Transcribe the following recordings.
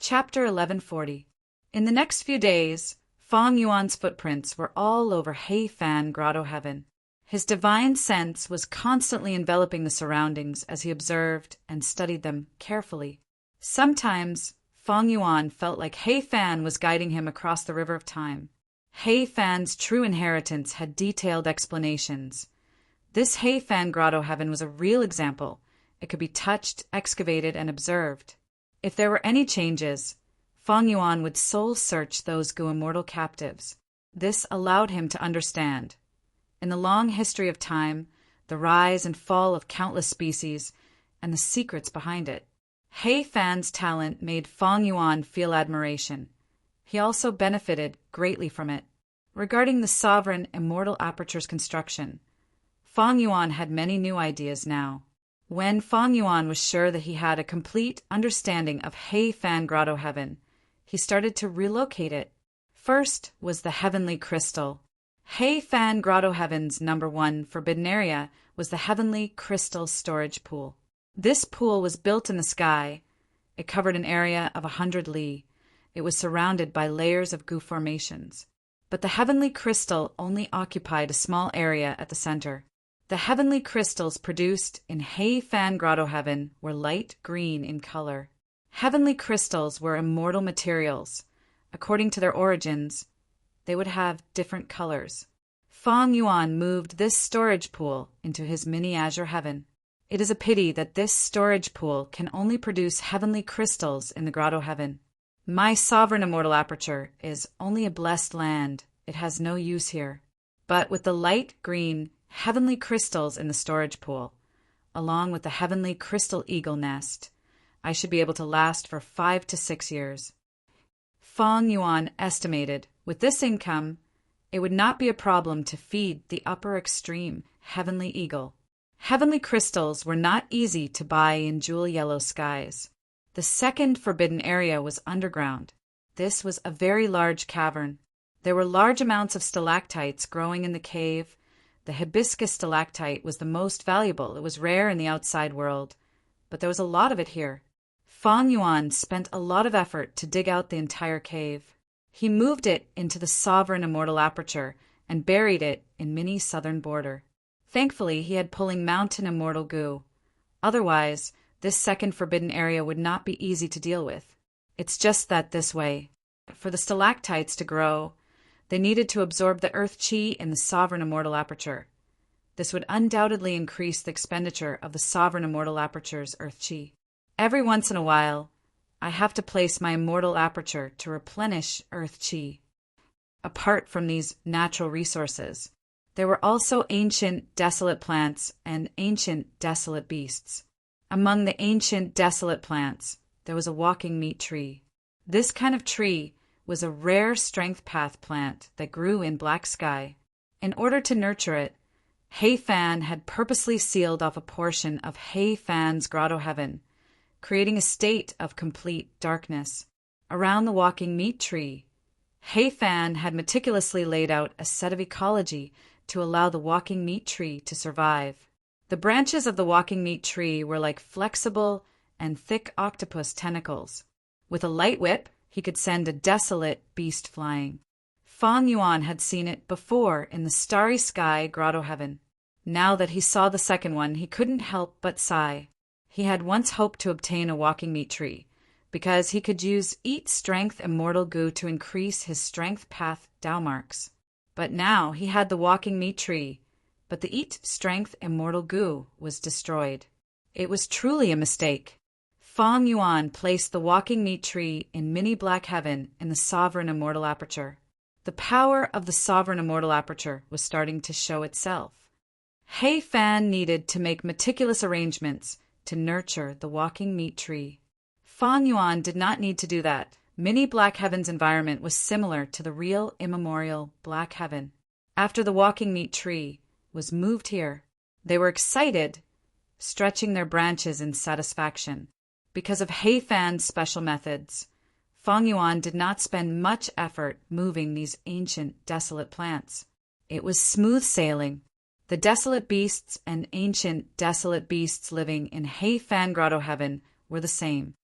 Chapter 1140. In the next few days, Feng Yuan's footprints were all over He Fan Grotto Heaven. His divine sense was constantly enveloping the surroundings as he observed and studied them carefully. Sometimes, Feng Yuan felt like He Fan was guiding him across the river of time. He Fan's true inheritance had detailed explanations. This He Fan Grotto Heaven was a real example. It could be touched, excavated, and observed. If there were any changes, Feng Yuan would soul-search those Gu immortal captives. This allowed him to understand, in the long history of time, the rise and fall of countless species and the secrets behind it. He Fan's talent made Feng Yuan feel admiration. He also benefited greatly from it. Regarding the sovereign immortal aperture's construction, Feng Yuan had many new ideas now. When Feng Yuan was sure that he had a complete understanding of He Fan Grotto Heaven, he started to relocate it. First was the Heavenly Crystal. He Fan Grotto Heaven's #1 forbidden area was the Heavenly Crystal Storage Pool. This pool was built in the sky. It covered an area of 100 li. It was surrounded by layers of Gu formations. But the Heavenly Crystal only occupied a small area at the center. The heavenly crystals produced in He Fan Grotto Heaven were light green in color. Heavenly crystals were immortal materials. According to their origins, they would have different colors. Feng Yuan moved this storage pool into his mini azure heaven. It is a pity that this storage pool can only produce heavenly crystals in the Grotto Heaven. My sovereign immortal aperture is only a blessed land. It has no use here. But with the light green heavenly crystals in the storage pool, along with the heavenly crystal eagle nest, I should be able to last for 5 to 6 years. Feng Yuan estimated, with this income, it would not be a problem to feed the upper extreme heavenly eagle. Heavenly crystals were not easy to buy in jewel yellow skies. The second forbidden area was underground. This was a very large cavern. There were large amounts of stalactites growing in the cave. The hibiscus stalactite was the most valuable. It was rare in the outside world, but there was a lot of it here. Feng Yuan spent a lot of effort to dig out the entire cave. He moved it into the sovereign immortal aperture and buried it in mini southern border. Thankfully, he had pulling mountain immortal Gu. Otherwise, this second forbidden area would not be easy to deal with. It's just that this way. For the stalactites to grow, they needed to absorb the earth chi in the sovereign immortal aperture. This would undoubtedly increase the expenditure of the sovereign immortal aperture's earth chi. Every once in a while, I have to place my immortal aperture to replenish earth chi. Apart from these natural resources, there were also ancient desolate plants and ancient desolate beasts. Among the ancient desolate plants, there was a walking meat tree. This kind of tree was a rare strength path plant that grew in black sky. In order to nurture it, He Fan had purposely sealed off a portion of He Fan's Grotto Heaven, creating a state of complete darkness. Around the walking meat tree, He Fan had meticulously laid out a set of ecology to allow the walking meat tree to survive. The branches of the walking meat tree were like flexible and thick octopus tentacles. With a light whip, he could send a desolate beast flying. Feng Yuan had seen it before in the starry sky Grotto Heaven. Now that he saw the second one, he couldn't help but sigh. He had once hoped to obtain a walking meat tree, because he could use Eat Strength Immortal Gu to increase his strength path Dao marks. But now he had the walking meat tree, but the Eat Strength Immortal Gu was destroyed. It was truly a mistake. Feng Yuan placed the walking meat tree in mini black heaven in the sovereign immortal aperture. The power of the sovereign immortal aperture was starting to show itself. He Fan needed to make meticulous arrangements to nurture the walking meat tree. Feng Yuan did not need to do that. Mini Black Heaven's environment was similar to the real immemorial Black Heaven. After the walking meat tree was moved here, they were excited, stretching their branches in satisfaction. Because of He Fan's special methods, Feng Yuan did not spend much effort moving these ancient desolate plants. It was smooth sailing. The desolate beasts and ancient desolate beasts living in He Fan Grotto Heaven were the same.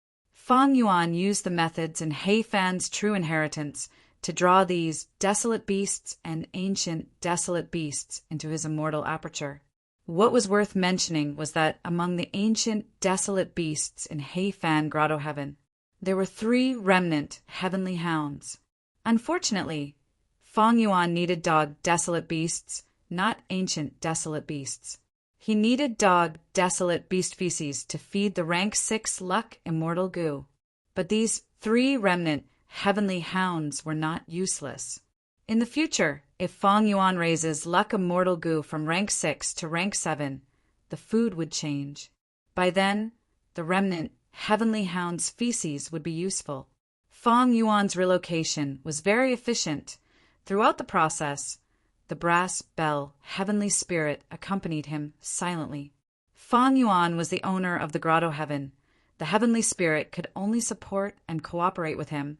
Fang Yuan used the methods in He Fan's true inheritance to draw these desolate beasts and ancient desolate beasts into his immortal aperture. What was worth mentioning was that among the ancient desolate beasts in He Fan Grotto Heaven, there were 3 remnant heavenly hounds. Unfortunately, Fang Yuan needed dog desolate beasts, not ancient desolate beasts. He needed dog desolate beast feces to feed the rank 6 luck immortal goo. But these 3 remnant heavenly hounds were not useless. In the future, if Fang Yuan raises luck immortal goo from rank 6 to rank 7, the food would change. By then, the remnant heavenly hound's feces would be useful. Fang Yuan's relocation was very efficient. Throughout the process, the brass bell heavenly spirit accompanied him silently. Fang Yuan was the owner of the Grotto Heaven. The heavenly spirit could only support and cooperate with him.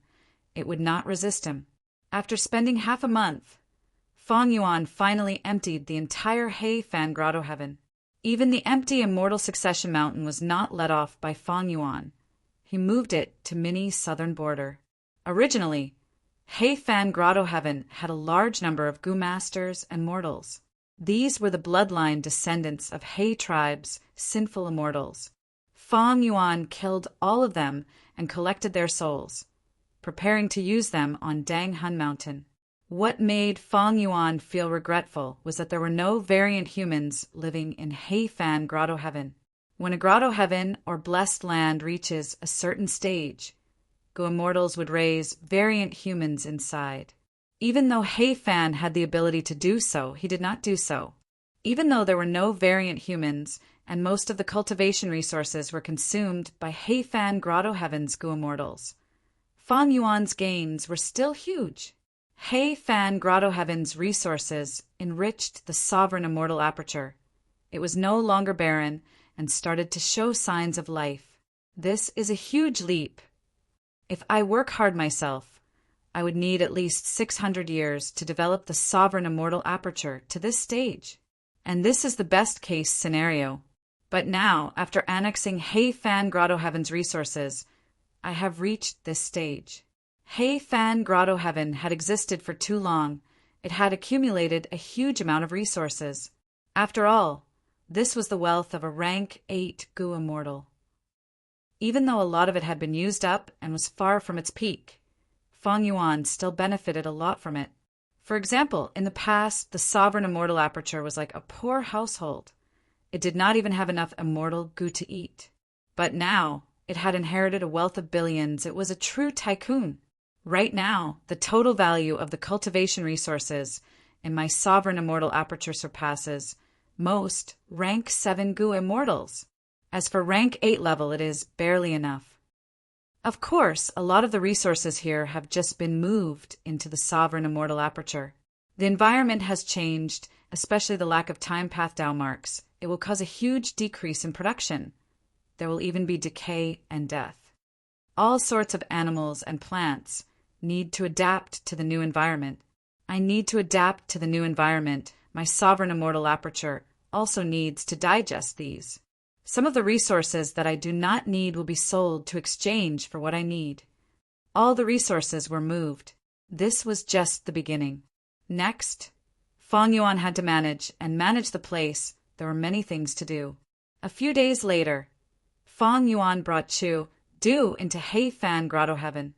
It would not resist him. After spending half a month, Fang Yuan finally emptied the entire He Fan Grotto Heaven. Even the empty Immortal Succession Mountain was not let off by Fang Yuan. He moved it to Mini's southern border. Originally, He Fan Grotto Heaven had a large number of Goo Masters and mortals. These were the bloodline descendants of He tribe's sinful immortals. Fang Yuan killed all of them and collected their souls, preparing to use them on Dang Hun Mountain. What made Fang Yuan feel regretful was that there were no variant humans living in He Fan Grotto Heaven. When a Grotto Heaven or blessed land reaches a certain stage, Goo Immortals would raise variant humans inside. Even though He Fan had the ability to do so, he did not do so. Even though there were no variant humans and most of the cultivation resources were consumed by He Fan Grotto Heaven's Goo Immortals, Fang Yuan's gains were still huge. He Fan Grotto Heaven's resources enriched the sovereign immortal aperture. It was no longer barren and started to show signs of life. This is a huge leap. If I work hard myself, I would need at least 600 years to develop the sovereign immortal aperture to this stage. And this is the best case scenario. But now, after annexing He Fan Grotto Heaven's resources, I have reached this stage. He Fan Grotto Heaven had existed for too long. It had accumulated a huge amount of resources. After all, this was the wealth of a rank 8 Goo Immortal. Even though a lot of it had been used up and was far from its peak, Fang Yuan still benefited a lot from it. For example, in the past, the sovereign immortal aperture was like a poor household. It did not even have enough immortal goo to eat. But now, it had inherited a wealth of billions. It was a true tycoon. Right now, the total value of the cultivation resources in my sovereign immortal aperture surpasses most rank 7 Goo Immortals. As for rank 8 level, it is barely enough. Of course, a lot of the resources here have just been moved into the sovereign immortal aperture. The environment has changed, especially the lack of time path Dao marks. It will cause a huge decrease in production. There will even be decay and death. All sorts of animals and plants need to adapt to the new environment. I need to adapt to the new environment. My sovereign immortal aperture also needs to digest these. Some of the resources that I do not need will be sold to exchange for what I need. All the resources were moved. This was just the beginning. Next, Fang Yuan had to manage the place. There were many things to do. A few days later, Fang Yuan brought Chu Du into He Fan Grotto Heaven.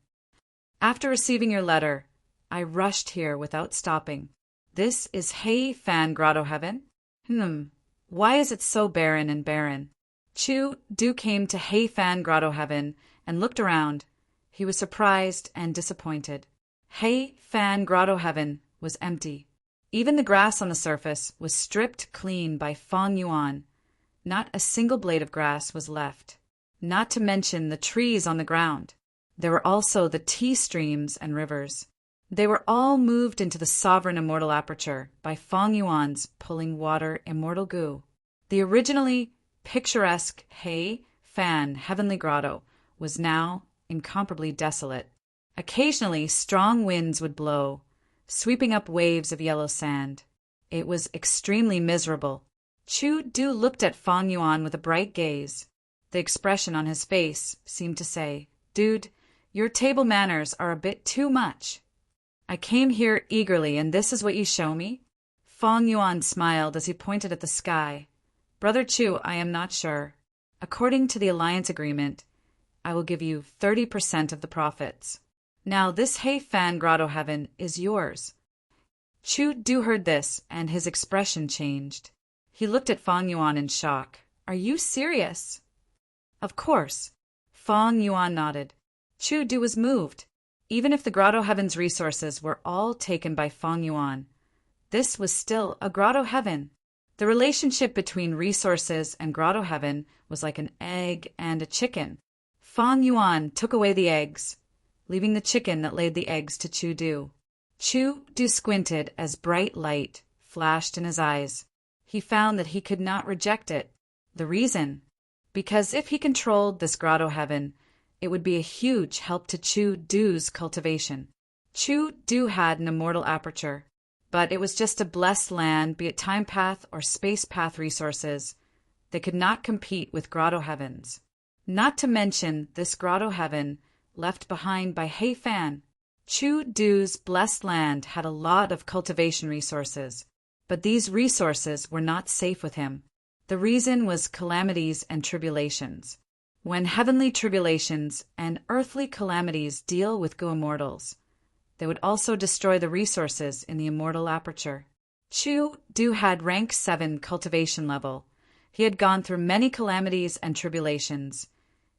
After receiving your letter, I rushed here without stopping. This is He Fan Grotto Heaven? Why is it so barren and barren? Chu Du came to He Fan Grotto Heaven and looked around. He was surprised and disappointed. He Fan Grotto Heaven was empty. Even the grass on the surface was stripped clean by Fang Yuan. Not a single blade of grass was left, not to mention the trees on the ground. There were also the tea streams and rivers. They were all moved into the sovereign immortal aperture by Fang Yuan's pulling water immortal goo. The originally picturesque He Fan Heavenly Grotto was now incomparably desolate. Occasionally, strong winds would blow, sweeping up waves of yellow sand. It was extremely miserable. Chu Du looked at Fang Yuan with a bright gaze. The expression on his face seemed to say, Dude, your table manners are a bit too much. I came here eagerly, and this is what you show me? Fong Yuan smiled as he pointed at the sky. Brother Chu, I am not sure. According to the alliance agreement, I will give you 30% of the profits. Now this Hei Fan Grotto Heaven is yours. Chu Du heard this, and his expression changed. He looked at Fong Yuan in shock. Are you serious? Of course. Fong Yuan nodded. Chu Du was moved. Even if the Grotto Heaven's resources were all taken by Fong Yuan, this was still a Grotto Heaven. The relationship between resources and Grotto Heaven was like an egg and a chicken. Fong Yuan took away the eggs, leaving the chicken that laid the eggs to Chu Du. Chu Du squinted as bright light flashed in his eyes. He found that he could not reject it. The reason? Because if he controlled this Grotto Heaven, it would be a huge help to Chu Du's cultivation. Chu Du had an immortal aperture, but it was just a blessed land, be it time path or space path resources. They could not compete with Grotto Heavens. Not to mention this Grotto Heaven left behind by Hei Fan. Chu Du's blessed land had a lot of cultivation resources, but these resources were not safe with him. The reason was calamities and tribulations. When heavenly tribulations and earthly calamities deal with Go Immortals, they would also destroy the resources in the immortal aperture. Chu Du had rank 7 cultivation level. He had gone through many calamities and tribulations.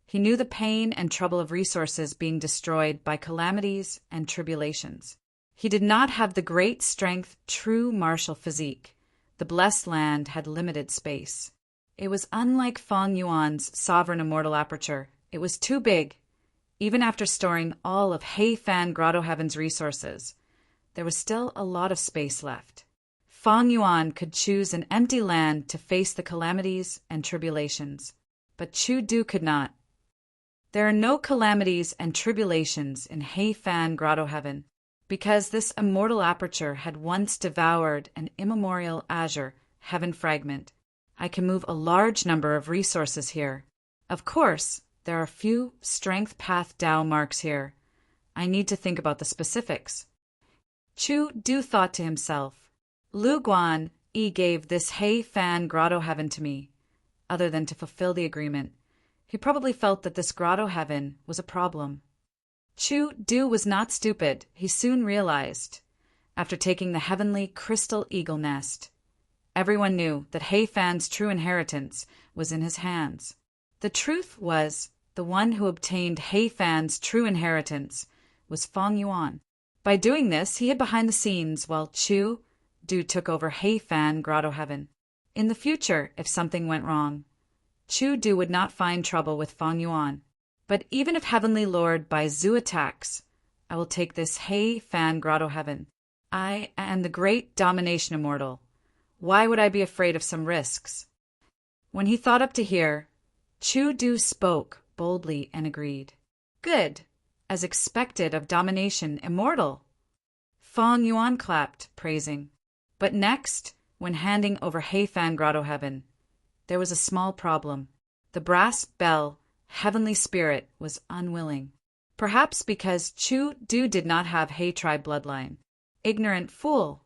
He knew the pain and trouble of resources being destroyed by calamities and tribulations. He did not have the great strength, true martial physique. The blessed land had limited space. It was unlike Fong Yuan's sovereign immortal aperture. It was too big. Even after storing all of Hei Fan Grotto Heaven's resources, there was still a lot of space left. Fong Yuan could choose an empty land to face the calamities and tribulations, but Chu Du could not. There are no calamities and tribulations in Hei Fan Grotto Heaven, because this immortal aperture had once devoured an immemorial azure heaven fragment. I can move a large number of resources here. Of course, there are few strength path Dao marks here. I need to think about the specifics. Chu Du thought to himself, Lu Guan Yi gave this Hei Fan Grotto Heaven to me, other than to fulfill the agreement. He probably felt that this Grotto Heaven was a problem. Chu Du was not stupid, he soon realized, after taking the heavenly crystal eagle nest. Everyone knew that Hei Fan's true inheritance was in his hands. The truth was, the one who obtained Hei Fan's true inheritance was Fong Yuan. By doing this, he hid behind the scenes while Chu Du took over Hei Fan Grotto Heaven. In the future, if something went wrong, Chu Du would not find trouble with Fong Yuan. But even if Heavenly Lord Bai Zu attacks, I will take this Hei Fan Grotto Heaven. I am the great domination immortal. Why would I be afraid of some risks? When he thought up to here, Chu Du spoke boldly and agreed. Good, as expected of domination immortal. Fong Yuan clapped, praising. But next, when handing over Hei Fan Grotto Heaven, there was a small problem. The brass bell, heavenly spirit, was unwilling. Perhaps because Chu Du did not have Hei tribe bloodline. Ignorant fool!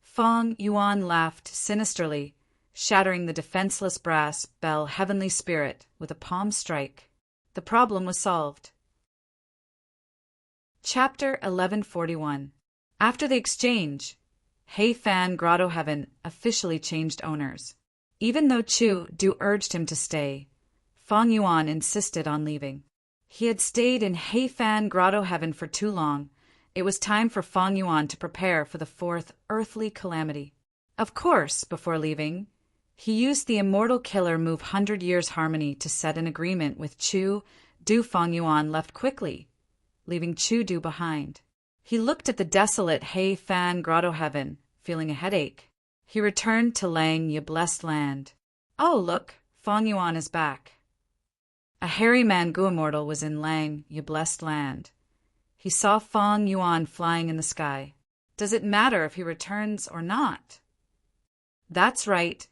Fong Yuan laughed sinisterly, shattering the defenseless brass bell heavenly spirit with a palm strike. The problem was solved. Chapter 1141. After the exchange, Hei Fan Grotto Heaven officially changed owners. Even though Chu Du urged him to stay, Fong Yuan insisted on leaving. He had stayed in Hei Fan Grotto Heaven for too long. It was time for Fong Yuan to prepare for the fourth earthly calamity. Of course, before leaving, he used the immortal killer move 100 Years Harmony to set an agreement with Chu Du. Fong Yuan left quickly, leaving Chu Du behind. He looked at the desolate Hei Fan Grotto Heaven, feeling a headache. He returned to Lang Ye blessed land. Oh, look, Fong Yuan is back. A hairy man Gu Immortal was in Lang Ye blessed land. He saw Fong Yuan flying in the sky. Does it matter if he returns or not? That's right.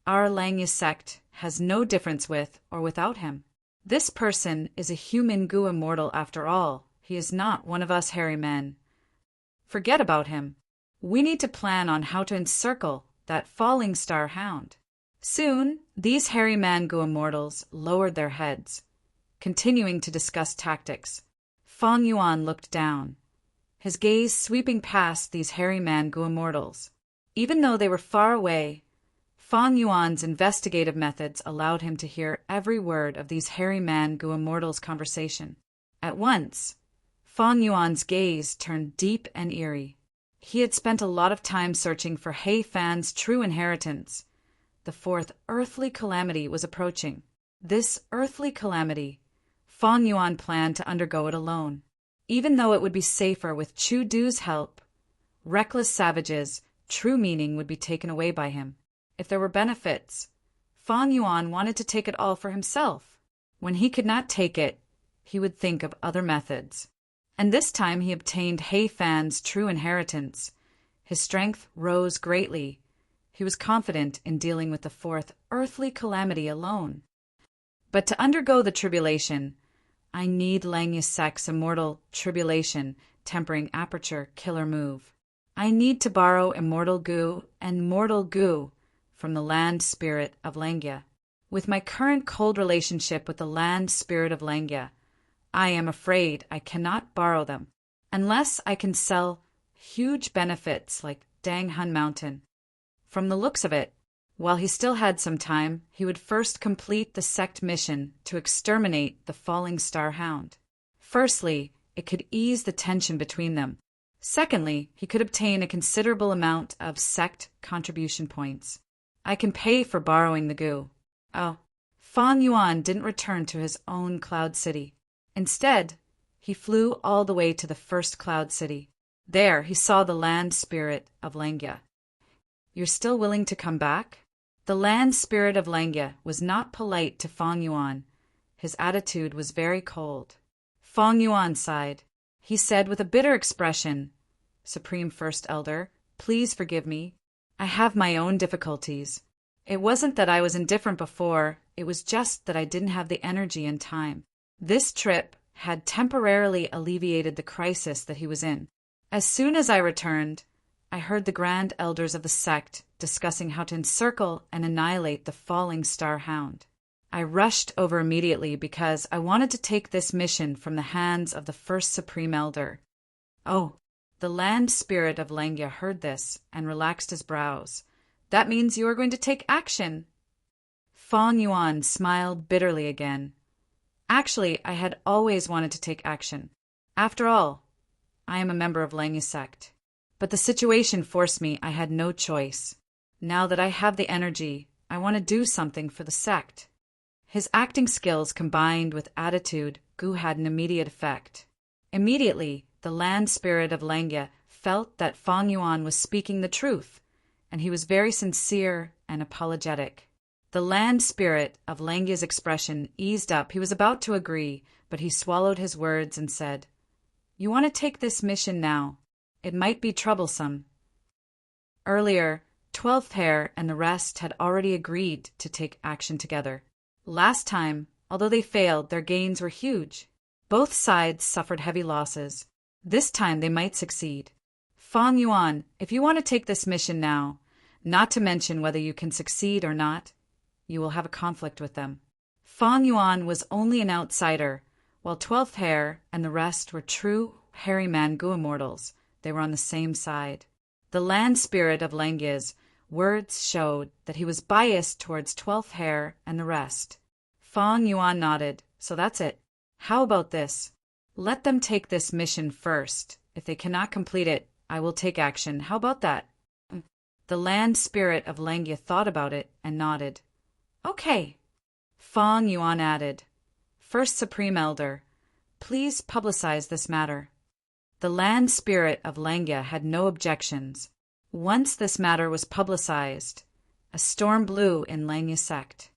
Our Lang Ye sect has no difference with or without him. This person is a human goo immortal after all. He is not one of us hairy men. Forget about him. We need to plan on how to encircle that falling star hound. Soon, these hairy man goo immortals lowered their heads, continuing to discuss tactics. Fang Yuan looked down, his gaze sweeping past these hairy man goo immortals. Even though they were far away, Fang Yuan's investigative methods allowed him to hear every word of these hairy man goo immortals' conversation. At once, Fang Yuan's gaze turned deep and eerie. He had spent a lot of time searching for He Fan's true inheritance. The fourth earthly calamity was approaching. This earthly calamity, Fang Yuan planned to undergo it alone. Even though it would be safer with Chu Du's help, reckless savages' true meaning would be taken away by him. If there were benefits, Fang Yuan wanted to take it all for himself. When he could not take it, he would think of other methods. And this time he obtained He Fan's true inheritance. His strength rose greatly. He was confident in dealing with the fourth earthly calamity alone. But to undergo the tribulation, I need Lang Yisek's immortal tribulation tempering aperture killer move. I need to borrow immortal goo and mortal goo from the land spirit of Langya. With my current cold relationship with the land spirit of Langya, I am afraid I cannot borrow them, unless I can sell huge benefits like Danghun Mountain. From the looks of it, while he still had some time, he would first complete the sect mission to exterminate the falling star hound. Firstly, it could ease the tension between them. Secondly, he could obtain a considerable amount of sect contribution points. I can pay for borrowing the goo. Oh, Fang Yuan didn't return to his own cloud city. Instead, he flew all the way to the first cloud city. There he saw the land spirit of Langya. You're still willing to come back? The land spirit of Langya was not polite to Fang Yuan. His attitude was very cold. Fang Yuan sighed. He said with a bitter expression, Supreme First Elder, please forgive me. I have my own difficulties. It wasn't that I was indifferent before, it was just that I didn't have the energy and time. This trip had temporarily alleviated the crisis that he was in. As soon as I returned, I heard the grand elders of the sect discussing how to encircle and annihilate the falling star hound. I rushed over immediately because I wanted to take this mission from the hands of the first Supreme Elder. Oh, the land spirit of Langya heard this and relaxed his brows. That means you are going to take action. Fang Yuan smiled bitterly again. Actually, I had always wanted to take action. After all, I am a member of Langya sect. But the situation forced me. I had no choice. Now that I have the energy, I want to do something for the sect. His acting skills combined with attitude, Gu had an immediate effect. Immediately, the land spirit of Langya felt that Fang Yuan was speaking the truth, and he was very sincere and apologetic. The land spirit of Langya's expression eased up. He was about to agree, but he swallowed his words and said, You want to take this mission now. It might be troublesome. Earlier, 12th Hair and the rest had already agreed to take action together. Last time, although they failed, their gains were huge. Both sides suffered heavy losses. This time they might succeed. Fang Yuan, if you want to take this mission now, not to mention whether you can succeed or not, you will have a conflict with them. Fang Yuan was only an outsider, while 12th Hair and the rest were true hairy man goo immortals. They were on the same side. The land spirit of Langya's words showed that he was biased towards 12th Hair and the rest. Fang Yuan nodded. So that's it. How about this? Let them take this mission first. If they cannot complete it, I will take action. How about that? The land spirit of Langya thought about it and nodded. Okay. Fang Yuan added, First Supreme Elder, please publicize this matter. The land spirit of Langya had no objections. Once this matter was publicized, a storm blew in Langya sect.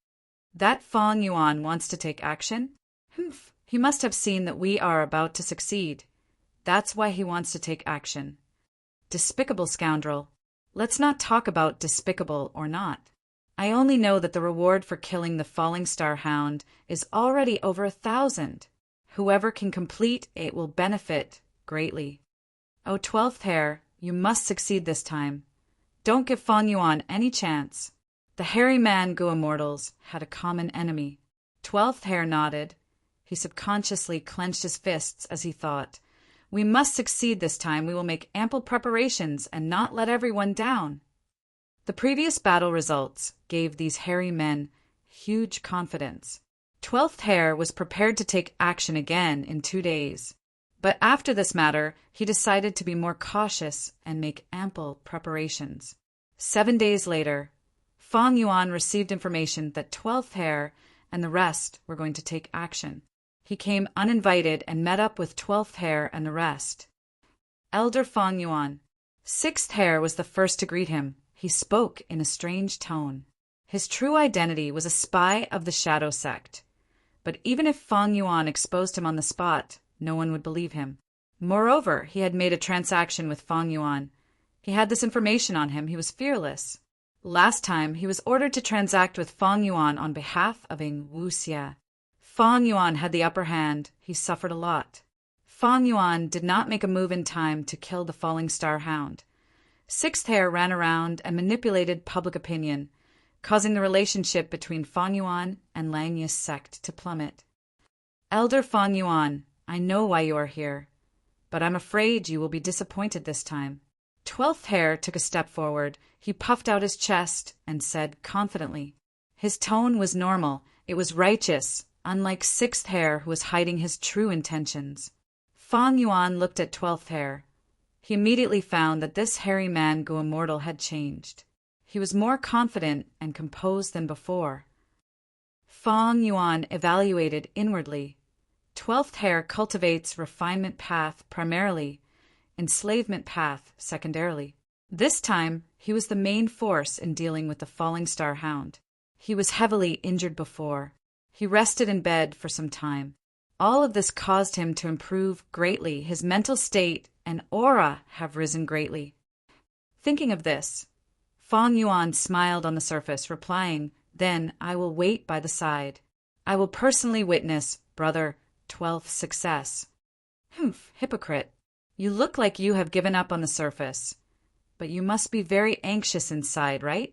That Fang Yuan wants to take action? Humph, he must have seen that we are about to succeed. That's why he wants to take action. Despicable scoundrel. Let's not talk about despicable or not. I only know that the reward for killing the falling star hound is already over 1,000. Whoever can complete it will benefit greatly. O 12th Hare, you must succeed this time. Don't give Fang Yuan any chance. The hairy man Gu immortals had a common enemy. 12th Hare nodded. He subconsciously clenched his fists as he thought, we must succeed this time. We will make ample preparations and not let everyone down. The previous battle results gave these hairy men huge confidence. 12th Hare was prepared to take action again in 2 days. But after this matter, he decided to be more cautious and make ample preparations. 7 days later, Fang Yuan received information that 12th Hare and the rest were going to take action. He came uninvited and met up with 12th Hare and the rest. Elder Fang Yuan. 6th Hare was the first to greet him. He spoke in a strange tone. His true identity was a spy of the Shadow Sect. But even if Fang Yuan exposed him on the spot, no one would believe him. Moreover, he had made a transaction with Fang Yuan. He had this information on him. He was fearless. Last time, he was ordered to transact with Fang Yuan on behalf of Ing Wuxia. Fang Yuan had the upper hand. He suffered a lot. Fang Yuan did not make a move in time to kill the falling star hound. 6th Hare ran around and manipulated public opinion, causing the relationship between Fang Yuan and Lang Yi's sect to plummet. Elder Fang Yuan, I know why you are here, but I'm afraid you will be disappointed this time. 12th Hare took a step forward. He puffed out his chest and said confidently. His tone was normal. It was righteous, unlike 6th Hare, who was hiding his true intentions. Fang Yuan looked at 12th Hare. He immediately found that this hairy man Gu immortal had changed. He was more confident and composed than before. Fang Yuan evaluated inwardly. 12th Hare cultivates refinement path primarily, enslavement path secondarily. This time, he was the main force in dealing with the falling star hound. He was heavily injured before. He rested in bed for some time. All of this caused him to improve greatly. His mental state and aura have risen greatly. Thinking of this, Fang Yuan smiled on the surface, replying, Then I will wait by the side. I will personally witness, brother, 12th success. Humph, hypocrite. You look like you have given up on the surface, but you must be very anxious inside, right?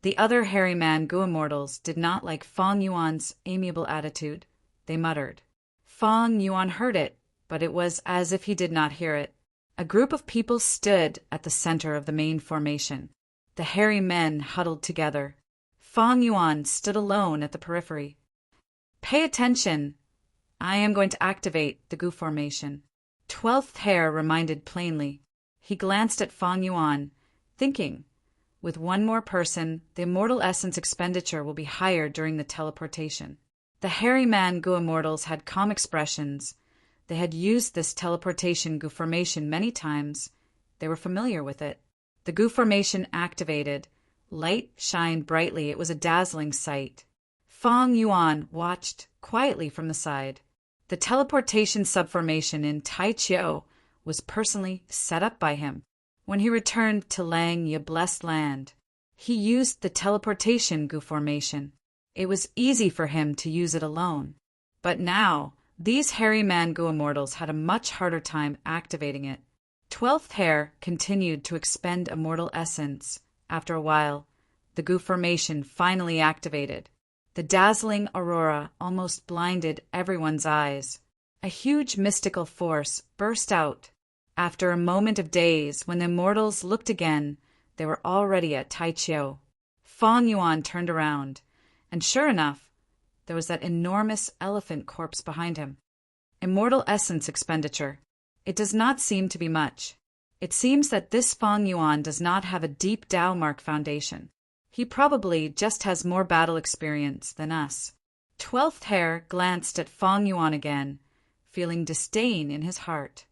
The other hairy man Gu immortals did not like Fang Yuan's amiable attitude. They muttered. Fang Yuan heard it, but it was as if he did not hear it. A group of people stood at the center of the main formation. The hairy men huddled together. Fang Yuan stood alone at the periphery. Pay attention. I am going to activate the Gu formation. 12th Hare reminded plainly. He glanced at Fang Yuan, thinking, with one more person, the immortal essence expenditure will be higher during the teleportation. The hairy man Gu immortals had calm expressions. They had used this teleportation Gu formation many times. They were familiar with it. The Gu formation activated. Light shined brightly. It was a dazzling sight. Fang Yuan watched quietly from the side. The teleportation subformation in Taiqiu was personally set up by him. When he returned to Lang Yi blessed land, he used the teleportation Gu formation. It was easy for him to use it alone. But now, these hairy man Gu immortals had a much harder time activating it. 12th Hare continued to expend immortal essence. After a while, the Gu formation finally activated. The dazzling aurora almost blinded everyone's eyes. A huge mystical force burst out. After a moment of daze, when the immortals looked again, they were already at Taiqiu. Fang Yuan turned around, and sure enough, there was that enormous elephant corpse behind him. Immortal essence expenditure. It does not seem to be much. It seems that this Fang Yuan does not have a deep Tao mark foundation. He probably just has more battle experience than us. 12th Hare glanced at Fang Yuan again, feeling disdain in his heart.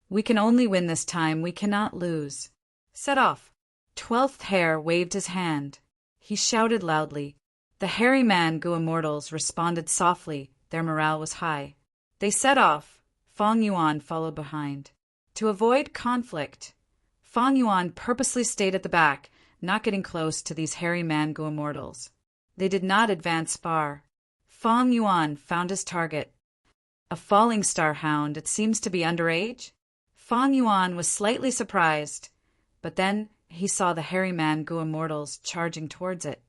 We can only win this time. We cannot lose. Set off. 12th Hare waved his hand. He shouted loudly. The hairy man Gu immortals responded softly. Their morale was high. They set off. Fang Yuan followed behind. To avoid conflict, Fang Yuan purposely stayed at the back, not getting close to these hairy mango immortals. They did not advance far. Feng Yuan found his target. A falling star hound, it seems to be underage? Feng Yuan was slightly surprised, but then he saw the hairy mango immortals charging towards it.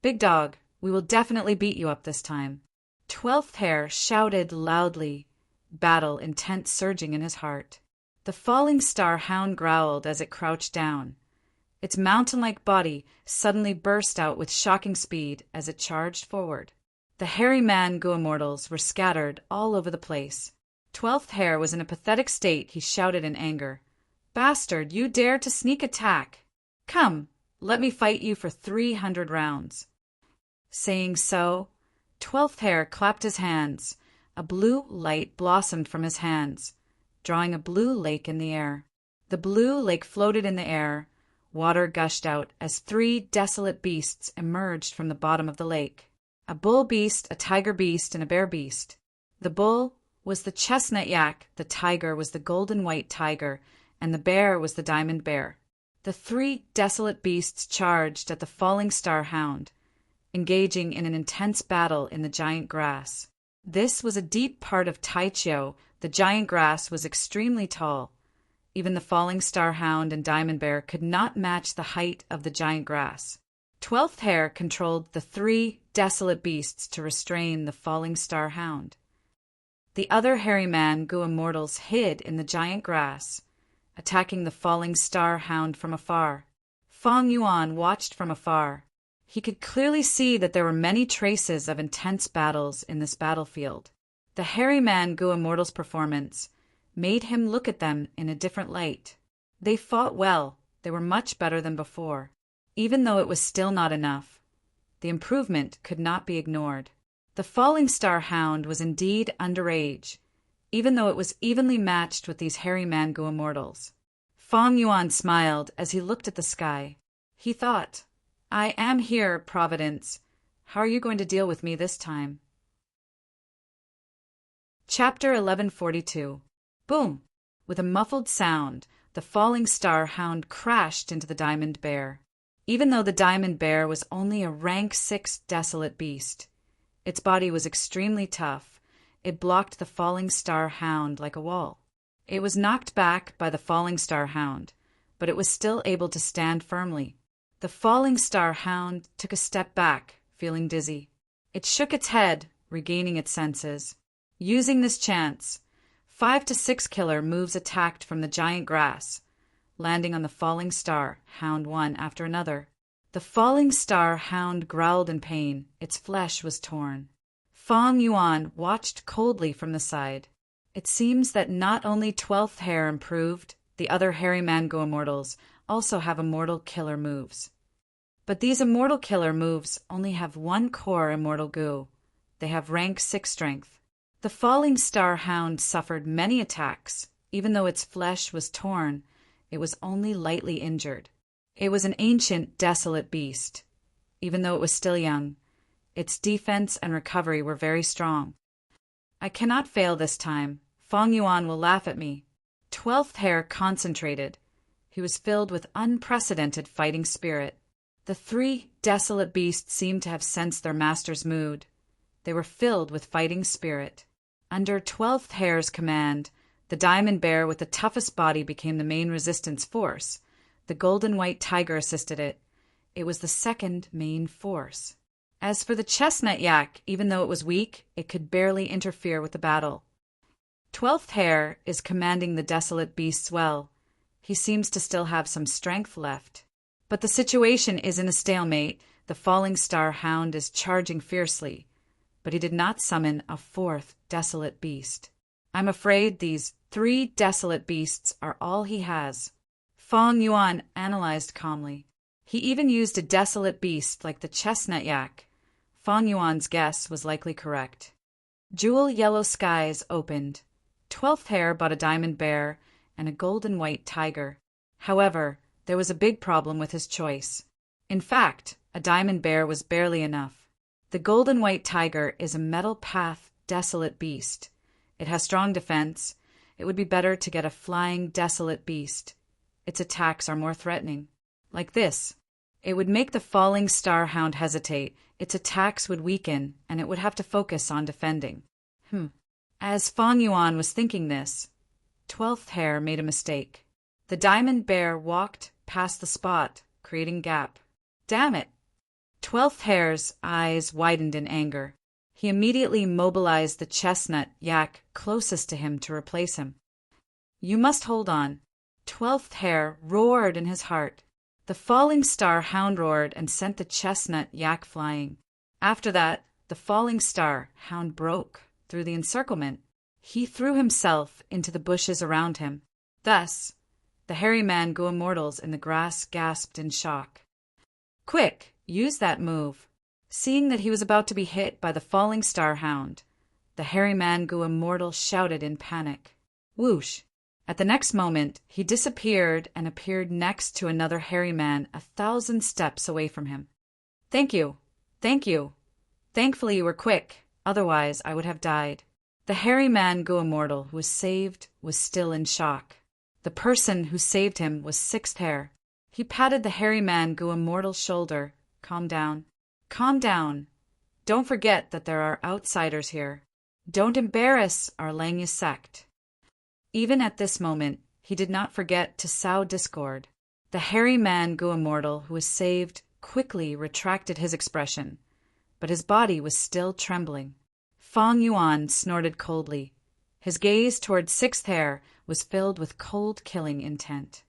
Big dog, we will definitely beat you up this time. 12th Hair shouted loudly, battle intent surging in his heart. The falling star hound growled as it crouched down. Its mountain-like body suddenly burst out with shocking speed as it charged forward. The hairy mango immortals were scattered all over the place. 12th Hair was in a pathetic state. He shouted in anger, "Bastard, you dare to sneak attack! Come, let me fight you for 300 rounds." Saying so, 12th Hair clapped his hands. A blue light blossomed from his hands, drawing a blue lake in the air. The blue lake floated in the air. Water gushed out as 3 desolate beasts emerged from the bottom of the lake. A bull beast, a tiger beast, and a bear beast. The bull was the chestnut yak, the tiger was the golden white tiger, and the bear was the diamond bear. The 3 desolate beasts charged at the falling star hound, engaging in an intense battle in the giant grass. This was a deep part of Taichio. The giant grass was extremely tall. Even the falling star hound and diamond bear could not match the height of the giant grass. 12th Hair controlled the 3 desolate beasts to restrain the falling star hound. The other hairy mango immortals hid in the giant grass, attacking the falling star hound from afar. Feng Yuan watched from afar. He could clearly see that there were many traces of intense battles in this battlefield. The hairy mango immortals' performance made him look at them in a different light. They fought well. They were much better than before. Even though it was still not enough, the improvement could not be ignored. The falling star hound was indeed underage, even though it was evenly matched with these hairy mango immortals. Feng Yuan smiled as he looked at the sky. He thought, "I am here, Providence. How are you going to deal with me this time?" Chapter 1142. Boom! With a muffled sound, the falling star hound crashed into the diamond bear. Even though the diamond bear was only a rank 6 desolate beast, its body was extremely tough. It blocked the falling star hound like a wall. It was knocked back by the falling star hound, but it was still able to stand firmly. The falling star hound took a step back, feeling dizzy. It shook its head, regaining its senses. Using this chance, 5 to 6 killer moves attacked from the giant grass, landing on the falling star hound one after another. The falling star hound growled in pain. Its flesh was torn. Feng Yuan watched coldly from the side. It seems that not only 12th Hair improved, the other hairy mango immortals also have immortal killer moves. But these immortal killer moves only have one core immortal goo. They have rank 6 strength. The falling star hound suffered many attacks. Even though its flesh was torn, it was only lightly injured. It was an ancient, desolate beast. Even though it was still young, its defense and recovery were very strong. I cannot fail this time. Feng Yuan will laugh at me. 12th Hair concentrated. He was filled with unprecedented fighting spirit. The 3 desolate beasts seemed to have sensed their master's mood. They were filled with fighting spirit. Under 12th Hair's command, the diamond bear with the toughest body became the main resistance force. The golden white tiger assisted it. It was the second main force. As for the chestnut yak, even though it was weak, it could barely interfere with the battle. 12th Hair is commanding the desolate beasts well. He seems to still have some strength left. But the situation is in a stalemate. The falling star hound is charging fiercely, but he did not summon a 4th desolate beast. I'm afraid these 3 desolate beasts are all he has. Feng Yuan analyzed calmly. He even used a desolate beast like the chestnut yak. Feng Yuan's guess was likely correct. Jewel yellow skies opened. 12th Hair bought a diamond bear and a golden white tiger. However, there was a big problem with his choice. In fact, a diamond bear was barely enough. The golden white tiger is a metal path desolate beast. It has strong defense. It would be better to get a flying desolate beast. Its attacks are more threatening. Like this. It would make the falling star hound hesitate, its attacks would weaken, and it would have to focus on defending. As Fang Yuan was thinking this, 12th Hare made a mistake. The diamond bear walked past the spot, creating gap. Damn it! 12th Hare's eyes widened in anger. He immediately mobilized the chestnut yak closest to him to replace him. You must hold on. 12th Hare roared in his heart. The falling star hound roared and sent the chestnut yak flying. After that, the falling star hound broke through the encirclement. He threw himself into the bushes around him. Thus, the hairy man go immortals in the grass gasped in shock. Quick, use that move. Seeing that he was about to be hit by the falling star hound, the hairy man go immortal shouted in panic. Whoosh! At the next moment, he disappeared and appeared next to another hairy man 1,000 steps away from him. Thank you. Thank you. Thankfully you were quick, otherwise I would have died. The hairy man go immortal who was saved was still in shock. The person who saved him was 6th Hare. He patted the hairy man go immortal's shoulder. Calm down. Calm down. Don't forget that there are outsiders here. Don't embarrass our Langya sect. Even at this moment, he did not forget to sow discord. The hairy man go immortal who was saved quickly retracted his expression, but his body was still trembling. Fang Yuan snorted coldly. His gaze toward 6th Hare was filled with cold killing intent.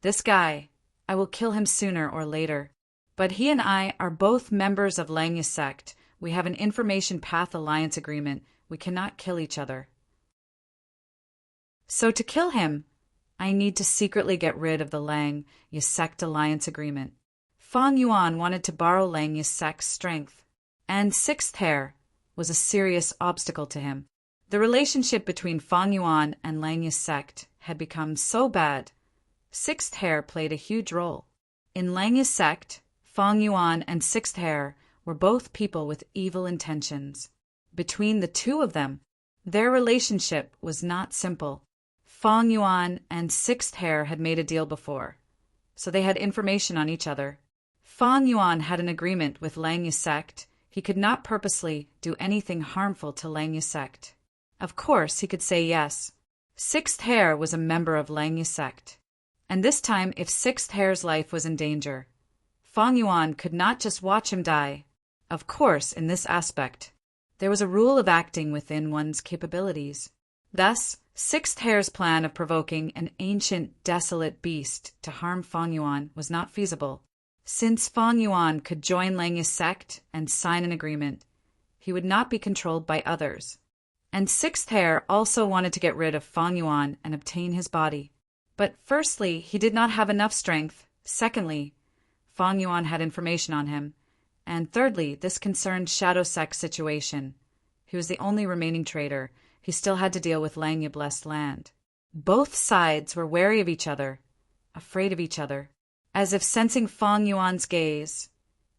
This guy, I will kill him sooner or later. But he and I are both members of Langya sect. We have an information path alliance agreement. We cannot kill each other. So to kill him, I need to secretly get rid of the Langya sect alliance agreement. Fang Yuan wanted to borrow Langya sect's strength, and 6th Hare was a serious obstacle to him. The relationship between Fang Yuan and Langya sect had become so bad, 6th Hare played a huge role. In Langya sect, Fang Yuan and 6th Hare were both people with evil intentions. Between the two of them, their relationship was not simple. Fang Yuan and 6th Hare had made a deal before, so they had information on each other. Fang Yuan had an agreement with Langya sect. He could not purposely do anything harmful to Langya sect. Of course, he could say yes. 6th Hare was a member of Langya sect. And this time, if 6th Hare's life was in danger, Fang Yuan could not just watch him die. Of course, in this aspect, there was a rule of acting within one's capabilities. Thus, 6th Hare's plan of provoking an ancient, desolate beast to harm Fang Yuan was not feasible. Since Fang Yuan could join Langya sect and sign an agreement, he would not be controlled by others. And 6th Hare also wanted to get rid of Fang Yuan and obtain his body. But firstly, he did not have enough strength. Secondly, Fang Yuan had information on him. And thirdly, this concerned Shadow Sect's situation. He was the only remaining traitor. He still had to deal with Langya blessed land. Both sides were wary of each other, afraid of each other. As if sensing Fang Yuan's gaze,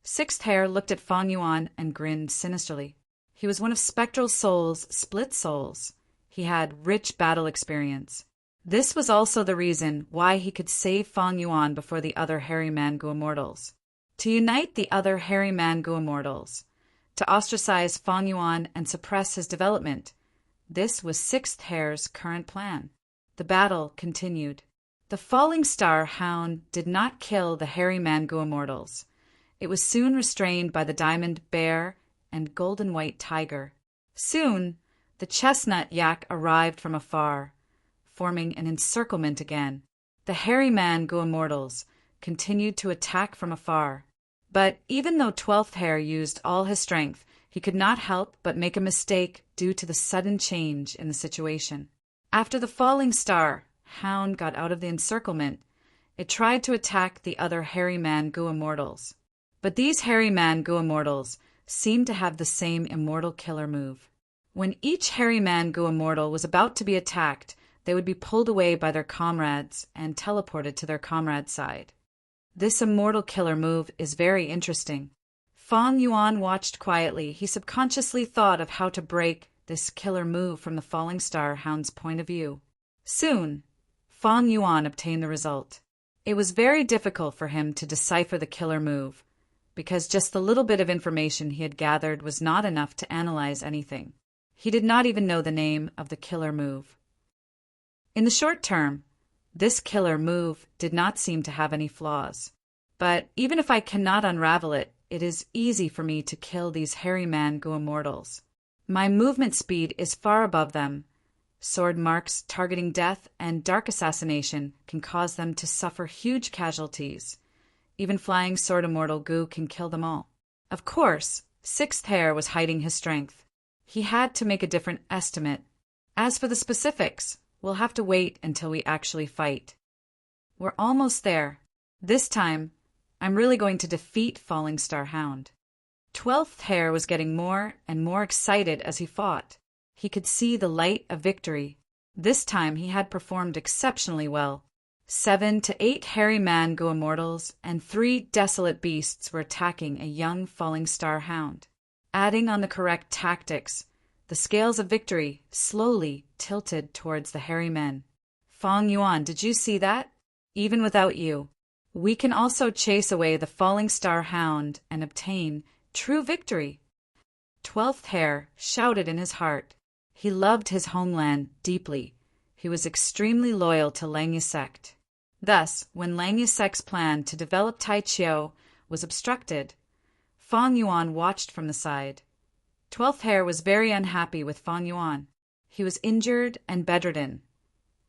6th Hare looked at Fang Yuan and grinned sinisterly. He was one of Spectral Soul's split souls. He had rich battle experience. This was also the reason why he could save Fang Yuan before the other hairy man go immortals. To unite the other hairy man go immortals, to ostracize Fang Yuan and suppress his development. This was 6th Hare's current plan. The battle continued. The falling star hound did not kill the hairy man go immortals. It was soon restrained by the diamond bear and golden white tiger. Soon, the chestnut yak arrived from afar, forming an encirclement again. The hairy man go immortals continued to attack from afar. But even though 12th Hare used all his strength, he could not help but make a mistake due to the sudden change in the situation. After the falling star hound got out of the encirclement, it tried to attack the other hairy man go immortals. But these hairy man go immortals seemed to have the same immortal killer move. When each hairy man go immortal was about to be attacked, they would be pulled away by their comrades and teleported to their comrade's side. This immortal killer move is very interesting. Fang Yuan watched quietly. He subconsciously thought of how to break this killer move from the falling star hound's point of view. Soon, Fang Yuan obtained the result. It was very difficult for him to decipher the killer move, because just the little bit of information he had gathered was not enough to analyze anything. He did not even know the name of the killer move. In the short term, this killer move did not seem to have any flaws. But even if I cannot unravel it, it is easy for me to kill these hairy man-gu immortals. My movement speed is far above them. Sword marks targeting death and dark assassination can cause them to suffer huge casualties. Even flying sword immortal Gu can kill them all. Of course, Sixth Hair was hiding his strength. He had to make a different estimate. As for the specifics, we'll have to wait until we actually fight. We're almost there. This time, I'm really going to defeat Falling Star Hound. 12th Hair was getting more and more excited as he fought. He could see the light of victory. This time he had performed exceptionally well. 7 to 8 hairy man-gu immortals and 3 desolate beasts were attacking a young Falling Star Hound. Adding on the correct tactics, the scales of victory slowly tilted towards the hairy men. Fang Yuan, did you see that? Even without you, we can also chase away the Falling Star Hound and obtain true victory. 12th Hair shouted in his heart. He loved his homeland deeply. He was extremely loyal to Lang Yi sect. Thus, when Lang Yi sect's plan to develop Tai Chiu was obstructed, Fang Yuan watched from the side. 12th Hair was very unhappy with Fang Yuan. He was injured and bedridden.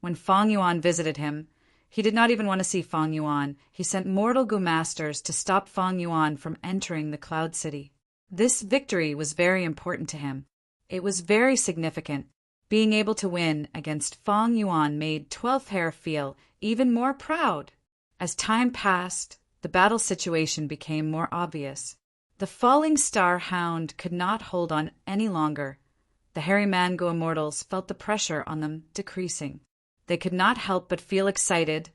When Fang Yuan visited him, he did not even want to see Fang Yuan. He sent mortal Gu masters to stop Fang Yuan from entering the Cloud City. This victory was very important to him. It was very significant. Being able to win against Fang Yuan made 12th Hair feel even more proud. As time passed, the battle situation became more obvious. The Falling Star Hound could not hold on any longer. The hairy man-gu immortals felt the pressure on them decreasing. They could not help but feel excited.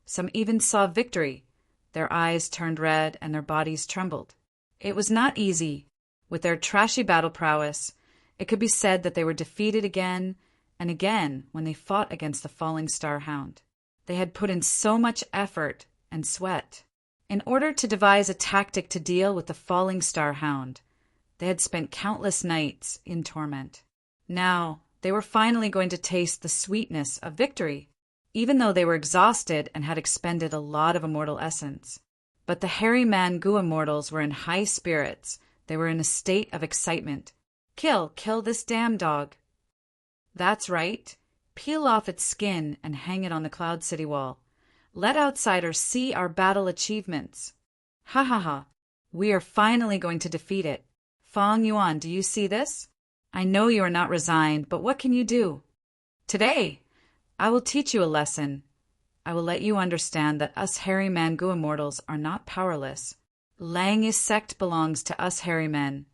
Some even saw victory. Their eyes turned red and their bodies trembled. It was not easy. With their trashy battle prowess, it could be said that they were defeated again and again when they fought against the Falling Star Hound. They had put in so much effort and sweat. In order to devise a tactic to deal with the Falling Star Hound, they had spent countless nights in torment. Now, they were finally going to taste the sweetness of victory, even though they were exhausted and had expended a lot of immortal essence. But the hairy man-gu immortals were in high spirits. They were in a state of excitement. Kill this damn dog. That's right. Peel off its skin and hang it on the Cloud City wall. Let outsiders see our battle achievements. Ha ha ha. We are finally going to defeat it. Fang Yuan, do you see this? I know you are not resigned, but what can you do? Today, I will teach you a lesson. I will let you understand that us hairy man-gu immortals are not powerless. Lang Yi sect belongs to us hairy men,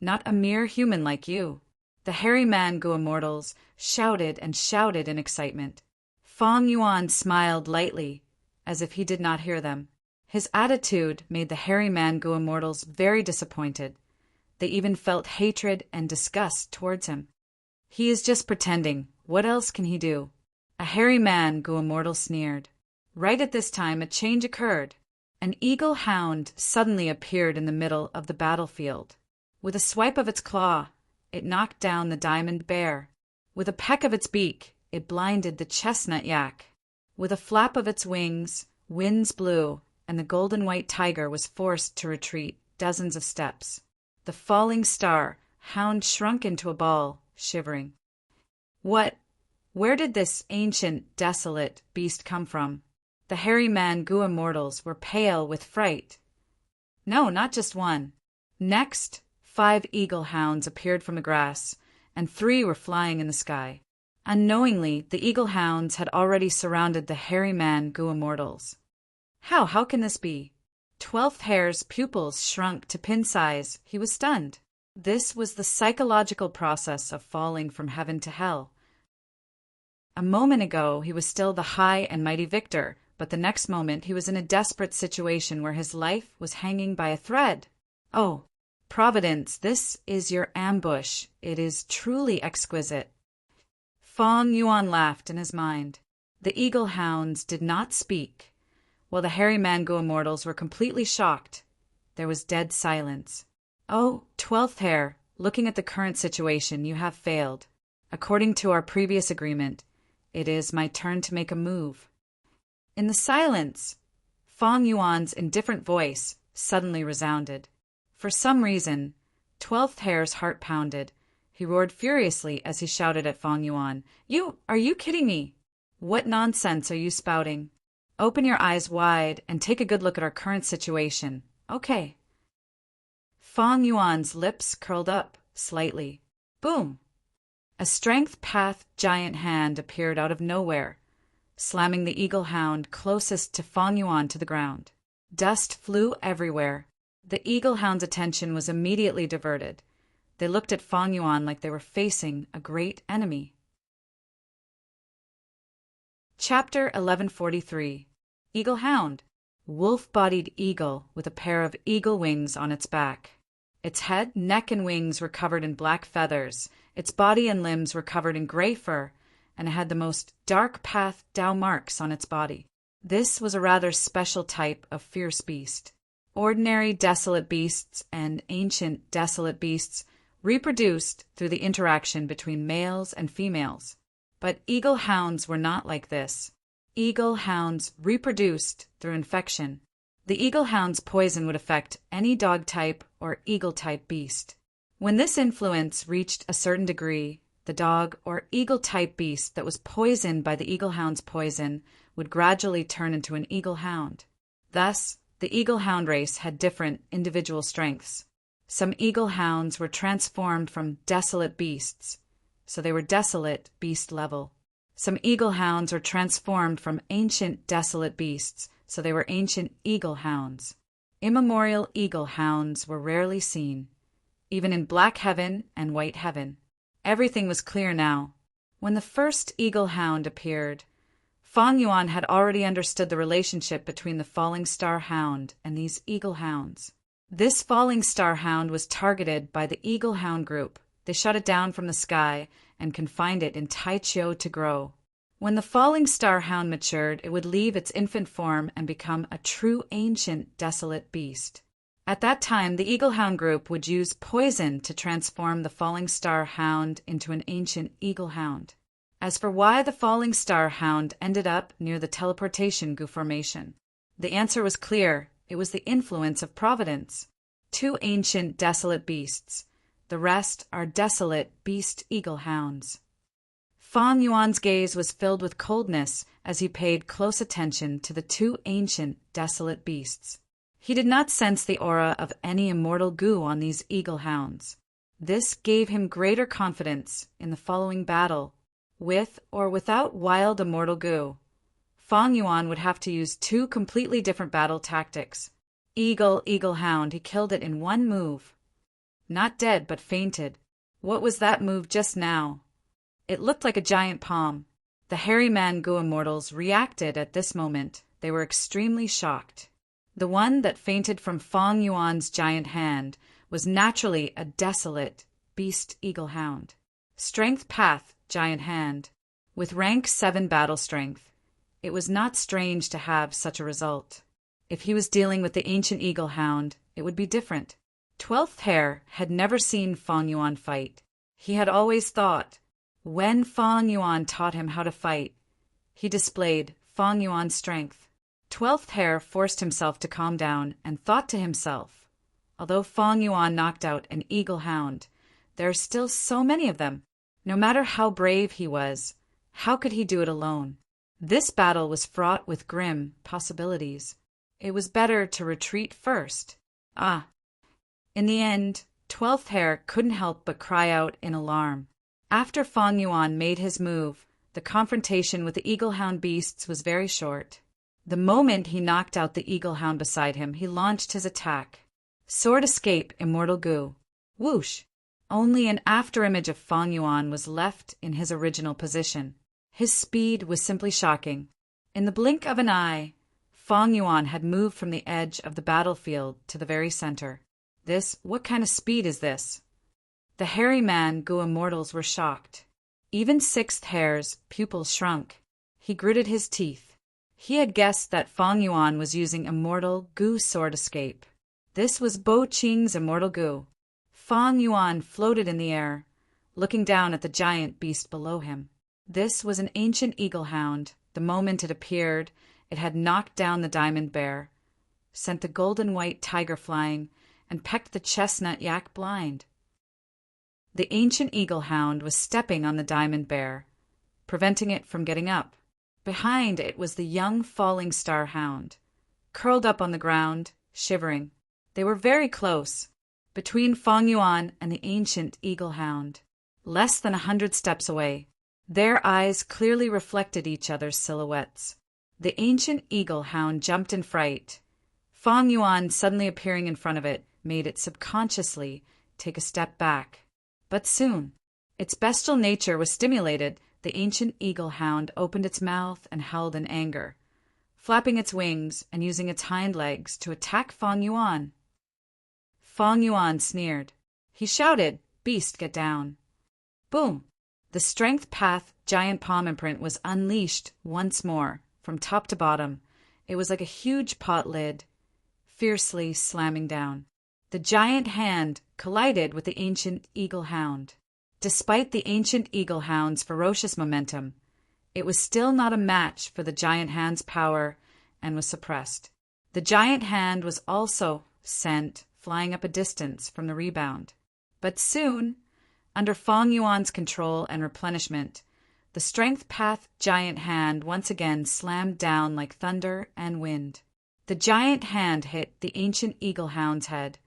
not a mere human like you. The hairy man-gu immortals shouted and shouted in excitement. Fang Yuan smiled lightly, as if he did not hear them. His attitude made the hairy man-gu immortals very disappointed. They even felt hatred and disgust towards him. He is just pretending. What else can he do? A hairy man-gu immortal sneered. Right at this time, a change occurred. An eagle hound suddenly appeared in the middle of the battlefield. With a swipe of its claw, it knocked down the diamond bear. With a peck of its beak, it blinded the chestnut yak. With a flap of its wings, winds blew, and the golden white tiger was forced to retreat dozens of steps. The Falling Star Hound shrunk into a ball, shivering. Where did this ancient, desolate beast come from? The hairy man-gu immortals were pale with fright. No, not just one. Next, 5 eagle hounds appeared from the grass, and 3 were flying in the sky. Unknowingly, the eagle hounds had already surrounded the hairy man-gu immortals. How can this be? 12th Hair's pupils shrunk to pin size. He was stunned. This was the psychological process of falling from heaven to hell. A moment ago, he was still the high and mighty victor, but the next moment he was in a desperate situation where his life was hanging by a thread. Oh, Providence, this is your ambush. It is truly exquisite. Fang Yuan laughed in his mind. The eagle hounds did not speak, While the hairy Mango immortals were completely shocked, there was dead silence. "Oh, 12th Hair, looking at the current situation, you have failed. According to our previous agreement, it is my turn to make a move." In the silence, Fang Yuan's indifferent voice suddenly resounded. For some reason, 12th Hair's heart pounded. He roared furiously as he shouted at Fang Yuan, Are you kidding me? What nonsense are you spouting? Open your eyes wide and take a good look at our current situation. Okay." Fang Yuan's lips curled up slightly. Boom! A strength path giant hand appeared out of nowhere, slamming the eagle hound closest to Fang Yuan to the ground. Dust flew everywhere. The eagle hound's attention was immediately diverted. They looked at Fang Yuan like they were facing a great enemy. Chapter 1143. Eagle Hound. Wolf-bodied eagle with a pair of eagle wings on its back. Its head, neck, and wings were covered in black feathers. Its body and limbs were covered in gray fur, and it had the most dark path Dao marks on its body. This was a rather special type of fierce beast. Ordinary desolate beasts and ancient desolate beasts reproduced through the interaction between males and females. But eagle hounds were not like this. Eagle hounds reproduced through infection. The eagle hound's poison would affect any dog type or eagle type beast. When this influence reached a certain degree, the dog or eagle type beast that was poisoned by the eagle hound's poison would gradually turn into an eagle hound. Thus, the eagle hound race had different individual strengths. Some eagle hounds were transformed from desolate beasts, so they were desolate beast level. Some eagle hounds were transformed from ancient desolate beasts, so they were ancient eagle hounds. Immemorial eagle hounds were rarely seen, even in black heaven and white heaven. Everything was clear now. When the first eagle hound appeared, Fang Yuan had already understood the relationship between the falling star hound and these eagle hounds. This falling star hound was targeted by the eagle hound group. They shot it down from the sky and confined it in Taichio to grow. When the falling star hound matured, it would leave its infant form and become a true ancient desolate beast. At that time, the eagle hound group would use poison to transform the falling star hound into an ancient eagle hound. As for why the falling star hound ended up near the teleportation goo formation, the answer was clear. It was the influence of providence. Two ancient desolate beasts. The rest are desolate beast eagle hounds. Fang Yuan's gaze was filled with coldness as he paid close attention to the two ancient desolate beasts. He did not sense the aura of any immortal goo on these eagle hounds. This gave him greater confidence in the following battle. With or without wild immortal goo, Fang Yuan would have to use two completely different battle tactics. Eagle hound, he killed it in one move. Not dead, but fainted. What was that move just now? It looked like a giant palm. The hairy Mango immortals reacted at this moment. They were extremely shocked. The one that fainted from Fang Yuan's giant hand was naturally a desolate beast eagle hound. Strength path, giant hand. With rank 7 battle strength, it was not strange to have such a result. If he was dealing with the ancient eagle hound, it would be different. 12th Hair had never seen Fang Yuan fight. He had always thought, when Fang Yuan taught him how to fight, he displayed Fang Yuan's strength. 12th Hair forced himself to calm down and thought to himself, although Fang Yuan knocked out an eagle hound, there are still so many of them. No matter how brave he was, how could he do it alone? This battle was fraught with grim possibilities. It was better to retreat first. In the end, 12th Hair couldn't help but cry out in alarm. After Fang Yuan made his move, the confrontation with the eagle hound beasts was very short. The moment he knocked out the eagle hound beside him, he launched his attack. Sword escape, immortal goo. Whoosh! Only an afterimage of Fang Yuan was left in his original position. His speed was simply shocking. In the blink of an eye, Fang Yuan had moved from the edge of the battlefield to the very center. What kind of speed is this? The hairy Mango immortals were shocked. Even 6th Hair's pupils shrunk. He gritted his teeth. He had guessed that Fang Yuan was using immortal Gu sword escape. This was Bo Qing's immortal Gu. Fang Yuan floated in the air, looking down at the giant beast below him. This was an ancient eagle hound. The moment it appeared, it had knocked down the diamond bear, sent the golden-white tiger flying, and pecked the chestnut yak blind. The ancient eagle hound was stepping on the diamond bear, preventing it from getting up. Behind it was the young falling star hound, curled up on the ground, shivering. They were very close, between Fang Yuan and the ancient eagle hound, less than 100 steps away. Their eyes clearly reflected each other's silhouettes. The ancient eagle hound jumped in fright. Fang Yuan suddenly appearing in front of it made it subconsciously take a step back. But soon, its bestial nature was stimulated. The ancient eagle hound opened its mouth and howled in anger, flapping its wings and using its hind legs to attack Fang Yuan. Fang Yuan sneered. He shouted, "Beast, get down." Boom! The strength path giant palm imprint was unleashed once more, from top to bottom. It was like a huge pot lid, fiercely slamming down. The giant hand collided with the ancient eagle hound. Despite the ancient eagle hound's ferocious momentum, it was still not a match for the giant hand's power and was suppressed. The giant hand was also sent flying up a distance from the rebound. But soon, under Fang Yuan's control and replenishment, the strength path giant hand once again slammed down like thunder and wind. The giant hand hit the ancient eagle hound's head,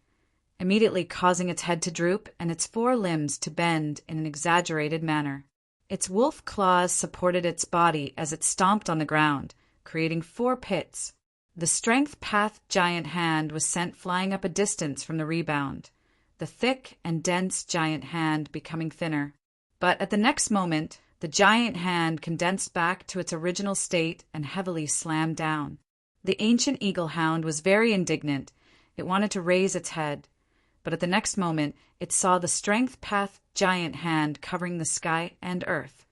immediately causing its head to droop and its 4 limbs to bend in an exaggerated manner. Its wolf claws supported its body as it stomped on the ground, creating 4 pits. The strength path giant hand was sent flying up a distance from the rebound, the thick and dense giant hand becoming thinner. But at the next moment, the giant hand condensed back to its original state and heavily slammed down. The ancient eagle hound was very indignant. It wanted to raise its head, but at the next moment it saw the strength path giant hand covering the sky and earth,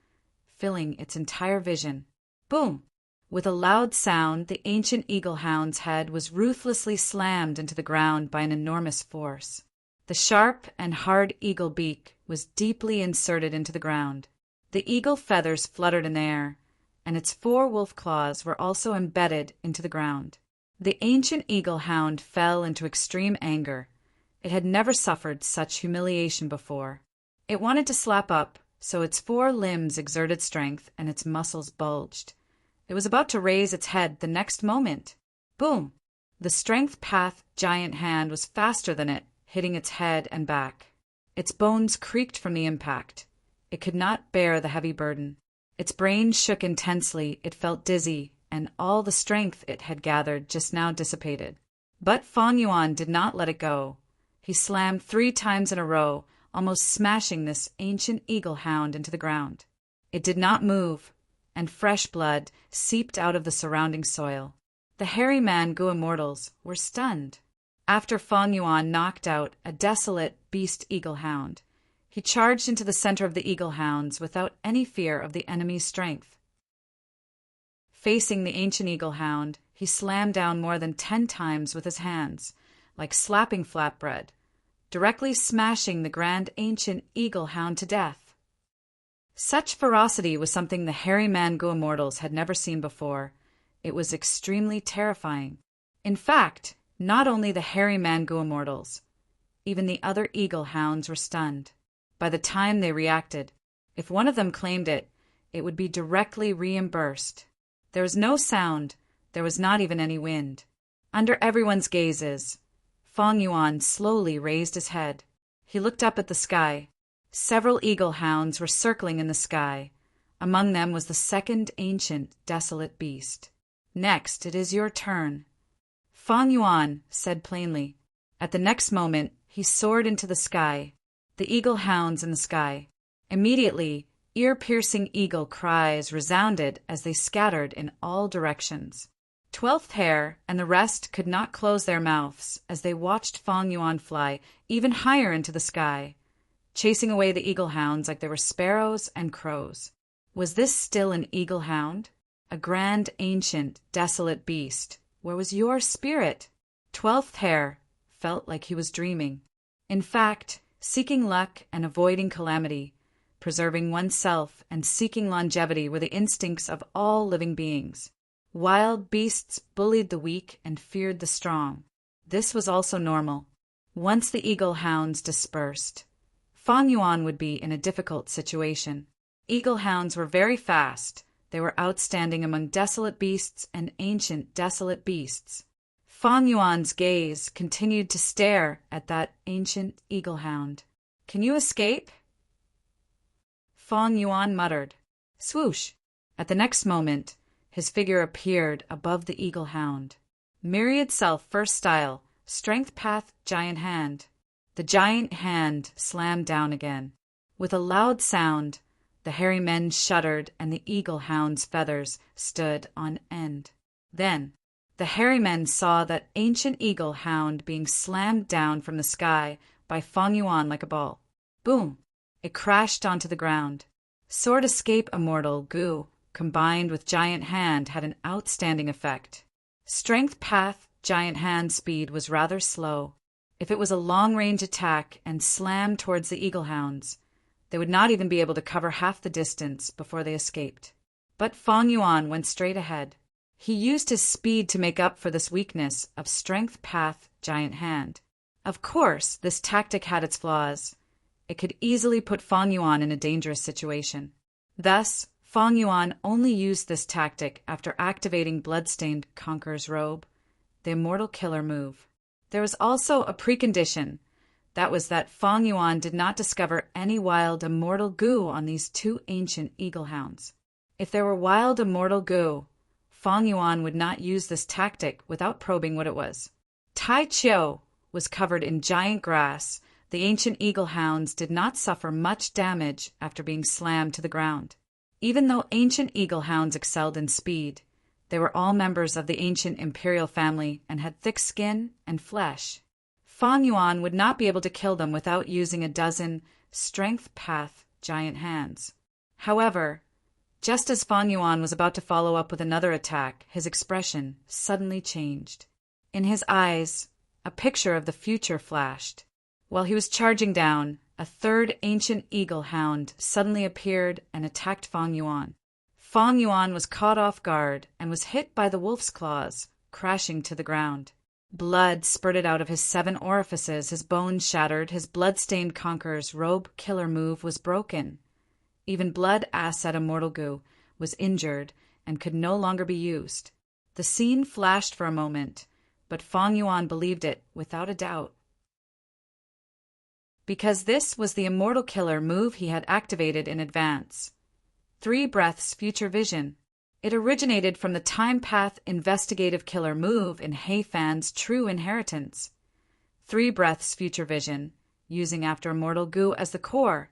filling its entire vision. Boom! With a loud sound, the ancient eagle hound's head was ruthlessly slammed into the ground by an enormous force. The sharp and hard eagle beak was deeply inserted into the ground. The eagle feathers fluttered in the air, and its 4 wolf claws were also embedded into the ground. The ancient eagle hound fell into extreme anger. It had never suffered such humiliation before. It wanted to slap up, so its 4 limbs exerted strength and its muscles bulged. It was about to raise its head the next moment. Boom! The strength path giant hand was faster than it, hitting its head and back. Its bones creaked from the impact. It could not bear the heavy burden. Its brain shook intensely, it felt dizzy, and all the strength it had gathered just now dissipated. But Fang Yuan did not let it go. He slammed 3 times in a row, almost smashing this ancient eagle hound into the ground. It did not move, and fresh blood seeped out of the surrounding soil. The hairy man-gu immortals were stunned. After Fang Yuan knocked out a desolate beast eagle hound, he charged into the center of the eagle hounds without any fear of the enemy's strength. Facing the ancient eagle hound, he slammed down more than 10 times with his hands, like slapping flatbread, directly smashing the grand ancient eagle hound to death. Such ferocity was something the hairy man-gu immortals had never seen before. It was extremely terrifying. In fact, not only the hairy man-gu immortals, even the other eagle hounds were stunned. By the time they reacted, if one of them claimed it, it would be directly reimbursed. There was no sound, there was not even any wind. Under everyone's gazes, Fang Yuan slowly raised his head. He looked up at the sky. Several eagle hounds were circling in the sky. Among them was the second ancient desolate beast. "Next, it is your turn," Fang Yuan said plainly. At the next moment, he soared into the sky. The eagle hounds in the sky. Immediately, ear-piercing eagle cries resounded as they scattered in all directions. 12th Hair and the rest could not close their mouths as they watched Fang Yuan fly even higher into the sky, chasing away the eagle hounds like they were sparrows and crows. Was this still an eagle hound? a grand, ancient, desolate beast. Where was your spirit? 12th Hare felt like he was dreaming. In fact, seeking luck and avoiding calamity, preserving oneself and seeking longevity were the instincts of all living beings. Wild beasts bullied the weak and feared the strong. This was also normal. Once the eagle hounds dispersed, Fang Yuan would be in a difficult situation. Eagle hounds were very fast. They were outstanding among desolate beasts and ancient desolate beasts. Fang Yuan's gaze continued to stare at that ancient eagle hound. "Can you escape?" Fang Yuan muttered. Swoosh! At the next moment, his figure appeared above the eagle hound. Myriad Self First Style, Strength Path, Giant Hand. The giant hand slammed down again. With a loud sound, the hairy men shuddered and the eagle hound's feathers stood on end. Then, the hairy men saw that ancient eagle hound being slammed down from the sky by Fang Yuan like a ball. Boom! It crashed onto the ground. Sword Escape Immortal Gu, combined with Giant Hand, had an outstanding effect. Strength Path, Giant Hand speed was rather slow. If it was a long-range attack and slammed towards the eagle hounds, they would not even be able to cover half the distance before they escaped. But Fang Yuan went straight ahead. He used his speed to make up for this weakness of Strength Path, Giant Hand. Of course, this tactic had its flaws. It could easily put Fang Yuan in a dangerous situation. Thus, Fang Yuan only used this tactic after activating Bloodstained Conqueror's Robe, the Immortal Killer move. There was also a precondition. That was that Fang Yuan did not discover any wild immortal Gu on these two ancient eagle hounds. If there were wild immortal Gu, Fang Yuan would not use this tactic without probing what it was. Tai Chiu was covered in giant grass. The ancient eagle hounds did not suffer much damage after being slammed to the ground. Even though ancient eagle hounds excelled in speed, they were all members of the ancient imperial family and had thick skin and flesh. Fang Yuan would not be able to kill them without using a dozen Strength Path Giant Hands. However, just as Fang Yuan was about to follow up with another attack, his expression suddenly changed. In his eyes, a picture of the future flashed. While he was charging down, a third ancient eagle hound suddenly appeared and attacked Fang Yuan. Fang Yuan was caught off guard and was hit by the wolf's claws, crashing to the ground. Blood spurted out of his 7 orifices, his bones shattered, his blood-stained Conqueror's Robe killer move was broken. Even Blood Asset Immortal Gu was injured and could no longer be used. The scene flashed for a moment, but Fang Yuan believed it without a doubt. Because this was the Immortal Killer move he had activated in advance. 3 Breaths Future Vision. It originated from the Time Path Investigative Killer move in He Fan's True Inheritance. 3 Breaths Future Vision, using after Immortal Gu as the core,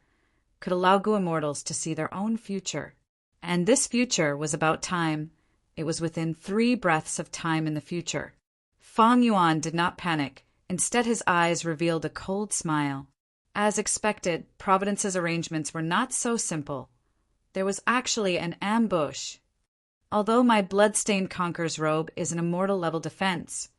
could allow Gu Immortals to see their own future. And this future was about time. It was within 3 breaths of time in the future. Fang Yuan did not panic. Instead, his eyes revealed a cold smile. As expected, Providence's arrangements were not so simple. There was actually an ambush. Although my Bloodstained Conqueror's Robe is an immortal level defense,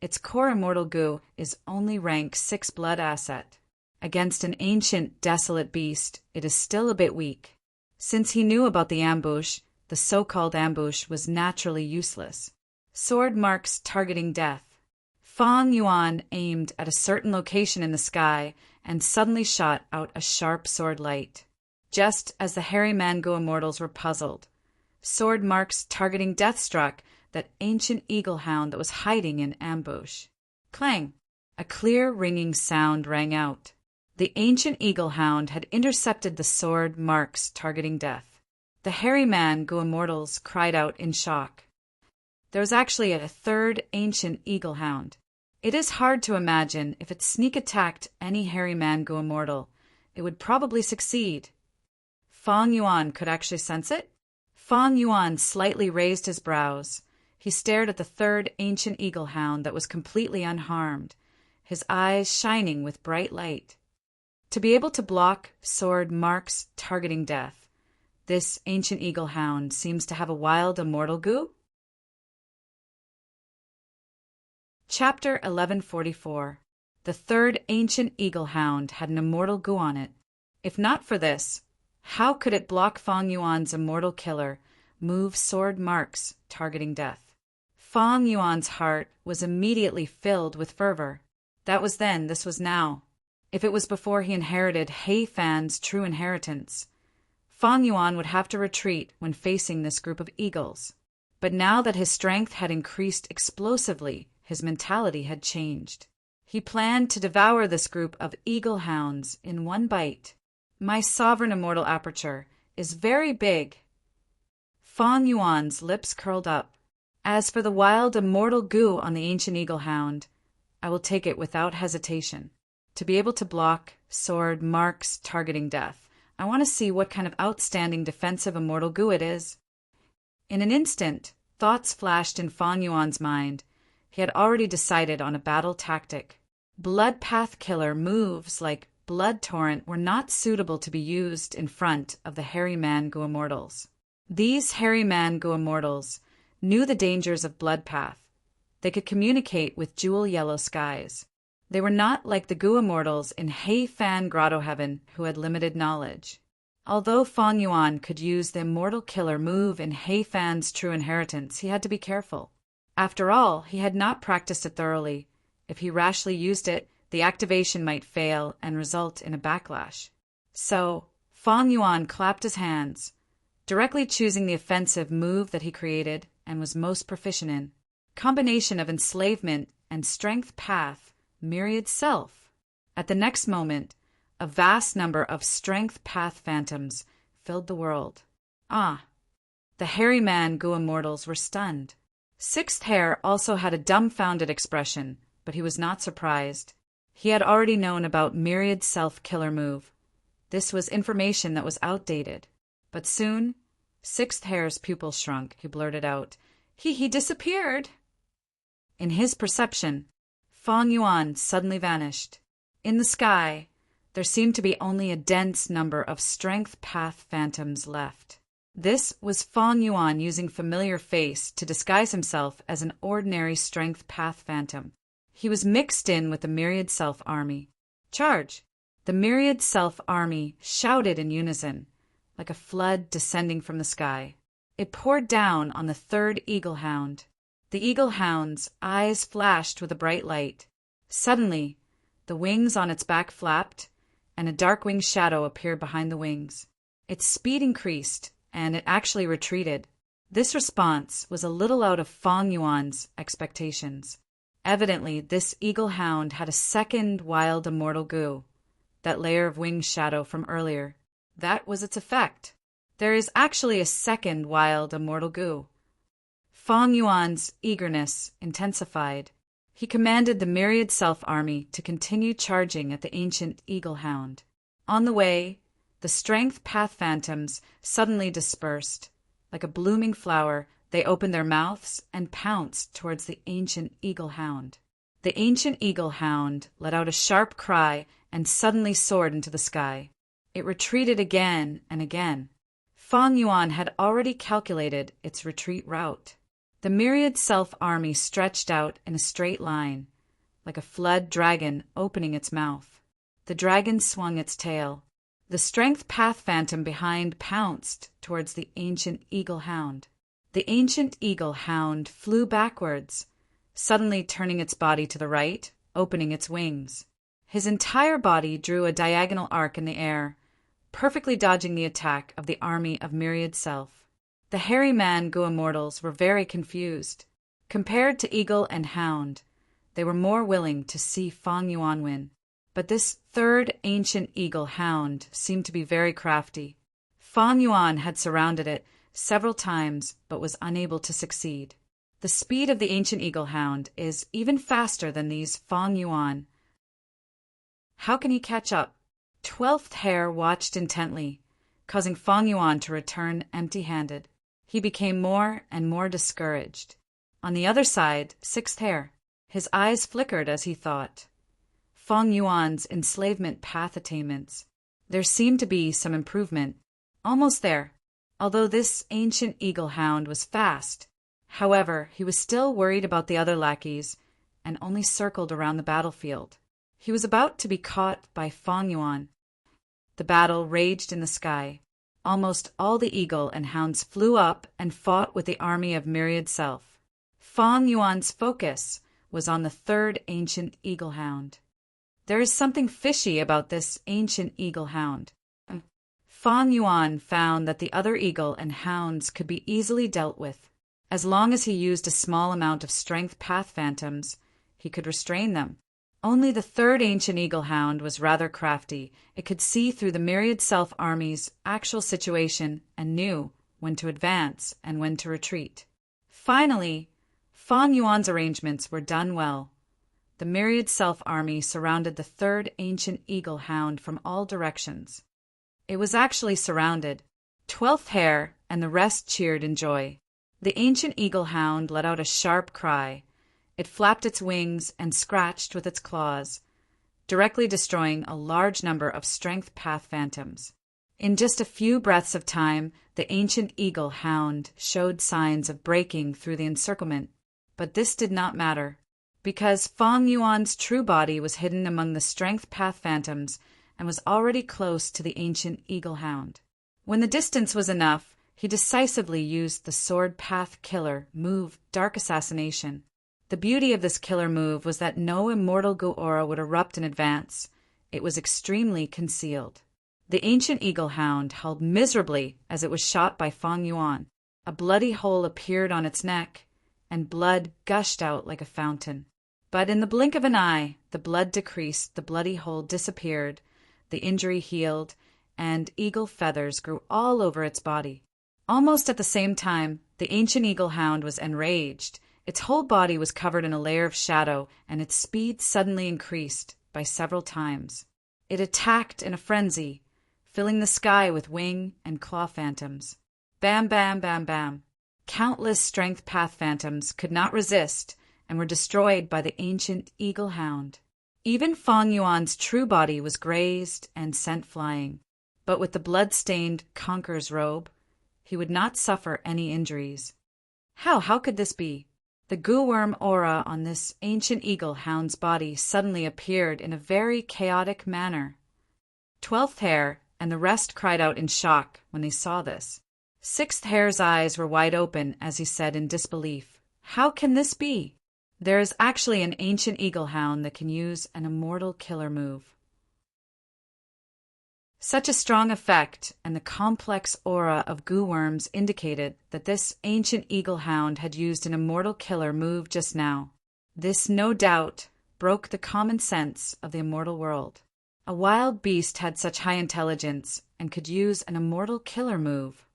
its core Immortal Gu is only rank 6 blood asset. Against an ancient, desolate beast, it is still a bit weak. Since he knew about the ambush, the so-called ambush was naturally useless. Sword marks targeting death. Fang Yuan aimed at a certain location in the sky and suddenly shot out a sharp sword light. Just as the hairy Mango Immortals were puzzled, sword marks targeting death struck that ancient eagle hound that was hiding in ambush. Clang! A clear ringing sound rang out. The ancient eagle hound had intercepted the sword marks targeting death. The hairy Mango Immortals cried out in shock. There was actually a third ancient eagle hound. It is hard to imagine if it sneak attacked any hairy Mango Immortal, it would probably succeed. Fang Yuan could actually sense it. Fang Yuan slightly raised his brows. He stared at the third ancient eagle hound that was completely unharmed, his eyes shining with bright light. To be able to block sword marks targeting death, this ancient eagle hound seems to have a wild, immortal goo? Chapter 1144. The third ancient eagle hound had an immortal goo on it. If not for this, how could it block Fang Yuan's immortal killer, move sword marks, targeting death? Fang Yuan's heart was immediately filled with fervor. That was then, this was now. If it was before he inherited He Fan's true inheritance, Fang Yuan would have to retreat when facing this group of eagles. But now that his strength had increased explosively, his mentality had changed. He planned to devour this group of eagle hounds in one bite. My sovereign immortal aperture is very big. Fang Yuan's lips curled up. As for the wild immortal goo on the ancient eagle hound, I will take it without hesitation. To be able to block sword marks targeting death, I want to see what kind of outstanding defensive immortal goo it is. In an instant, thoughts flashed in Fang Yuan's mind. He had already decided on a battle tactic. Blood path killer moves like Blood Torrent were not suitable to be used in front of the Hairy Man Goo Immortals. These Hairy Man Goo Immortals knew the dangers of Blood Path. They could communicate with jewel yellow skies. They were not like the Goo Immortals in He Fan Grotto Heaven who had limited knowledge. Although Fang Yuan could use the immortal killer move in He Fan's true inheritance, he had to be careful. After all, he had not practiced it thoroughly. If he rashly used it, the activation might fail and result in a backlash. So, Fang Yuan clapped his hands, directly choosing the offensive move that he created and was most proficient in. Combination of enslavement and strength path, myriad self. At the next moment, a vast number of strength path phantoms filled the world. Ah! The Hairy Man Goo Immortals were stunned. Sixth Hair also had a dumbfounded expression, but he was not surprised. He had already known about Myriad Self-Killer Move. This was information that was outdated. But soon, Sixth Hair's pupils shrunk. He blurted out, He disappeared! In his perception, Fang Yuan suddenly vanished. In the sky, there seemed to be only a dense number of strength path phantoms left. This was Fang Yuan using familiar face to disguise himself as an ordinary strength path phantom. He was mixed in with the Myriad Self Army. Charge! The Myriad Self Army shouted in unison, like a flood descending from the sky. It poured down on the third eagle hound. The eagle hound's eyes flashed with a bright light. Suddenly, the wings on its back flapped, and a dark winged shadow appeared behind the wings. Its speed increased, and it actually retreated. This response was a little out of Fang Yuan's expectations. Evidently, this eagle hound had a second wild immortal goo, that layer of winged shadow from earlier. That was its effect. There is actually a second wild immortal goo. Fang Yuan's eagerness intensified. He commanded the Myriad Self Army to continue charging at the ancient eagle hound. On the way, the strength path phantoms suddenly dispersed. Like a blooming flower, they opened their mouths and pounced towards the ancient eagle hound. The ancient eagle hound let out a sharp cry and suddenly soared into the sky. It retreated again and again. Fang Yuan had already calculated its retreat route. The Myriad Self Army stretched out in a straight line, like a flood dragon opening its mouth. The dragon swung its tail. The strength path phantom behind pounced towards the ancient eagle hound. The ancient eagle hound flew backwards, suddenly turning its body to the right, opening its wings. His entire body drew a diagonal arc in the air, perfectly dodging the attack of the army of Myriad Self. The Hairy Man Goo Immortals were very confused. Compared to eagle and hound, they were more willing to see Fang Yuan win. But this third ancient eagle hound seemed to be very crafty. Fang Yuan had surrounded it several times but was unable to succeed. The speed of the ancient eagle hound is even faster than these Fang Yuan. How can he catch up? 12th Hair watched intently, causing Fang Yuan to return empty-handed. He became more and more discouraged. On the other side, 6th Hair. His eyes flickered as he thought. Fang Yuan's enslavement path attainments. There seemed to be some improvement. Almost there. although this ancient eagle hound was fast. However, he was still worried about the other lackeys and only circled around the battlefield. He was about to be caught by Fang Yuan. The battle raged in the sky. Almost all the eagle and hounds flew up and fought with the army of Myriad Self. Fang Yuan's focus was on the third ancient eagle hound. There is something fishy about this ancient eagle hound. Fang Yuan found that the other eagle and hounds could be easily dealt with. As long as he used a small amount of strength path phantoms, he could restrain them. Only the third ancient eagle hound was rather crafty. It could see through the Myriad Self army's actual situation and knew when to advance and when to retreat. Finally, Fang Yuan's arrangements were done well. The Myriad Self army surrounded the third ancient eagle hound from all directions. It was actually surrounded. 12th Hare and the rest cheered in joy. The ancient eagle hound let out a sharp cry. It flapped its wings and scratched with its claws, directly destroying a large number of strength path phantoms. In just a few breaths of time, the ancient eagle hound showed signs of breaking through the encirclement. But this did not matter, because Fang Yuan's true body was hidden among the strength path phantoms and was already close to the ancient eagle hound. When the distance was enough, he decisively used the sword path killer move, Dark Assassination. The beauty of this killer move was that no immortal Gu aura would erupt in advance. It was extremely concealed. The ancient eagle hound howled miserably as it was shot by Fang Yuan. A bloody hole appeared on its neck, and blood gushed out like a fountain. But in the blink of an eye, the blood decreased, the bloody hole disappeared, the injury healed, and eagle feathers grew all over its body. Almost at the same time, the ancient eagle hound was enraged. Its whole body was covered in a layer of shadow, and its speed suddenly increased by several times. It attacked in a frenzy, filling the sky with wing and claw phantoms. Bam, bam, bam, bam. Countless strength path phantoms could not resist and were destroyed by the ancient eagle hound. Even Fang Yuan's true body was grazed and sent flying, but with the blood-stained conqueror's robe, he would not suffer any injuries. How could this be? The Gu worm aura on this ancient eagle hound's body suddenly appeared in a very chaotic manner. 12th Hare and the rest cried out in shock when they saw this. 6th Hare's eyes were wide open as he said in disbelief, "How can this be? There is actually an ancient eagle hound that can use an immortal killer move." Such a strong effect and the complex aura of Gu worms indicated that this ancient eagle hound had used an immortal killer move just now. This, no doubt, broke the common sense of the immortal world. A wild beast had such high intelligence and could use an immortal killer move.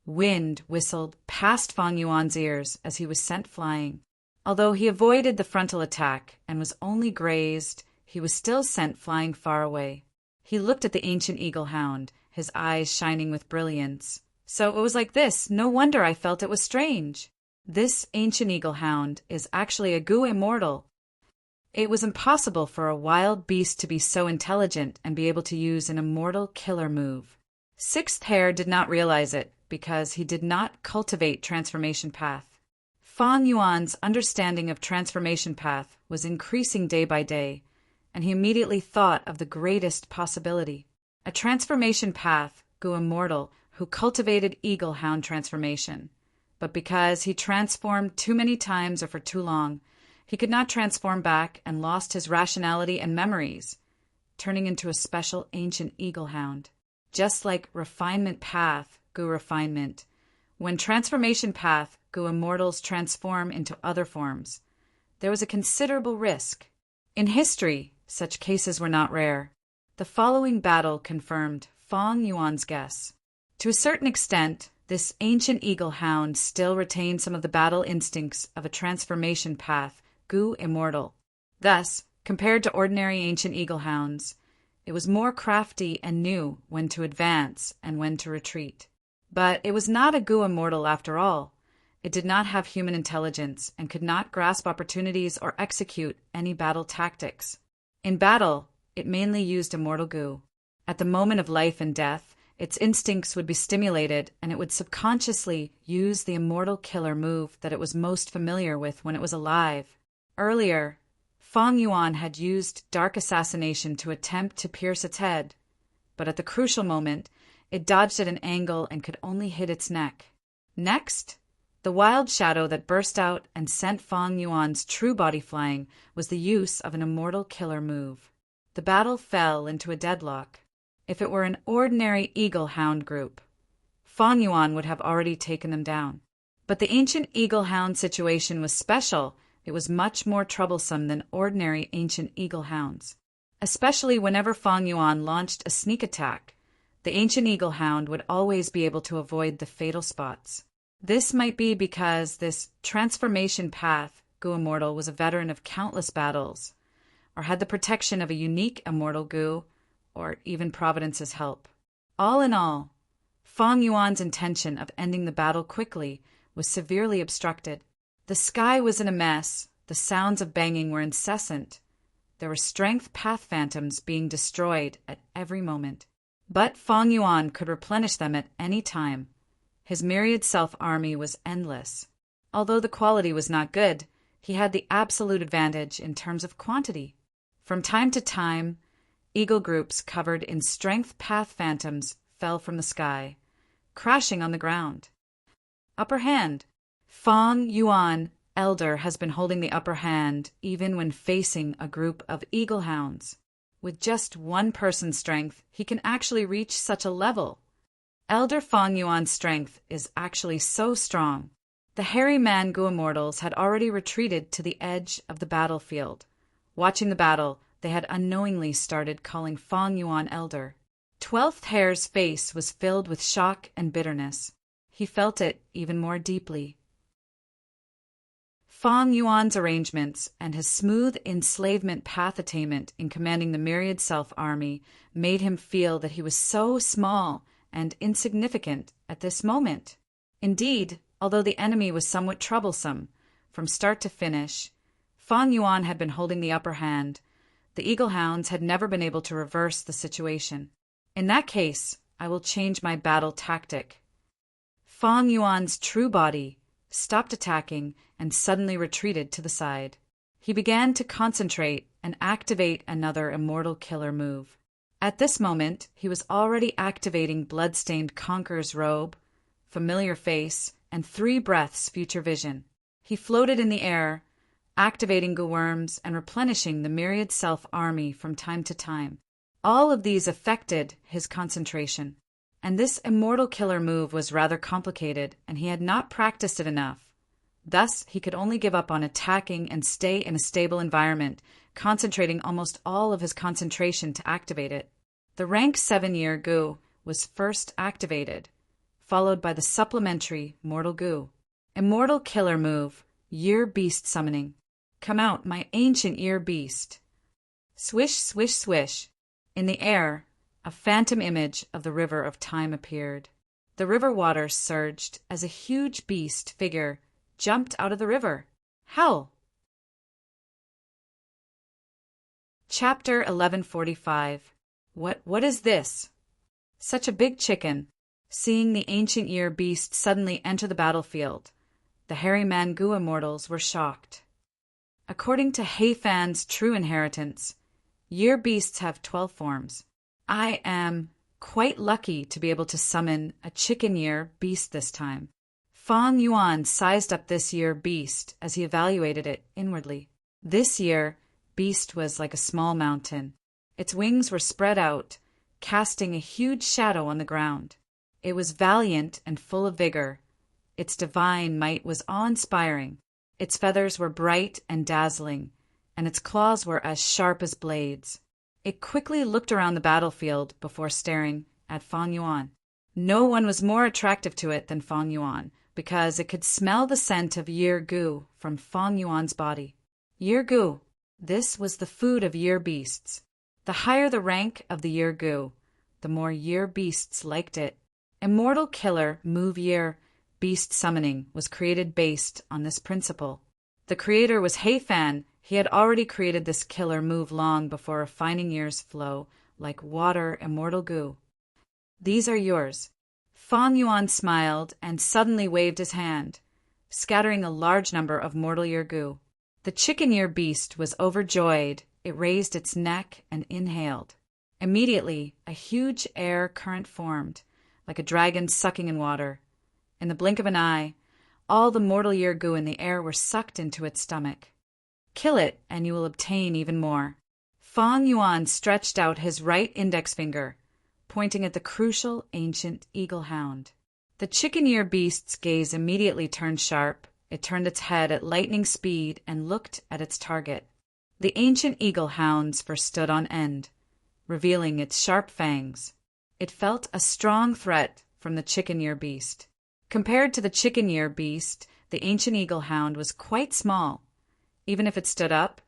Wind whistled past Fang Yuan's ears as he was sent flying. Although he avoided the frontal attack and was only grazed, he was still sent flying far away. He looked at the ancient eagle hound, his eyes shining with brilliance. "So it was like this. No wonder I felt it was strange. This ancient eagle hound is actually a Gu immortal. It was impossible for a wild beast to be so intelligent and be able to use an immortal killer move." 6th Hare did not realize it because he did not cultivate transformation path. Fang Yuan's understanding of transformation path was increasing day by day, and he immediately thought of the greatest possibility. A transformation path, Gu immortal, who cultivated eagle hound transformation. But because he transformed too many times or for too long, he could not transform back and lost his rationality and memories, turning into a special ancient eagle hound. Just like refinement path, Gu refinement, when transformation path, Gu immortals transform into other forms, there was a considerable risk. In history, such cases were not rare. The following battle confirmed Fang Yuan's guess. To a certain extent, this ancient eagle hound still retained some of the battle instincts of a transformation path, Gu immortal. Thus, compared to ordinary ancient eagle hounds, it was more crafty and knew when to advance and when to retreat. But it was not a Gu immortal after all. It did not have human intelligence and could not grasp opportunities or execute any battle tactics. In battle, it mainly used immortal Gu. At the moment of life and death, Its instincts would be stimulated, and it would subconsciously use the immortal killer move that it was most familiar with when it was alive. Earlier, Fang Yuan had used dark assassination to attempt to pierce its head, but at the crucial moment, it dodged at an angle and could only hit its neck. Next, the wild shadow that burst out and sent Fang Yuan's true body flying was the use of an immortal killer move. The battle fell into a deadlock. If it were an ordinary eagle-hound group, Fang Yuan would have already taken them down. But the ancient eagle-hound situation was special. It was much more troublesome than ordinary ancient eagle-hounds. Especially whenever Fang Yuan launched a sneak attack, the ancient eagle-hound would always be able to avoid the fatal spots. This might be because this transformation path Gu Immortal was a veteran of countless battles, or had the protection of a unique immortal Gu, or even Providence's help. All in all, Fang Yuan's intention of ending the battle quickly was severely obstructed. The sky was in a mess, the sounds of banging were incessant. There were strength path phantoms being destroyed at every moment. But Fang Yuan could replenish them at any time. His myriad self-army was endless. Although the quality was not good, he had the absolute advantage in terms of quantity. From time to time, eagle groups covered in strength path phantoms fell from the sky, crashing on the ground. Upper hand. Fang Yuan, Elder, has been holding the upper hand even when facing a group of eagle hounds. With just one person's strength, he can actually reach such a level. Elder Fang Yuan's strength is actually so strong. The hairy man Gu Immortals had already retreated to the edge of the battlefield. Watching the battle, they had unknowingly started calling Fang Yuan Elder. 12th Hair's face was filled with shock and bitterness. He felt it even more deeply. Fang Yuan's arrangements and his smooth enslavement path attainment in commanding the myriad self-army made him feel that he was so small and insignificant at this moment. Indeed, although the enemy was somewhat troublesome, from start to finish, Fang Yuan had been holding the upper hand. The eagle hounds had never been able to reverse the situation. In that case, I will change my battle tactic. Fang Yuan's true body stopped attacking and suddenly retreated to the side. He began to concentrate and activate another immortal killer move. At this moment, he was already activating blood-stained Conqueror's robe, familiar face, and 3 breaths future vision. He floated in the air, activating Gu worms and replenishing the myriad self-army from time to time. All of these affected his concentration. And this immortal killer move was rather complicated, and he had not practiced it enough. Thus, he could only give up on attacking and stay in a stable environment, concentrating almost all of his concentration to activate it. The rank 7-year Gu was first activated, followed by the supplementary Mortal Gu. Immortal killer move, Year Beast Summoning. Come out, my ancient Year Beast. Swish, swish, swish. In the air, a phantom image of the river of time appeared. The river water surged as a huge beast figure jumped out of the river. Hell! Chapter 1145. What is this? Such a big chicken. Seeing the ancient year beast suddenly enter the battlefield, the hairy man Gu Immortals were shocked. According to Heifan's true inheritance, year beasts have 12 forms. I am quite lucky to be able to summon a chicken year beast this time. Fang Yuan sized up this year beast as he evaluated it inwardly. This year beast was like a small mountain. Its wings were spread out, casting a huge shadow on the ground. It was valiant and full of vigor. Its divine might was awe-inspiring. Its feathers were bright and dazzling, and its claws were as sharp as blades. It quickly looked around the battlefield before staring at Fang Yuan. No one was more attractive to it than Fang Yuan, because it could smell the scent of Year Gu from Fang Yuan's body. Year Gu. This was the food of year beasts. The higher the rank of the Year Gu, the more year beasts liked it. Immortal Killer Move Year Beast Summoning was created based on this principle. The creator was Heifan. He had already created this killer move long before refining years flow like water immortal Gu. These are yours." Fang Yuan smiled and suddenly waved his hand, scattering a large number of mortal year goo. The chicken ear beast was overjoyed. It raised its neck and inhaled. Immediately, a huge air current formed, like a dragon sucking in water. In the blink of an eye, all the mortal year goo in the air were sucked into its stomach. "Kill it, and you will obtain even more." Fang Yuan stretched out his right index finger, pointing at the crucial ancient eagle hound. The chicken ear beast's gaze immediately turned sharp. It turned its head at lightning speed and looked at its target. The ancient eagle hound's fur stood on end, revealing its sharp fangs. It felt a strong threat from the chicken ear beast. Compared to the chicken ear beast, the ancient eagle hound was quite small. Even if it stood up,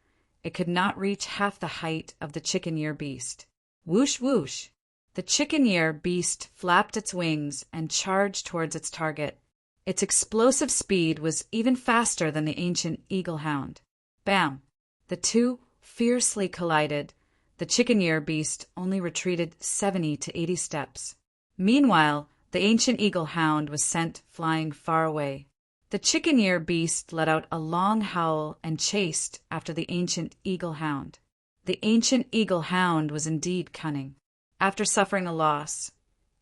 it could not reach half the height of the chicken ear beast. Whoosh, whoosh! The chicken ear beast flapped its wings and charged towards its target. Its explosive speed was even faster than the ancient eagle hound. Bam! The two fiercely collided. The chicken ear beast only retreated 70 to 80 steps. Meanwhile, the ancient eagle hound was sent flying far away. The chicken ear beast let out a long howl and chased after the ancient eagle hound. The ancient eagle hound was indeed cunning. After suffering a loss,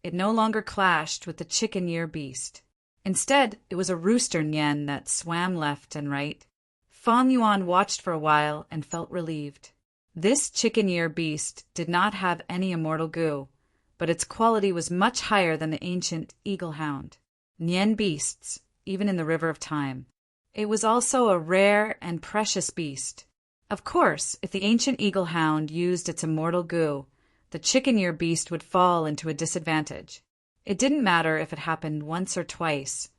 it no longer clashed with the chicken ear beast. Instead, it was a rooster Nian that swam left and right. Fang Yuan watched for a while and felt relieved. This chicken ear beast did not have any immortal goo, but its quality was much higher than the ancient eagle hound. Nian beasts, even in the river of time. It was also a rare and precious beast. Of course, if the ancient eagle hound used its immortal goo, the chicken ear beast would fall into a disadvantage. It didn't matter if it happened once or twice,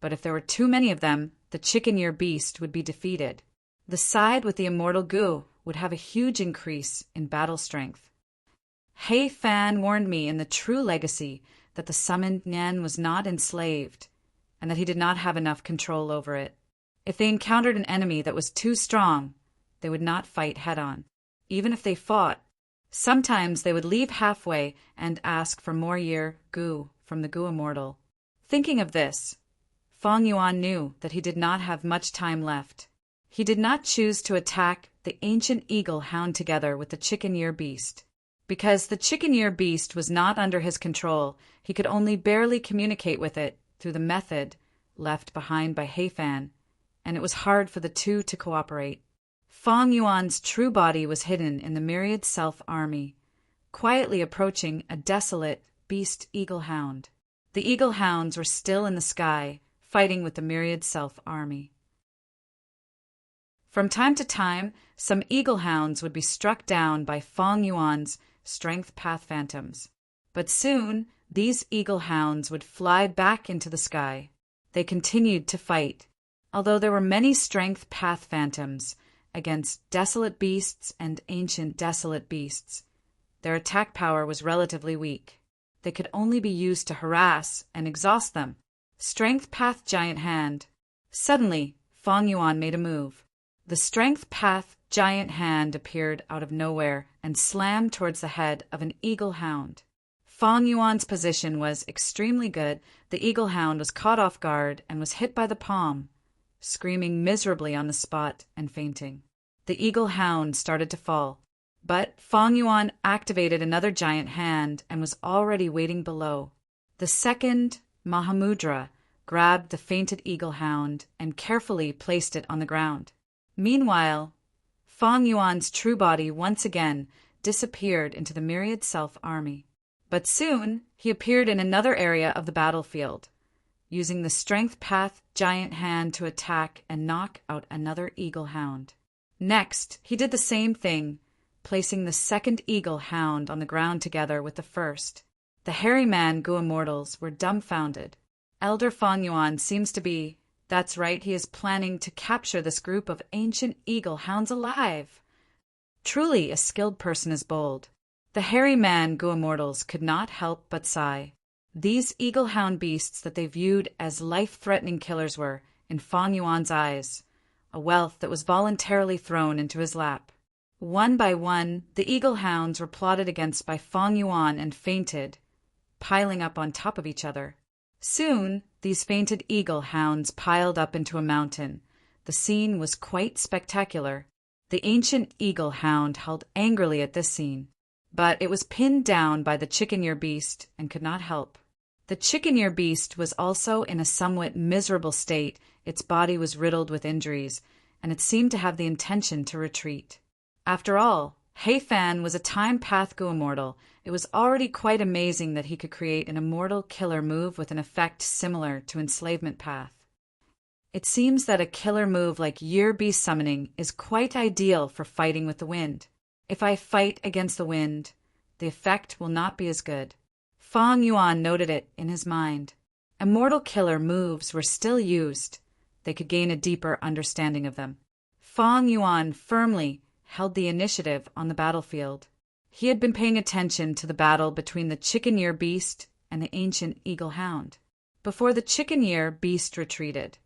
but if there were too many of them, the chicken ear beast would be defeated. The side with the immortal goo would have a huge increase in battle strength. He Fan warned me in the true legacy that the summoned Nian was not enslaved, and that he did not have enough control over it. If they encountered an enemy that was too strong, they would not fight head-on. Even if they fought, sometimes they would leave halfway and ask for more year goo from the goo immortal. Thinking of this, Fang Yuan knew that he did not have much time left. He did not choose to attack the ancient eagle hound together with the chicken ear beast. Because the chicken ear beast was not under his control, he could only barely communicate with it through the method left behind by He Fan, and it was hard for the two to cooperate. Fang Yuan's true body was hidden in the myriad self army, quietly approaching a desolate beast eagle hound. The eagle hounds were still in the sky, fighting with the myriad self army. From time to time, some eagle hounds would be struck down by Fang Yuan's strength path phantoms. But soon, these eagle hounds would fly back into the sky. They continued to fight. Although there were many strength path phantoms against desolate beasts and ancient desolate beasts, their attack power was relatively weak. They could only be used to harass and exhaust them. Strength path giant hand. Suddenly, Fang Yuan made a move. The strength path giant hand appeared out of nowhere and slammed towards the head of an eagle hound. Fang Yuan's position was extremely good. The eagle hound was caught off guard and was hit by the palm, screaming miserably on the spot and fainting. The eagle hound started to fall, but Fang Yuan activated another giant hand and was already waiting below. The second Mahamudra grabbed the fainted eagle hound and carefully placed it on the ground. Meanwhile, Fang Yuan's true body once again disappeared into the myriad self army. But soon he appeared in another area of the battlefield, using the strength path giant hand to attack and knock out another eagle hound. Next, he did the same thing, placing the second eagle hound on the ground together with the first. The hairy man Gu immortals were dumbfounded. Elder Fang Yuan seems to be, that's right, he is planning to capture this group of ancient eagle hounds alive. Truly, a skilled person is bold. The hairy man Gu immortals could not help but sigh. These eagle hound beasts that they viewed as life-threatening killers were, in Fang Yuan's eyes, a wealth that was voluntarily thrown into his lap. One by one, the eagle hounds were plotted against by Fang Yuan and fainted, piling up on top of each other. Soon, these fainted eagle hounds piled up into a mountain. The scene was quite spectacular. The ancient eagle hound howled angrily at this scene, but it was pinned down by the chicken-ear beast and could not help. The chicken-ear beast was also in a somewhat miserable state. Its body was riddled with injuries, and it seemed to have the intention to retreat. After all, He-Fan was a time path Gu immortal. It was already quite amazing that he could create an immortal killer move with an effect similar to enslavement path. It seems that a killer move like Year Beast summoning is quite ideal for fighting with the wind. If I fight against the wind, the effect will not be as good. Fang Yuan noted it in his mind. Immortal killer moves were still used. They could gain a deeper understanding of them. Fang Yuan firmly held the initiative on the battlefield. He had been paying attention to the battle between the chicken-ear beast and the ancient eagle hound. Before the chicken-ear beast retreated,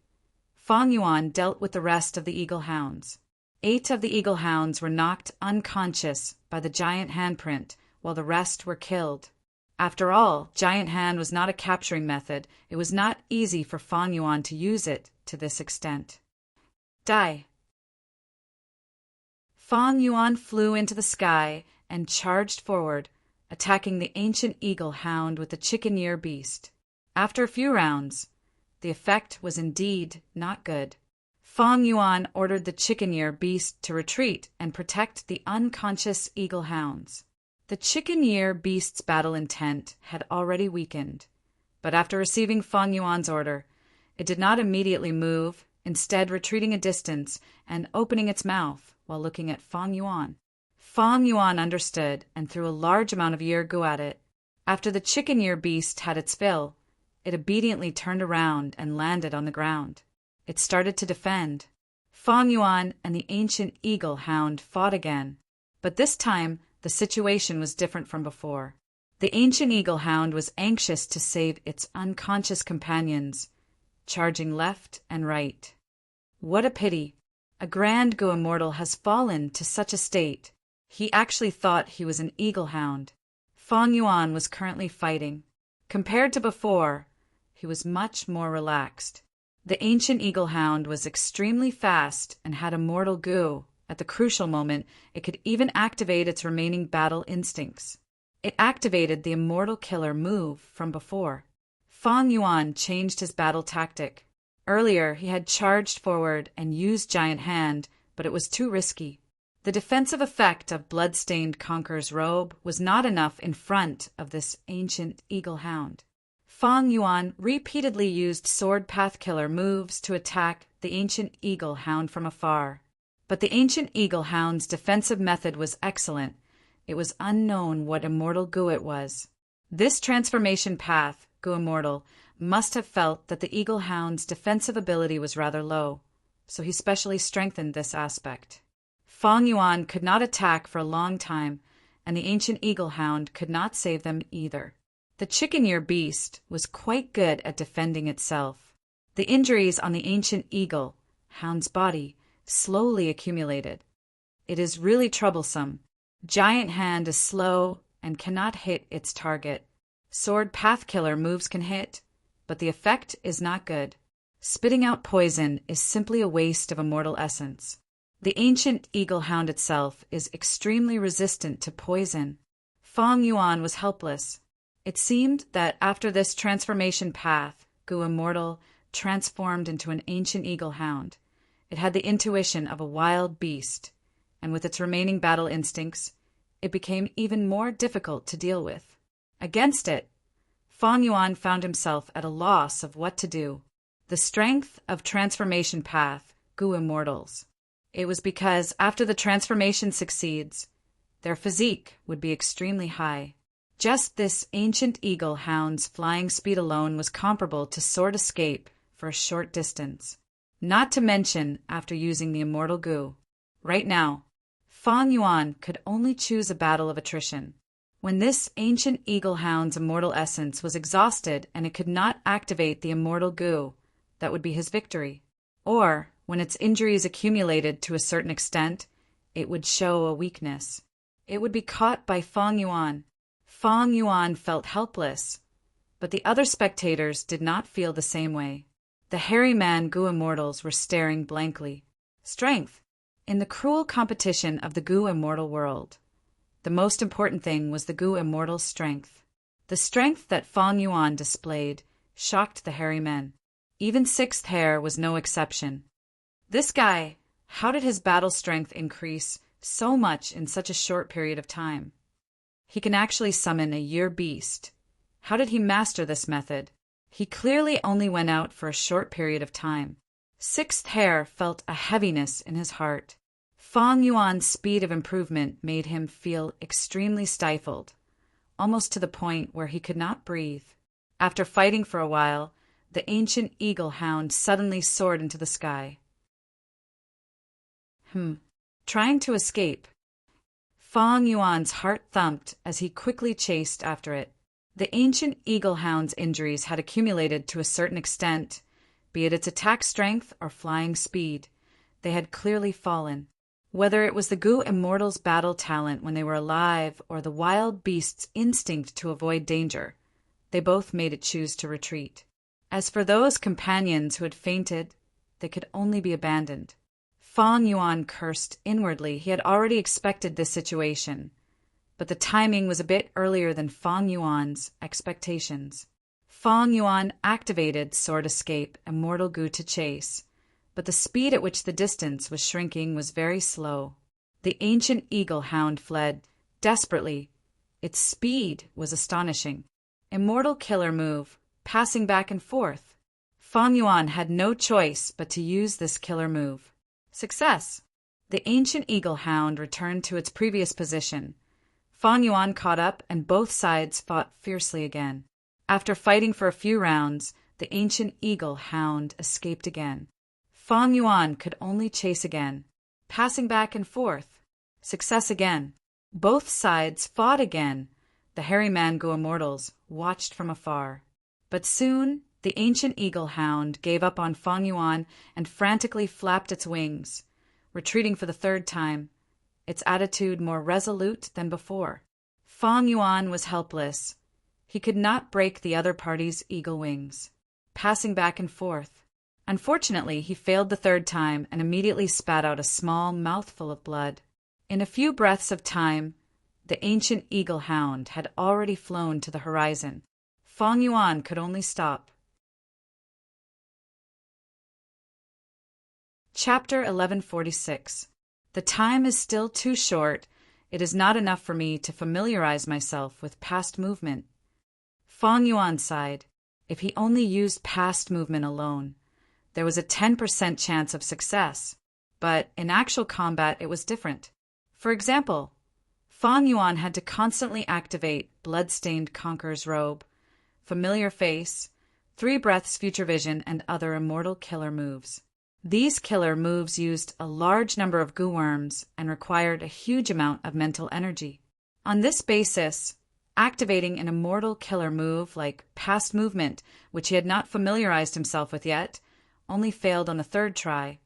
Fang Yuan dealt with the rest of the eagle hounds. 8 of the eagle hounds were knocked unconscious by the giant handprint, while the rest were killed. After all, giant hand was not a capturing method. It was not easy for Fang Yuan to use it to this extent. Die. Fang Yuan flew into the sky and charged forward, attacking the ancient eagle hound with the chicken-ear beast. After a few rounds, the effect was indeed not good. Fang Yuan ordered the chicken-ear beast to retreat and protect the unconscious eagle hounds. The chicken-ear beast's battle intent had already weakened, but after receiving Fang Yuan's order, it did not immediately move, instead retreating a distance and opening its mouth while looking at Fang Yuan. Fang Yuan understood and threw a large amount of Year Gu at it. After the chicken-ear beast had its fill, it obediently turned around and landed on the ground. It started to defend. Fang Yuan and the ancient eagle hound fought again, but this time the situation was different from before. The ancient eagle hound was anxious to save its unconscious companions, charging left and right. What a pity! A grand Gu immortal has fallen to such a state. He actually thought he was an eagle hound. Fang Yuan was currently fighting. Compared to before, he was much more relaxed. The ancient eagle hound was extremely fast and had immortal Gu. At the crucial moment, it could even activate its remaining battle instincts. It activated the immortal killer move from before. Fang Yuan changed his battle tactic. Earlier, he had charged forward and used Giant Hand, but it was too risky. The defensive effect of Bloodstained Conqueror's Robe was not enough in front of this ancient eagle hound. Fang Yuan repeatedly used sword path killer moves to attack the ancient eagle hound from afar. But the ancient eagle hound's defensive method was excellent. It was unknown what immortal Gu it was. This transformation path, Gu immortal, must have felt that the eagle hound's defensive ability was rather low, so he specially strengthened this aspect. Fang Yuan could not attack for a long time, and the ancient eagle hound could not save them either. The chicken-ear beast was quite good at defending itself. The injuries on the ancient eagle hound's body slowly accumulated. It is really troublesome. Giant Hand is slow and cannot hit its target. Sword path killer moves can hit, but the effect is not good. Spitting out poison is simply a waste of immortal essence. The ancient eagle hound itself is extremely resistant to poison. Fang Yuan was helpless. It seemed that after this transformation path, Gu immortal transformed into an ancient eagle hound. It had the intuition of a wild beast, and with its remaining battle instincts, it became even more difficult to deal with. Against it, Fang Yuan found himself at a loss of what to do. The strength of transformation path, Gu immortals. It was because after the transformation succeeds, their physique would be extremely high. Just this ancient eagle hound's flying speed alone was comparable to sword escape for a short distance. Not to mention after using the immortal Gu. Right now, Fang Yuan could only choose a battle of attrition. When this ancient eagle hound's immortal essence was exhausted and it could not activate the immortal Gu, that would be his victory. Or, when its injuries accumulated to a certain extent, it would show a weakness. It would be caught by Fang Yuan. Fang Yuan felt helpless, But the other spectators did not feel the same way. The hairy man Gu immortals were staring blankly. Strength. In the cruel competition of the Gu immortal world, the most important thing was the Gu immortal's strength. The strength that Fang Yuan displayed shocked the hairy men. Even sixth hair was no exception. This guy, how did his battle strength increase so much in such a short period of time? He can actually summon a year beast. How did he master this method? He clearly only went out for a short period of time. Sixth hair felt a heaviness in his heart. Fang Yuan's speed of improvement made him feel extremely stifled, almost to the point where he could not breathe. After fighting for a while, the ancient eagle hound suddenly soared into the sky. Trying to escape. Fang Yuan's heart thumped as he quickly chased after it. The ancient eagle hound's injuries had accumulated to a certain extent, be it its attack strength or flying speed. They had clearly fallen. Whether it was the Gu immortals' battle talent when they were alive or the wild beast's instinct to avoid danger, they both made it choose to retreat. As for those companions who had fainted, they could only be abandoned. Fang Yuan cursed inwardly. He had already expected this situation, but the timing was a bit earlier than Fang Yuan's expectations. Fang Yuan activated Sword Escape, Immortal Gu to chase, but the speed at which the distance was shrinking was very slow. The ancient eagle hound fled desperately. Its speed was astonishing. Immortal killer move, passing back and forth. Fang Yuan had no choice but to use this killer move. Success! The ancient eagle hound returned to its previous position. Fang Yuan caught up and both sides fought fiercely again. After fighting for a few rounds, the ancient eagle hound escaped again. Fang Yuan could only chase again, passing back and forth. Success again. Both sides fought again. The hairy man Gu immortals watched from afar. But soon, the ancient eagle hound gave up on Fang Yuan and frantically flapped its wings, retreating for the third time, its attitude more resolute than before. Fang Yuan was helpless. He could not break the other party's eagle wings. Passing back and forth. Unfortunately, he failed the third time and immediately spat out a small mouthful of blood. In a few breaths of time, the ancient eagle hound had already flown to the horizon. Fang Yuan could only stop. Chapter 1146. The time is still too short. It is not enough for me to familiarize myself with past movement. Fang Yuan sighed. If he only used past movement alone, there was a 10% chance of success, but in actual combat it was different. For example, Fang Yuan had to constantly activate Bloodstained Conqueror's Robe, Familiar Face, 3 Breaths Future Vision, and other immortal killer moves. These killer moves used a large number of Gu worms and required a huge amount of mental energy. On this basis, activating an immortal killer move like past movement, which he had not familiarized himself with yet, only failed on the third try.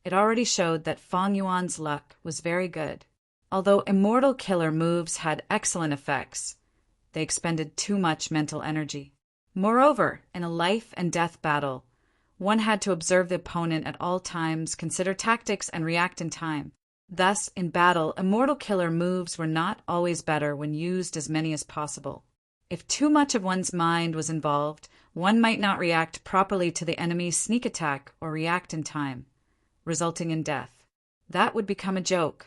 It already showed that Fang Yuan's luck was very good. Although immortal killer moves had excellent effects, they expended too much mental energy. Moreover, in a life and death battle, one had to observe the opponent at all times, consider tactics, and react in time. Thus, in battle, immortal killer moves were not always better when used as many as possible. If too much of one's mind was involved, one might not react properly to the enemy's sneak attack or react in time, resulting in death. That would become a joke.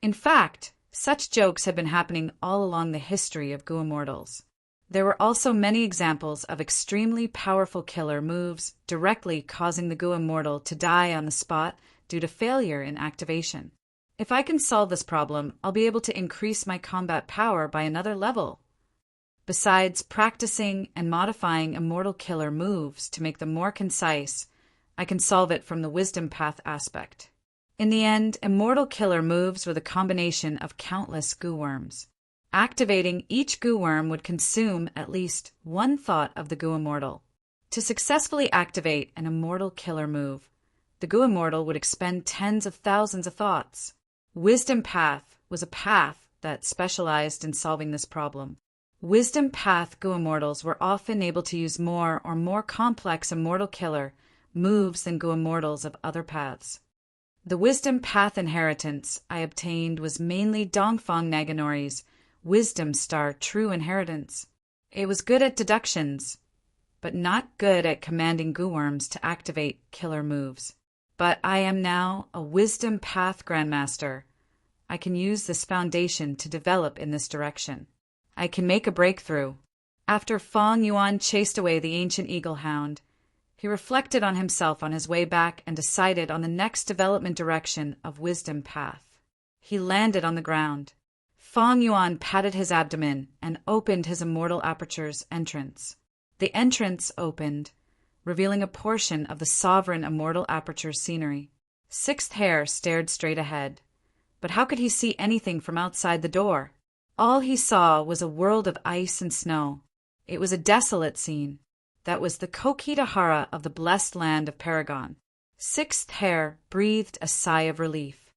In fact, such jokes had been happening all along the history of Gu immortals. There were also many examples of extremely powerful killer moves directly causing the Gu immortal to die on the spot due to failure in activation. If I can solve this problem, I'll be able to increase my combat power by another level. Besides practicing and modifying immortal killer moves to make them more concise, I can solve it from the wisdom path aspect. In the end, immortal killer moves were the combination of countless Gu worms. Activating each Gu worm would consume at least one thought of the Gu immortal. To successfully activate an immortal killer move, the Gu immortal would expend tens of thousands of thoughts. Wisdom path was a path that specialized in solving this problem. Wisdom Path Gu Immortals were often able to use more or more complex Immortal Killer moves than Gu Immortals of other paths. The Wisdom Path inheritance I obtained was mainly Dongfang Naganori's Wisdom Star True Inheritance. It was good at deductions, but not good at commanding Gu Worms to activate killer moves. But I am now a Wisdom Path Grandmaster. I can use this foundation to develop in this direction. I can make a breakthrough. After Fang Yuan chased away the ancient eagle hound, he reflected on himself on his way back and decided on the next development direction of Wisdom Path. He landed on the ground. Fang Yuan patted his abdomen and opened his Immortal Aperture's entrance. The entrance opened, revealing a portion of the sovereign Immortal Aperture's scenery. Sixth Hair stared straight ahead. But how could he see anything from outside the door? All he saw was a world of ice and snow. It was a desolate scene. That was the Kokitahara of the blessed land of Paragon. Sixth Hair breathed a sigh of relief.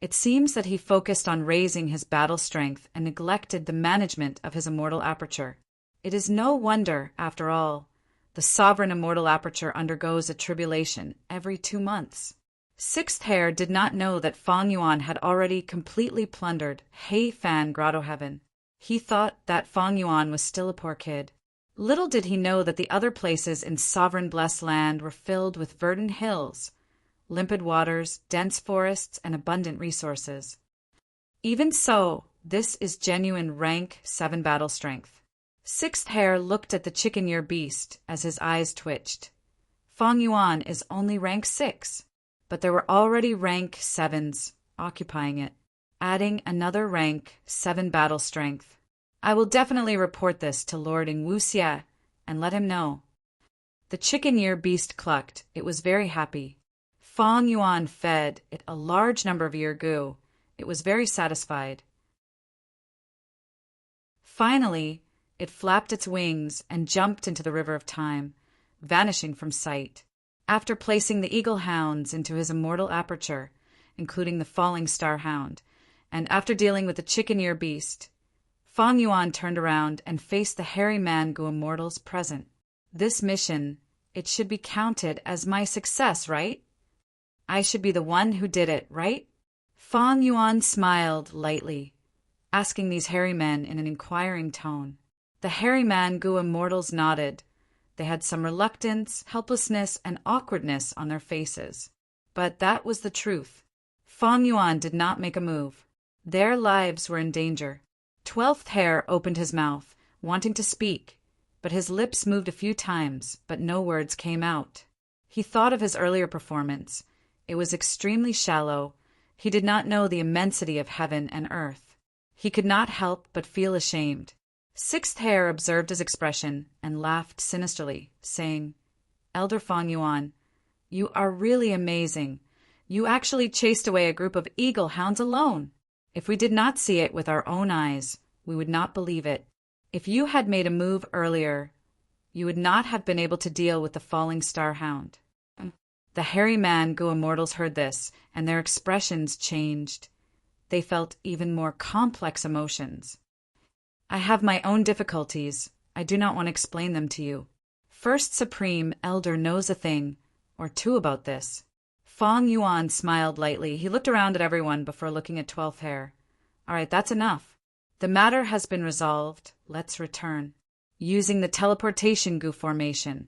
It seems that he focused on raising his battle strength and neglected the management of his Immortal Aperture. It is no wonder, after all, the sovereign Immortal Aperture undergoes a tribulation every 2 months. Sixth Hair did not know that Fang Yuan had already completely plundered Hei Fan Grotto Heaven. He thought that Fang Yuan was still a poor kid. Little did he know that the other places in sovereign blessed land were filled with verdant hills, limpid waters, dense forests, and abundant resources. Even so, this is genuine rank 7 battle strength. Sixth Hair looked at the chicken-ear beast as his eyes twitched. Fang Yuan is only rank 6, but there were already rank 7s occupying it, adding another rank 7 battle strength. I will definitely report this to Lord Ingwuxia and let him know. The chicken-ear beast clucked. It was very happy. Fang Yuan fed it a large number of ear goo. It was very satisfied. Finally, it flapped its wings and jumped into the river of time, vanishing from sight. After placing the eagle hounds into his Immortal Aperture, including the falling star hound, and after dealing with the chicken-ear beast, Fang Yuan turned around and faced the hairy man Gu Immortals present. This mission, it should be counted as my success, right? I should be the one who did it, right? Fang Yuan smiled lightly, asking these hairy men in an inquiring tone. The hairy man Gu Immortals nodded. They had some reluctance, helplessness, and awkwardness on their faces. But that was the truth. Fang Yuan did not make a move. Their lives were in danger. 12th Hair opened his mouth, wanting to speak, but his lips moved a few times, but no words came out. He thought of his earlier performance. It was extremely shallow. He did not know the immensity of heaven and earth. He could not help but feel ashamed. Sixth Hair observed his expression and laughed sinisterly, saying, "Elder Fang Yuan, you are really amazing. You actually chased away a group of eagle hounds alone. If we did not see it with our own eyes, we would not believe it. If you had made a move earlier, you would not have been able to deal with the falling star hound." The hairy man Gu Immortals heard this, and their expressions changed. They felt even more complex emotions. I have my own difficulties. I do not want to explain them to you. First Supreme Elder knows a thing or two about this. Fang Yuan smiled lightly. He looked around at everyone before looking at 12th Hair. All right, that's enough. The matter has been resolved. Let's return. Using the teleportation Gu formation,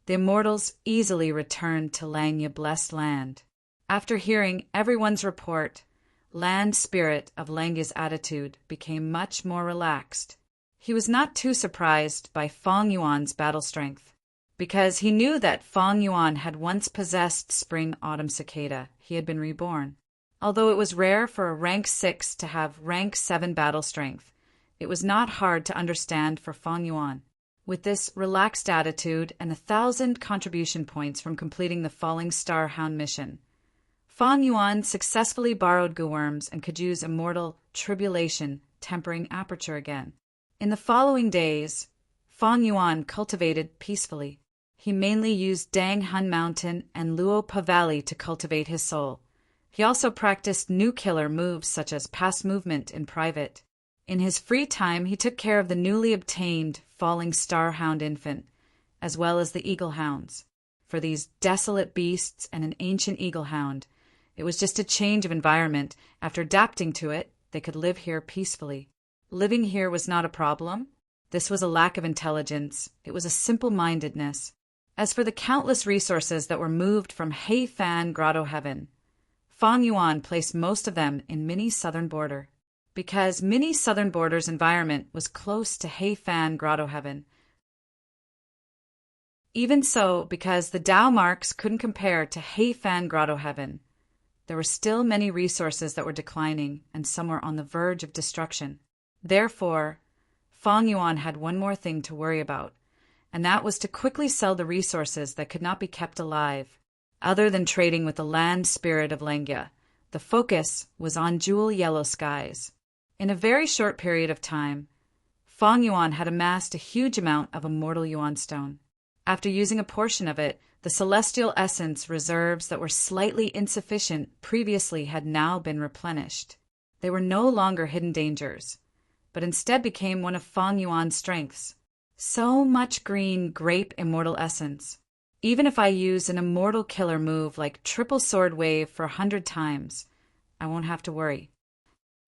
the Immortals easily returned to Langya Blessed Land. After hearing everyone's report, Land Spirit of Langya's attitude became much more relaxed. He was not too surprised by Fang Yuan's battle strength, because he knew that Fang Yuan had once possessed Spring-Autumn Cicada. He had been reborn. Although it was rare for a rank 6 to have rank 7 battle strength, it was not hard to understand for Fang Yuan. With this relaxed attitude and 1,000 contribution points from completing the Falling Star Hound mission, Fang Yuan successfully borrowed Gu Worms and could use Immortal Tribulation Tempering Aperture again. In the following days, Fang Yuan cultivated peacefully. He mainly used Dang Hun Mountain and Luo Pa Valley to cultivate his soul. He also practiced new killer moves such as past movement in private. In his free time, he took care of the newly obtained falling star-hound infant, as well as the eagle-hounds. For these desolate beasts and an ancient eagle-hound, it was just a change of environment. After adapting to it, they could live here peacefully. Living here was not a problem. This was a lack of intelligence. It was a simple-mindedness. As for the countless resources that were moved from Heifan Grotto Heaven, Fang Yuan placed most of them in Mini Southern Border. Because Mini Southern Border's environment was close to Heifan Grotto Heaven. Even so, because the Tao marks couldn't compare to Heifan Grotto Heaven, there were still many resources that were declining, and some were on the verge of destruction. Therefore, Fang Yuan had one more thing to worry about, and that was to quickly sell the resources that could not be kept alive. Other than trading with the land spirit of Lengia, the focus was on jewel yellow skies. In a very short period of time, Fang Yuan had amassed a huge amount of immortal yuan stone. After using a portion of it, the celestial essence reserves that were slightly insufficient previously had now been replenished. They were no longer hidden dangers, but instead became one of Fang Yuan's strengths. So much green grape immortal essence. Even if I use an immortal killer move like triple sword wave for 100 times, I won't have to worry.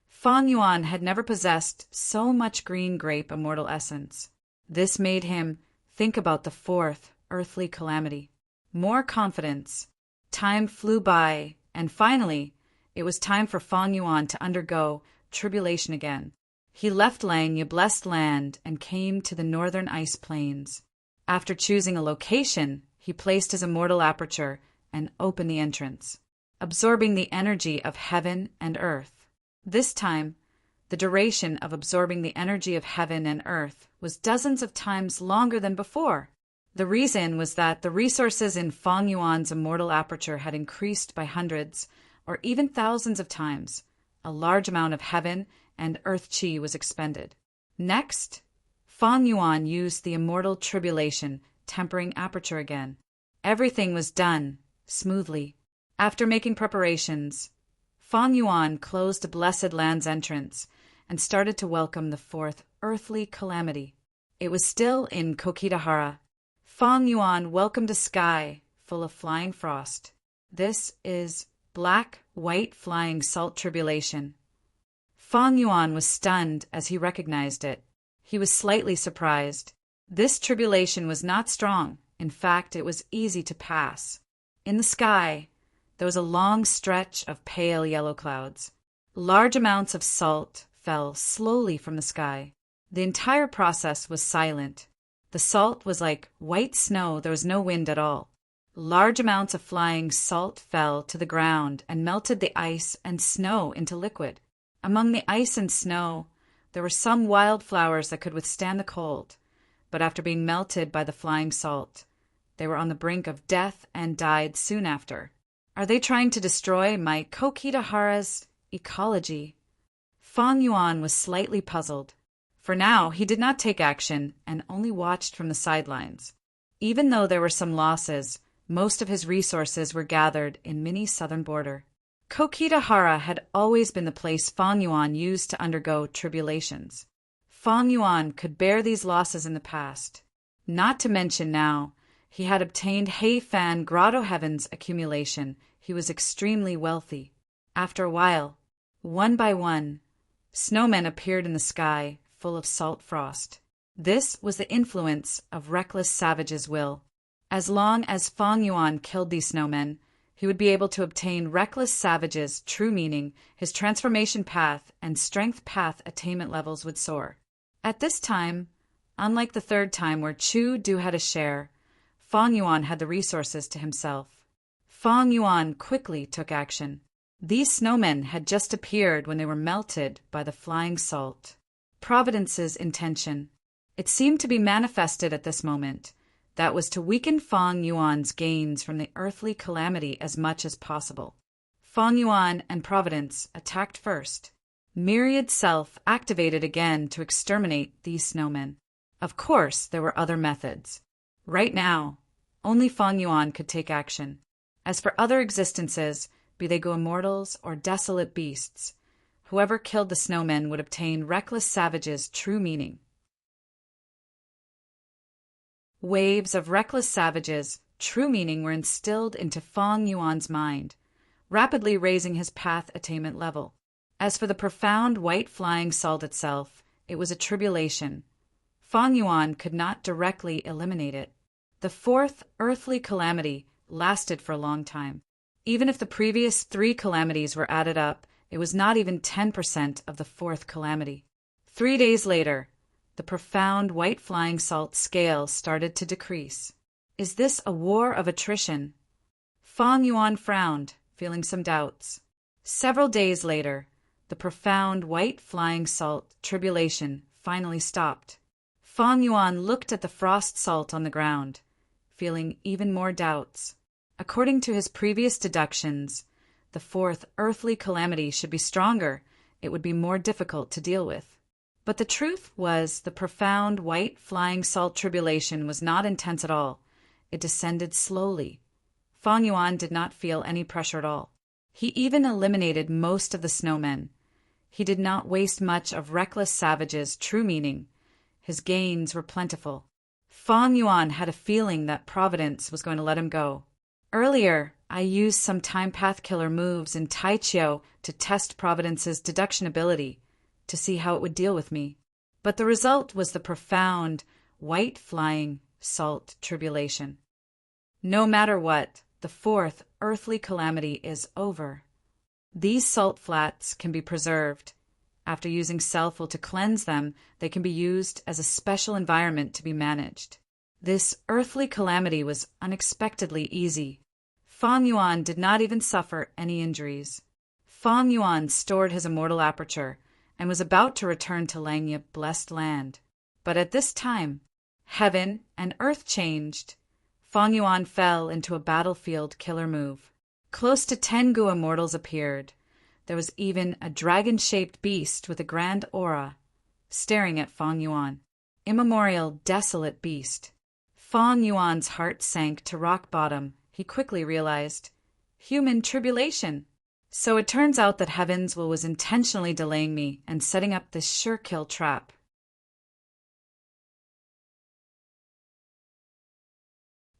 Fang Yuan had never possessed so much green grape immortal essence. This made him think about the fourth earthly calamity. More confidence. Time flew by, and finally, it was time for Fang Yuan to undergo tribulation again. He left Langya blessed land and came to the northern ice plains. After choosing a location, he placed his immortal aperture and opened the entrance, absorbing the energy of heaven and earth. This time, the duration of absorbing the energy of heaven and earth was dozens of times longer than before. The reason was that the resources in Fang Yuan's immortal aperture had increased by hundreds or even thousands of times. A large amount of heaven and earth chi was expended. Next, Fang Yuan used the immortal tribulation, tempering aperture again. Everything was done smoothly. After making preparations, Fang Yuan closed the blessed land's entrance and started to welcome the fourth earthly calamity. It was still in Kokitahara. Fang Yuan welcomed a sky full of flying frost. This is black, white flying salt tribulation. Fang Yuan was stunned as he recognized it. He was slightly surprised. This tribulation was not strong. In fact, it was easy to pass. In the sky, there was a long stretch of pale yellow clouds. Large amounts of salt fell slowly from the sky. The entire process was silent. The salt was like white snow. There was no wind at all. Large amounts of flying salt fell to the ground and melted the ice and snow into liquid. Among the ice and snow, there were some wildflowers that could withstand the cold, but after being melted by the flying salt, they were on the brink of death and died soon after. Are they trying to destroy my Kokitahara's ecology? Fang Yuan was slightly puzzled. For now, he did not take action and only watched from the sidelines. Even though there were some losses, most of his resources were gathered in Mini Southern Border. Kokitahara had always been the place Fang Yuan used to undergo tribulations. Fang Yuan could bear these losses in the past. Not to mention now, he had obtained Heifan Grotto Heaven's accumulation. He was extremely wealthy. After a while, one by one, snowmen appeared in the sky, full of salt frost. This was the influence of reckless savage's will. As long as Fang Yuan killed these snowmen, he would be able to obtain reckless savage's true meaning. His transformation path and strength path attainment levels would soar. At this time, unlike the third time where Chu Du had a share, Fang Yuan had the resources to himself. Fang Yuan quickly took action. These snowmen had just appeared when they were melted by the flying salt. Providence's intention. It seemed to be manifested at this moment. That was to weaken Fang Yuan's gains from the earthly calamity as much as possible. Fang Yuan and Providence attacked first. Myriad Self activated again to exterminate these snowmen. Of course, there were other methods. Right now, only Fang Yuan could take action. As for other existences, be they go immortals or desolate beasts, Whoever killed the snowmen would obtain reckless savage's true meaning. Waves of reckless savage's true meaning were instilled into Fong Yuan's mind, rapidly raising his path attainment level. As for the profound white flying salt itself, it was a tribulation. Fong Yuan could not directly eliminate it. The fourth earthly calamity lasted for a long time. Even if the previous 3 calamities were added up, it was not even 10% of the fourth calamity. 3 days later, the profound white flying salt scale started to decrease. Is this a war of attrition? Fong Yuan frowned, feeling some doubts. Several days later, the profound white flying salt tribulation finally stopped. Fong Yuan looked at the frost salt on the ground, feeling even more doubts. According to his previous deductions, the fourth earthly calamity should be stronger. It would be more difficult to deal with. But the truth was the profound white flying salt tribulation was not intense at all. It descended slowly. Fong Yuan did not feel any pressure at all. He even eliminated most of the snowmen. He did not waste much of reckless savage's true meaning. His gains were plentiful. Fong Yuan had a feeling that Providence was going to let him go. Earlier, I used some time path killer moves in Tai Chiu to test Providence's deduction ability, to see how it would deal with me. But the result was the profound, white flying salt tribulation. No matter what, the fourth earthly calamity is over. These salt flats can be preserved. After using self-will to cleanse them, they can be used as a special environment to be managed. This earthly calamity was unexpectedly easy. Fong Yuan did not even suffer any injuries. Fong Yuan stored his immortal aperture and was about to return to Langya blessed land. But at this time, heaven and earth changed. Fong Yuan fell into a battlefield killer move. Close to 10 Gu immortals appeared. There was even a dragon-shaped beast with a grand aura, staring at Fong Yuan. Immemorial, desolate beast. Fong Yuan's heart sank to rock bottom. He quickly realized, human tribulation. So it turns out that Heaven's Will was intentionally delaying me and setting up this sure-kill trap.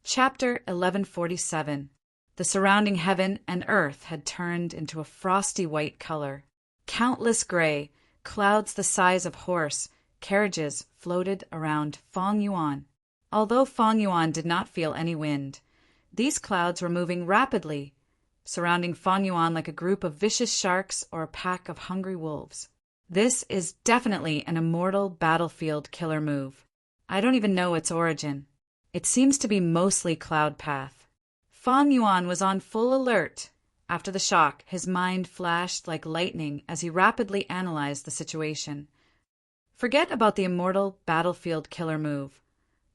Chapter 1147. The surrounding heaven and earth had turned into a frosty white color. Countless gray, clouds the size of horse, carriages floated around Fong Yuan. Although Fong Yuan did not feel any wind, these clouds were moving rapidly, surrounding Fong Yuan like a group of vicious sharks or a pack of hungry wolves. This is definitely an immortal battlefield killer move. I don't even know its origin. It seems to be mostly cloud path. Fong Yuan was on full alert. After the shock, his mind flashed like lightning as he rapidly analyzed the situation. Forget about the immortal battlefield killer move.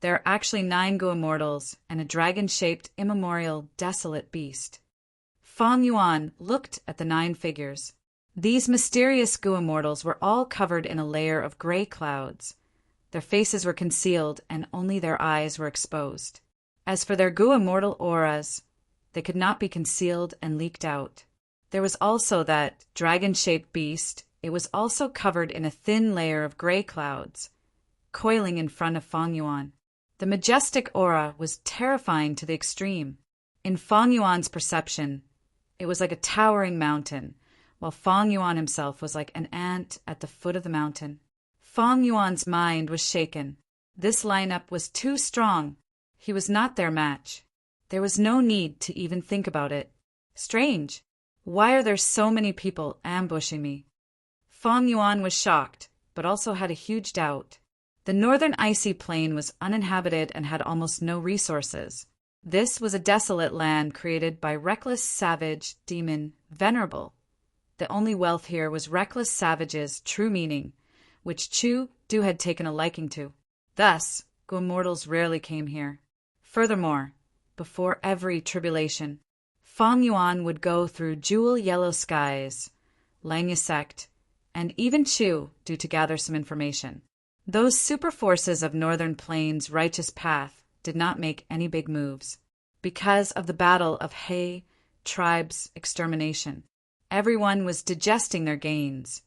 There are actually 9 Gu immortals and a dragon-shaped immemorial desolate beast. Fong Yuan looked at the 9 figures. These mysterious Gu immortals were all covered in a layer of gray clouds. Their faces were concealed and only their eyes were exposed. As for their Gu immortal auras, they could not be concealed and leaked out. There was also that dragon-shaped beast. It was also covered in a thin layer of gray clouds, coiling in front of Fong Yuan. The majestic aura was terrifying to the extreme. In Fong Yuan's perception, it was like a towering mountain, while Fong Yuan himself was like an ant at the foot of the mountain. Fong Yuan's mind was shaken. This lineup was too strong. He was not their match. There was no need to even think about it. Strange. Why are there so many people ambushing me? Fong Yuan was shocked, but also had a huge doubt. The northern icy plain was uninhabited and had almost no resources. This was a desolate land created by reckless savage demon Venerable. The only wealth here was reckless savage's true meaning, which Chu Du had taken a liking to. Thus, Gu immortals rarely came here. Furthermore, before every tribulation, Fong Yuan would go through jewel-yellow skies, Langya sect, and even Chu Du to gather some information. Those super forces of Northern Plains' righteous path did not make any big moves. Because of the battle of He tribe's extermination, Everyone was digesting their gains,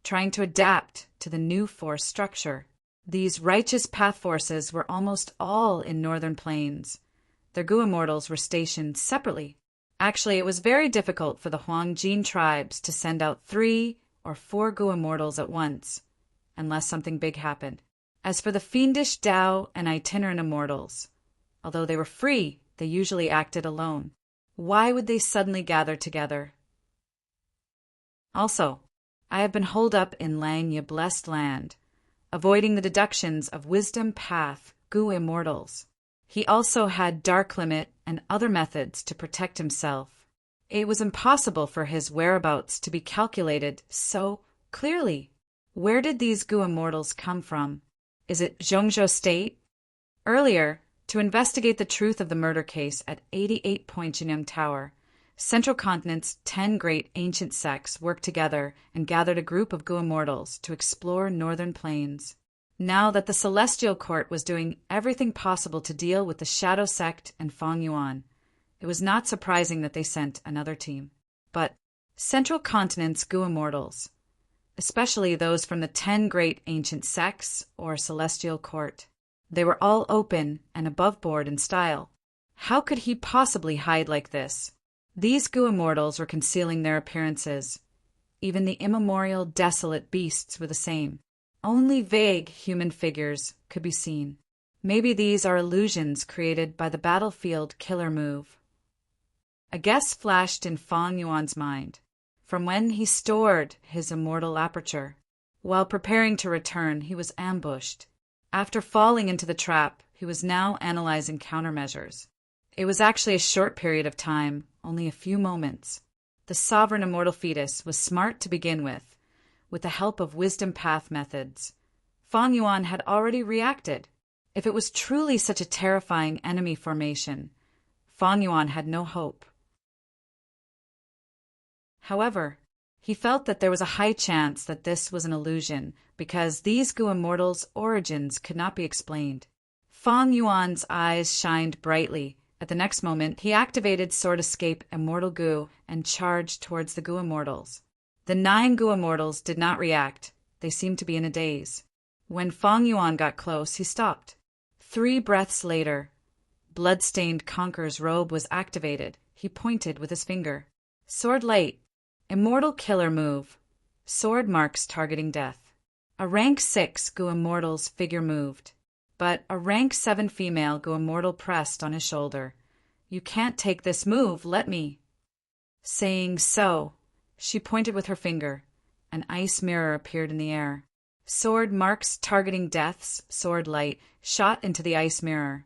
trying to adapt to the new force structure. These righteous path forces were almost all in northern plains. Their Gu immortals were stationed separately. Actually, it was very difficult for the Huangjin tribes to send out 3 or 4 Gu immortals at once, unless something big happened. As for the fiendish Dao and itinerant immortals, although they were free, they usually acted alone. Why would they suddenly gather together? Also, I have been holed up in Langya blessed land, avoiding the deductions of wisdom path Gu immortals. He also had dark limit and other methods to protect himself. It was impossible for his whereabouts to be calculated so clearly. Where did these Gu immortals come from? Is it Zhongzhou State? Earlier, to investigate the truth of the murder case at 88 Point Jinyang Tower, Central Continent's 10 great ancient sects worked together and gathered a group of Gu immortals to explore northern plains. Now that the Celestial Court was doing everything possible to deal with the Shadow Sect and Feng Yuan, it was not surprising that they sent another team. But Central Continent's Gu immortals, especially those from the 10 great ancient sects or Celestial Court, they were all open and above board in style. How could he possibly hide like this? These Gu immortals were concealing their appearances. Even the immemorial desolate beasts were the same. Only vague human figures could be seen. Maybe these are illusions created by the battlefield killer move. A guess flashed in Feng Yuan's mind, from when he stored his immortal aperture. While preparing to return, he was ambushed. After falling into the trap, he was now analyzing countermeasures. It was actually a short period of time, only a few moments. The sovereign immortal fetus was smart to begin with the help of wisdom path methods. Feng Yuan had already reacted. If it was truly such a terrifying enemy formation, Feng Yuan had no hope. However, he felt that there was a high chance that this was an illusion because these Gu immortals' origins could not be explained. Feng Yuan's eyes shined brightly. At the next moment, he activated Sword Escape Immortal Gu and charged towards the Gu immortals. The 9 Gu immortals did not react. They seemed to be in a daze. When Feng Yuan got close, he stopped. 3 breaths later, blood-stained Conqueror's robe was activated. He pointed with his finger. Sword Light. Immortal Killer Move. Sword marks targeting death. A rank 6 Gu immortal's figure moved, but a rank 7 female Gu immortal pressed on his shoulder. You can't take this move, let me. Saying so, she pointed with her finger. An ice mirror appeared in the air. Sword marks targeting death's sword light shot into the ice mirror.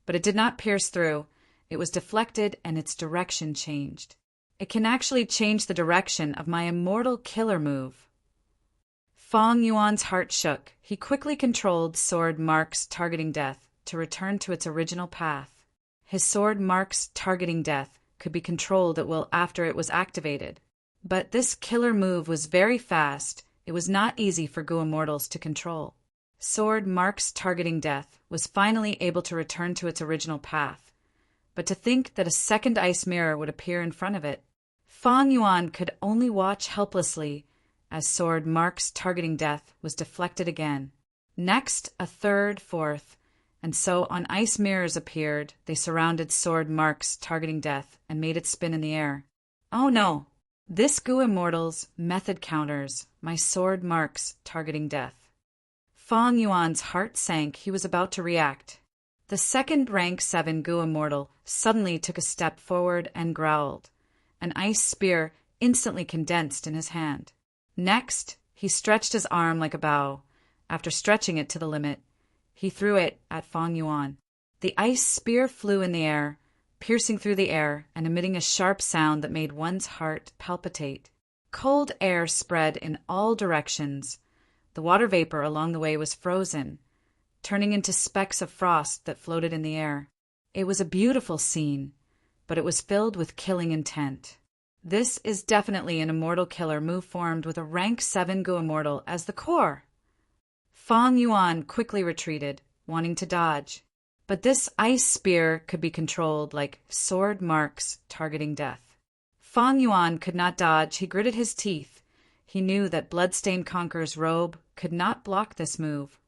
But it did not pierce through. It was deflected and its direction changed. It can actually change the direction of my immortal killer move. Feng Yuan's heart shook. He quickly controlled sword marks targeting death to return to its original path. His sword marks targeting death could be controlled at will after it was activated. But this killer move was very fast. It was not easy for Gu immortals to control. Sword marks targeting death was finally able to return to its original path. But to think that a second ice mirror would appear in front of it, Feng Yuan could only watch helplessly as sword marks targeting death was deflected again. Next, a third, fourth, and so on ice mirrors appeared. They surrounded sword marks targeting death and made it spin in the air. Oh no! This Gu immortal's method counters my sword marks targeting death. Feng Yuan's heart sank. He was about to react. The second rank 7 Gu immortal suddenly took a step forward and growled. An ice spear instantly condensed in his hand. Next, he stretched his arm like a bow. After stretching it to the limit, he threw it at Feng Yuan. The ice spear flew in the air, piercing through the air and emitting a sharp sound that made one's heart palpitate. Cold air spread in all directions. The water vapor along the way was frozen, turning into specks of frost that floated in the air. It was a beautiful scene, but it was filled with killing intent. This is definitely an immortal killer move formed with a rank 7 Gu immortal as the core. Feng Yuan quickly retreated, wanting to dodge. But this ice spear could be controlled like sword marks targeting death. Fang Yuan could not dodge. He gritted his teeth. He knew that Bloodstained Conqueror's robe could not block this move.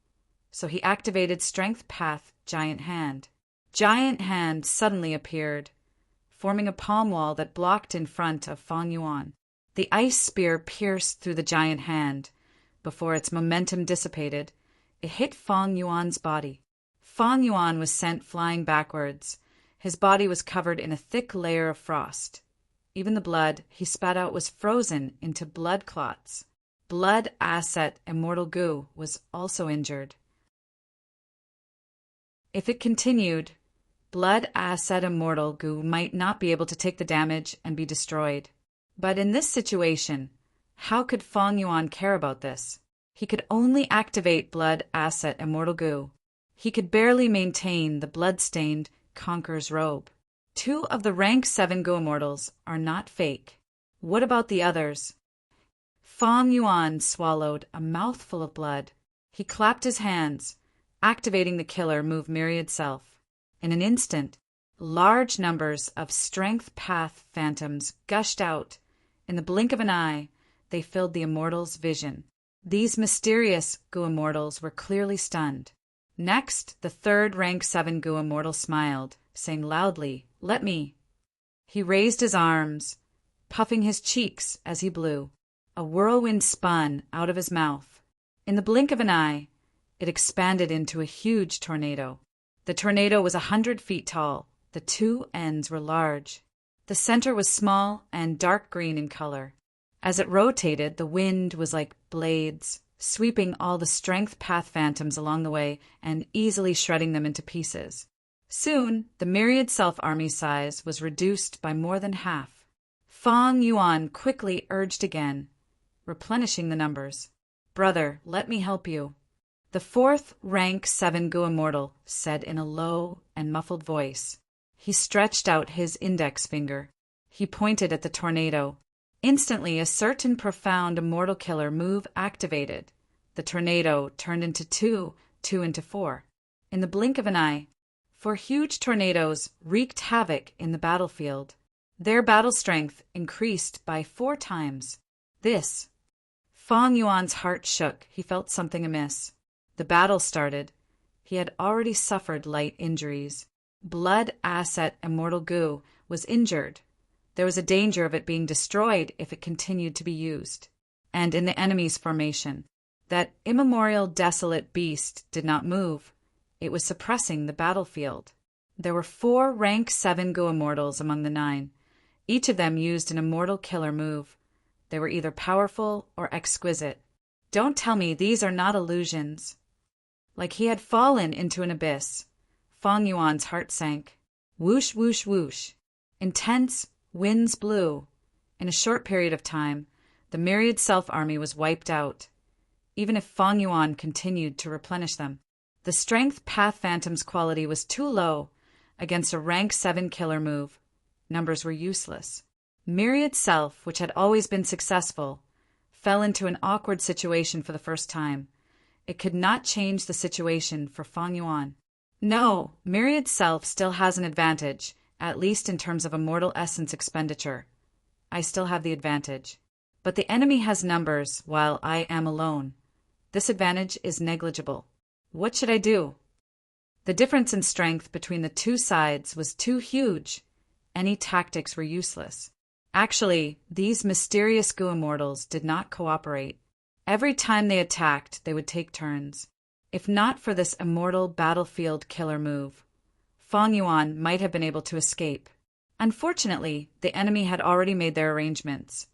So he activated Strength Path Giant Hand. Giant Hand suddenly appeared, forming a palm wall that blocked in front of Fang Yuan. The ice spear pierced through the giant hand. Before its momentum dissipated, it hit Fang Yuan's body. Fang Yuan was sent flying backwards. His body was covered in a thick layer of frost. Even the blood he spat out was frozen into blood clots. Blood Asset Immortal Gu was also injured. If it continued, Blood Asset Immortal Gu might not be able to take the damage and be destroyed. But in this situation, how could Fang Yuan care about this? He could only activate Blood Asset Immortal Gu. He could barely maintain the Bloodstained Conqueror's robe. 2 of the rank 7 Gu Immortals are not fake. What about the others? Fang Yuan swallowed a mouthful of blood. He clapped his hands, activating the killer move Myriad Self. In an instant, large numbers of Strength Path Phantoms gushed out. In the blink of an eye, they filled the Immortal's vision. These mysterious Gu Immortals were clearly stunned. Next, the 3rd rank 7 Gu Immortal smiled, saying loudly, "Let me." He raised his arms, puffing his cheeks as he blew. A whirlwind spun out of his mouth. In the blink of an eye, it expanded into a huge tornado. The tornado was 100 feet tall. The 2 ends were large. The center was small and dark green in color. As it rotated, the wind was like blades, sweeping all the Strength Path Phantoms along the way and easily shredding them into pieces. Soon, the Myriad Self army size was reduced by more than half. Fang Yuan quickly urged again, replenishing the numbers. "Brother, let me help you." The 4th rank 7 Gu Immortal said in a low and muffled voice. He stretched out his index finger. He pointed at the tornado. Instantly, a certain profound immortal killer move activated. The tornado turned into 2 into 4. In the blink of an eye, 4 huge tornadoes wreaked havoc in the battlefield. Their battle strength increased by 4 times. Fang Yuan's heart shook. He felt something amiss. The battle started. He had already suffered light injuries. Blood Asset Immortal Gu was injured. There was a danger of it being destroyed if it continued to be used. And in the enemy's formation, that immemorial desolate beast did not move. It was suppressing the battlefield. There were 4 rank 7 Gu Immortals among the 9. Each of them used an immortal killer move. They were either powerful or exquisite. Don't tell me these are not illusions. Like he had fallen into an abyss. Fang Yuan's heart sank. Whoosh, whoosh, whoosh. Intense winds blew. In a short period of time, the Myriad Self army was wiped out. Even if Fang Yuan continued to replenish them, the Strength Path Phantom's quality was too low against a rank 7 killer move. Numbers were useless. Myriad Self, which had always been successful, fell into an awkward situation for the first time. It could not change the situation for Fang Yuan. No, Myriad Self still has an advantage, at least in terms of immortal essence expenditure. I still have the advantage. But the enemy has numbers, while I am alone. This advantage is negligible. What should I do? The difference in strength between the 2 sides was too huge. Any tactics were useless. Actually, these mysterious Gu Immortals did not cooperate. Every time they attacked, they would take turns. If not for this immortal battlefield killer move, Fang Yuan might have been able to escape. Unfortunately, the enemy had already made their arrangements.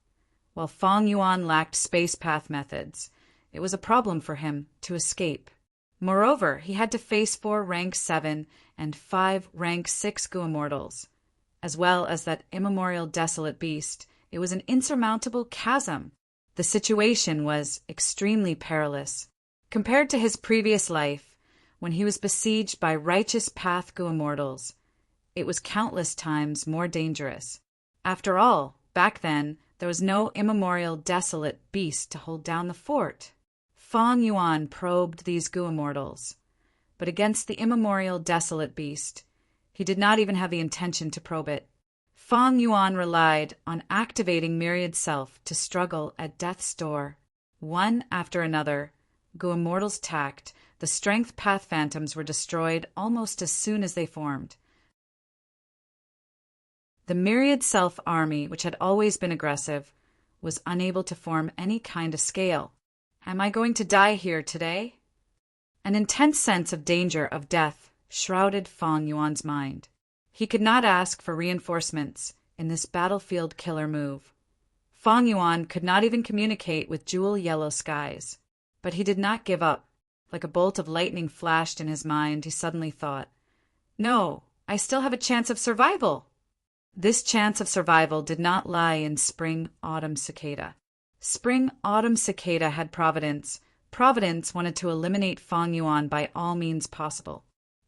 While Fang Yuan lacked space path methods, it was a problem for him to escape. Moreover, he had to face 4 rank 7 and 5 rank 6 Gu Immortals. As well as that immemorial desolate beast, it was an insurmountable chasm. The situation was extremely perilous. Compared to his previous life, when he was besieged by righteous path Gu Immortals, it was countless times more dangerous. After all, back then, there was no immemorial desolate beast to hold down the fort. Fang Yuan probed these Gu Immortals, but against the immemorial desolate beast, he did not even have the intention to probe it. Fang Yuan relied on activating Myriad Self to struggle at death's door. One after another, Gu Immortals attacked. The strength path phantoms were destroyed almost as soon as they formed. The Myriad Self army, which had always been aggressive, was unable to form any kind of scale. Am I going to die here today? An intense sense of danger, of death, shrouded Fang Yuan's mind. He could not ask for reinforcements in this battlefield killer move. Fang Yuan could not even communicate with jewel yellow skies. But he did not give up. Like a bolt of lightning flashed in his mind, he suddenly thought, "No, I still have a chance of survival." This chance of survival did not lie in Spring-Autumn Cicada. Spring-Autumn Cicada had Providence. Providence wanted to eliminate Fang Yuan by all means possible.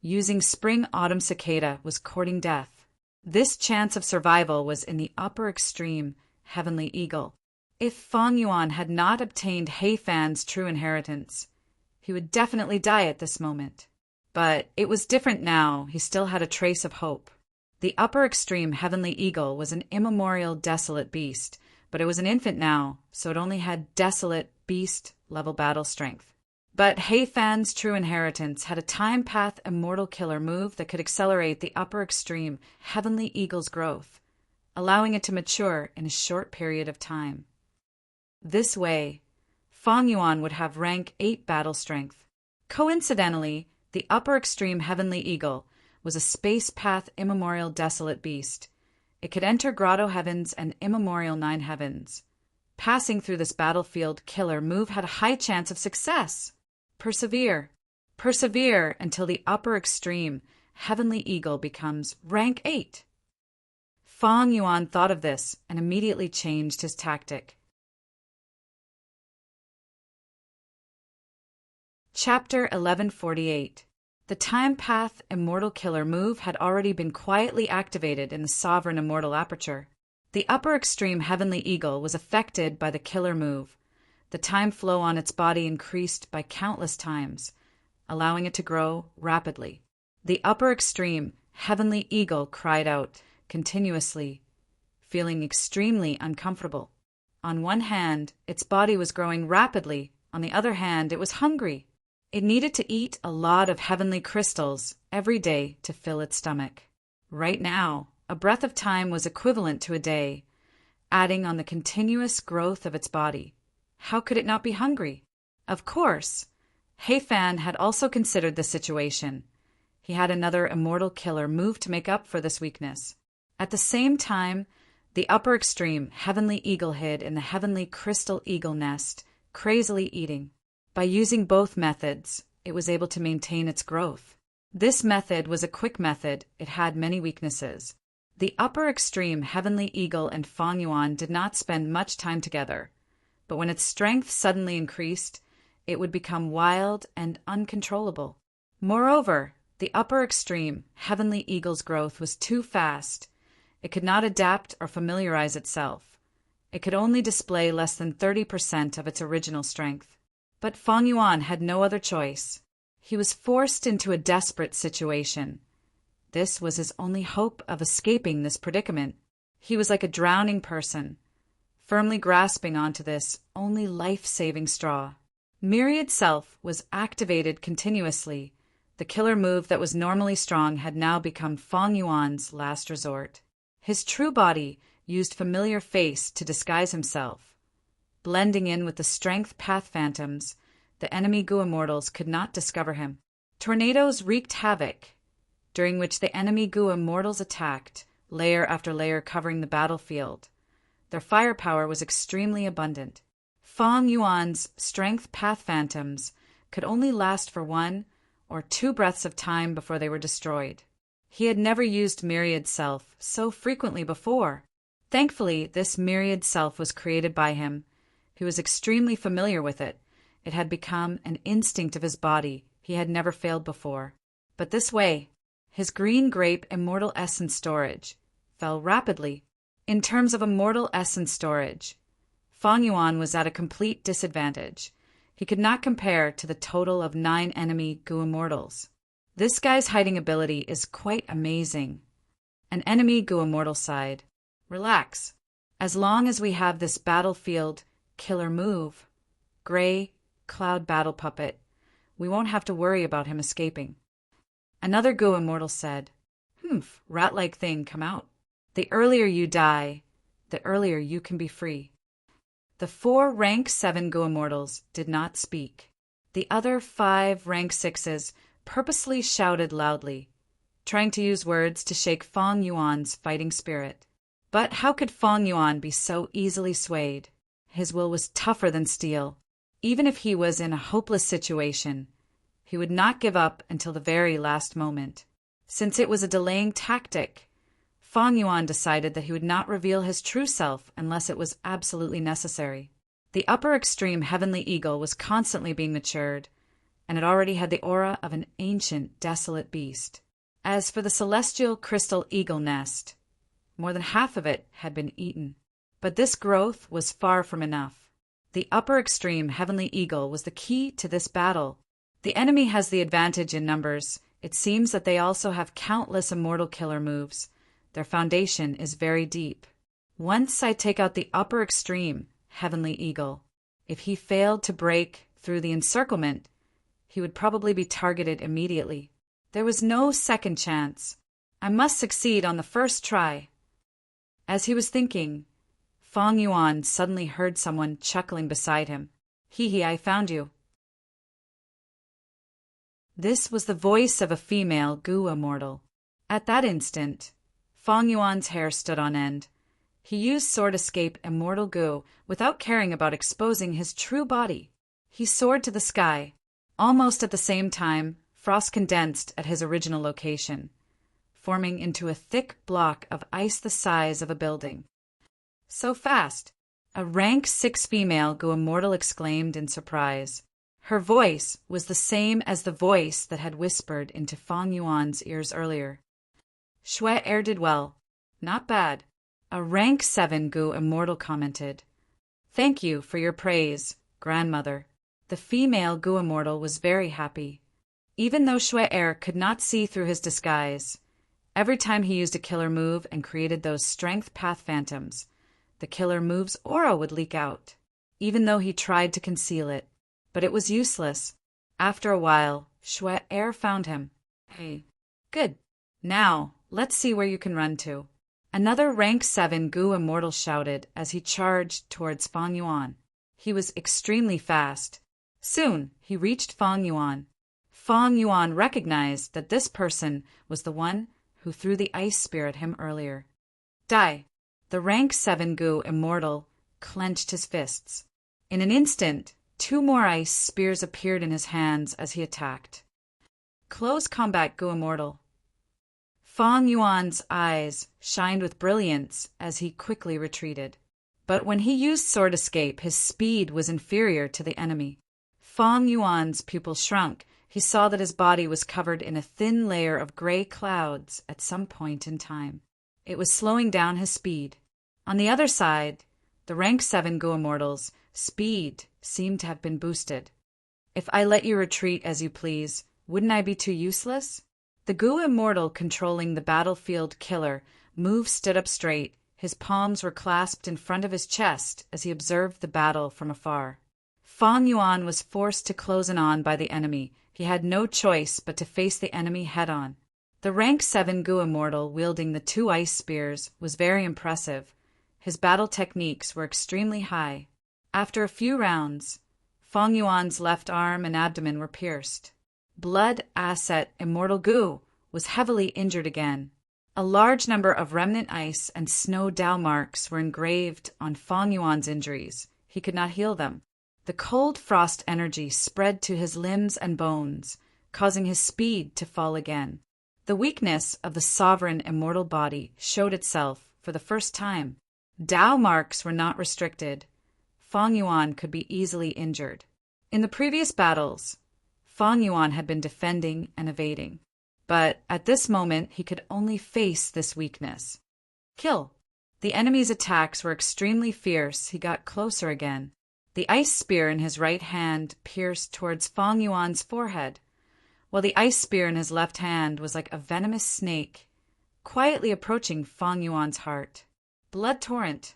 Using Spring-Autumn Cicada was courting death. This chance of survival was in the upper extreme, Heavenly Eagle. If Fang Yuan had not obtained He Fan's true inheritance, he would definitely die at this moment. But it was different now. He still had a trace of hope. The upper extreme Heavenly Eagle was an immemorial desolate beast, but it was an infant now, so it only had desolate beast-level battle strength. But He Fan's true inheritance had a time path immortal killer move that could accelerate the upper extreme Heavenly Eagle's growth, allowing it to mature in a short period of time. This way, Fang Yuan would have rank 8 battle strength. Coincidentally, the upper extreme Heavenly Eagle was a space path immemorial desolate beast. It could enter Grotto Heavens and immemorial 9 heavens. Passing through this battlefield killer move had a high chance of success. Persevere. Persevere until the upper extreme Heavenly Eagle becomes rank 8. Fang Yuan thought of this and immediately changed his tactic. Chapter 1148. The Time Path Immortal Killer move had already been quietly activated in the Sovereign Immortal Aperture. The upper extreme Heavenly Eagle was affected by the killer move. The time flow on its body increased by countless times, allowing it to grow rapidly. The upper extreme Heavenly Eagle cried out continuously, feeling extremely uncomfortable. On one hand, its body was growing rapidly. On the other hand, it was hungry. It needed to eat a lot of heavenly crystals every day to fill its stomach. Right now, a breath of time was equivalent to a day, adding on the continuous growth of its body. How could it not be hungry? Of course. He Fan had also considered the situation. He had another immortal killer move to make up for this weakness. At the same time, the upper extreme Heavenly Eagle hid in the Heavenly Crystal Eagle nest, crazily eating. By using both methods, it was able to maintain its growth. This method was a quick method. It had many weaknesses. The upper extreme Heavenly Eagle and Fang Yuan did not spend much time together, but when its strength suddenly increased, it would become wild and uncontrollable. Moreover, the upper extreme Heavenly Eagle's growth was too fast. It could not adapt or familiarize itself. It could only display less than 30% of its original strength. But Fang Yuan had no other choice. He was forced into a desperate situation. This was his only hope of escaping this predicament. He was like a drowning person, firmly grasping onto this only life-saving straw. Myriad Self was activated continuously. The killer move that was normally strong had now become Fang Yuan's last resort. His true body used familiar face to disguise himself. Blending in with the strength path phantoms, the enemy Gu Immortals could not discover him. Tornadoes wreaked havoc, during which the enemy Gu Immortals attacked, layer after layer covering the battlefield. Their firepower was extremely abundant. Fang Yuan's strength path phantoms could only last for 1 or 2 breaths of time before they were destroyed. He had never used Myriad Self so frequently before. Thankfully, this Myriad Self was created by him. He was extremely familiar with it. It had become an instinct of his body. He had never failed before. But this way, his green grape immortal essence storage fell rapidly. In terms of immortal essence storage, Fang Yuan was at a complete disadvantage. He could not compare to the total of 9 enemy Gu Immortals. This guy's hiding ability is quite amazing. An enemy Gu Immortal side, Relax. As long as we have this battlefield killer move, gray cloud battle puppet, we won't have to worry about him escaping. Another Goo Immortal said, "Humph, rat-like thing, come out. The earlier you die, the earlier you can be free." The 4 Rank 7 Goo Immortals did not speak. The other 5 Rank 6s purposely shouted loudly, trying to use words to shake Fang Yuan's fighting spirit. But how could Fang Yuan be so easily swayed? His will was tougher than steel. Even if he was in a hopeless situation, he would not give up until the very last moment. Since it was a delaying tactic, Fang Yuan decided that he would not reveal his true self unless it was absolutely necessary. The upper extreme heavenly eagle was constantly being matured, and it already had the aura of an ancient, desolate beast. As for the celestial crystal eagle nest, more than half of it had been eaten. But this growth was far from enough. The upper extreme heavenly eagle was the key to this battle. The enemy has the advantage in numbers. It seems that they also have countless immortal killer moves. Their foundation is very deep. Once I take out the upper extreme heavenly eagle, if he failed to break through the encirclement, he would probably be targeted immediately. There was no second chance. I must succeed on the first try. As he was thinking, Fang Yuan suddenly heard someone chuckling beside him. "Hee, I found you." This was the voice of a female Goo Immortal. At that instant, Fang Yuan's hair stood on end. He used Sword Escape Immortal Goo without caring about exposing his true body. He soared to the sky. Almost at the same time, frost condensed at his original location, forming into a thick block of ice the size of a building. "So fast!" a rank 6 female Goo Immortal exclaimed in surprise. Her voice was the same as the voice that had whispered into Fang Yuan's ears earlier. "Shui Er did well. Not bad," a rank 7 Goo Immortal commented. "Thank you for your praise, grandmother." The female Goo Immortal was very happy. Even though Shui Er could not see through his disguise, every time he used a killer move and created those strength path phantoms, the killer move's aura would leak out, even though he tried to conceal it. But it was useless. After a while, Shui Er found him. "Hey, good. Now, let's see where you can run to." Another rank 7 Goo Immortal shouted as he charged towards Fang Yuan. He was extremely fast. Soon, he reached Fang Yuan. Fang Yuan recognized that this person was the one who threw the ice spear at him earlier. "Die!" The rank 7 Goo Immortal clenched his fists. In an instant, 2 more ice spears appeared in his hands as he attacked. Close combat Goo Immortal. Fang Yuan's eyes shined with brilliance as he quickly retreated. But when he used Sword Escape, his speed was inferior to the enemy. Fang Yuan's pupil shrunk. He saw that his body was covered in a thin layer of gray clouds at some point in time. It was slowing down his speed. On the other side, the rank 7 Goo Immortals' speed seemed to have been boosted. "If I let you retreat as you please, wouldn't I be too useless?" The Goo Immortal controlling the battlefield killer move stood up straight. His palms were clasped in front of his chest as he observed the battle from afar. Fang Yuan was forced to close in on by the enemy. He had no choice but to face the enemy head-on. The rank 7 Goo Immortal wielding the 2 ice spears was very impressive. His battle techniques were extremely high. After a few rounds, Fang Yuan's left arm and abdomen were pierced. Blood Asset Immortal Goo was heavily injured again. A large number of remnant ice and snow Dao marks were engraved on Fang Yuan's injuries. He could not heal them. The cold frost energy spread to his limbs and bones, causing his speed to fall again. The weakness of the sovereign immortal body showed itself for the first time. Dao marks were not restricted. Fang Yuan could be easily injured. In the previous battles, Fang Yuan had been defending and evading. But at this moment, he could only face this weakness. Kill. The enemy's attacks were extremely fierce. He got closer again. The ice spear in his right hand pierced towards Fang Yuan's forehead, while the ice spear in his left hand was like a venomous snake, quietly approaching Fang Yuan's heart. Blood torrent.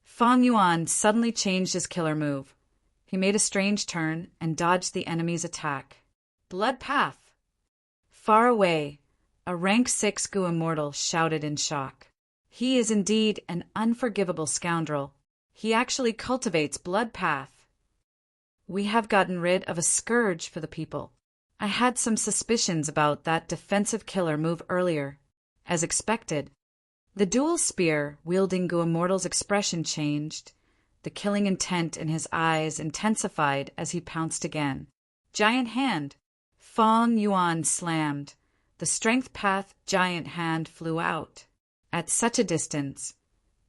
Fang Yuan suddenly changed his killer move. He made a strange turn and dodged the enemy's attack. Blood path. Far away, a rank 6 Gu immortal shouted in shock. He is indeed an unforgivable scoundrel. He actually cultivates blood path. We have gotten rid of a scourge for the people. I had some suspicions about that defensive killer move earlier. As expected, the dual spear wielding Gu immortal's expression changed. The killing intent in his eyes intensified as he pounced again. Giant hand. Fang Yuan slammed. The strength path giant hand flew out. At such a distance,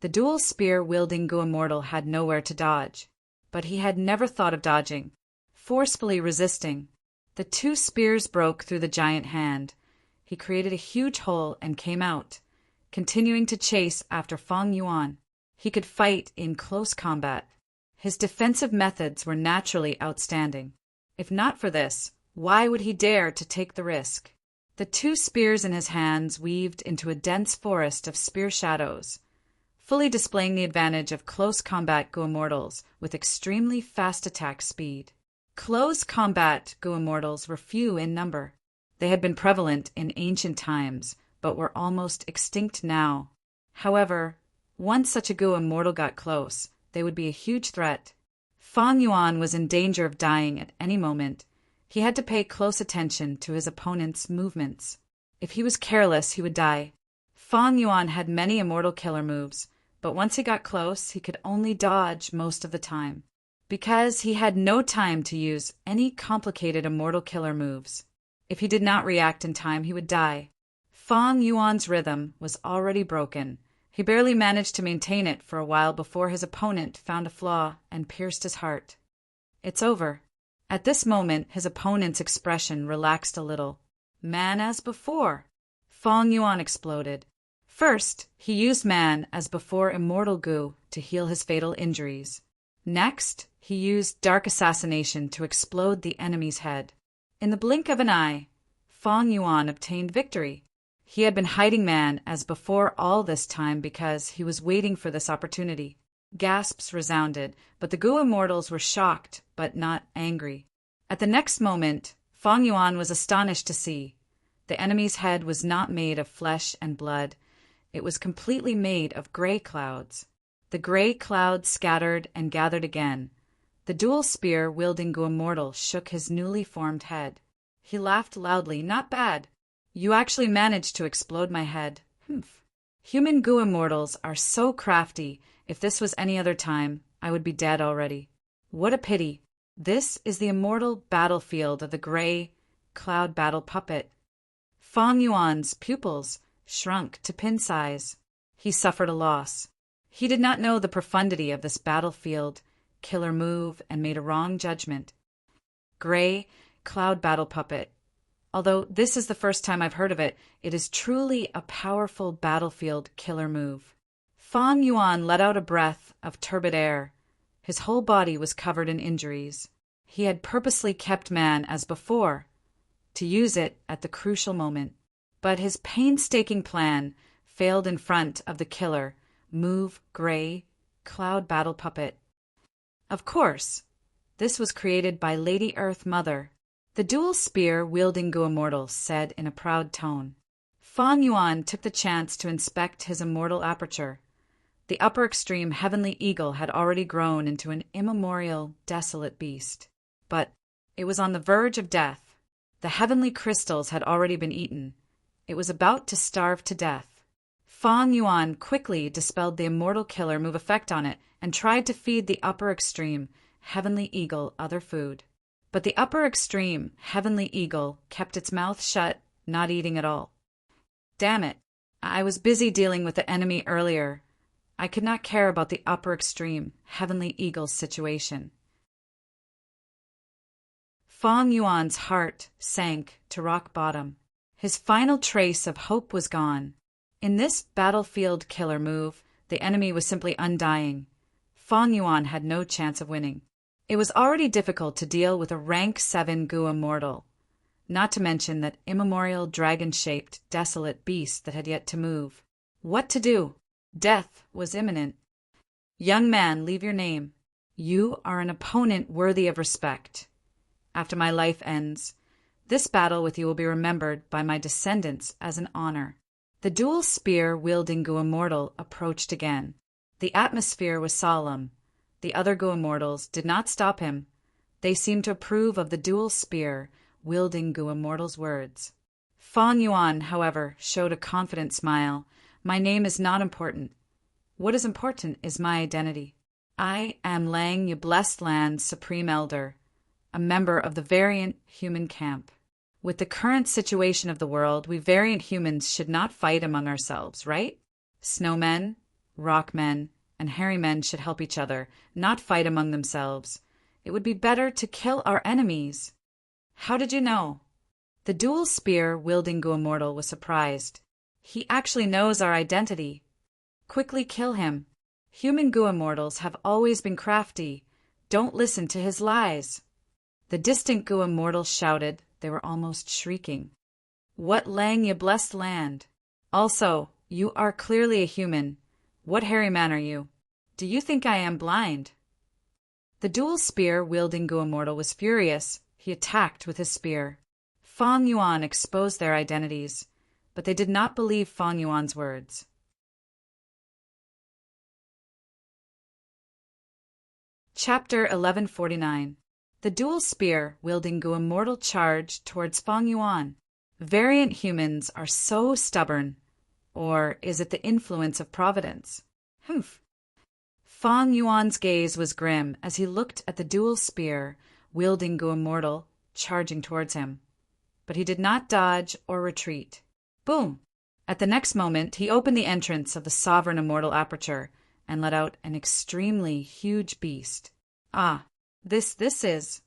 the dual spear wielding Gu immortal had nowhere to dodge. But he had never thought of dodging. Forcefully resisting, the two spears broke through the giant hand. He created a huge hole and came out, continuing to chase after Fang Yuan. He could fight in close combat. His defensive methods were naturally outstanding. If not for this, why would he dare to take the risk? The two spears in his hands weaved into a dense forest of spear shadows, fully displaying the advantage of close combat Gu immortals with extremely fast attack speed. Close combat Gu immortals were few in number. They had been prevalent in ancient times, but were almost extinct now. However, once such a Gu immortal got close, they would be a huge threat. Fang Yuan was in danger of dying at any moment. He had to pay close attention to his opponent's movements. If he was careless, he would die. Fang Yuan had many immortal killer moves, but once he got close, he could only dodge most of the time, because he had no time to use any complicated immortal killer moves. If he did not react in time, he would die. Fang Yuan's rhythm was already broken. He barely managed to maintain it for a while before his opponent found a flaw and pierced his heart. It's over. At this moment, his opponent's expression relaxed a little. Man as before. Fang Yuan exploded. First, he used man as before immortal Gu to heal his fatal injuries. Next, he used dark assassination to explode the enemy's head. In the blink of an eye, Fang Yuan obtained victory. He had been hiding man as before all this time because he was waiting for this opportunity. Gasps resounded, but the Gu immortals were shocked but not angry. At the next moment, Fang Yuan was astonished to see the enemy's head was not made of flesh and blood. It was completely made of gray clouds. The gray clouds scattered and gathered again. The dual spear wielding Gu immortal shook his newly formed head. He laughed loudly. Not bad. You actually managed to explode my head. Humph. Human Gu immortals are so crafty. If this was any other time, I would be dead already. What a pity. This is the immortal battlefield of the gray cloud battle puppet. Fang Yuan's pupils shrunk to pin size. He suffered a loss. He did not know the profundity of this battlefield killer move and made a wrong judgment. Gray cloud battle puppet. Although this is the first time I've heard of it, it is truly a powerful battlefield killer move. Fang Yuan let out a breath of turbid air. His whole body was covered in injuries. He had purposely kept man as before, to use it at the crucial moment. But his painstaking plan failed in front of the killer, move gray, cloud battle puppet. Of course, this was created by Lady Earth Mother. The dual spear wielding Gu immortal said in a proud tone. Fang Yuan took the chance to inspect his immortal aperture. The upper extreme heavenly eagle had already grown into an immemorial, desolate beast. But it was on the verge of death. The heavenly crystals had already been eaten. It was about to starve to death. Fang Yuan quickly dispelled the immortal killer move effect on it and tried to feed the upper extreme, heavenly eagle, other food. But the upper extreme, heavenly eagle, kept its mouth shut, not eating at all. Damn it. I was busy dealing with the enemy earlier. I could not care about the upper extreme, heavenly eagle's situation. Fang Yuan's heart sank to rock bottom. His final trace of hope was gone. In this battlefield killer move, the enemy was simply undying. Fang Yuan had no chance of winning. It was already difficult to deal with a rank 7 Gu immortal, not to mention that immemorial dragon-shaped, desolate beast that had yet to move. What to do? Death was imminent. Young man, leave your name. You are an opponent worthy of respect. After my life ends, this battle with you will be remembered by my descendants as an honor. The dual spear-wielding Gu-immortal approached again. The atmosphere was solemn. The other Gu-immortals did not stop him. They seemed to approve of the dual spear-wielding Gu-immortal's words. Fang Yuan, however, showed a confident smile. My name is not important. What is important is my identity. I am Lang Yu Blessed Land's Supreme Elder, a member of the Variant Human Camp. With the current situation of the world, we variant humans should not fight among ourselves, right? Snowmen, rockmen, and hairy men should help each other, not fight among themselves. It would be better to kill our enemies. How did you know? The dual spear-wielding Gu-immortal was surprised. He actually knows our identity. Quickly kill him. Human Gu-immortals have always been crafty. Don't listen to his lies. The distant Gu-immortals shouted. They were almost shrieking. What Lang Yu Blessed Land? Also, you are clearly a human. What hairy man are you? Do you think I am blind? The dual spear-wielding Gu-immortal was furious. He attacked with his spear. Fang Yuan exposed their identities, but they did not believe Fang Yuan's words. Chapter 1149. The dual spear-wielding Gu-immortal charged towards Fang Yuan. Variant humans are so stubborn. Or is it the influence of Providence? Humph. Fang Yuan's gaze was grim as he looked at the dual spear-wielding Gu-immortal charging towards him. But he did not dodge or retreat. Boom! At the next moment, he opened the entrance of the sovereign immortal aperture and let out an extremely huge beast. Ah, this is...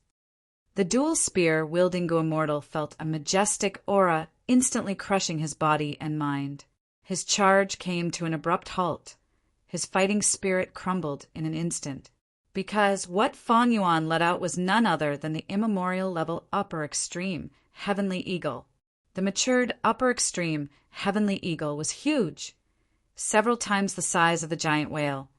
The dual spear-wielding Gu-immortal felt a majestic aura instantly crushing his body and mind. His charge came to an abrupt halt. His fighting spirit crumbled in an instant. Because what Fang Yuan let out was none other than the immemorial level upper extreme, Heavenly Eagle. The matured upper extreme, Heavenly Eagle, was huge, several times the size of the giant whale.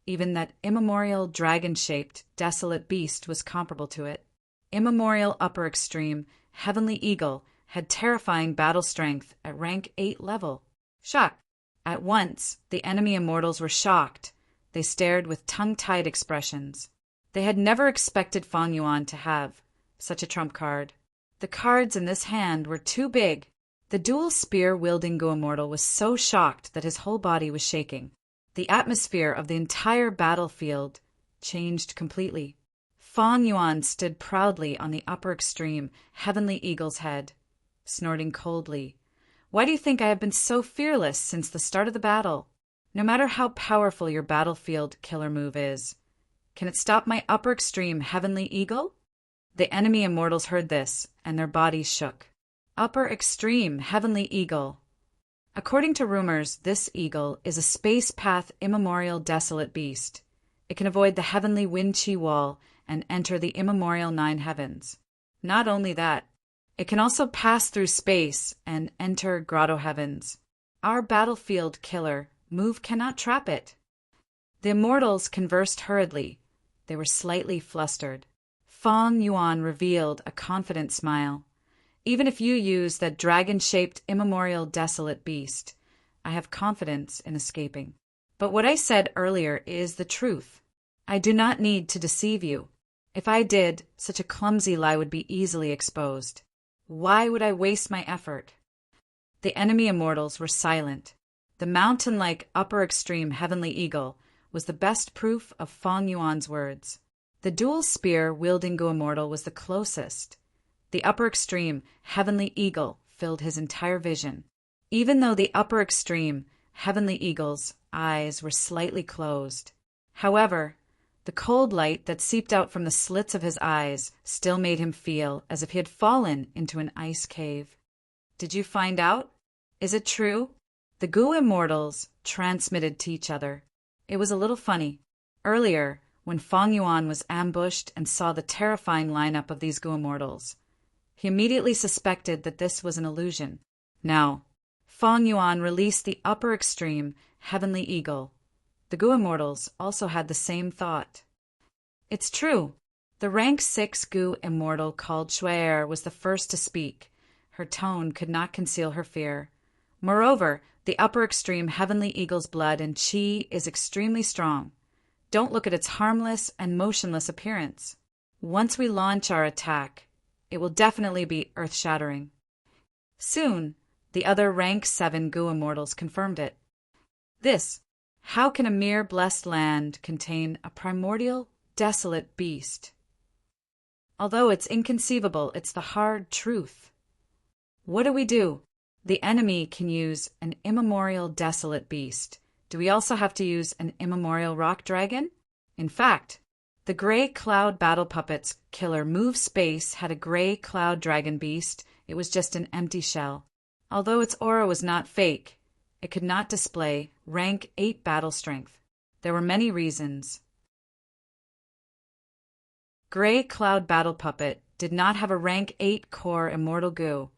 Even that immemorial dragon-shaped, desolate beast was comparable to it. Immemorial upper extreme, Heavenly Eagle, had terrifying battle strength at rank 8 level. Shock! At once, the enemy immortals were shocked. They stared with tongue-tied expressions. They had never expected Fang Yuan to have such a trump card. The cards in this hand were too big. The dual spear-wielding Gu-immortal was so shocked that his whole body was shaking. The atmosphere of the entire battlefield changed completely. Fang Yuan stood proudly on the upper extreme, Heavenly Eagle's head, snorting coldly. Why do you think I have been so fearless since the start of the battle? No matter how powerful your battlefield killer move is, can it stop my upper extreme Heavenly Eagle? The enemy immortals heard this, and their bodies shook. Upper extreme Heavenly Eagle. According to rumors, this eagle is a space path immemorial desolate beast. It can avoid the heavenly wind chi wall and enter the immemorial 9 heavens. Not only that, it can also pass through space and enter grotto heavens. Our battlefield killer move cannot trap it. The immortals conversed hurriedly. They were slightly flustered. Fang Yuan revealed a confident smile. Even if you use that dragon-shaped immemorial desolate beast, I have confidence in escaping. But what I said earlier is the truth. I do not need to deceive you. If I did, such a clumsy lie would be easily exposed. Why would I waste my effort? The enemy immortals were silent. The mountain-like upper extreme Heavenly Eagle was the best proof of Fang Yuan's words. The dual spear-wielding Gu-immortal was the closest. The upper extreme, Heavenly Eagle, filled his entire vision. Even though the upper extreme, Heavenly Eagle's eyes were slightly closed. However, the cold light that seeped out from the slits of his eyes still made him feel as if he had fallen into an ice cave. Did you find out? Is it true? The Gu-immortals transmitted to each other. It was a little funny. Earlier, when Fang Yuan was ambushed and saw the terrifying lineup of these Gu-immortals, he immediately suspected that this was an illusion. Now, Fong Yuan released the upper extreme, Heavenly Eagle. The Gu Immortals also had the same thought. It's true. The rank 6 Gu Immortal called Shu'er was the first to speak. Her tone could not conceal her fear. Moreover, the upper extreme Heavenly Eagle's blood and qi is extremely strong. Don't look at its harmless and motionless appearance. Once we launch our attack, it will definitely be earth-shattering. Soon, the other rank 7 Gu Immortals confirmed it. How can a mere blessed land contain a primordial, desolate beast? Although it's inconceivable, it's the hard truth. What do? The enemy can use an immemorial desolate beast. Do we also have to use an immemorial rock dragon? In fact, the Gray Cloud Battle Puppets killer Move Space had a Gray Cloud Dragon beast. It was just an empty shell. Although its aura was not fake, it could not display rank 8 battle strength. There were many reasons. Gray Cloud Battle Puppet did not have a rank 8 core immortal Gu.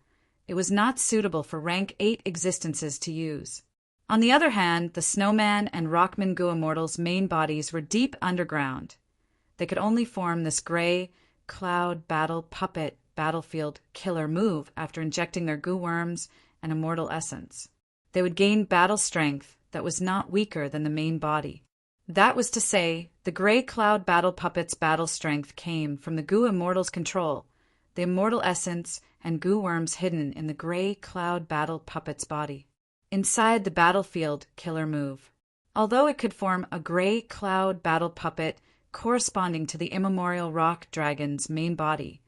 It was not suitable for rank 8 existences to use. On the other hand, the Snowman and Rockman Gu Immortals' main bodies were deep underground. They could only form this Gray Cloud Battle Puppet battlefield killer move after injecting their Gu worms and immortal essence. They would gain battle strength that was not weaker than the main body. That was to say, the Gray Cloud Battle Puppet's battle strength came from the Gu Immortals' control, the immortal essence and Gu worms hidden in the Gray Cloud Battle Puppet's body. Inside the battlefield killer move. Although it could form a Gray Cloud Battle Puppet corresponding to the Immemorial Rock Dragon's main body,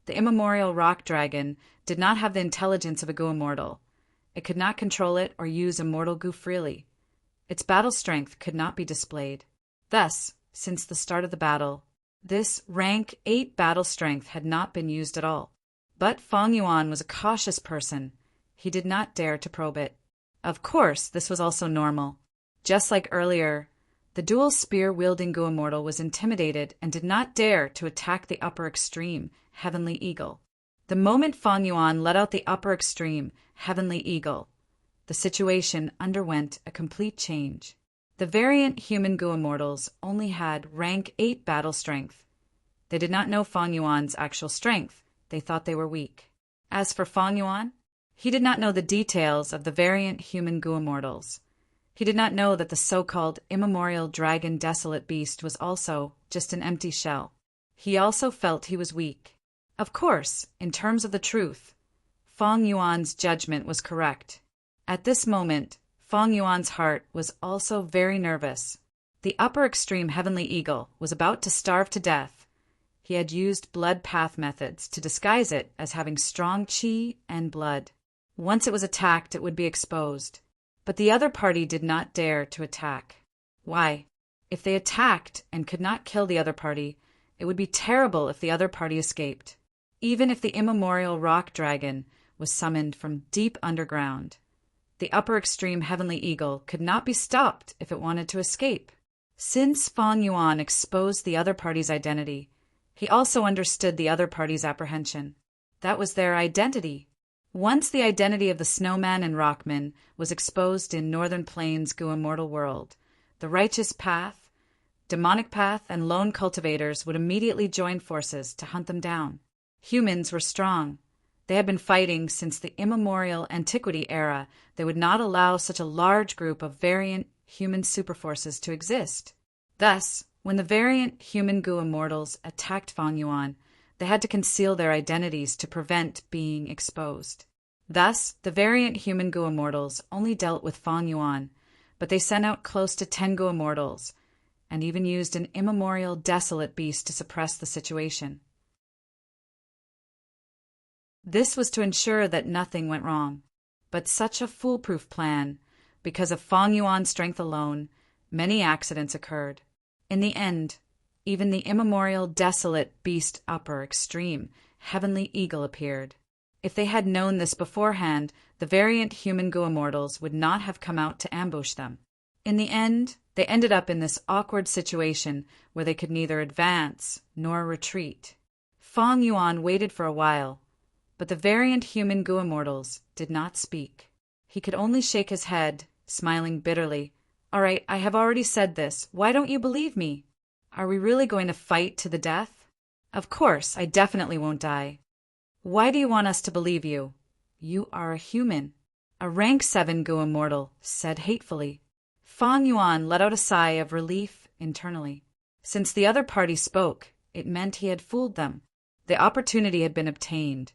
the Immemorial Rock Dragon did not have the intelligence of a Gu Immortal. It could not control it or use immortal Gu freely. Its battle strength could not be displayed. Thus, since the start of the battle, this rank 8 battle strength had not been used at all. But Fong Yuan was a cautious person. He did not dare to probe it. Of course, this was also normal. Just like earlier, the dual spear-wielding Gu Immortal was intimidated and did not dare to attack the upper extreme, Heavenly Eagle. The moment Fong Yuan let out the upper extreme, Heavenly Eagle, the situation underwent a complete change. The variant human Gu Immortals only had rank 8 battle strength. They did not know Fong Yuan's actual strength. They thought they were weak. As for Fong Yuan, he did not know the details of the variant human Gu Immortals. He did not know that the so-called immemorial dragon desolate beast was also just an empty shell. He also felt he was weak. Of course, in terms of the truth, Fong Yuan's judgment was correct. At this moment, Fong Yuan's heart was also very nervous. The upper extreme Heavenly Eagle was about to starve to death. He had used blood path methods to disguise it as having strong qi and blood. Once it was attacked, it would be exposed. But the other party did not dare to attack. Why? If they attacked and could not kill the other party, it would be terrible if the other party escaped. Even if the immemorial rock dragon was summoned from deep underground, the upper extreme Heavenly Eagle could not be stopped if it wanted to escape. Since Fong Yuan exposed the other party's identity, he also understood the other party's apprehension. That was their identity. Once the identity of the Snowman and Rockman was exposed in Northern Plains' Gu Immortal world, the Righteous Path, Demonic Path, and Lone Cultivators would immediately join forces to hunt them down. Humans were strong. They had been fighting since the immemorial antiquity era. They would not allow such a large group of variant human superforces to exist. Thus, when the variant human Gu Immortals attacked Fong Yuan, they had to conceal their identities to prevent being exposed. Thus, the variant human Gu Immortals only dealt with Fong Yuan, but they sent out close to 10 Gu Immortals, and even used an immemorial desolate beast to suppress the situation. This was to ensure that nothing went wrong. But such a foolproof plan, because of Fong Yuan's strength alone, many accidents occurred. In the end, even the immemorial desolate beast upper extreme, Heavenly Eagle, appeared. If they had known this beforehand, the variant human Gu Immortals would not have come out to ambush them. In the end, they ended up in this awkward situation where they could neither advance nor retreat. Fong Yuan waited for a while, but the variant human Gu Immortals did not speak. He could only shake his head, smiling bitterly. All right, I have already said this. Why don't you believe me? Are we really going to fight to the death? Of course, I definitely won't die. Why do you want us to believe you? You are a human. A rank 7 Gu immortal said hatefully. Fang Yuan let out a sigh of relief internally. Since the other party spoke, it meant he had fooled them. The opportunity had been obtained.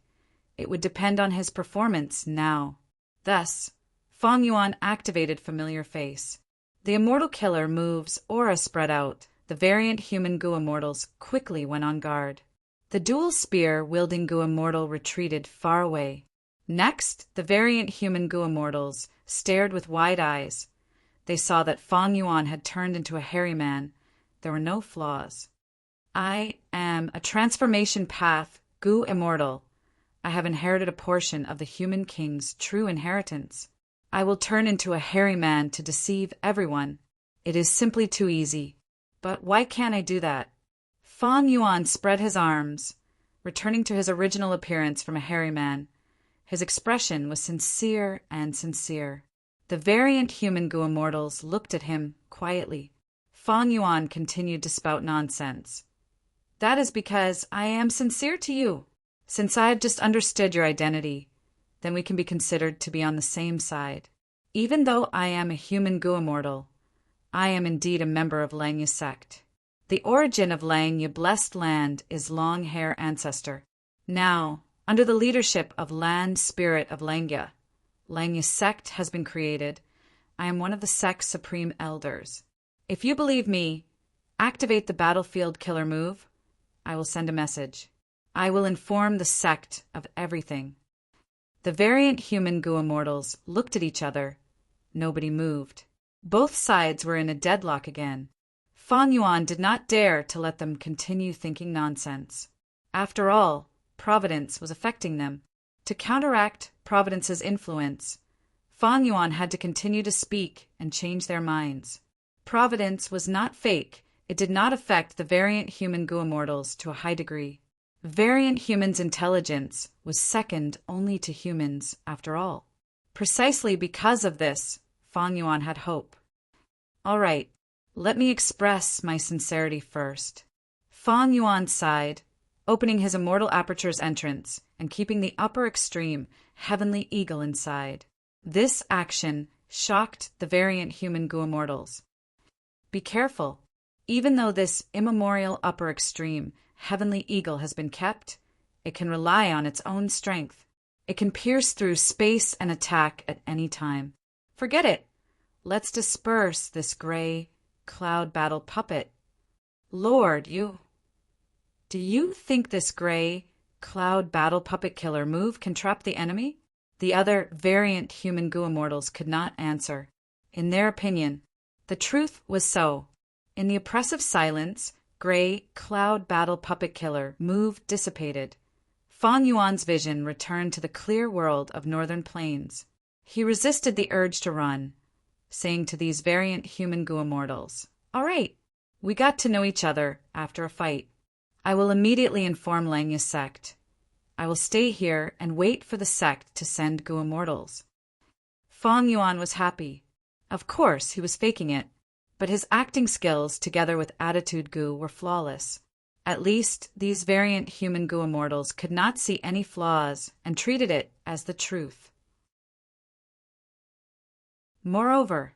It would depend on his performance now. Thus, Fang Yuan activated Familiar Face. The immortal killer move's aura spread out. The variant human Gu immortals quickly went on guard. The dual spear-wielding Gu immortal retreated far away. Next, the variant human Gu immortals stared with wide eyes. They saw that Fang Yuan had turned into a hairy man. There were no flaws. I am a transformation path Gu immortal. I have inherited a portion of the human king's true inheritance. I will turn into a hairy man to deceive everyone. It is simply too easy. But why can't I do that? Fang Yuan spread his arms, returning to his original appearance from a hairy man. His expression was sincere and sincere. The variant human Gu immortals looked at him quietly. Fang Yuan continued to spout nonsense. That is because I am sincere to you. Since I have just understood your identity, then we can be considered to be on the same side. Even though I am a human Gu immortal, I am indeed a member of Langya sect. The origin of Langya blessed land is long hair ancestor. Now, under the leadership of Land Spirit of Langya, Langya sect has been created. I am one of the sect's supreme elders. If you believe me, activate the battlefield killer move. I will send a message. I will inform the sect of everything. The variant human Gu immortals looked at each other. Nobody moved. Both sides were in a deadlock again. Fang Yuan did not dare to let them continue thinking nonsense. After all, Providence was affecting them. To counteract Providence's influence, Fang Yuan had to continue to speak and change their minds. Providence was not fake. It did not affect the variant human Gu immortals to a high degree. Variant humans' intelligence was second only to humans, after all. Precisely because of this, Fang Yuan had hope. All right, let me express my sincerity first. Fang Yuan sighed, opening his immortal aperture's entrance and keeping the upper extreme heavenly eagle inside. This action shocked the variant human Gu immortals. Be careful. Even though this immemorial upper extreme heavenly eagle has been kept, it can rely on its own strength. It can pierce through space and attack at any time. Forget it. Let's disperse this gray cloud battle puppet. Lord, do you think this gray cloud battle puppet killer move can trap the enemy? The other variant human Gu immortals could not answer. In their opinion, the truth was so. In the oppressive silence, gray cloud battle puppet killer move dissipated. Fang Yuan's vision returned to the clear world of northern plains. He resisted the urge to run, saying to these variant human Gu immortals, "All right, we got to know each other after a fight. I will immediately inform Langya sect. I will stay here and wait for the sect to send Gu immortals." Fang Yuan was happy. Of course, he was faking it, but his acting skills together with attitude Gu were flawless. At least these variant human Gu immortals could not see any flaws and treated it as the truth. Moreover,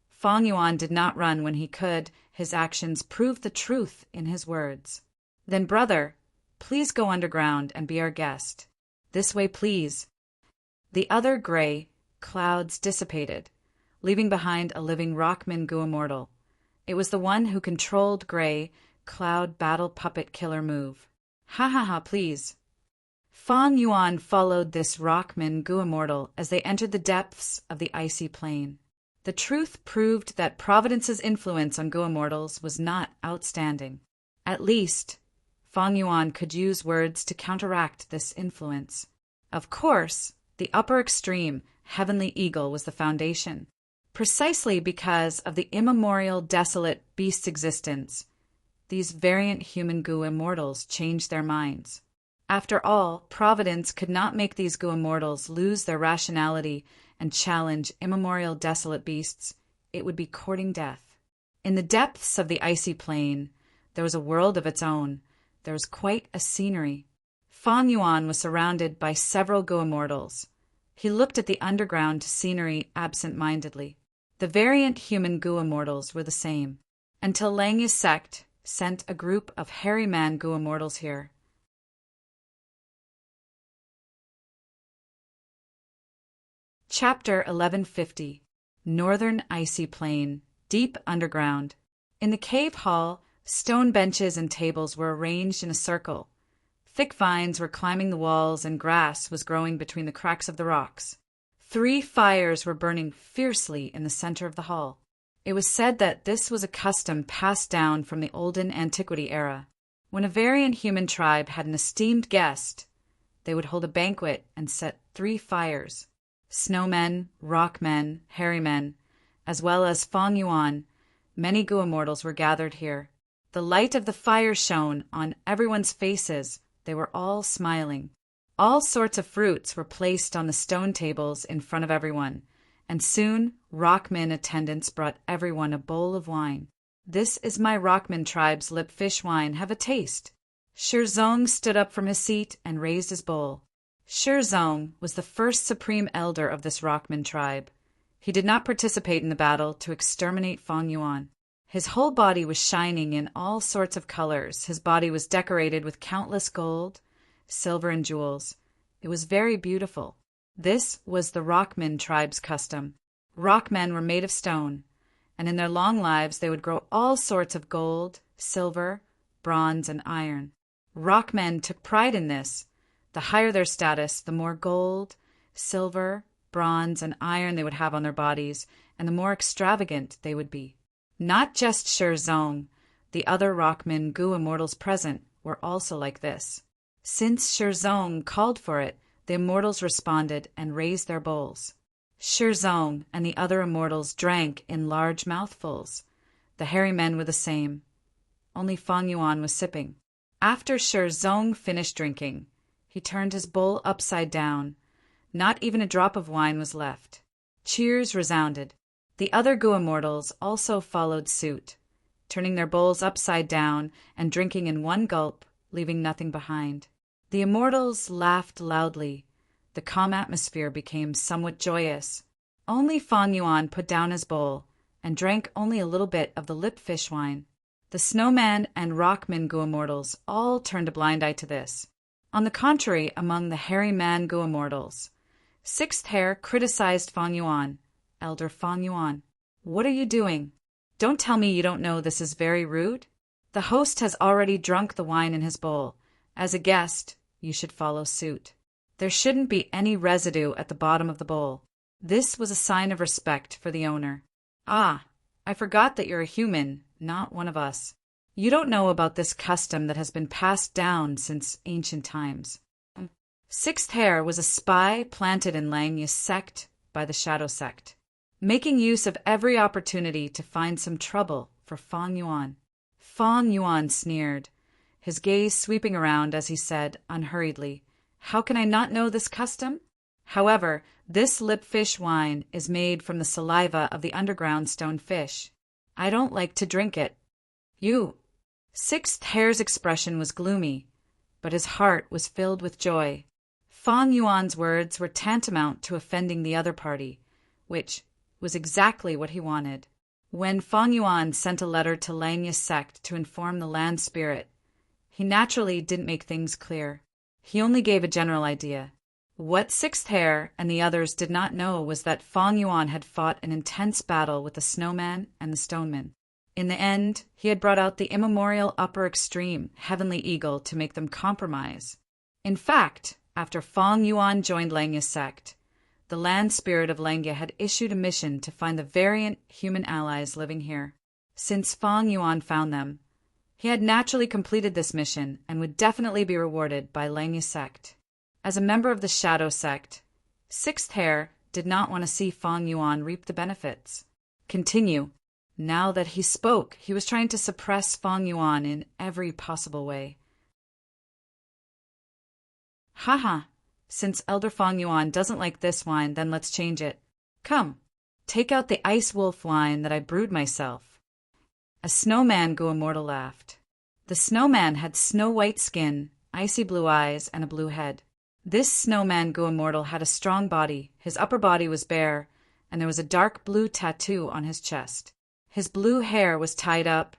Fang Yuan did not run when he could. His actions proved the truth in his words. Then, brother, please go underground and be our guest. This way, please. The other gray clouds dissipated, leaving behind a living Rockman Gu immortal. It was the one who controlled gray cloud battle puppet killer move. Ha ha ha, please. Fang Yuan followed this Rockman Gu immortal as they entered the depths of the icy plain. The truth proved that Providence's influence on Gu immortals was not outstanding. At least, Fang Yuan could use words to counteract this influence. Of course, the upper extreme, heavenly eagle, was the foundation. Precisely because of the immemorial desolate beast's existence, these variant human Gu immortals changed their minds. After all, Providence could not make these Gu immortals lose their rationality and challenge immemorial desolate beasts. It would be courting death. In the depths of the icy plain, there was a world of its own. There was quite a scenery. Fang Yuan was surrounded by several Gu immortals. He looked at the underground scenery absent-mindedly. The variant human Gu immortals were the same, until Langya's sect sent a group of hairy man Gu immortals here. Chapter 1150. Northern Icy Plain, Deep Underground. In the cave hall, stone benches and tables were arranged in a circle. Thick vines were climbing the walls and grass was growing between the cracks of the rocks. 3 fires were burning fiercely in the center of the hall. It was said that this was a custom passed down from the olden antiquity era. When a variant human tribe had an esteemed guest, they would hold a banquet and set 3 fires. Snowmen, rockmen, hairy men, as well as Fang Yuan, many Gu immortals were gathered here. The light of the fire shone on everyone's faces. They were all smiling. All sorts of fruits were placed on the stone tables in front of everyone, and soon rockmen attendants brought everyone a bowl of wine. "This is my rockman tribe's lip fish wine. Have a taste." Shirzong stood up from his seat and raised his bowl. Shirzong was the first supreme elder of this rockman tribe. He did not participate in the battle to exterminate Fang Yuan. His whole body was shining in all sorts of colors. His body was decorated with countless gold, silver, and jewels. It was very beautiful. This was the Rockman tribe's custom. Rockmen were made of stone, and in their long lives they would grow all sorts of gold, silver, bronze, and iron. Rockmen took pride in this. The higher their status, the more gold, silver, bronze, and iron they would have on their bodies, and the more extravagant they would be. Not just Shirzong, the other Rockman Gu immortals present were also like this. Since Shirzong called for it, the immortals responded and raised their bowls. Shirzong and the other immortals drank in large mouthfuls. The hairy men were the same. Only Fang Yuan was sipping. After Shirzong finished drinking, he turned his bowl upside down. Not even a drop of wine was left. Cheers resounded. The other Gu immortals also followed suit, turning their bowls upside down and drinking in one gulp, leaving nothing behind. The immortals laughed loudly. The calm atmosphere became somewhat joyous. Only Fang Yuan put down his bowl and drank only a little bit of the lip fish wine. The snowman and rockman Gu immortals all turned a blind eye to this. On the contrary, among the hairy man Gu immortals, Sixth Hair criticized Fang Yuan. Elder Fang Yuan, what are you doing? Don't tell me you don't know this is very rude. The host has already drunk the wine in his bowl. As a guest, you should follow suit. There shouldn't be any residue at the bottom of the bowl. This was a sign of respect for the owner. Ah, I forgot that you're a human, not one of us. You don't know about this custom that has been passed down since ancient times. Sixth Hair was a spy planted in Langya's sect by the Shadow Sect, making use of every opportunity to find some trouble for Fang Yuan. Fang Yuan sneered, his gaze sweeping around as he said unhurriedly, "How can I not know this custom? However, this lip fish wine is made from the saliva of the underground stone fish. I don't like to drink it." "You." Sixth Hair's expression was gloomy, but his heart was filled with joy. Fang Yuan's words were tantamount to offending the other party, which was exactly what he wanted. When Fang Yuan sent a letter to Langya's sect to inform the land spirit, he naturally didn't make things clear. He only gave a general idea. What Sixth Hair and the others did not know was that Fang Yuan had fought an intense battle with the snowman and the stoneman. In the end, he had brought out the immemorial upper extreme, Heavenly Eagle, to make them compromise. In fact, after Fang Yuan joined Langya's sect, the land spirit of Langya had issued a mission to find the variant human allies living here. Since Fang Yuan found them, he had naturally completed this mission and would definitely be rewarded by Langya's sect. As a member of the Shadow Sect, Sixth Hair did not want to see Fang Yuan reap the benefits. Continue. Now that he spoke, he was trying to suppress Fang Yuan in every possible way. Haha, since Elder Fong Yuan doesn't like this wine, then let's change it. Come, take out the ice wolf wine that I brewed myself. A snowman Guamortal laughed. The snowman had snow-white skin, icy blue eyes, and a blue head. This snowman Guamortal had a strong body, his upper body was bare, and there was a dark blue tattoo on his chest. His blue hair was tied up,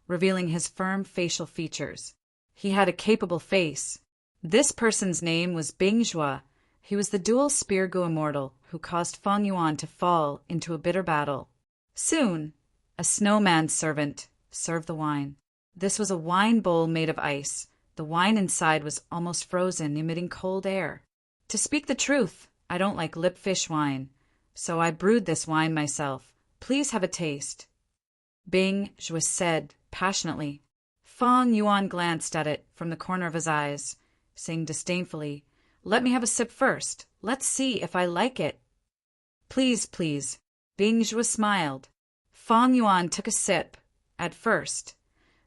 revealing his firm facial features. He had a capable face. This person's name was Bing Zhua. He was the dual spear Guamortal who caused Fong Yuan to fall into a bitter battle. Soon, a snowman's servant served the wine. This was a wine bowl made of ice. The wine inside was almost frozen, emitting cold air. To speak the truth, I don't like lip-fish wine, so I brewed this wine myself. Please have a taste. Bing Zhua said passionately. Fong Yuan glanced at it from the corner of his eyes, saying disdainfully, "Let me have a sip first. Let's see if I like it." "Please, please." Bing Zhua smiled. Fong Yuan took a sip. At first,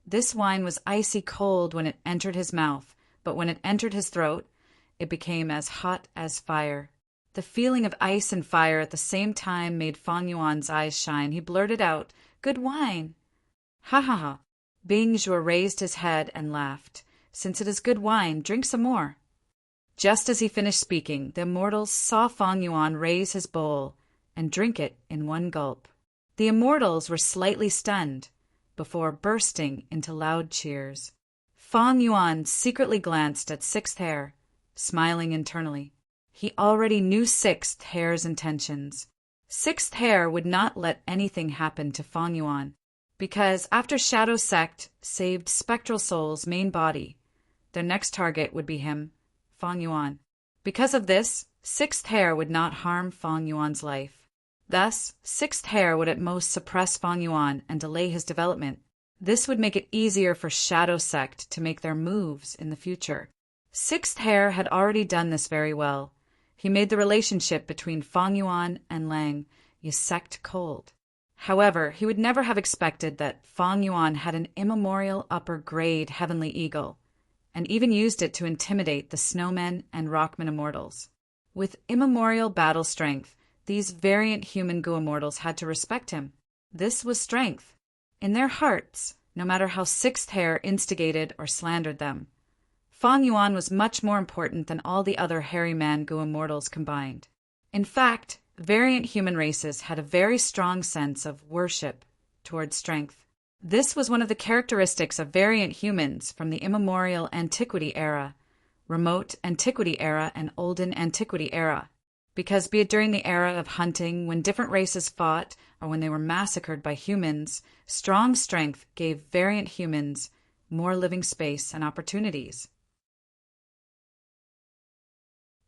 this wine was icy cold when it entered his mouth, but when it entered his throat, it became as hot as fire. The feeling of ice and fire at the same time made Fong Yuan's eyes shine. He blurted out, "Good wine." "Ha ha ha." Bing Zhua raised his head and laughed. "Since it is good wine, drink some more." Just as he finished speaking, the immortals saw Fong Yuan raise his bowl and drink it in one gulp. The immortals were slightly stunned before bursting into loud cheers. Fong Yuan secretly glanced at Sixth Hair, smiling internally. He already knew Sixth Hair's intentions. Sixth Hair would not let anything happen to Fong Yuan, because after Shadow Sect saved Spectral Soul's main body, their next target would be him, Fong Yuan. Because of this, Sixth Hair would not harm Fong Yuan's life. Thus, Sixth Hair would at most suppress Fong Yuan and delay his development. This would make it easier for Shadow Sect to make their moves in the future. Sixth Hair had already done this very well. He made the relationship between Fong Yuan and Lang sect cold. However, he would never have expected that Fong Yuan had an immemorial upper-grade heavenly eagle, and even used it to intimidate the snowmen and rockmen immortals. With immemorial battle strength, these variant human Gu immortals had to respect him. This was strength. In their hearts, no matter how Sixth Hair instigated or slandered them, Fong Yuan was much more important than all the other hairy man Gu immortals combined. In fact, variant human races had a very strong sense of worship toward strength. This was one of the characteristics of variant humans from the immemorial antiquity era, remote antiquity era, and olden antiquity era. Because be it during the era of hunting, when different races fought, or when they were massacred by humans, strong strength gave variant humans more living space and opportunities.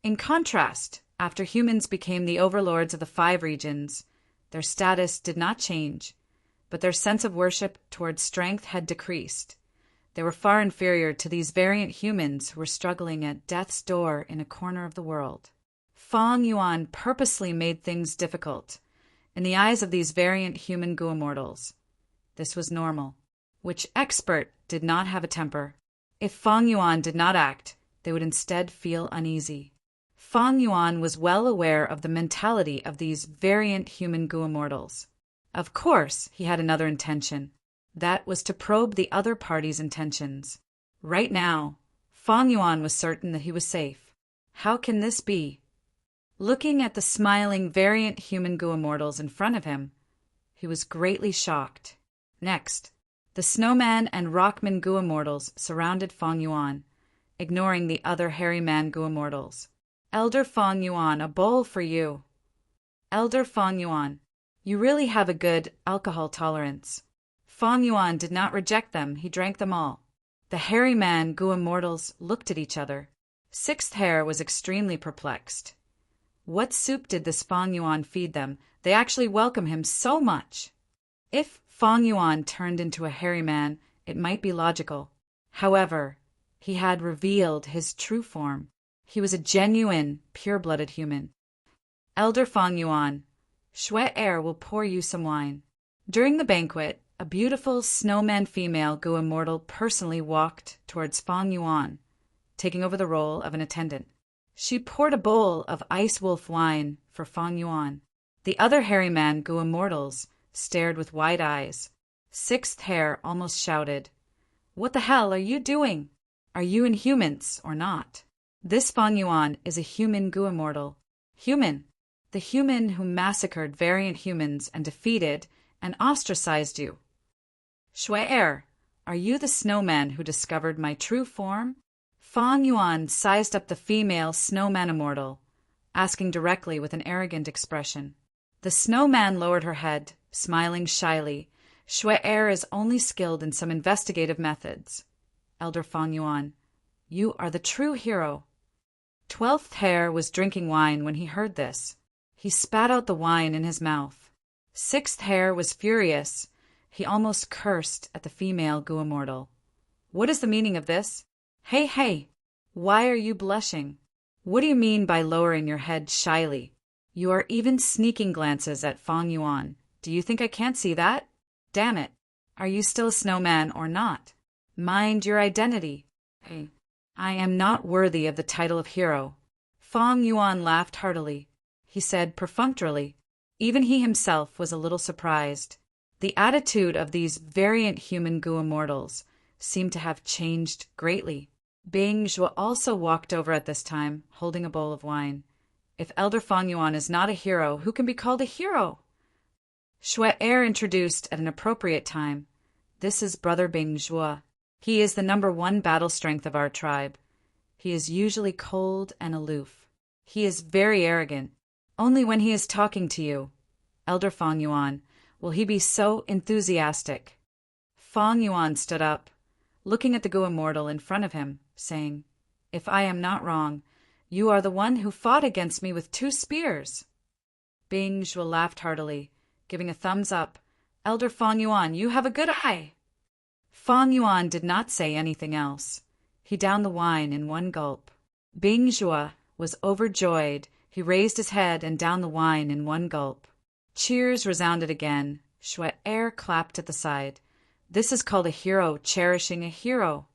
In contrast, after humans became the overlords of the 5 regions, their status did not change, but their sense of worship towards strength had decreased. They were far inferior to these variant humans who were struggling at death's door in a corner of the world. Fong Yuan purposely made things difficult. In the eyes of these variant human Gu immortals, this was normal. Which expert did not have a temper? If Fong Yuan did not act, they would instead feel uneasy. Fong Yuan was well aware of the mentality of these variant human Gu immortals. Of course, he had another intention. That was to probe the other party's intentions. Right now, Fong Yuan was certain that he was safe. How can this be? Looking at the smiling variant human Gu immortals in front of him, he was greatly shocked. Next, the snowman and rockman Gu immortals surrounded Fong Yuan, ignoring the other hairy man Gu immortals. "Elder Fong Yuan, a bowl for you." "Elder Fong Yuan, you really have a good alcohol tolerance." Fong Yuan did not reject them, he drank them all. The hairy man Gu immortals looked at each other. Sixth Hair was extremely perplexed. What soup did this Fong Yuan feed them? They actually welcome him so much. If Fong Yuan turned into a hairy man, it might be logical. However, he had revealed his true form. He was a genuine, pure-blooded human. "Elder Fong Yuan, Shui Air will pour you some wine." During the banquet, a beautiful snowman female Gu immortal personally walked towards Fong Yuan, taking over the role of an attendant. She poured a bowl of ice wolf wine for Fang Yuan. The other hairy man, Gu Immortals, stared with wide eyes. Sixth Hair almost shouted, "What the hell are you doing? Are you inhumans or not?" This Fang Yuan is a human Gu Immortal. Human. The human who massacred variant humans and defeated and ostracized you. Shui, are you the snowman who discovered my true form? Fang Yuan sized up the female snowman immortal, asking directly with an arrogant expression. The snowman lowered her head, smiling shyly. Shui is only skilled in some investigative methods. Elder Fang Yuan, you are the true hero. 12th Hair was drinking wine when he heard this. He spat out the wine in his mouth. 6th Hair was furious. He almost cursed at the female Gu Immortal. What is the meaning of this? Hey, why are you blushing? What do you mean by lowering your head shyly? You are even sneaking glances at Fang Yuan. Do you think I can't see that? Damn it. Are you still a snowman or not? Mind your identity. Hey, I am not worthy of the title of hero. Fang Yuan laughed heartily. He said perfunctorily. Even he himself was a little surprised. The attitude of these variant human Gu Immortals seemed to have changed greatly. Bing Zhuo also walked over at this time, holding a bowl of wine. If Elder Fang Yuan is not a hero, who can be called a hero? Shui introduced at an appropriate time. This is Brother Bing Zhuo. He is the #1 battle strength of our tribe. He is usually cold and aloof. He is very arrogant. Only when he is talking to you, Elder Fang Yuan, will he be so enthusiastic. Fang Yuan stood up, looking at the Gu Immortal in front of him, saying, "If I am not wrong, you are the one who fought against me with 2 spears." Bing Zhuo laughed heartily, giving a thumbs up. "Elder Fang Yuan, you have a good eye." Fang Yuan did not say anything else. He downed the wine in one gulp. Bing Zhuo was overjoyed. He raised his head and downed the wine in one gulp. Cheers resounded again. Shui clapped at the side. This is called a hero cherishing a hero.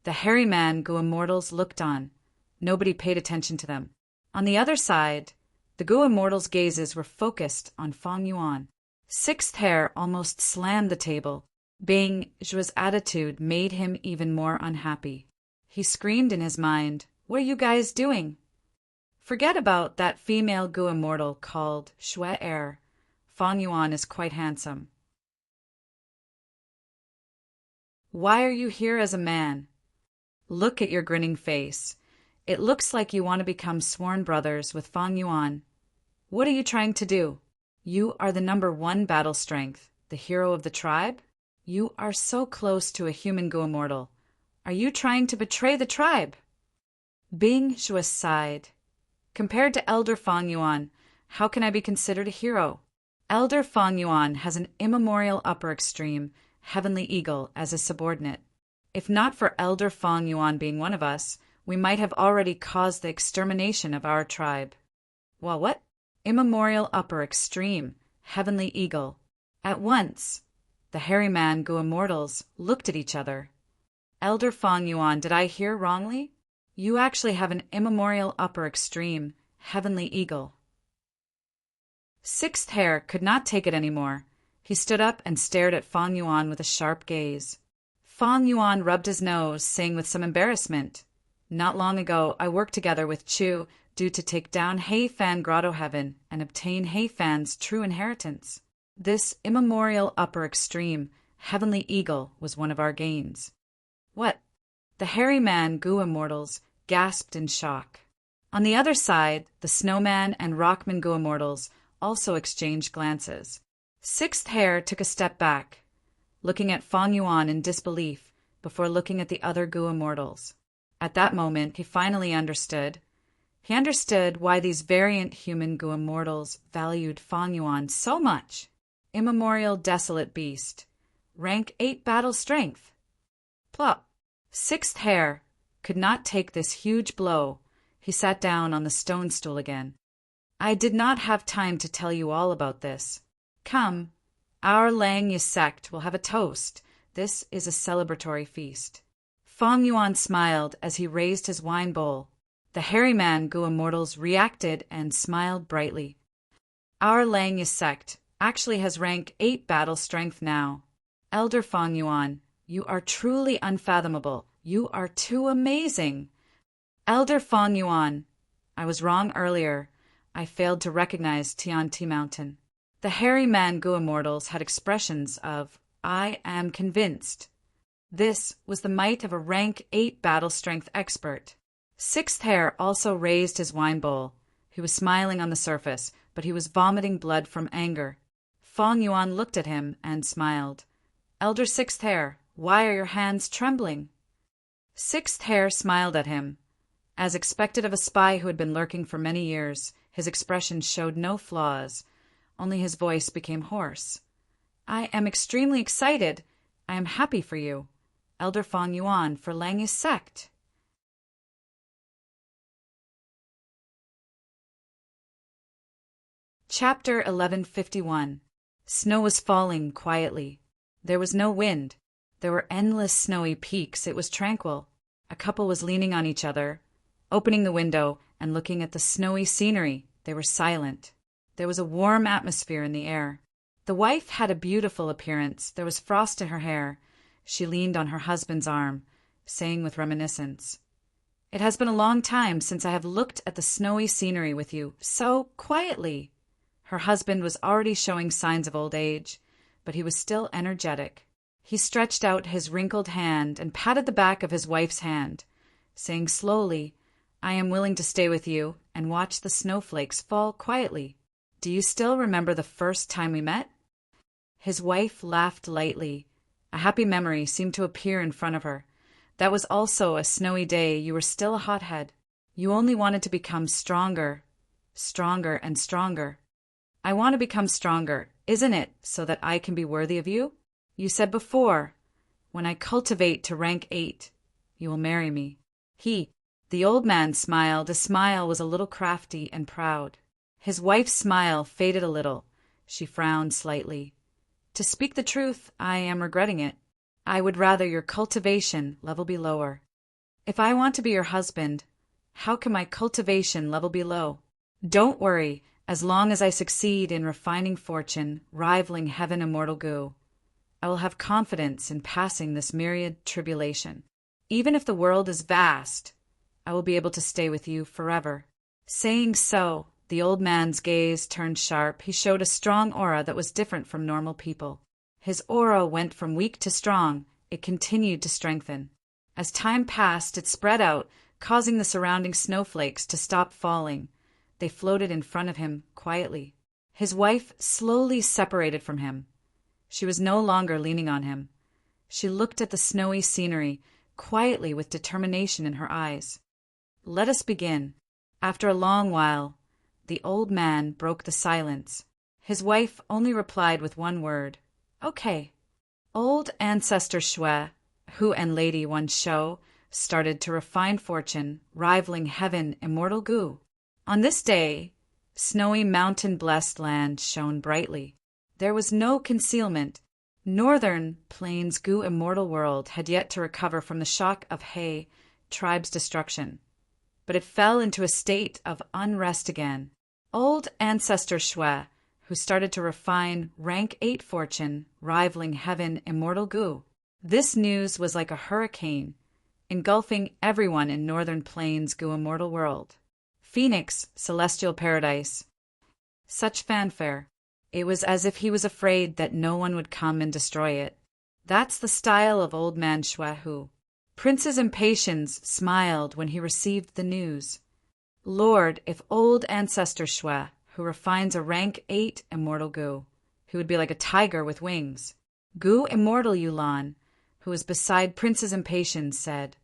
The hairy man Gu Immortals looked on. Nobody paid attention to them. On the other side, the Gu Immortals' gazes were focused on Fang Yuan. 6th Hair almost slammed the table. Bing Zhuo's attitude made him even more unhappy. He screamed in his mind, "What are you guys doing? Forget about that female Gu Immortal called Shui. Fang Yuan is quite handsome. Why are you here as a man? Look at your grinning face. It looks like you want to become sworn brothers with Fang Yuan. What are you trying to do? You are the #1 battle strength, the hero of the tribe? You are so close to a human Gu Immortal. Are you trying to betray the tribe?" Bing Zhuo sighed. Compared to Elder Fang Yuan, how can I be considered a hero? Elder Fang Yuan has an immemorial upper extreme, Heavenly Eagle, as a subordinate. If not for Elder Fang Yuan being one of us, we might have already caused the extermination of our tribe. Well, what? Immemorial upper extreme, Heavenly Eagle. At once, the hairy man Gu Immortals looked at each other. Elder Fang Yuan, did I hear wrongly? You actually have an immemorial upper extreme, Heavenly Eagle. 6th Hair could not take it anymore. He stood up and stared at Fang Yuan with a sharp gaze. Fang Yuan rubbed his nose, saying with some embarrassment, "Not long ago, I worked together with Chu due to take down Hei Fan Grotto Heaven and obtain Hei Fan's true inheritance. This immemorial upper extreme, Heavenly Eagle, was one of our gains." What? The hairy man Gu Immortals gasped in shock. On the other side, the snowman and rockman Gu Immortals also exchanged glances. 6th Hair took a step back, looking at Fang Yuan in disbelief before looking at the other Gu Immortals. At that moment, he finally understood. He understood why these variant human Gu Immortals valued Fang Yuan so much. Immemorial desolate beast. Rank 8 battle strength. Plop. 6th Hair could not take this huge blow. He sat down on the stone stool again. I did not have time to tell you all about this. Come, our Lang Yi sect will have a toast. This is a celebratory feast. Fang Yuan smiled as he raised his wine bowl. The hairy man Gu Immortals reacted and smiled brightly. Our Langyus sect actually has rank 8 battle strength now. Elder Fong Yuan, you are truly unfathomable. You are too amazing. Elder Fong Yuan, I was wrong earlier. I failed to recognize Tianti Mountain. The hairy man Gu Immortals had expressions of, I am convinced. This was the might of a rank 8 battle strength expert. Sixth Hair also raised his wine bowl. He was smiling on the surface, but he was vomiting blood from anger. Fong Yuan looked at him and smiled. Elder Sixth Hair, why are your hands trembling? Sixth Hair smiled at him. As expected of a spy who had been lurking for many years, his expression showed no flaws. Only his voice became hoarse. I am extremely excited. I am happy for you. Elder Fong Yuan for Langyus sect. Chapter 1151. Snow was falling quietly. There was no wind. There were endless snowy peaks. It was tranquil. A couple was leaning on each other, opening the window and looking at the snowy scenery. They were silent. There was a warm atmosphere in the air. The wife had a beautiful appearance. There was frost in her hair. She leaned on her husband's arm, saying with reminiscence, It has been a long time since I have looked at the snowy scenery with you so quietly. Her husband was already showing signs of old age, but he was still energetic. He stretched out his wrinkled hand and patted the back of his wife's hand, saying slowly, I am willing to stay with you and watch the snowflakes fall quietly. Do you still remember the first time we met? His wife laughed lightly. A happy memory seemed to appear in front of her. That was also a snowy day. You were still a hothead. You only wanted to become stronger, stronger and stronger. I want to become stronger, isn't it, so that I can be worthy of you? You said before, when I cultivate to rank 8, you will marry me. The old man smiled. His smile was a little crafty and proud. His wife's smile faded a little. She frowned slightly. To speak the truth, I am regretting it. I would rather your cultivation level be lower. If I want to be your husband, how can my cultivation level be low? Don't worry. As long as I succeed in refining fortune, rivaling heaven immortal Gu, I will have confidence in passing this myriad tribulation. Even if the world is vast, I will be able to stay with you forever. Saying so, the old man's gaze turned sharp. He showed a strong aura that was different from normal people. His aura went from weak to strong. It continued to strengthen. As time passed, it spread out, causing the surrounding snowflakes to stop falling. They floated in front of him quietly. His wife slowly separated from him. She was no longer leaning on him. She looked at the snowy scenery, quietly with determination in her eyes. Let us begin. After a long while, the old man broke the silence. His wife only replied with one word, Okay. Old ancestor Shui, who and Lady One Shou, started to refine fortune, rivaling heaven immortal Gu. On this day, snowy mountain-blessed land shone brightly. There was no concealment. Northern Plains Gu immortal world had yet to recover from the shock of He tribe's destruction, but it fell into a state of unrest again. Old ancestor Shui, who started to refine rank 8 fortune, rivaling heaven immortal Gu. This news was like a hurricane, engulfing everyone in Northern Plains Gu immortal world. Phoenix, celestial paradise. Such fanfare. It was as if he was afraid that no one would come and destroy it. That's the style of old man Shuahu. Prince's impatience smiled when he received the news. Lord, if old ancestor Shui, who refines a rank 8 immortal Gu, he would be like a tiger with wings. Gu immortal Yulan, who was beside Prince's impatience, said,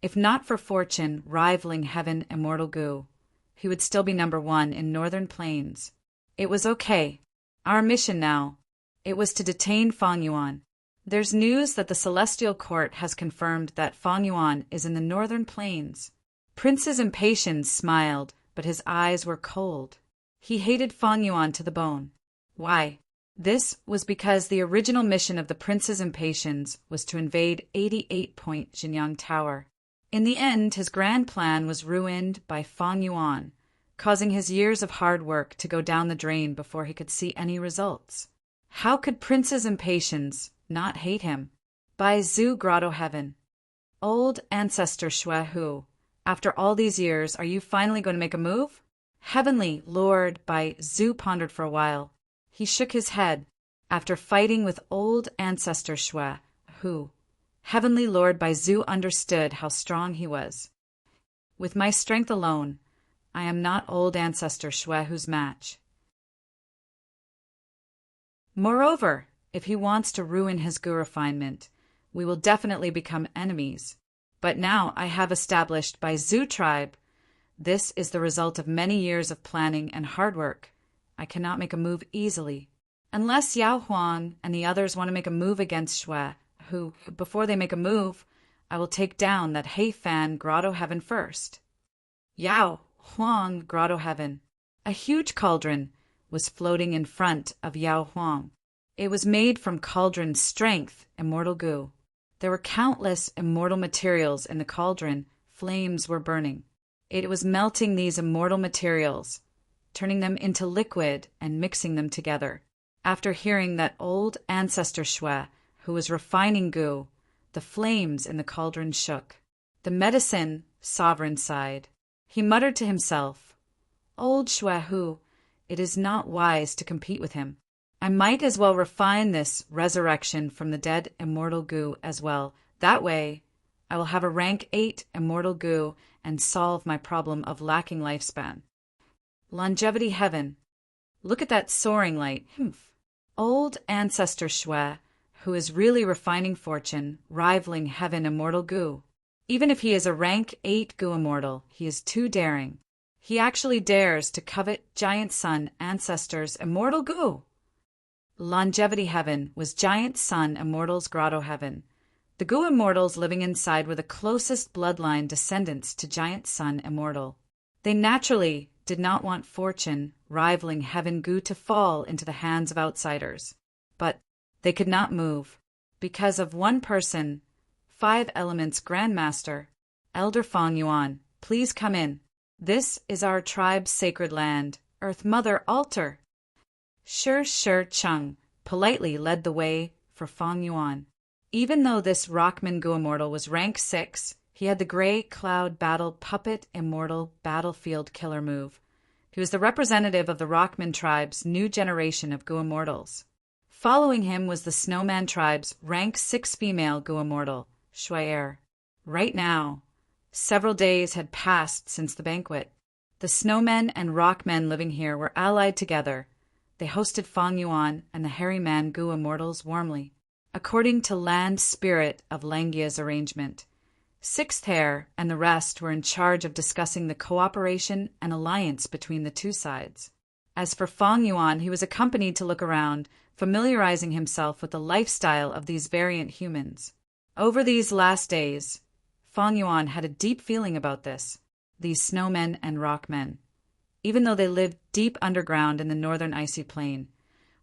If not for fortune rivaling heaven immortal Gu, he would still be number 1 in Northern Plains. It was okay. Our mission now, it was to detain Fong Yuan. There's news that the Celestial Court has confirmed that Fong Yuan is in the Northern Plains. Prince's impatience smiled, but his eyes were cold. He hated Fong Yuan to the bone. Why? This was because the original mission of the Prince's impatience was to invade 88 Point Jinyang Tower. In the end, his grand plan was ruined by Fang Yuan, causing his years of hard work to go down the drain before he could see any results. How could prince's impatience not hate him? By Zhu Grotto Heaven. Old ancestor Xue Hu, after all these years, are you finally going to make a move? Heavenly Lord by Zhu pondered for a while. He shook his head after fighting with old ancestor Xue Hu. Heavenly Lord by Zhu understood how strong he was. With my strength alone, I am not old ancestor Xue Hu's match. Moreover, if he wants to ruin his Gu refinement, we will definitely become enemies. But now I have established by Zhu tribe. This is the result of many years of planning and hard work. I cannot make a move easily. Unless Yao Huang and the others want to make a move against Xue, who, before they make a move, I will take down that Heifan Grotto Heaven first. Yao Huang Grotto Heaven. A huge cauldron was floating in front of Yao Huang. It was made from cauldron's strength, immortal Gu. There were countless immortal materials in the cauldron. Flames were burning. It was melting these immortal materials, turning them into liquid and mixing them together. After hearing that old ancestor Xue, who was refining Gu, the flames in the cauldron shook. The medicine sovereign sighed. He muttered to himself, "Old Xue Hu, it is not wise to compete with him. I might as well refine this resurrection from the dead immortal Gu as well. That way, I will have a rank 8 immortal Gu and solve my problem of lacking lifespan." Longevity Heaven. Look at that soaring light. Old ancestor Xue, who is really refining fortune, rivaling heaven immortal Gu. Even if he is a rank 8 Gu immortal, he is too daring. He actually dares to covet Giant Sun ancestors' immortal Gu. Longevity Heaven was Giant Sun Immortals Grotto Heaven. The Gu immortals living inside were the closest bloodline descendants to Giant Sun Immortal. They naturally did not want fortune rivaling heaven Gu to fall into the hands of outsiders. But they could not move because of one person, 5 Elements Grandmaster, Elder Fang Yuan. Please come in. This is our tribe's sacred land, Earth Mother Altar. Shi Cheng politely led the way for Fang Yuan. Even though this Rockman Gu immortal was rank 6, he had the Gray Cloud Battle Puppet Immortal Battlefield Killer move. He was the representative of the Rockman tribe's new generation of Gu immortals. Following him was the Snowman tribe's rank 6 female Gu immortal, Shuai. Right now, several days had passed since the banquet. The Snowmen and Rockmen living here were allied together. They hosted Fang Yuan and the Hairy Man Gu immortals warmly, according to land spirit of Langia's arrangement. Sixth Hair and the rest were in charge of discussing the cooperation and alliance between the two sides. As for Fang Yuan, he was accompanied to look around, familiarizing himself with the lifestyle of these variant humans. Over these last days, Fang Yuan had a deep feeling about this, these snowmen and rockmen. Even though they lived deep underground in the northern icy plain,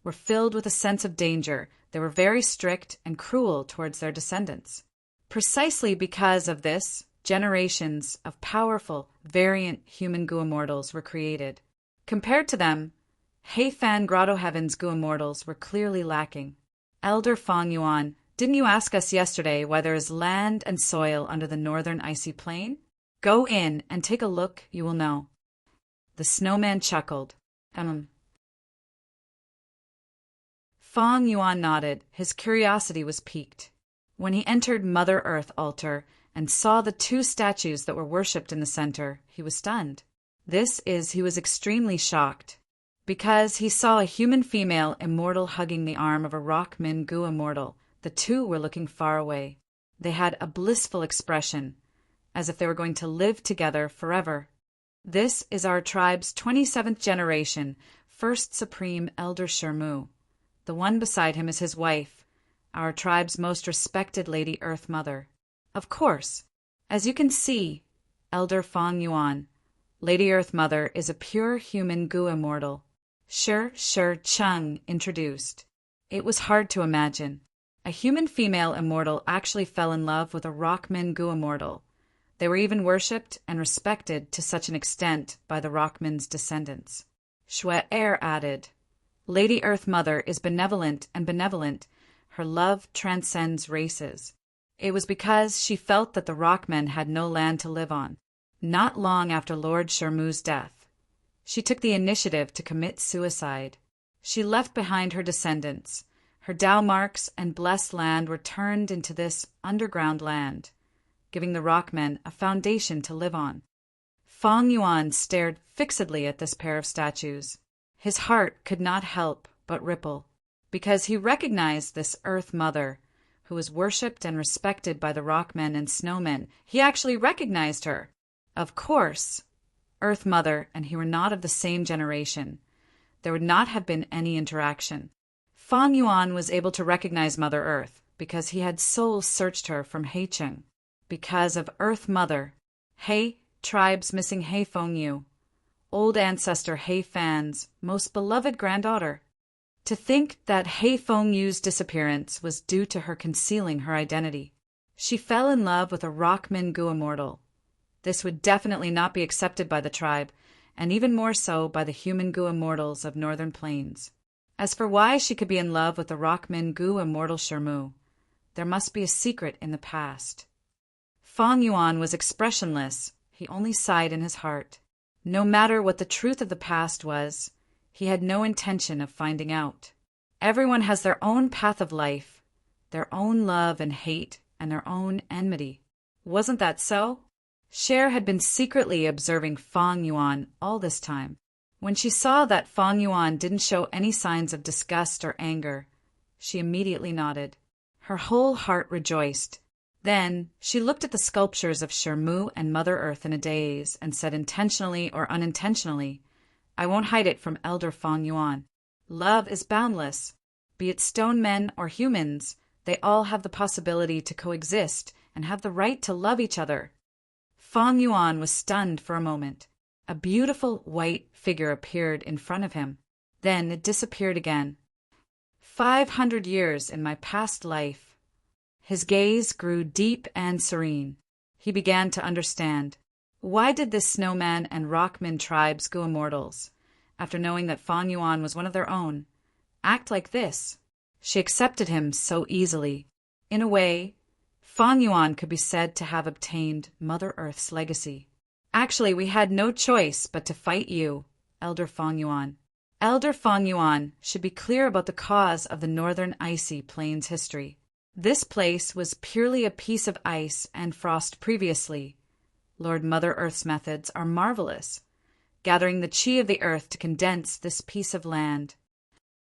were filled with a sense of danger. They were very strict and cruel towards their descendants. Precisely because of this, generations of powerful, variant human Gu immortals were created. Compared to them, Heifan Grotto Heaven's Gu immortals were clearly lacking. Elder Fang Yuan, didn't you ask us yesterday why there is land and soil under the northern icy plain? Go in and take a look, you will know. The snowman chuckled. Fang Yuan nodded. His curiosity was piqued. When he entered Mother Earth altar and saw the 2 statues that were worshipped in the center, he was stunned. He was extremely shocked, because he saw a human female immortal hugging the arm of a Rockman Gu immortal. The 2 were looking far away. They had a blissful expression, as if they were going to live together forever. This is our tribe's 27th generation, First Supreme Elder Shermu. The one beside him is his wife, our tribe's most respected Lady Earth Mother. Of course, as you can see, Elder Fang Yuan, Lady Earth Mother is a pure human Gu immortal. Shi Cheng introduced. It was hard to imagine. A human female immortal actually fell in love with a Rockman Gu immortal. They were even worshipped and respected to such an extent by the Rockman's descendants. Shwe added, Lady Earth Mother is benevolent and benevolent. Her love transcends races. It was because she felt that the Rockmen had no land to live on. Not long after Lord Shermu's death, she took the initiative to commit suicide. She left behind her descendants. Her Dao marks and blessed land were turned into this underground land, giving the Rockmen a foundation to live on. Feng Yuan stared fixedly at this pair of statues. His heart could not help but ripple, because he recognized this Earth Mother, who was worshipped and respected by the Rockmen and Snowmen. He actually recognized her. Of course, Earth Mother and he were not of the same generation. There would not have been any interaction. Feng Yuan was able to recognize Mother Earth because he had soul-searched her from Heicheng. Because of Earth Mother, He tribe's missing He Feng Yu, old ancestor He Fan's most beloved granddaughter. To think that He Feng Yu's disappearance was due to her concealing her identity. She fell in love with a Rockman Gu immortal. This would definitely not be accepted by the tribe, and even more so by the human Gu immortals of Northern Plains. As for why she could be in love with the Rockman Gu immortal Shermu, there must be a secret in the past. Feng Yuan was expressionless. He only sighed in his heart. No matter what the truth of the past was, he had no intention of finding out. Everyone has their own path of life, their own love and hate, and their own enmity. Wasn't that so? Cher had been secretly observing Feng Yuan all this time. When she saw that Feng Yuan didn't show any signs of disgust or anger, she immediately nodded. Her whole heart rejoiced. Then she looked at the sculptures of Shermu and Mother Earth in a daze and said intentionally or unintentionally, I won't hide it from Elder Feng Yuan. Love is boundless. Be it stone men or humans, they all have the possibility to coexist and have the right to love each other. Feng Yuan was stunned for a moment. A beautiful white figure appeared in front of him. Then it disappeared again. 500 years in my past life. His gaze grew deep and serene. He began to understand. Why did this Snowman and Rockman tribes go immortals, after knowing that Feng Yuan was one of their own, act like this? She accepted him so easily. In a way, Feng Yuan could be said to have obtained Mother Earth's legacy. Actually, we had no choice but to fight you, Elder Feng Yuan. Elder Feng Yuan should be clear about the cause of the Northern Icy Plains history. This place was purely a piece of ice and frost previously. Lord Mother Earth's methods are marvelous, gathering the qi of the earth to condense this piece of land.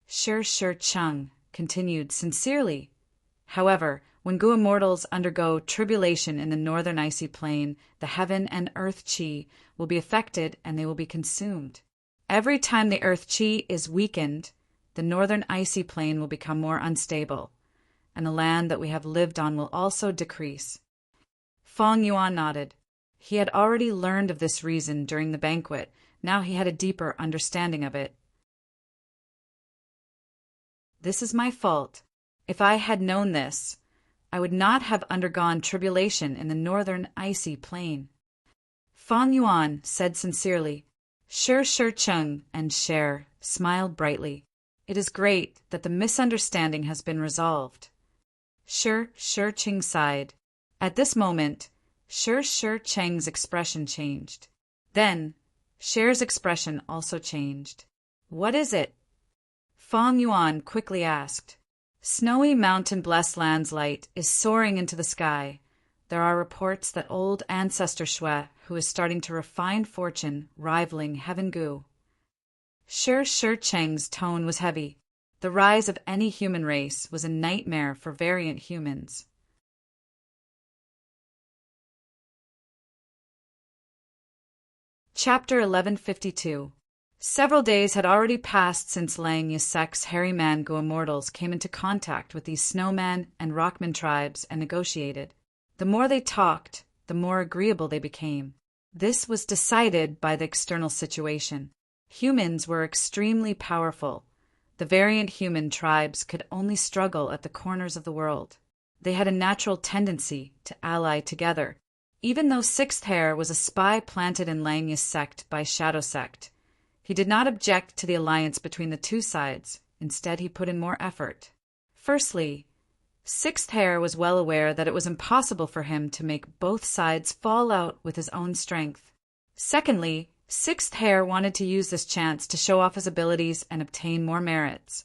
Shi Cheng continued sincerely. However, when Gu immortals undergo tribulation in the northern icy plain, the heaven and earth qi will be affected and they will be consumed. Every time the earth qi is weakened, the northern icy plain will become more unstable, and the land that we have lived on will also decrease. Feng Yuan nodded. He had already learned of this reason during the banquet. Now he had a deeper understanding of it. This is my fault. If I had known this, I would not have undergone tribulation in the northern icy plain. Feng Yuan said sincerely. Shi Cheng and Cher smiled brightly. It is great that the misunderstanding has been resolved. Shi Cheng sighed. At this moment, Shi Cheng's expression changed. Then, Cher's expression also changed. What is it? Feng Yuan quickly asked. Snowy mountain blessed land's light is soaring into the sky. There are reports that old ancestor Shue, who is starting to refine fortune, rivaling Heaven Gu. Shi Cheng's tone was heavy. The rise of any human race was a nightmare for variant humans. Chapter 1152. Several days had already passed since Lang Yasek's hairy man Gu immortals came into contact with these snowman and rockman tribes and negotiated. The more they talked, the more agreeable they became. This was decided by the external situation. Humans were extremely powerful. The variant human tribes could only struggle at the corners of the world. They had a natural tendency to ally together. Even though Sixth Hair was a spy planted in Langya's sect by Shadow Sect, he did not object to the alliance between the two sides. Instead, he put in more effort. Firstly, Sixth Hair was well aware that it was impossible for him to make both sides fall out with his own strength. Secondly, Sixth Hair wanted to use this chance to show off his abilities and obtain more merits,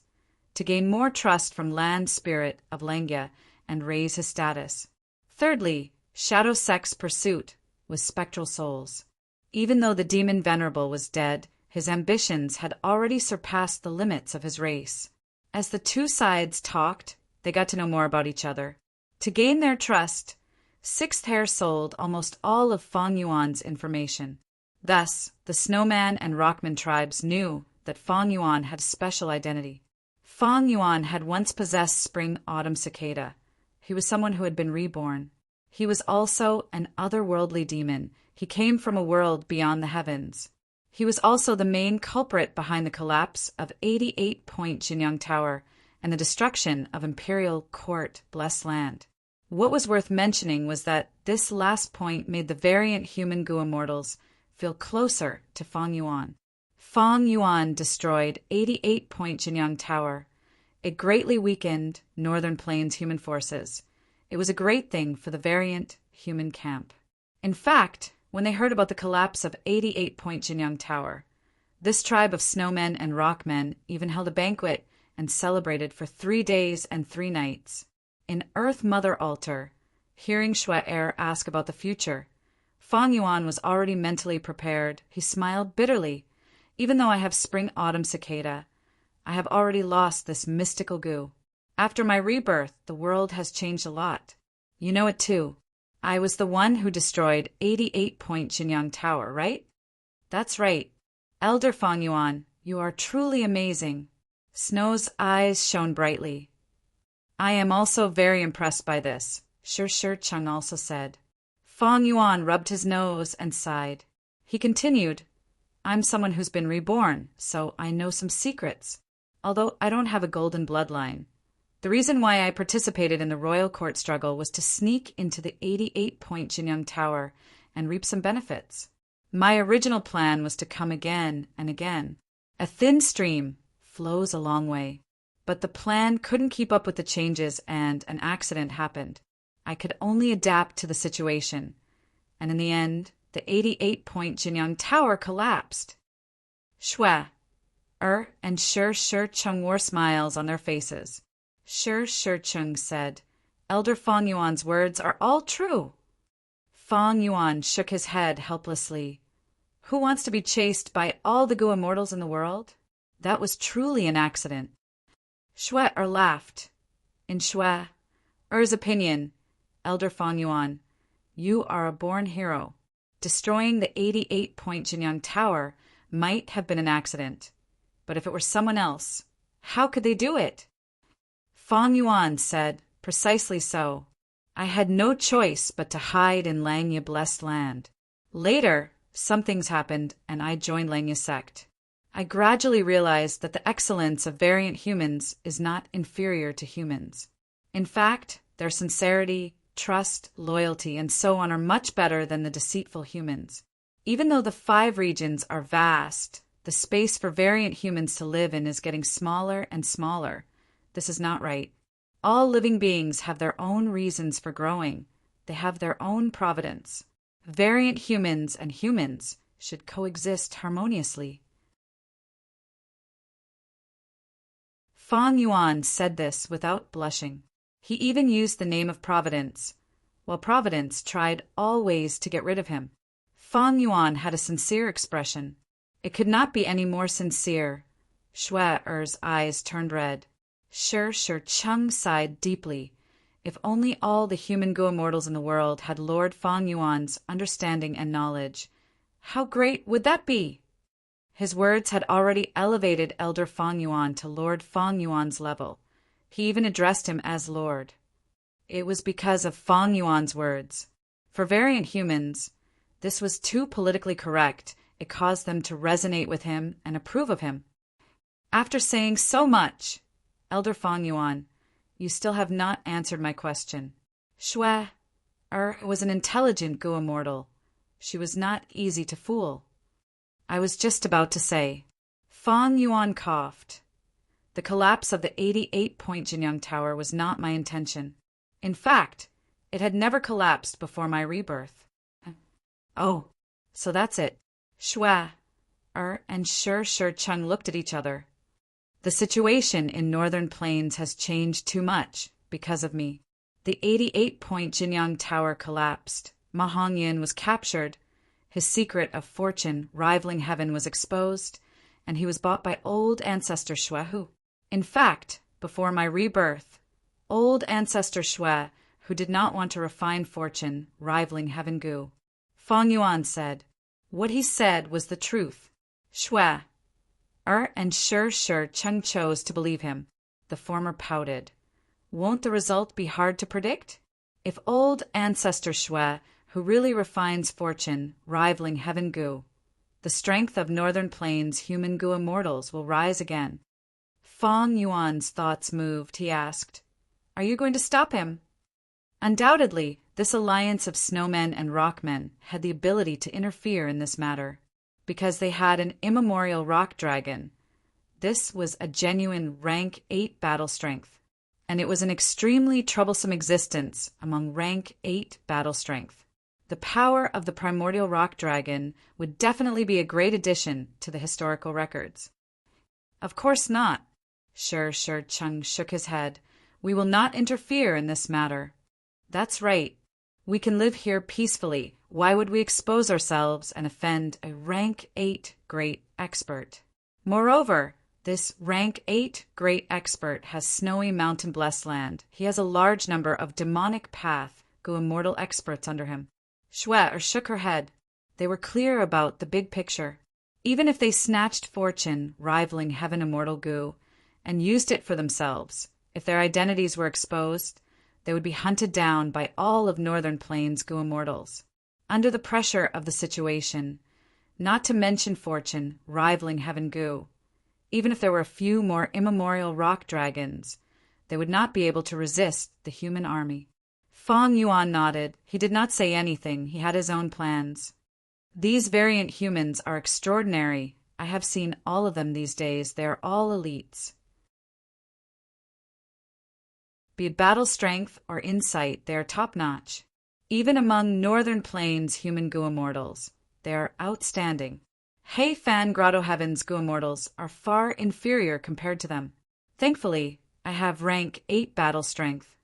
to gain more trust from land spirit of Langya and raise his status. Thirdly, Shadow Sect's pursuit was spectral souls. Even though the demon Venerable was dead, his ambitions had already surpassed the limits of his race. As the two sides talked, they got to know more about each other. To gain their trust, Sixth Hair sold almost all of Fang Yuan's information. Thus, the Snowman and Rockman tribes knew that Fang Yuan had a special identity. Fang Yuan had once possessed Spring-Autumn Cicada. He was someone who had been reborn. He was also an otherworldly demon. He came from a world beyond the heavens. He was also the main culprit behind the collapse of 88-Point Jinyang Tower and the destruction of Imperial Court Blessed Land. What was worth mentioning was that this last point made the variant human Gu immortals feel closer to Fang Yuan. Fang Yuan destroyed 88-Point Jinyang Tower. It greatly weakened Northern Plains human forces. It was a great thing for the variant human camp. In fact, when they heard about the collapse of 88-Point Jinyang Tower, this tribe of snowmen and rockmen even held a banquet and celebrated for 3 days and 3 nights. In Earth Mother Altar, hearing Shui ask about the future, Fang Yuan was already mentally prepared. He smiled bitterly. Even though I have Spring-Autumn Cicada, I have already lost this mystical Gu. After my rebirth, the world has changed a lot. You know it too. I was the one who destroyed 88-Point Jinyang Tower, right? That's right. Elder Fang Yuan, you are truly amazing. Snow's eyes shone brightly. I am also very impressed by this, Shi Cheng also said. Fang Yuan rubbed his nose and sighed. He continued, I'm someone who's been reborn, so I know some secrets, although I don't have a golden bloodline. The reason why I participated in the royal court struggle was to sneak into the 88-Point Jinyang Tower and reap some benefits. My original plan was to come again and again. A thin stream flows a long way. But the plan couldn't keep up with the changes and an accident happened. I could only adapt to the situation. And in the end, the 88-Point Jinyang Tower collapsed. Shui, and Shi Cheng wore smiles on their faces. Shi Cheng said, Elder Fang Yuan's words are all true. Fang Yuan shook his head helplessly. Who wants to be chased by all the Gu immortals in the world? That was truly an accident. Shui laughed. In Shui's opinion, Elder Fang Yuan, you are a born hero. Destroying the 88-Point Jinyang Tower might have been an accident. But if it were someone else, how could they do it? Fang Yuan said, precisely so. I had no choice but to hide in Langya Blessed Land. Later, some things happened and I joined Langya Sect. I gradually realized that the excellence of variant humans is not inferior to humans. In fact, their sincerity, trust, loyalty, and so on are much better than the deceitful humans. Even though the 5 regions are vast, the space for variant humans to live in is getting smaller and smaller. This is not right. All living beings have their own reasons for growing. They have their own providence. Variant humans and humans should coexist harmoniously. Fang Yuan said this without blushing. He even used the name of Providence, while Providence tried all ways to get rid of him. Fang Yuan had a sincere expression. It could not be any more sincere. Shui's eyes turned red. Shi Cheng sighed deeply. If only all the human Gu immortals in the world had Lord Fang Yuan's understanding and knowledge, how great would that be? His words had already elevated Elder Fang Yuan to Lord Fang Yuan's level. He even addressed him as Lord. It was because of Fang Yuan's words. For variant humans, this was too politically correct. It caused them to resonate with him and approve of him. After saying so much, Elder Fang Yuan, you still have not answered my question. Shui, was an intelligent Gu immortal. She was not easy to fool. I was just about to say. Fang Yuan coughed. The collapse of the 88-point Jinyang Tower was not my intention. In fact, it had never collapsed before my rebirth. Oh, so that's it. Shua, and Shi Cheng looked at each other. The situation in Northern Plains has changed too much because of me. The 88-point Jinyang Tower collapsed. Ma Hongyan was captured. His secret of fortune rivaling heaven was exposed, and he was bought by old ancestor Shue Hu. In fact, before my rebirth, old ancestor Shue, who did not want to refine fortune rivaling heaven Gu. Fang Yuan said. What he said was the truth. Shue, and Shi Cheng chose to believe him. The former pouted. Won't the result be hard to predict? If old ancestor Shue, who really refines fortune, rivaling heaven Gu, the strength of Northern Plains human Gu immortals will rise again. Fang Yuan's thoughts moved. He asked, Are you going to stop him? Undoubtedly, this alliance of snowmen and rockmen had the ability to interfere in this matter, because they had an immemorial rock dragon. This was a genuine rank 8 battle strength, and it was an extremely troublesome existence among rank 8 battle strength. The power of the primordial rock dragon would definitely be a great addition to the historical records. Of course not. Shi Cheng shook his head. We will not interfere in this matter. That's right. We can live here peacefully. Why would we expose ourselves and offend a rank 8 great expert? Moreover, this rank 8 great expert has snowy mountain-blessed land. He has a large number of demonic path Gu immortal experts under him. Shue shook her head. They were clear about the big picture. Even if they snatched fortune rivaling heaven immortal Gu and used it for themselves, if their identities were exposed, they would be hunted down by all of Northern Plains Gu immortals. Under the pressure of the situation, not to mention fortune rivaling heaven Gu, even if there were a few more immemorial rock dragons, they would not be able to resist the human army. Fang Yuan nodded. He did not say anything. He had his own plans. These variant humans are extraordinary. I have seen all of them these days. They are all elites. Be it battle strength or insight, they are top-notch. Even among Northern Plains human Gu immortals, they are outstanding. Hei Fan Grotto Heaven's Gu immortals are far inferior compared to them. Thankfully, I have rank 8 battle strength.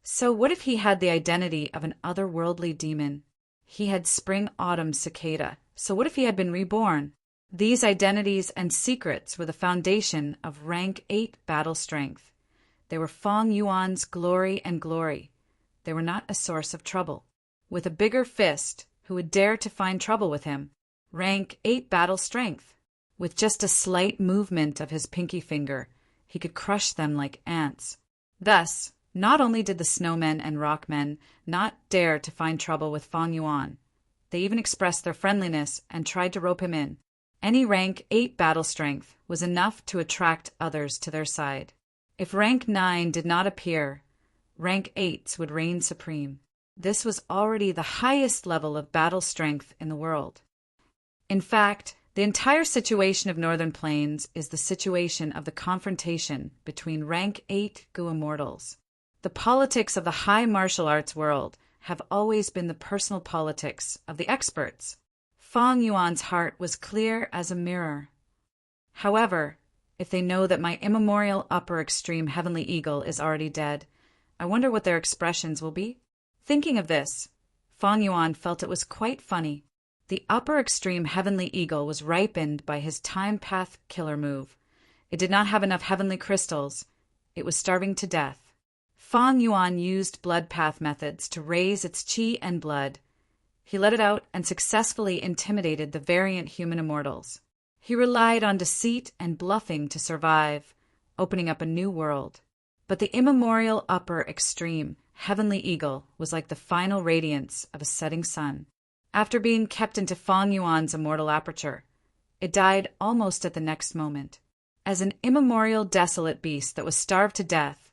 So what if he had the identity of an otherworldly demon? He had spring-autumn cicada. So what if he had been reborn? These identities and secrets were the foundation of rank 8 battle strength. They were Fang Yuan's glory and glory. They were not a source of trouble. With a bigger fist, who would dare to find trouble with him? Rank 8 battle strength. With just a slight movement of his pinky finger, he could crush them like ants. Thus, not only did the snowmen and rockmen not dare to find trouble with Fang Yuan, they even expressed their friendliness and tried to rope him in. Any rank 8 battle strength was enough to attract others to their side. If rank 9 did not appear, rank 8s would reign supreme. This was already the highest level of battle strength in the world. In fact, the entire situation of Northern Plains is the situation of the confrontation between rank 8 Gu immortals. The politics of the high martial arts world have always been the personal politics of the experts. Fang Yuan's heart was clear as a mirror. However, if they know that my immemorial upper extreme heavenly eagle is already dead, I wonder what their expressions will be. Thinking of this, Fang Yuan felt it was quite funny. The upper extreme heavenly eagle was ripened by his time path killer move. It did not have enough heavenly crystals. It was starving to death. Fang Yuan used blood path methods to raise its qi and blood. He let it out and successfully intimidated the variant human immortals. He relied on deceit and bluffing to survive, opening up a new world. But the immemorial upper extreme heavenly eagle was like the final radiance of a setting sun. After being kept into Fang Yuan's immortal aperture, it died almost at the next moment. As an immemorial desolate beast that was starved to death,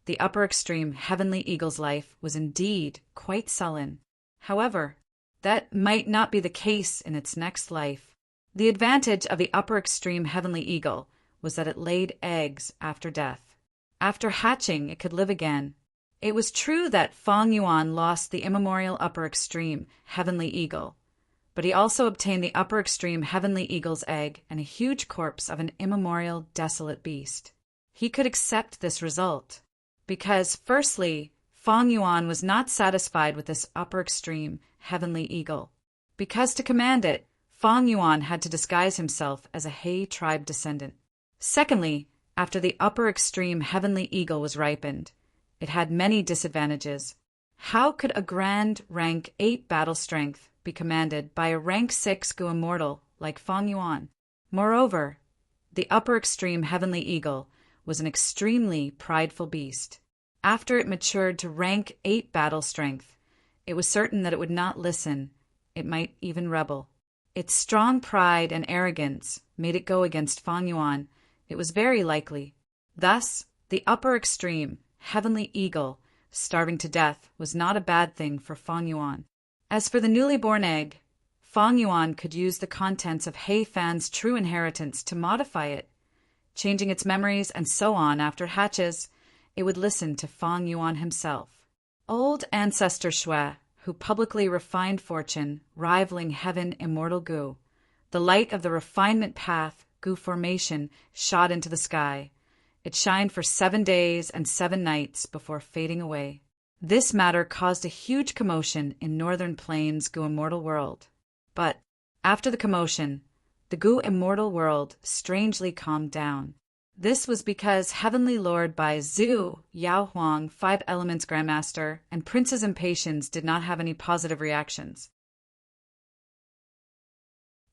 The upper extreme heavenly eagle's life was indeed quite sullen. However, that might not be the case in its next life. The advantage of the upper extreme heavenly eagle was that it laid eggs after death. After hatching, it could live again. It was true that Feng Yuan lost the immemorial upper extreme heavenly eagle, but he also obtained the upper extreme heavenly eagle's egg and a huge corpse of an immemorial desolate beast. He could accept this result because, firstly, Feng Yuan was not satisfied with this upper extreme heavenly eagle, because to command it, Feng Yuan had to disguise himself as a He tribe descendant. Secondly, after the upper extreme heavenly eagle was ripened, it had many disadvantages. How could a grand rank 8 battle strength be commanded by a rank 6 Gu immortal like Feng Yuan? Moreover, the upper extreme heavenly eagle was an extremely prideful beast. After it matured to rank 8 battle strength, it was certain that it would not listen. It might even rebel. Its strong pride and arrogance made it go against Feng Yuan. It was very likely. Thus, the upper extreme heavenly eagle starving to death was not a bad thing for Feng Yuan. As for the newly born egg, Feng Yuan could use the contents of He Fan's true inheritance to modify it, changing its memories and so on. After it hatches, it would listen to Feng Yuan himself. Old ancestor Shui, who publicly refined fortune, rivaling heaven immortal Gu, the light of the refinement path, Gu formation, shot into the sky. It shined for 7 days and 7 nights before fading away. This matter caused a huge commotion in Northern Plains Gu immortal world. But after the commotion, the Gu immortal world strangely calmed down. This was because Heavenly Lord Bai Zhu, Yao Huang, 5 Elements Grandmaster, and Princess Impatience did not have any positive reactions.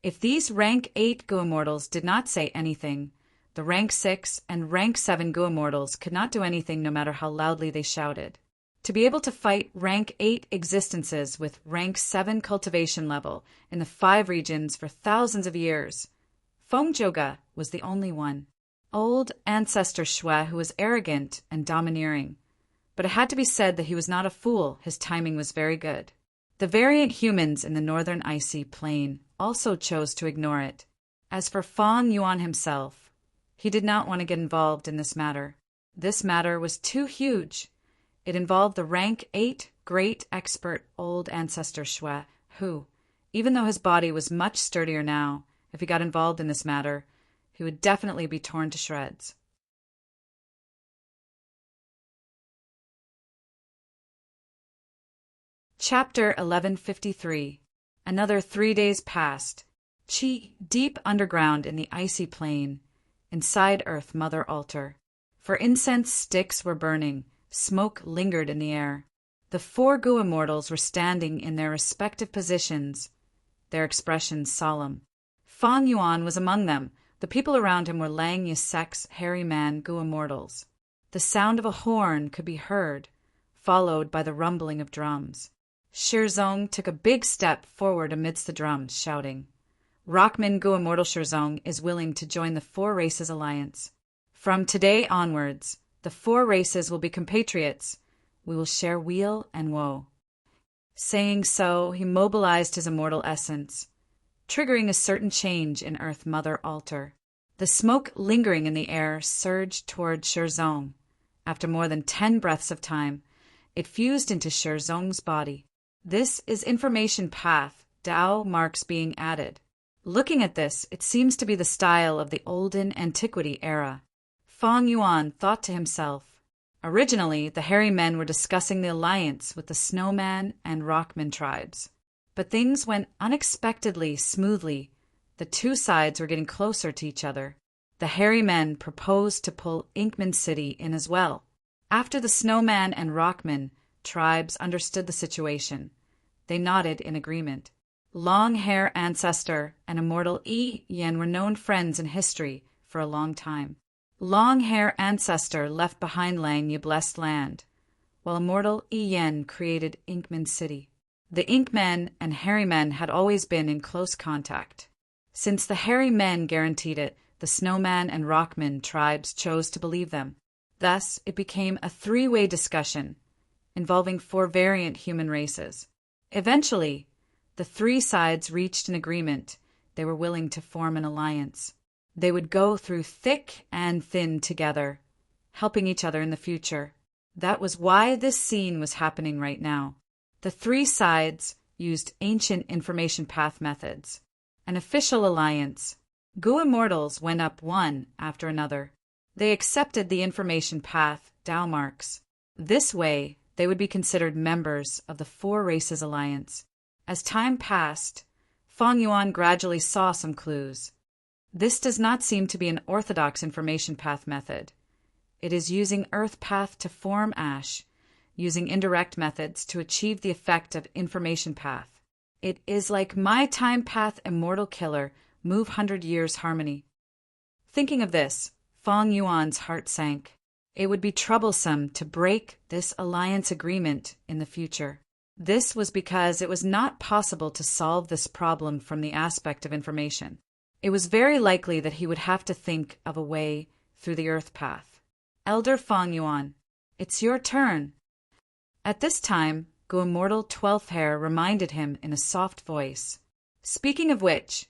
If these rank 8 Gu immortals did not say anything, the rank 6 and rank 7 Gu immortals could not do anything no matter how loudly they shouted. To be able to fight rank 8 existences with rank 7 cultivation level in the 5 regions for thousands of years, Feng Zhouge was the only one. Old ancestor Shui, who was arrogant and domineering. But it had to be said that he was not a fool. His timing was very good. The variant humans in the northern icy plain also chose to ignore it. As for Feng Yuan himself, he did not want to get involved in this matter. This matter was too huge. It involved the rank 8 great expert old ancestor Shui, who, even though his body was much sturdier now, if he got involved in this matter, he would definitely be torn to shreds. Chapter 1153. Another 3 days passed. Qi, deep underground in the icy plain, inside Earth Mother Altar. For incense sticks were burning, smoke lingered in the air. The 4 Gu immortals were standing in their respective positions, their expressions solemn. Feng Yuan was among them. The people around him were Lang Yisek's hairy man Gu immortals. The sound of a horn could be heard, followed by the rumbling of drums. Shirzong took a big step forward amidst the drums, shouting, "Rockman Gu immortal Shirzong is willing to join the 4 races alliance. From today onwards, the 4 races will be compatriots. We will share weal and woe." Saying so, he mobilized his immortal essence, triggering a certain change in Earth Mother Altar. The smoke lingering in the air surged toward Shirzong. After more than 10 breaths of time, it fused into Shirzong's body. This is information path, Dao marks being added. Looking at this, it seems to be the style of the olden antiquity era. Feng Yuan thought to himself. Originally, the hairy men were discussing the alliance with the Snowman and Rockman tribes. But things went unexpectedly smoothly. The 2 sides were getting closer to each other. The hairy men proposed to pull Inkman City in as well. After the Snowman and Rockman tribes understood the situation, they nodded in agreement. Long Hair Ancestor and Immortal Yi Yen were known friends in history for a long time. Long Hair Ancestor left behind Lang Yi blessed land, while Immortal Yi Yen created Inkman City. The Ink Men and Hairy Men had always been in close contact. Since the Hairy Men guaranteed it, the Snowman and Rockman tribes chose to believe them. Thus, it became a three-way discussion involving four variant human races. Eventually, the three sides reached an agreement. They were willing to form an alliance. They would go through thick and thin together, helping each other in the future. That was why this scene was happening right now. The three sides used ancient information path methods. An official alliance. Gu immortals went up one after another. They accepted the information path Tao marks. This way, they would be considered members of the Four Races Alliance. As time passed, Fang Yuan gradually saw some clues. This does not seem to be an orthodox information path method. It is using earth path to form ash, using indirect methods to achieve the effect of information path. It is like my time path immortal killer move 100 years harmony. Thinking of this, Fang Yuan's heart sank. It would be troublesome to break this alliance agreement in the future. This was because it was not possible to solve this problem from the aspect of information. It was very likely that he would have to think of a way through the earth path. Elder Fang Yuan, it's your turn. At this time, Gu Immortal 12th Hair reminded him in a soft voice. Speaking of which,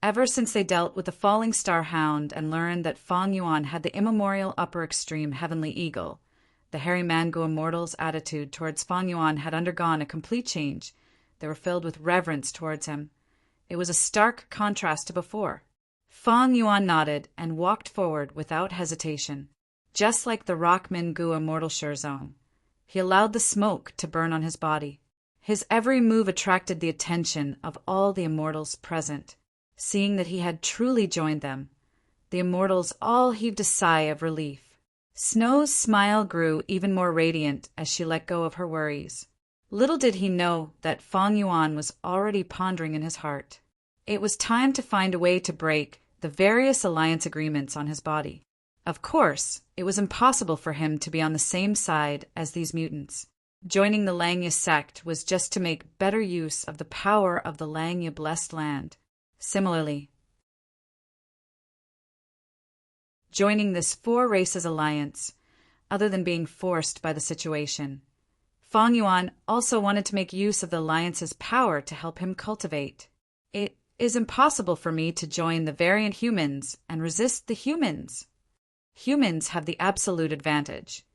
ever since they dealt with the falling star hound and learned that Fang Yuan had the immemorial upper extreme heavenly eagle, the hairy man Gu Immortal's attitude towards Fang Yuan had undergone a complete change. They were filled with reverence towards him. It was a stark contrast to before. Fang Yuan nodded and walked forward without hesitation. Just like the Rockman Gu Immortal Zone, he allowed the smoke to burn on his body. His every move attracted the attention of all the immortals present. Seeing that he had truly joined them, the immortals all heaved a sigh of relief. Snow's smile grew even more radiant as she let go of her worries. Little did he know that Fang Yuan was already pondering in his heart. It was time to find a way to break the various alliance agreements on his body. Of course, it was impossible for him to be on the same side as these mutants. Joining the Langya sect was just to make better use of the power of the Langya blessed land. Similarly, joining this Four Races Alliance, other than being forced by the situation, Fang Yuan also wanted to make use of the alliance's power to help him cultivate. It is impossible for me to join the variant humans and resist the humans. Humans have the absolute advantage.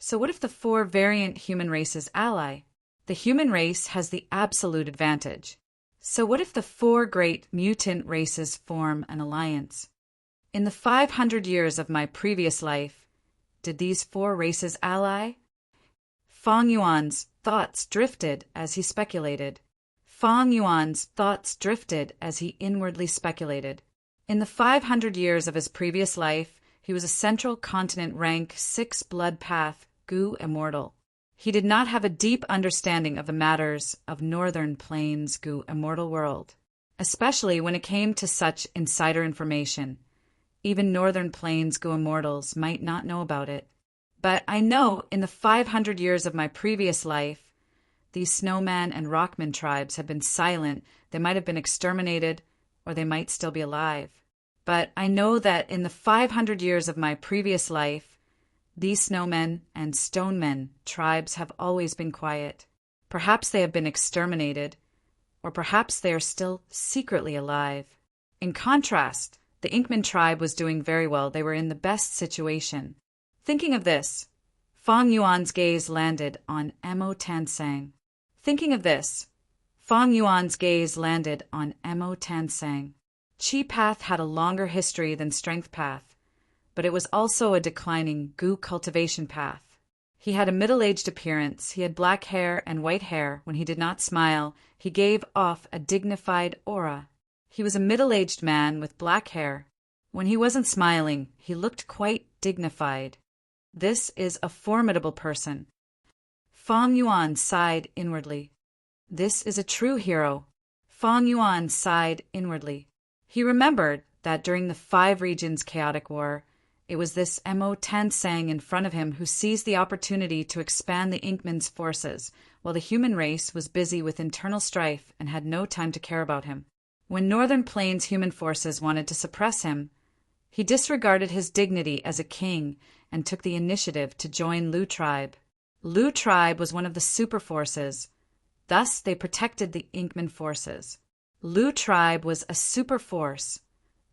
So what if the four variant human races ally? The human race has the absolute advantage. So what if the four great mutant races form an alliance? In the 500 years of my previous life, did these four races ally? Fang Yuan's thoughts drifted as he speculated. Fang Yuan's thoughts drifted as he inwardly speculated. In the 500 years of his previous life, he was a Central Continent rank 6 blood path Gu Immortal. He did not have a deep understanding of the matters of Northern Plains Gu Immortal world, especially when it came to such insider information. Even Northern Plains Gu Immortals might not know about it. But I know in the 500 years of my previous life, these Snowman and Rockman tribes have been silent. They might have been exterminated, or they might still be alive. But I know that in the 500 years of my previous life, these Snowmen and Stonemen tribes have always been quiet. Perhaps they have been exterminated, or perhaps they are still secretly alive. In contrast, the Inkman tribe was doing very well. They were in the best situation. Thinking of this, Fang Yuan's gaze landed on Mo Tansang. Thinking of this, Fang Yuan's gaze landed on Mo Tansang. Chi path had a longer history than strength path, but it was also a declining Gu cultivation path. He had a middle-aged appearance. He had black hair and white hair. When he did not smile, he gave off a dignified aura. He was a middle-aged man with black hair. When he wasn't smiling, he looked quite dignified. This is a formidable person. Fang Yuan sighed inwardly. This is a true hero. Fang Yuan sighed inwardly. He remembered that during the 5 Regions Chaotic War, it was this Mo Tansang in front of him who seized the opportunity to expand the Inkman's forces, while the human race was busy with internal strife and had no time to care about him. When Northern Plains human forces wanted to suppress him, He disregarded his dignity as a king and took the initiative to join Lu tribe. Lu tribe was one of the super forces. Thus, they protected the Inkman forces. Lu tribe was a super force.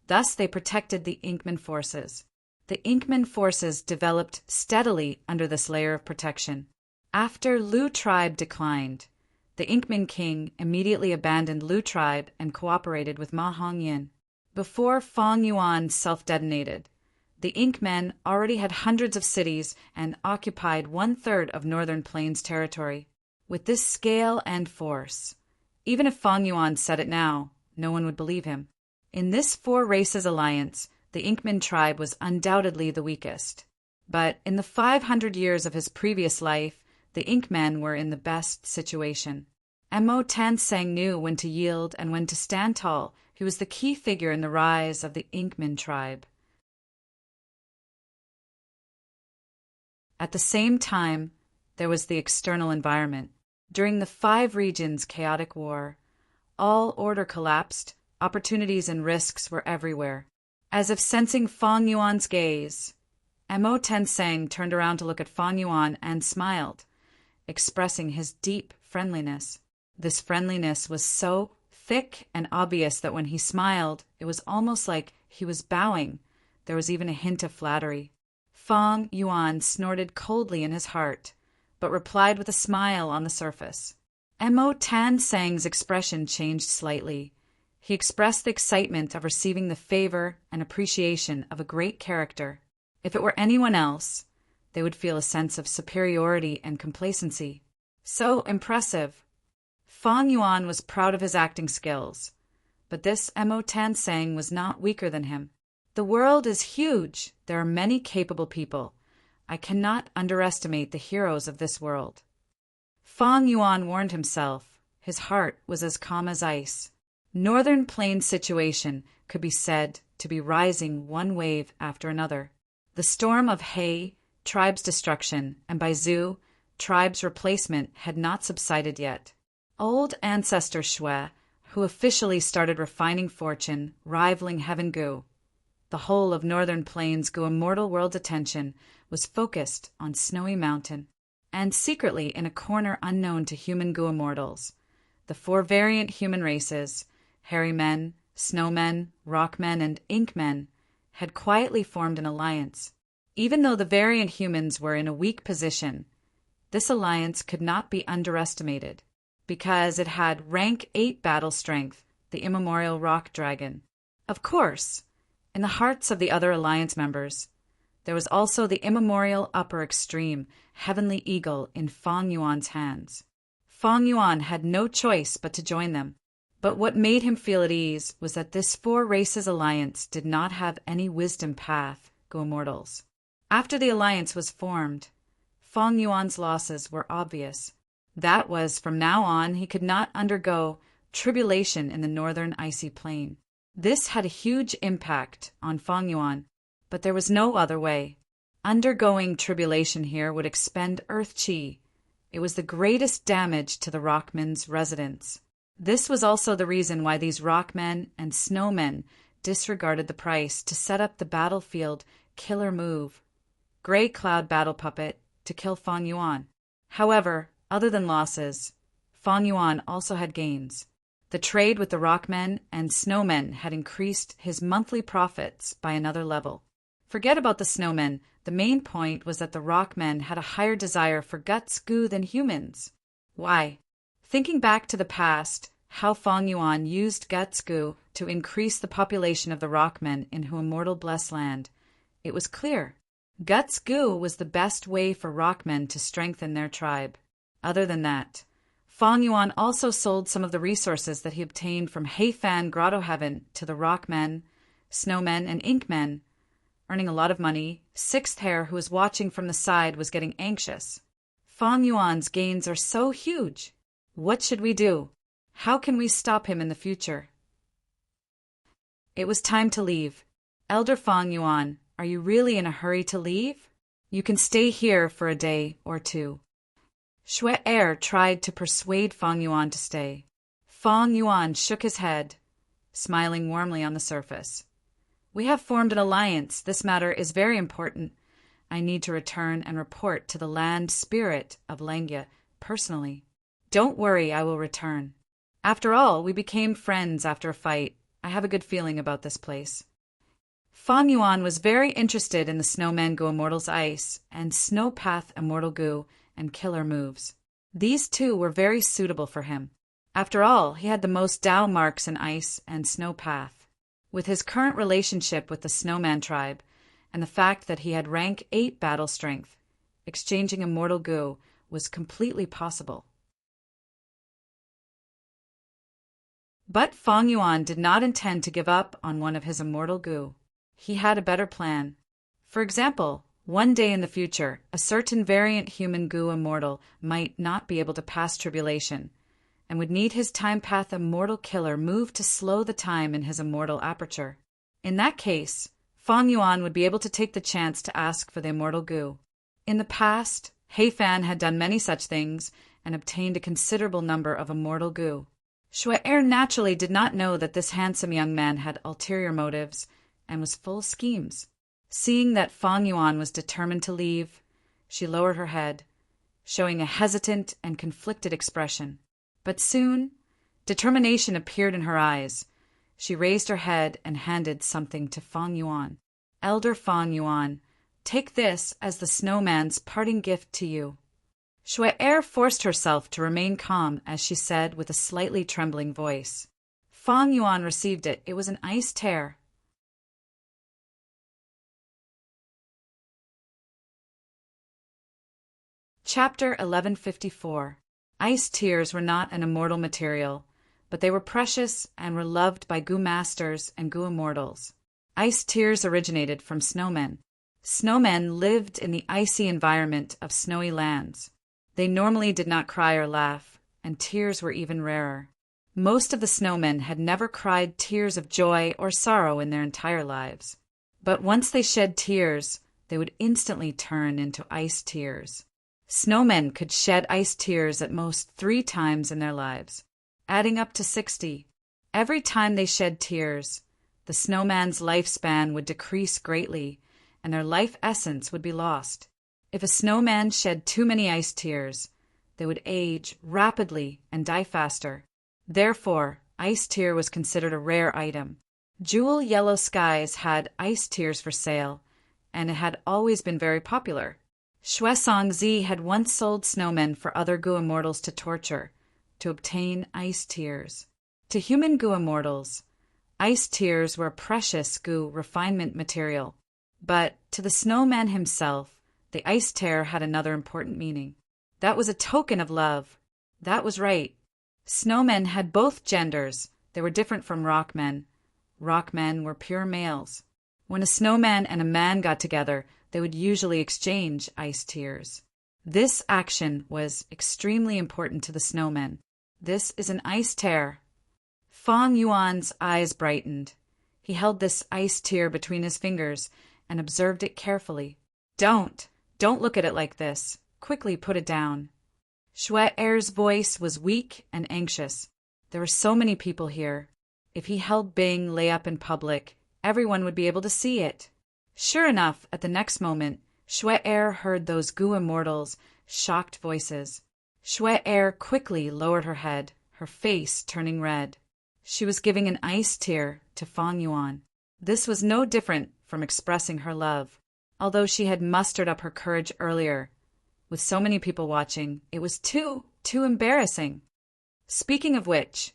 Thus, they protected the Inkman forces. The Inkman forces developed steadily under this layer of protection. After Lu tribe declined, the Inkman king immediately abandoned Lu tribe and cooperated with Ma Hongyan. Before Feng Yuan self-detonated, the Inkmen already had hundreds of cities and occupied 1/3 of Northern Plains territory. With this scale and force, even if Feng Yuan said it now, no one would believe him. In this four races alliance, the Inkman tribe was undoubtedly the weakest. But in the 500 years of his previous life, the Inkmen were in the best situation. Mo Tansang knew when to yield and when to stand tall. He was the key figure in the rise of the Inkman tribe. At the same time, there was the external environment. During the 5 regions' chaotic war, all order collapsed, opportunities and risks were everywhere. As if sensing Feng Yuan's gaze, Mo Tansang turned around to look at Feng Yuan and smiled, expressing his deep friendliness. This friendliness was so thick and obvious that when he smiled, it was almost like he was bowing. There was even a hint of flattery. Feng Yuan snorted coldly in his heart, but replied with a smile on the surface. Mo Tansang's expression changed slightly. He expressed the excitement of receiving the favor and appreciation of a great character. If it were anyone else, they would feel a sense of superiority and complacency. So impressive. Feng Yuan was proud of his acting skills, but this Mo Tansang was not weaker than him. The world is huge. There are many capable people. I cannot underestimate the heroes of this world. Feng Yuan warned himself. His heart was as calm as ice. Northern Plains situation could be said to be rising one wave after another. The storm of He, tribe's destruction, and Baizu, tribe's replacement, had not subsided yet. Old ancestor Shui, who officially started refining fortune, rivaling Heaven Gu. The whole of Northern Plains Gu immortal world's attention was focused on Snowy Mountain, and secretly in a corner unknown to human Gu immortals, the 4 variant human races, hairy men, snowmen, rockmen, and inkmen, had quietly formed an alliance. Even though the variant humans were in a weak position, this alliance could not be underestimated, because it had rank 8 battle strength, the immemorial rock dragon. Of course, in the hearts of the other alliance members, there was also the immemorial upper extreme, heavenly eagle in Feng Yuan's hands. Feng Yuan had no choice but to join them. But what made him feel at ease was that this 4 races alliance did not have any wisdom path, Gu immortals. After the alliance was formed, Feng Yuan's losses were obvious. That was, from now on, he could not undergo tribulation in the northern icy plain. This had a huge impact on Feng Yuan, but there was no other way. Undergoing tribulation here would expend earth chi. It was the greatest damage to the Rockmen's residence. This was also the reason why these rockmen and snowmen disregarded the price to set up the battlefield killer move, Gray Cloud Battle Puppet, to kill Feng Yuan. However, other than losses, Feng Yuan also had gains. The trade with the rockmen and snowmen had increased his monthly profits by another level. Forget about the snowmen. The main point was that the rockmen had a higher desire for guts Gu than humans. Why? Thinking back to the past, how Feng Yuan used guts Gu to increase the population of the rockmen in Hu immortal blessed land, it was clear. Guts Gu was the best way for rockmen to strengthen their tribe. Other than that, Feng Yuan also sold some of the resources that he obtained from Heifan Grotto Heaven to the rockmen, snowmen, and inkmen, earning a lot of money. Sixth Hair, who was watching from the side, was getting anxious. Feng Yuan's gains are so huge. What should we do? How can we stop him in the future? It was time to leave. Elder Feng Yuan, are you really in a hurry to leave? You can stay here for a day or 2. Shui Er tried to persuade Feng Yuan to stay. Feng Yuan shook his head, smiling warmly on the surface. We have formed an alliance. This matter is very important. I need to return and report to the land spirit of Lengya personally. Don't worry, I will return. After all, we became friends after a fight. I have a good feeling about this place. Fang Yuan was very interested in the Snowman Go Immortal's ice and Snowpath Immortal Goo and killer moves. These two were very suitable for him. After all, he had the most Dao marks in ice and Snowpath. With his current relationship with the Snowman tribe, and the fact that he had rank 8 battle strength, exchanging Immortal Goo was completely possible. But Fang Yuan did not intend to give up on one of his Immortal Goo. He had a better plan. For example, one day in the future, a certain variant human Goo Immortal might not be able to pass tribulation, and would need his Time Path Immortal Killer move to slow the time in his Immortal Aperture. In that case, Fang Yuan would be able to take the chance to ask for the Immortal Goo. In the past, He Fan had done many such things and obtained a considerable number of Immortal Goo. Xue Er naturally did not know that this handsome young man had ulterior motives and was full of schemes. Seeing that Fang Yuan was determined to leave, she lowered her head, showing a hesitant and conflicted expression. But soon, determination appeared in her eyes. She raised her head and handed something to Fang Yuan. Elder Fang Yuan, take this as the snowman's parting gift to you. Xue Er forced herself to remain calm as she said with a slightly trembling voice. Fang Yuan received it. It was an ice tear. Chapter 1154. Ice tears were not an immortal material, but they were precious and were loved by Goo Masters and Goo Immortals. Ice tears originated from snowmen. Snowmen lived in the icy environment of snowy lands. They normally did not cry or laugh, and tears were even rarer. Most of the snowmen had never cried tears of joy or sorrow in their entire lives. But once they shed tears, they would instantly turn into ice tears. Snowmen could shed ice tears at most 3 times in their lives, adding up to 60. Every time they shed tears, the snowman's lifespan would decrease greatly, and their life essence would be lost. If a snowman shed too many ice tears, they would age rapidly and die faster. Therefore, ice tear was considered a rare item. Jewel Yellow Skies had ice tears for sale, and it had always been very popular. Xuesong Zi had once sold snowmen for other Goo Immortals to torture, to obtain ice tears. To human Goo Immortals, ice tears were a precious Goo refinement material. But to the snowman himself, the ice tear had another important meaning. That was a token of love. That was right. Snowmen had both genders. They were different from rockmen. Rockmen were pure males. When a snowman and a man got together, they would usually exchange ice tears. This action was extremely important to the snowmen. This is an ice tear. Fang Yuan's eyes brightened. He held this ice tear between his fingers and observed it carefully. Don't look at it like this. Quickly put it down. Xue Er's voice was weak and anxious. There were so many people here. If he held Bing lay up in public, everyone would be able to see it. Sure enough, at the next moment, Xue Er heard those Goo Immortals' shocked voices. Xue Er quickly lowered her head, her face turning red. She was giving an ice tear to Fang Yuan. This was no different from expressing her love. Although she had mustered up her courage earlier, with so many people watching, it was too embarrassing. Speaking of which,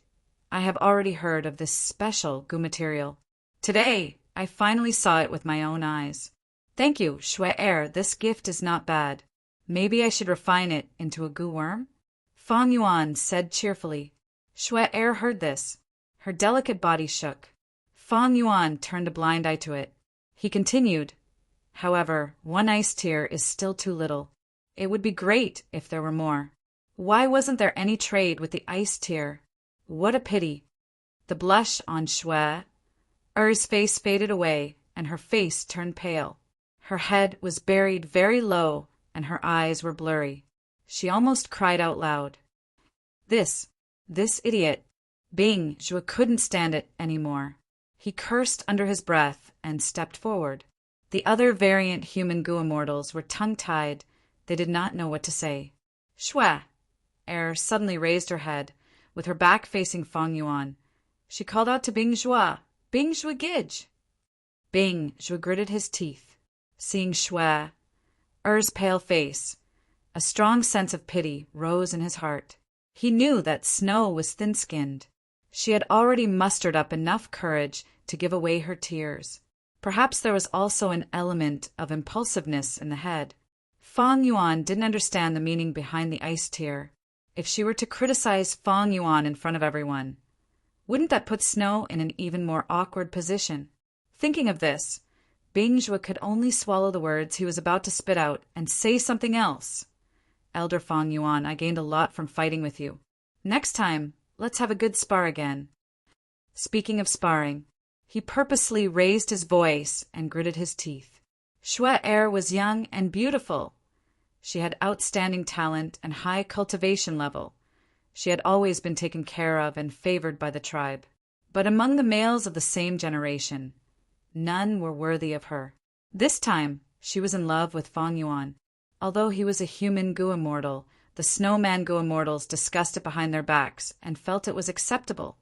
I have already heard of this special Goo material. Today, I finally saw it with my own eyes. Thank you, Xue Er, this gift is not bad. Maybe I should refine it into a Goo worm? Fang Yuan said cheerfully. Xue Er heard this. Her delicate body shook. Fang Yuan turned a blind eye to it. He continued, however, 1 ice tear is still too little. It would be great if there were more. Why wasn't there any trade with the ice tear? What a pity. The blush on Xue Er's face faded away, and her face turned pale. Her head was buried very low, and her eyes were blurry. She almost cried out loud. This idiot. Bing Zhu couldn't stand it any more. He cursed under his breath and stepped forward. The other variant human goo immortals were tongue-tied. They did not know what to say. Shwe! Air suddenly raised her head, with her back facing Feng Yuan. She called out to Bing Zhuo, Bing Zhuo Gij! Bing Zhuo gritted his teeth. Seeing Shwe, Er's pale face, a strong sense of pity rose in his heart. He knew that Snow was thin-skinned. She had already mustered up enough courage to give away her tears. Perhaps there was also an element of impulsiveness in the head. Feng Yuan didn't understand the meaning behind the ice tear. If she were to criticize Feng Yuan in front of everyone, wouldn't that put Snow in an even more awkward position? Thinking of this, Bing Zhuo could only swallow the words he was about to spit out and say something else. Elder Feng Yuan, I gained a lot from fighting with you. Next time, let's have a good spar again. Speaking of sparring, he purposely raised his voice and gritted his teeth. Shwe Er was young and beautiful. She had outstanding talent and high cultivation level. She had always been taken care of and favored by the tribe. But among the males of the same generation, none were worthy of her. This time, she was in love with Feng Yuan. Although he was a human goo immortal, the snowman goo immortals discussed it behind their backs and felt it was acceptable.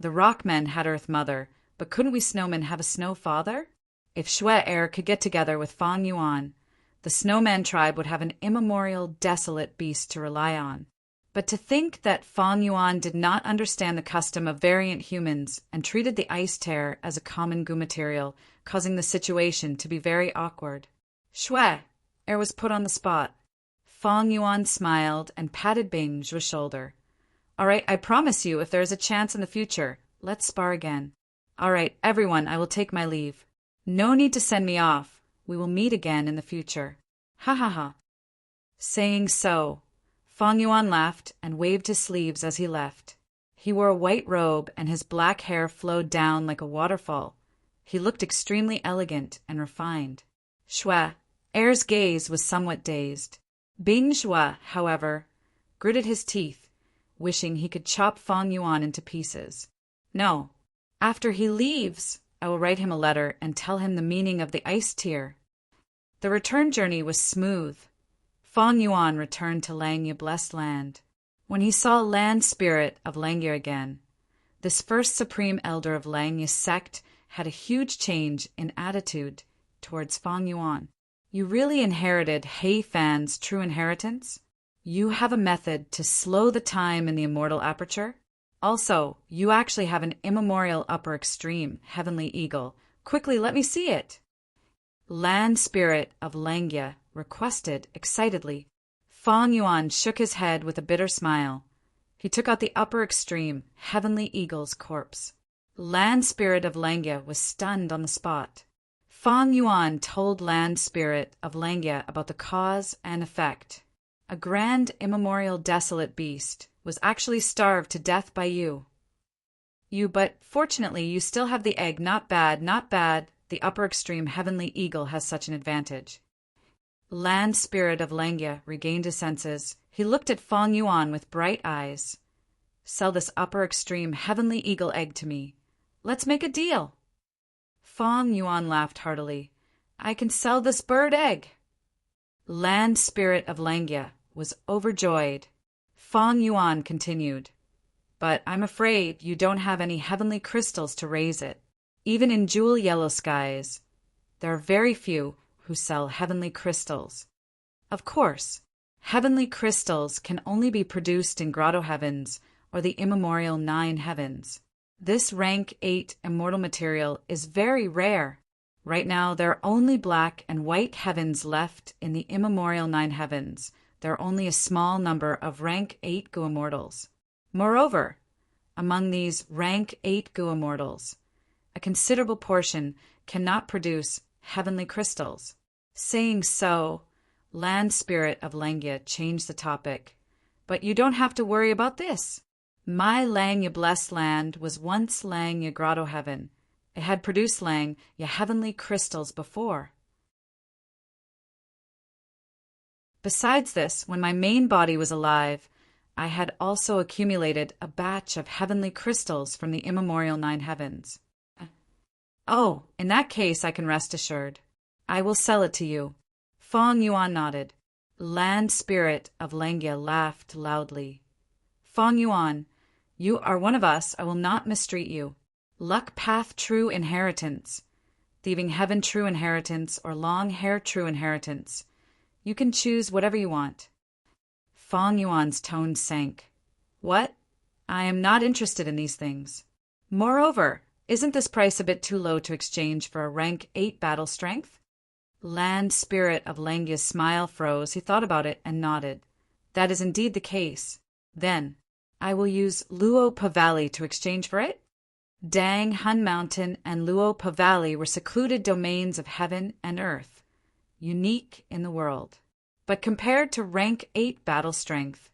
The rockmen had Earth Mother, but couldn't we snowmen have a snow father? If Shwe Er could get together with Feng Yuan, the snowman tribe would have an immemorial, desolate beast to rely on. But to think that Feng Yuan did not understand the custom of variant humans and treated the ice tear as a common goo material, causing the situation to be very awkward. Shwe Er was put on the spot. Feng Yuan smiled and patted Bing Zhuo's shoulder. All right, I promise you, if there is a chance in the future, let's spar again. All right, everyone, I will take my leave. No need to send me off. We will meet again in the future. Ha ha ha. Saying so, Feng Yuan laughed and waved his sleeves as he left. He wore a white robe and his black hair flowed down like a waterfall. He looked extremely elegant and refined. Shwe Er's gaze was somewhat dazed. Bing Zhuo, however, gritted his teeth, wishing he could chop Feng Yuan into pieces. No, after he leaves, I will write him a letter and tell him the meaning of the ice tear. The return journey was smooth. Feng Yuan returned to Langya Blessed Land. When he saw Land Spirit of Langya again, this first supreme elder of Langya's sect had a huge change in attitude towards Feng Yuan. You really inherited He Fan's true inheritance? You have a method to slow the time in the immortal aperture? Also, you actually have an immemorial upper extreme, heavenly eagle. Quickly, let me see it. Land Spirit of Langya requested excitedly. Feng Yuan shook his head with a bitter smile. He took out the upper extreme, heavenly eagle's corpse. Land Spirit of Langya was stunned on the spot. Feng Yuan told Land Spirit of Langya about the cause and effect. A grand immemorial desolate beast was actually starved to death by you. But fortunately you still have the egg. Not bad, not bad. The upper extreme heavenly eagle has such an advantage. Land Spirit of Langya regained his senses. He looked at Feng Yuan with bright eyes. Sell this upper extreme heavenly eagle egg to me. Let's make a deal. Feng Yuan laughed heartily. I can sell this bird egg. Land Spirit of Langya was overjoyed. Feng Yuan continued, but I'm afraid you don't have any heavenly crystals to raise it. Even in jewel yellow skies, there are very few who sell heavenly crystals. Of course, heavenly crystals can only be produced in grotto heavens or the immemorial 9 heavens. This rank 8 immortal material is very rare. Right now, there are only black and white heavens left in the immemorial 9 heavens. There are only a small number of rank 8 goo immortals. Moreover, among these rank 8 goo immortals, a considerable portion cannot produce heavenly crystals. Saying so, Land Spirit of Langya changed the topic. But you don't have to worry about this. My Langya Blessed Land was once Langya Grotto Heaven. It had produced Langya heavenly crystals before. Besides this, when my main body was alive, I had also accumulated a batch of heavenly crystals from the immemorial 9 heavens. Oh, in that case I can rest assured. I will sell it to you. Fong Yuan nodded. Land Spirit of Langia laughed loudly. Fong Yuan, you are one of us. I will not mistreat you. Luck Path True Inheritance, Thieving Heaven True Inheritance, or Long Hair True Inheritance. You can choose whatever you want. Fong Yuan's tone sank. What? I am not interested in these things. Moreover, isn't this price a bit too low to exchange for a rank 8 battle strength? Land Spirit of Langia's smile froze. He thought about it and nodded. That is indeed the case. Then, I will use Luopa Valley to exchange for it? Dang Hun Mountain and Luopa Valley were secluded domains of heaven and earth, unique in the world. But compared to rank 8 battle strength,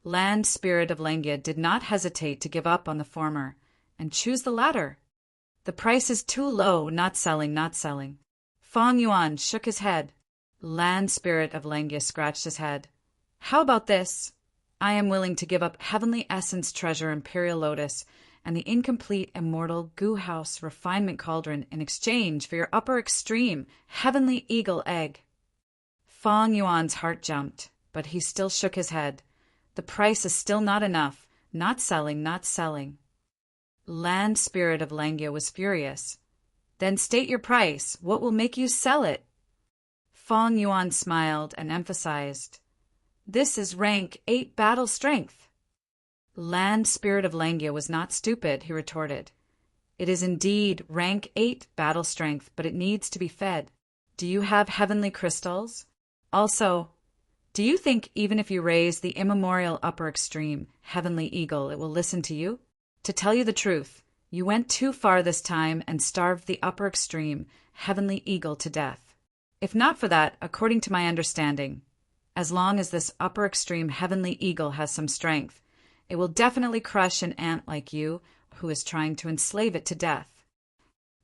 Land Spirit of Langia did not hesitate to give up on the former and choose the latter. The price is too low, not selling, not selling. Fong Yuan shook his head. Land Spirit of Langia scratched his head. How about this? I am willing to give up Heavenly Essence Treasure Imperial Lotus and the incomplete Immortal Goo House Refinement Cauldron in exchange for your upper extreme Heavenly Eagle Egg. Fong Yuan's heart jumped, but he still shook his head. The price is still not enough. Not selling, not selling. Land Spirit of Langia was furious. Then state your price. What will make you sell it? Fong Yuan smiled and emphasized. This is rank 8 battle strength. Land Spirit of Langia was not stupid, he retorted. It is indeed rank 8 battle strength, but it needs to be fed. Do you have heavenly crystals? Also, do you think even if you raise the immemorial upper extreme, Heavenly Eagle, it will listen to you? To tell you the truth, you went too far this time and starved the upper extreme, Heavenly Eagle, to death. If not for that, according to my understanding, as long as this upper extreme Heavenly Eagle has some strength, it will definitely crush an ant like you who is trying to enslave it to death.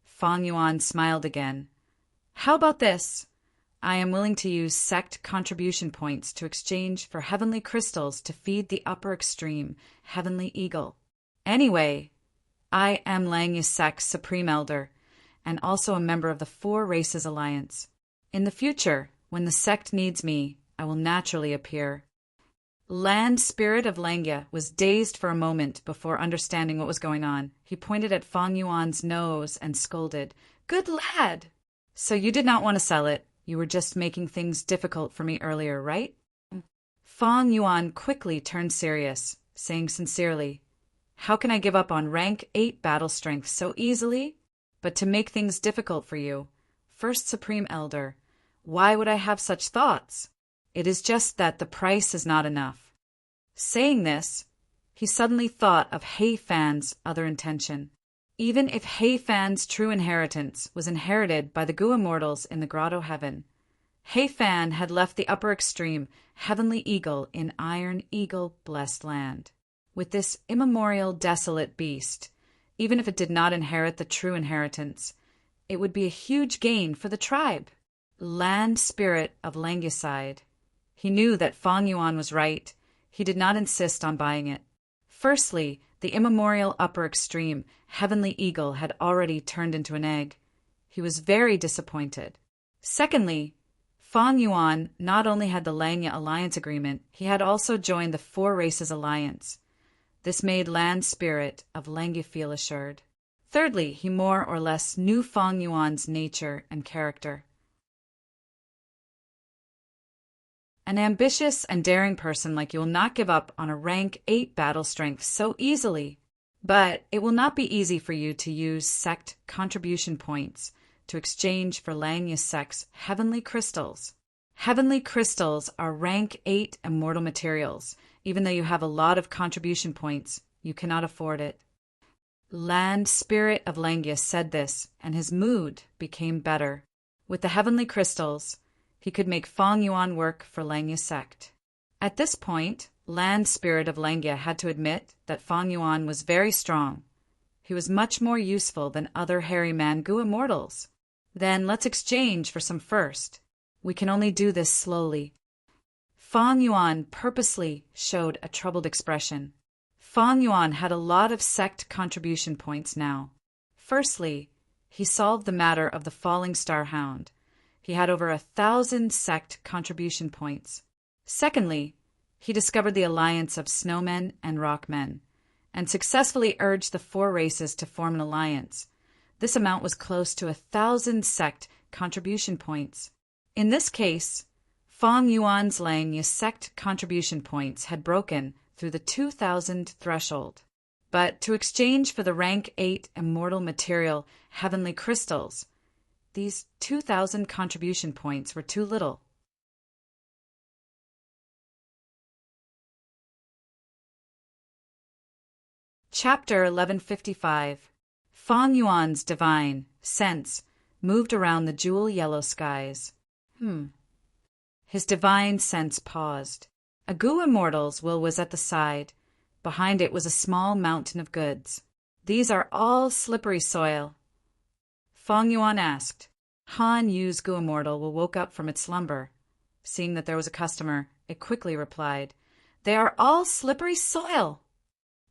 Fong Yuan smiled again. How about this? I am willing to use sect contribution points to exchange for heavenly crystals to feed the upper extreme, Heavenly Eagle. Anyway, I am Langia's sect's Supreme Elder, and also a member of the 4 Races Alliance. In the future, when the sect needs me, I will naturally appear. Land Spirit of Langia was dazed for a moment before understanding what was going on. He pointed at Fong Yuan's nose and scolded, Good lad! So you did not want to sell it. You were just making things difficult for me earlier, right? Fong Yuan quickly turned serious, saying sincerely, How can I give up on rank 8 battle strength so easily? But to make things difficult for you, First Supreme Elder, why would I have such thoughts? It is just that the price is not enough. Saying this, he suddenly thought of Hei Fan's other intention. Even if Hei Fan's true inheritance was inherited by the Gu Immortals in the Grotto Heaven, Hei Fan had left the upper extreme, Heavenly Eagle, in Iron Eagle Blessed Land. With this immemorial desolate beast, even if it did not inherit the true inheritance, it would be a huge gain for the tribe. Land Spirit of Langia sighed. He knew that Fong Yuan was right. He did not insist on buying it. Firstly, the immemorial upper extreme, Heavenly Eagle, had already turned into an egg. He was very disappointed. Secondly, Fong Yuan not only had the Langia Alliance agreement, he had also joined the 4 Races Alliance. This made Land Spirit of Langia feel assured. Thirdly, he more or less knew Fong Yuan's nature and character. An ambitious and daring person like you will not give up on a rank 8 battle strength so easily. But it will not be easy for you to use sect contribution points to exchange for Langia's sect's heavenly crystals. Heavenly crystals are rank 8 immortal materials. Even though you have a lot of contribution points, you cannot afford it. Land Spirit of Langia said this, and his mood became better. With the heavenly crystals, he could make Fong Yuan work for Langia's sect. At this point, Land Spirit of Langia had to admit that Fong Yuan was very strong. He was much more useful than other hairy man Gu Immortals. Then let's exchange for some first. We can only do this slowly. Fang Yuan purposely showed a troubled expression. Fang Yuan had a lot of sect contribution points now. Firstly, he solved the matter of the falling star hound. He had over 1,000 sect contribution points. Secondly, he discovered the alliance of snowmen and rockmen, and successfully urged the 4 races to form an alliance. This amount was close to 1,000 sect contribution points. In this case, Fang Yuan's Lang sect contribution points had broken through the 2,000 threshold. But to exchange for the rank 8 immortal material heavenly crystals, these 2,000 contribution points were too little. Chapter 1155. Fang Yuan's divine sense moved around the jewel-yellow skies. His divine sense paused. A Gu Immortal's will was at the side. Behind it was a small mountain of goods. These are all slippery soil. Fang Yuan asked. Han Yu's Gu Immortal woke up from its slumber. Seeing that there was a customer, it quickly replied, "They are all slippery soil."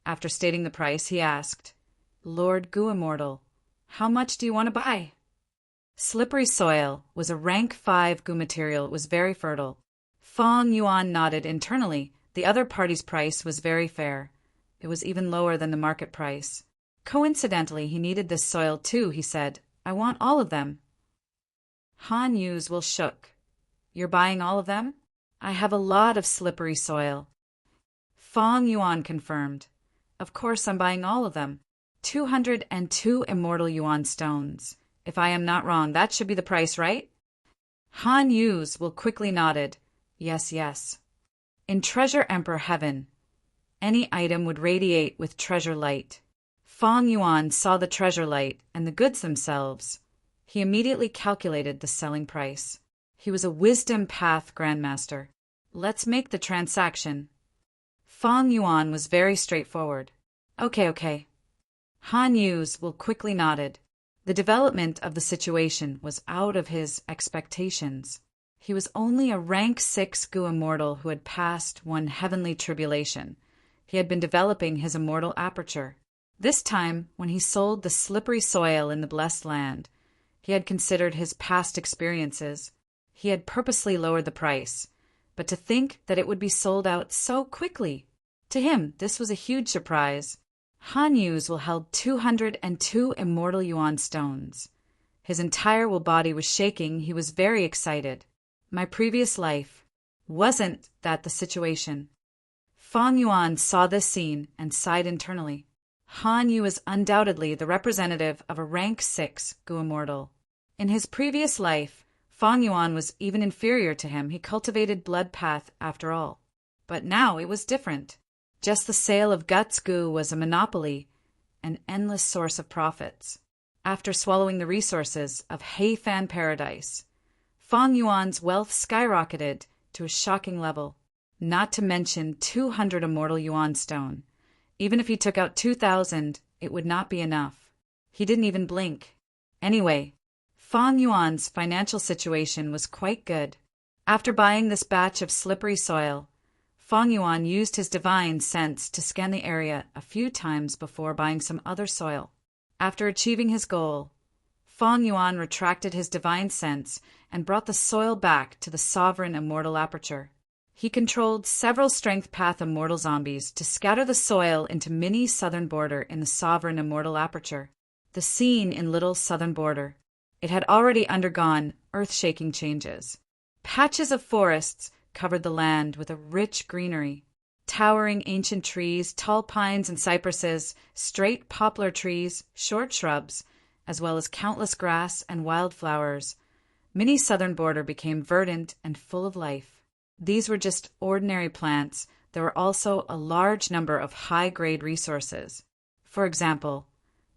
After stating the price, he asked, "Lord Gu Immortal, how much do you want to buy?" Slippery soil was a rank 5 Gu material. It was very fertile. Fang Yuan nodded internally. The other party's price was very fair. It was even lower than the market price. Coincidentally, he needed this soil too, he said. "I want all of them." Han Yu's will shook. "You're buying all of them?" "I have a lot of slippery soil." Fang Yuan confirmed. "Of course I'm buying all of them. 202 immortal yuan stones. If I am not wrong, that should be the price, right?" Han Yu's will quickly nodded. "Yes, yes." In Treasure Emperor Heaven, any item would radiate with treasure light. Fang Yuan saw the treasure light and the goods themselves. He immediately calculated the selling price. He was a wisdom path grandmaster. "Let's make the transaction." Fang Yuan was very straightforward. Okay. Han Yu's will quickly nodded. The development of the situation was out of his expectations. He was only a rank 6 Gu Immortal who had passed one heavenly tribulation. He had been developing his immortal aperture. This time, when he sold the slippery soil in the blessed land, he had considered his past experiences. He had purposely lowered the price, but to think that it would be sold out so quickly. To him, this was a huge surprise. Han Yu's will held 202 immortal yuan stones. His entire will body was shaking. He was very excited. My previous life. Wasn't that the situation? Fang Yuan saw this scene and sighed internally. Han Yu is undoubtedly the representative of a rank 6 Gu Immortal. In his previous life, Fang Yuan was even inferior to him. He cultivated blood path after all. But now it was different. Just the sale of Guts Gu was a monopoly, an endless source of profits. After swallowing the resources of Heifan Paradise, Fang Yuan's wealth skyrocketed to a shocking level, not to mention 200 immortal yuan stone. Even if he took out 2,000, it would not be enough. He didn't even blink. Anyway, Fang Yuan's financial situation was quite good. After buying this batch of slippery soil, Fang Yuan used his divine sense to scan the area a few times before buying some other soil. After achieving his goal, Fang Yuan retracted his divine sense and brought the soil back to the sovereign immortal aperture. He controlled several strength path immortal zombies to scatter the soil into mini southern border in the sovereign immortal aperture. The scene in little southern border. It had already undergone earth-shaking changes. Patches of forests covered the land with a rich greenery. Towering ancient trees, tall pines and cypresses, straight poplar trees, short shrubs, as well as countless grass and wildflowers. Mini southern border became verdant and full of life. These were just ordinary plants. There were also a large number of high-grade resources. For example,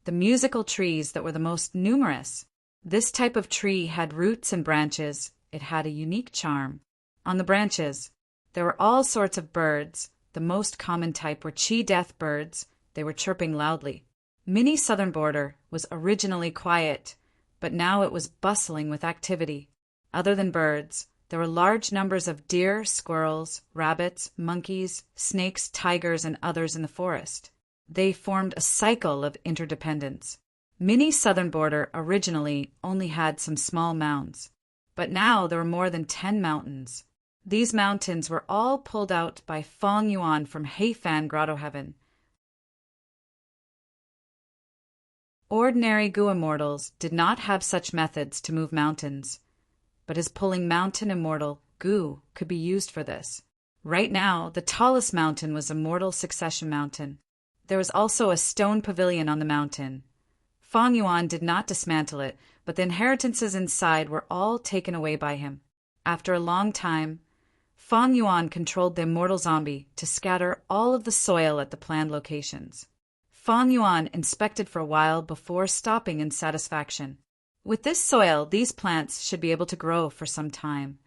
the musical trees that were the most numerous. This type of tree had roots and branches. It had a unique charm. On the branches, there were all sorts of birds. The most common type were chi-death birds. They were chirping loudly. Mini southern border was originally quiet, but now it was bustling with activity. Other than birds, There were large numbers of deer, squirrels, rabbits, monkeys, snakes, tigers, and others in the forest. They formed a cycle of interdependence. Mini Southern Border originally only had some small mounds, but now there were more than 10 mountains. These mountains were all pulled out by Fong Yuan from Heifan Grotto Heaven. Ordinary Gu immortals did not have such methods to move mountains, but his pulling mountain immortal, Gu, could be used for this. Right now, the tallest mountain was Immortal Succession Mountain. There was also a stone pavilion on the mountain. Fong Yuan did not dismantle it, but the inheritances inside were all taken away by him. After a long time, Fong Yuan controlled the immortal zombie to scatter all of the soil at the planned locations. Fong Yuan inspected for a while before stopping in satisfaction. With this soil, these plants should be able to grow for some time.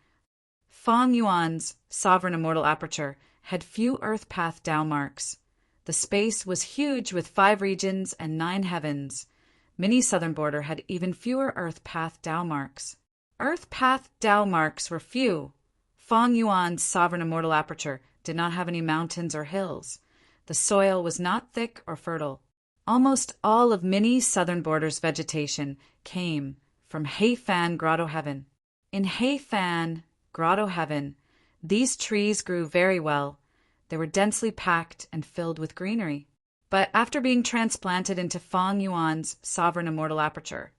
Fong Yuan's sovereign immortal aperture had few earth path Tao marks. The space was huge with 5 regions and 9 heavens. Mini Southern Border had even fewer earth path Tao marks. Earth path Tao marks were few. Fong Yuan's sovereign immortal aperture did not have any mountains or hills. The soil was not thick or fertile. Almost all of Mini Southern Border's vegetation came from Heifan Grotto Heaven. In Heifan Grotto Heaven, these trees grew very well. They were densely packed and filled with greenery. But after being transplanted into Fong Yuan's sovereign immortal aperture,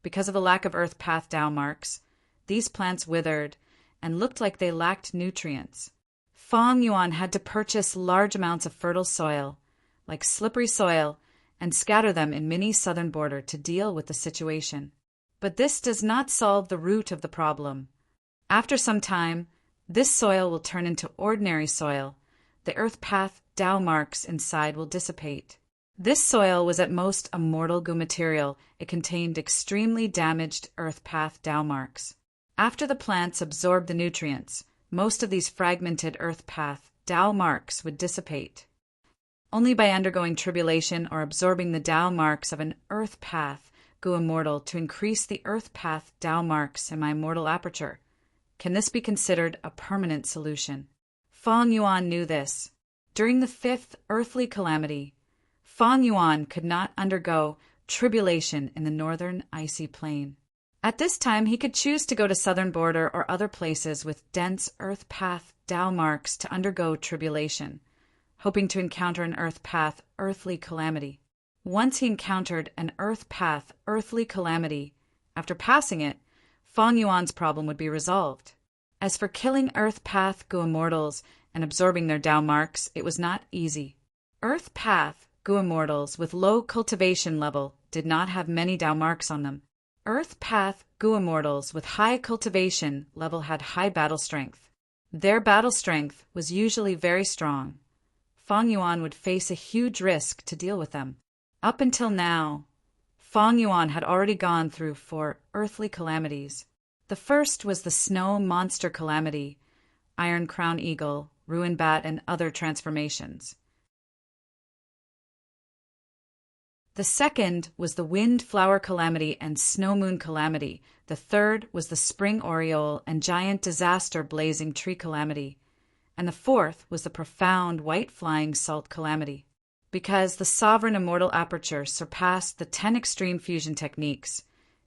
because of a lack of earth path Tao marks, these plants withered and looked like they lacked nutrients. Fong Yuan had to purchase large amounts of fertile soil, like slippery soil, and scatter them in Mini Southern Border to deal with the situation. But this does not solve the root of the problem. After some time, this soil will turn into ordinary soil. The earth path Tao marks inside will dissipate. This soil was at most a mortal Gu material. It contained extremely damaged earth path Tao marks. After the plants absorbed the nutrients, most of these fragmented earth path Tao marks would dissipate. Only by undergoing tribulation or absorbing the Tao marks of an earth path Gu immortal to increase the earth path Tao marks in my immortal aperture can this be considered a permanent solution. Fong Yuan knew this. During the 5th earthly calamity, Fong Yuan could not undergo tribulation in the northern icy plain. At this time, he could choose to go to Southern Border or other places with dense earth path Tao marks to undergo tribulation, hoping to encounter an earth path earthly calamity. Once he encountered an earth path earthly calamity, after passing it, Fong Yuan's problem would be resolved. As for killing earth path Gu immortals and absorbing their Tao marks, it was not easy. Earth path Gu immortals with low cultivation level did not have many Tao marks on them. Earth path Gu immortals with high cultivation level had high battle strength. Their battle strength was usually very strong. Fong Yuan would face a huge risk to deal with them. Up until now, Fong Yuan had already gone through 4 earthly calamities. The first was the snow monster calamity, Iron Crown Eagle, Ruin Bat, and other transformations. The second was the Wind Flower Calamity and Snow Moon Calamity. The third was the Spring Oriole and Giant Disaster Blazing Tree Calamity. And the fourth was the Profound White Flying Salt Calamity. Because the sovereign immortal aperture surpassed the 10 extreme fusion techniques,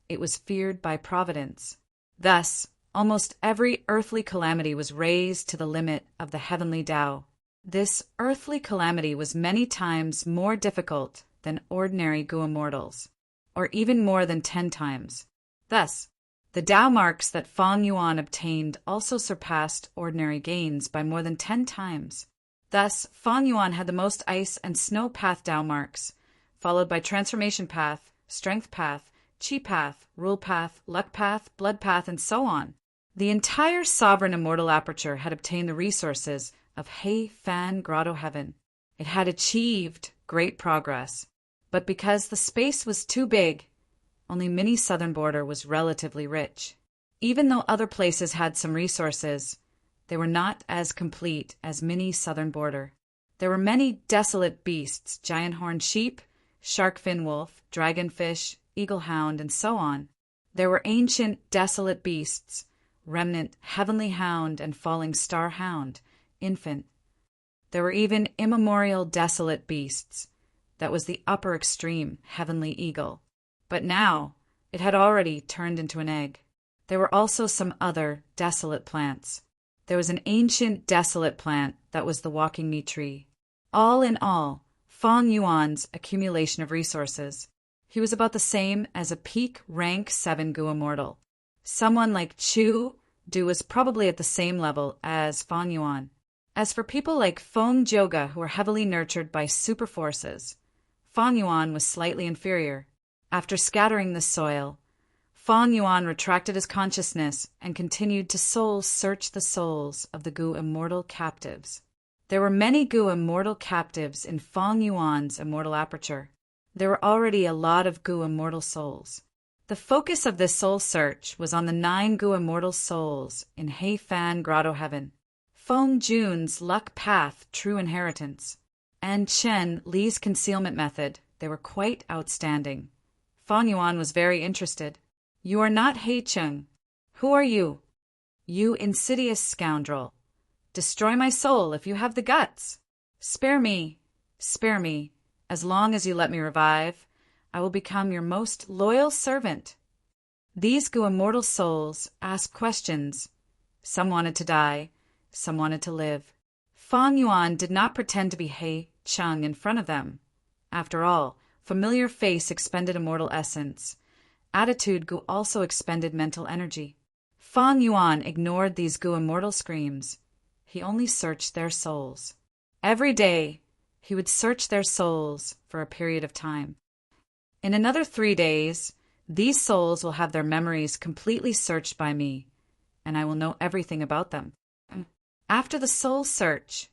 it was feared by Providence. Thus, almost every earthly calamity was raised to the limit of the heavenly Tao. This earthly calamity was many times more difficult than ordinary Gu immortals, or even more than 10 times. Thus, the Tao marks that Fong Yuan obtained also surpassed ordinary gains by more than 10 times. Thus, Fong Yuan had the most ice and snow path Tao marks, followed by transformation path, strength path, chi path, rule path, luck path, blood path, and so on. The entire sovereign immortal aperture had obtained the resources of Heifan Grotto Heaven. It had achieved great progress, but because the space was too big, only Mini Southern Border was relatively rich. Even though other places had some resources, they were not as complete as Mini Southern Border. There were many desolate beasts, giant horned sheep, shark fin wolf, dragonfish, eagle hound, and so on. There were ancient desolate beasts, remnant heavenly hound and falling star hound, infant. There were even immemorial desolate beasts. That was the upper extreme, heavenly eagle. But now it had already turned into an egg. There were also some other desolate plants. There was an ancient desolate plant that was the walking meat tree. All in all, Feng Yuan's accumulation of resources. He was about the same as a peak rank 7 Gu immortal. Someone like Chu Du was probably at the same level as Feng Yuan. As for people like Feng Joga who were heavily nurtured by super forces, Feng Yuan was slightly inferior. After scattering the soil, Feng Yuan retracted his consciousness and continued to soul search the souls of the Gu immortal captives. There were many Gu immortal captives in Feng Yuan's immortal aperture. There were already a lot of Gu immortal souls. The focus of this soul search was on the 9 Gu immortal souls in Heifan Grotto Heaven, Feng Jun's luck path true inheritance, and Chen Li's concealment method. They were quite outstanding. Feng Yuan was very interested. You are not He Cheng. Who are you? You insidious scoundrel. Destroy my soul if you have the guts. Spare me, as long as you let me revive. I will become your most loyal servant. These Gu immortal souls asked questions. Some wanted to die, some wanted to live. Feng Yuan did not pretend to be He Cheng in front of them. After all, familiar face expended immortal essence. Attitude Gu also expended mental energy. Feng Yuan ignored these Gu immortal screams. He only searched their souls. Every day, he would search their souls for a period of time. In another 3 days, these souls will have their memories completely searched by me, and I will know everything about them. After the soul search,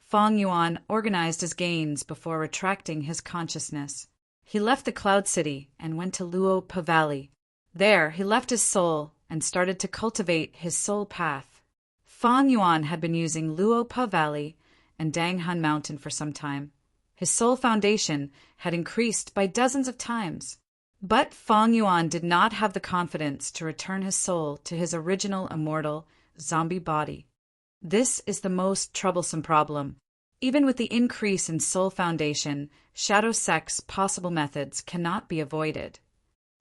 Feng Yuan organized his gains before retracting his consciousness. He left the Cloud City and went to Luopa Valley. There, he left his soul and started to cultivate his soul path. Feng Yuan had been using Luopa Valley and Danghun Mountain for some time. His soul foundation had increased by dozens of times. But Feng Yuan did not have the confidence to return his soul to his original immortal zombie body. This is the most troublesome problem. Even with the increase in soul foundation, shadow sex possible methods cannot be avoided.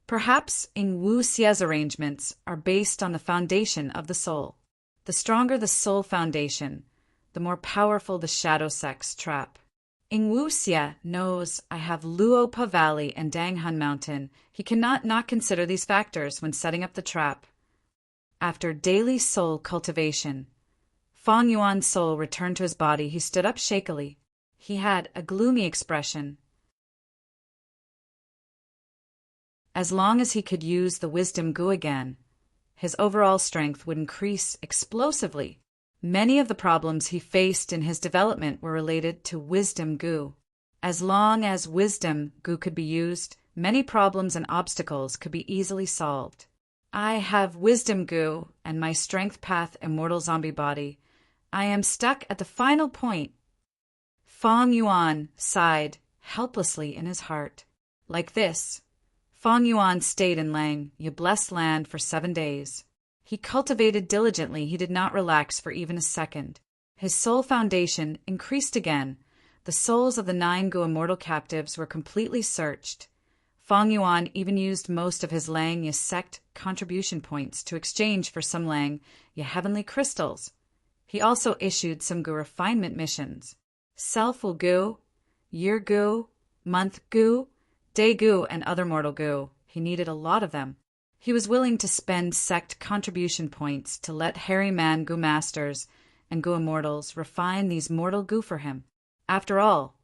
Perhaps Ing Wu Xie's arrangements are based on the foundation of the soul. The stronger the soul foundation, the more powerful the shadow sex trap. Ing Wu Xie knows I have Luopa Valley and Danghun Mountain. He cannot not consider these factors when setting up the trap. After daily soul cultivation, Feng Yuan's soul returned to his body. He stood up shakily. He had a gloomy expression. As long as he could use the wisdom Gu again, his overall strength would increase explosively. Many of the problems he faced in his development were related to wisdom Gu. As long as wisdom Gu could be used, many problems and obstacles could be easily solved. I have wisdom Gu and my strength path immortal zombie body. I am stuck at the final point. Feng Yuan sighed helplessly in his heart. Like this, Feng Yuan stayed in Lang, Ye blessed land, for 7 days. He cultivated diligently. He did not relax for even a second. His soul foundation increased again. The souls of the 9 Gu immortal captives were completely searched. Feng Yuan even used most of his Lang Ye sect contribution points to exchange for some Lang Ye heavenly crystals. He also issued some Gu refinement missions. Self-will Gu, Year Gu, Month Gu, Day Gu, and other mortal Gu. He needed a lot of them. He was willing to spend sect contribution points to let hairy man Gu masters and Gu immortals refine these mortal Gu for him. After all,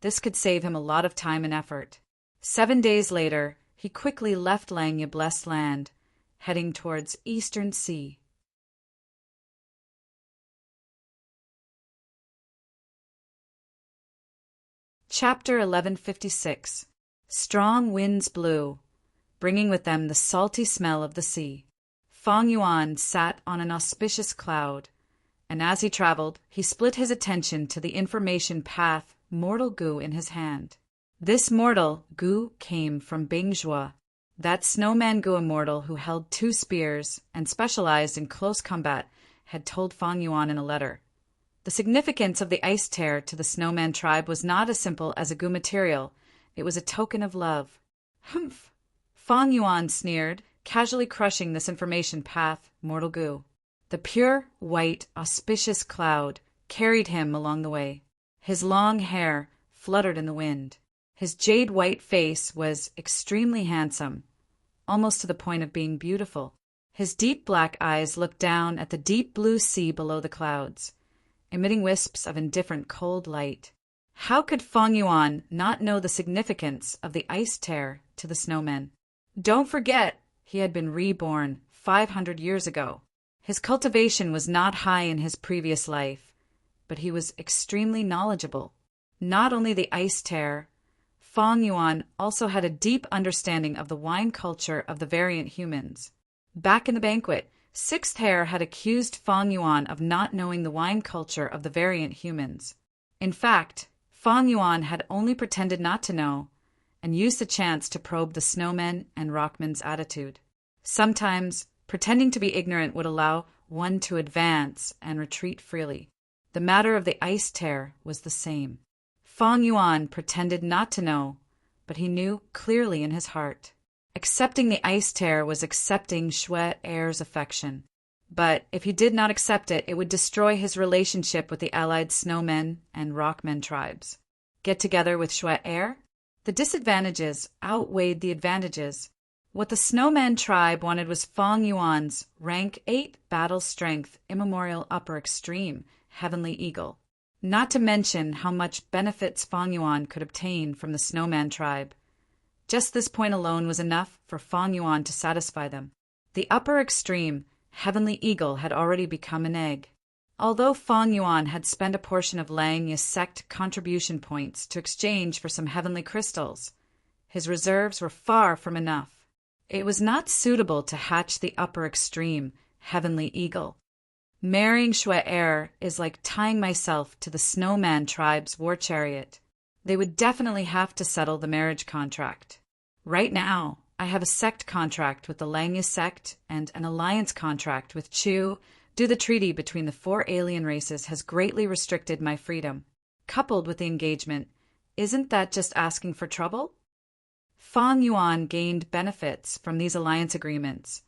this could save him a lot of time and effort. 7 days later, he quickly left Lang Ye blessed land, heading towards Eastern Sea. Chapter 1156. Strong winds blew, bringing with them the salty smell of the sea. Feng Yuan sat on an auspicious cloud, and as he traveled, he split his attention to the information path mortal Gu in his hand. This mortal Gu came from Bingzhou. That snowman Gu immortal who held 2 spears and specialized in close combat had told Fang Yuan in a letter. The significance of the ice tear to the snowman tribe was not as simple as a Gu material. It was a token of love. Humph! Fang Yuan sneered, casually crushing this information path, mortal Gu. The pure, white, auspicious cloud carried him along the way. His long hair fluttered in the wind. His jade-white face was extremely handsome, almost to the point of being beautiful. His deep black eyes looked down at the deep blue sea below the clouds, emitting wisps of indifferent cold light. How could Fang Yuan not know the significance of the ice tear to the snowmen? Don't forget, he had been reborn 500 years ago. His cultivation was not high in his previous life, but he was extremely knowledgeable. Not only the ice tear, Fang Yuan also had a deep understanding of the wine culture of the variant humans. Back in the banquet, Sixth Hair had accused Fang Yuan of not knowing the wine culture of the variant humans. In fact, Fang Yuan had only pretended not to know and used the chance to probe the snowmen and rockmen's attitude. Sometimes, pretending to be ignorant would allow one to advance and retreat freely. The matter of the ice tear was the same. Fang Yuan pretended not to know, but he knew clearly in his heart. Accepting the ice tear was accepting Shui Er's affection. But if he did not accept it, it would destroy his relationship with the allied snowmen and rockmen tribes. Get together with Shui Er? The disadvantages outweighed the advantages. What the snowman tribe wanted was Fang Yuan's rank 8 battle strength immemorial upper extreme heavenly eagle. Not to mention how much benefits Fang Yuan could obtain from the snowman tribe. Just this point alone was enough for Fang Yuan to satisfy them. The upper extreme, heavenly eagle, had already become an egg. Although Fang Yuan had spent a portion of Langya's sect contribution points to exchange for some heavenly crystals, his reserves were far from enough. It was not suitable to hatch the upper extreme, heavenly eagle. Marrying Shui Er is like tying myself to the snowman tribe's war chariot. They would definitely have to settle the marriage contract. Right now, I have a sect contract with the Langya sect and an alliance contract with Chu. The treaty between the 4 alien races has greatly restricted my freedom. Coupled with the engagement, isn't that just asking for trouble? Fang Yuan gained benefits from these alliance agreements,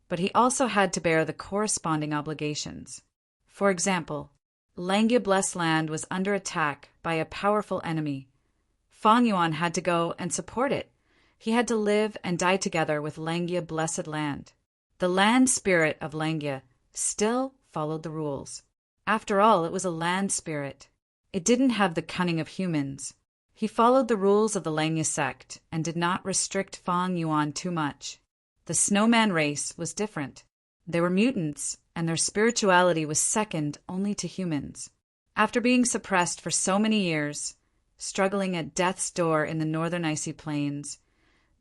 but he also had to bear the corresponding obligations. For example, Langya Blessed Land was under attack by a powerful enemy. Fang Yuan had to go and support it. He had to live and die together with Langya Blessed Land. The land spirit of Langya still followed the rules. After all, it was a land spirit. It didn't have the cunning of humans. He followed the rules of the Langya sect and did not restrict Fang Yuan too much. The snowman race was different. They were mutants, and their spirituality was second only to humans. After being suppressed for so many years, struggling at death's door in the northern icy plains,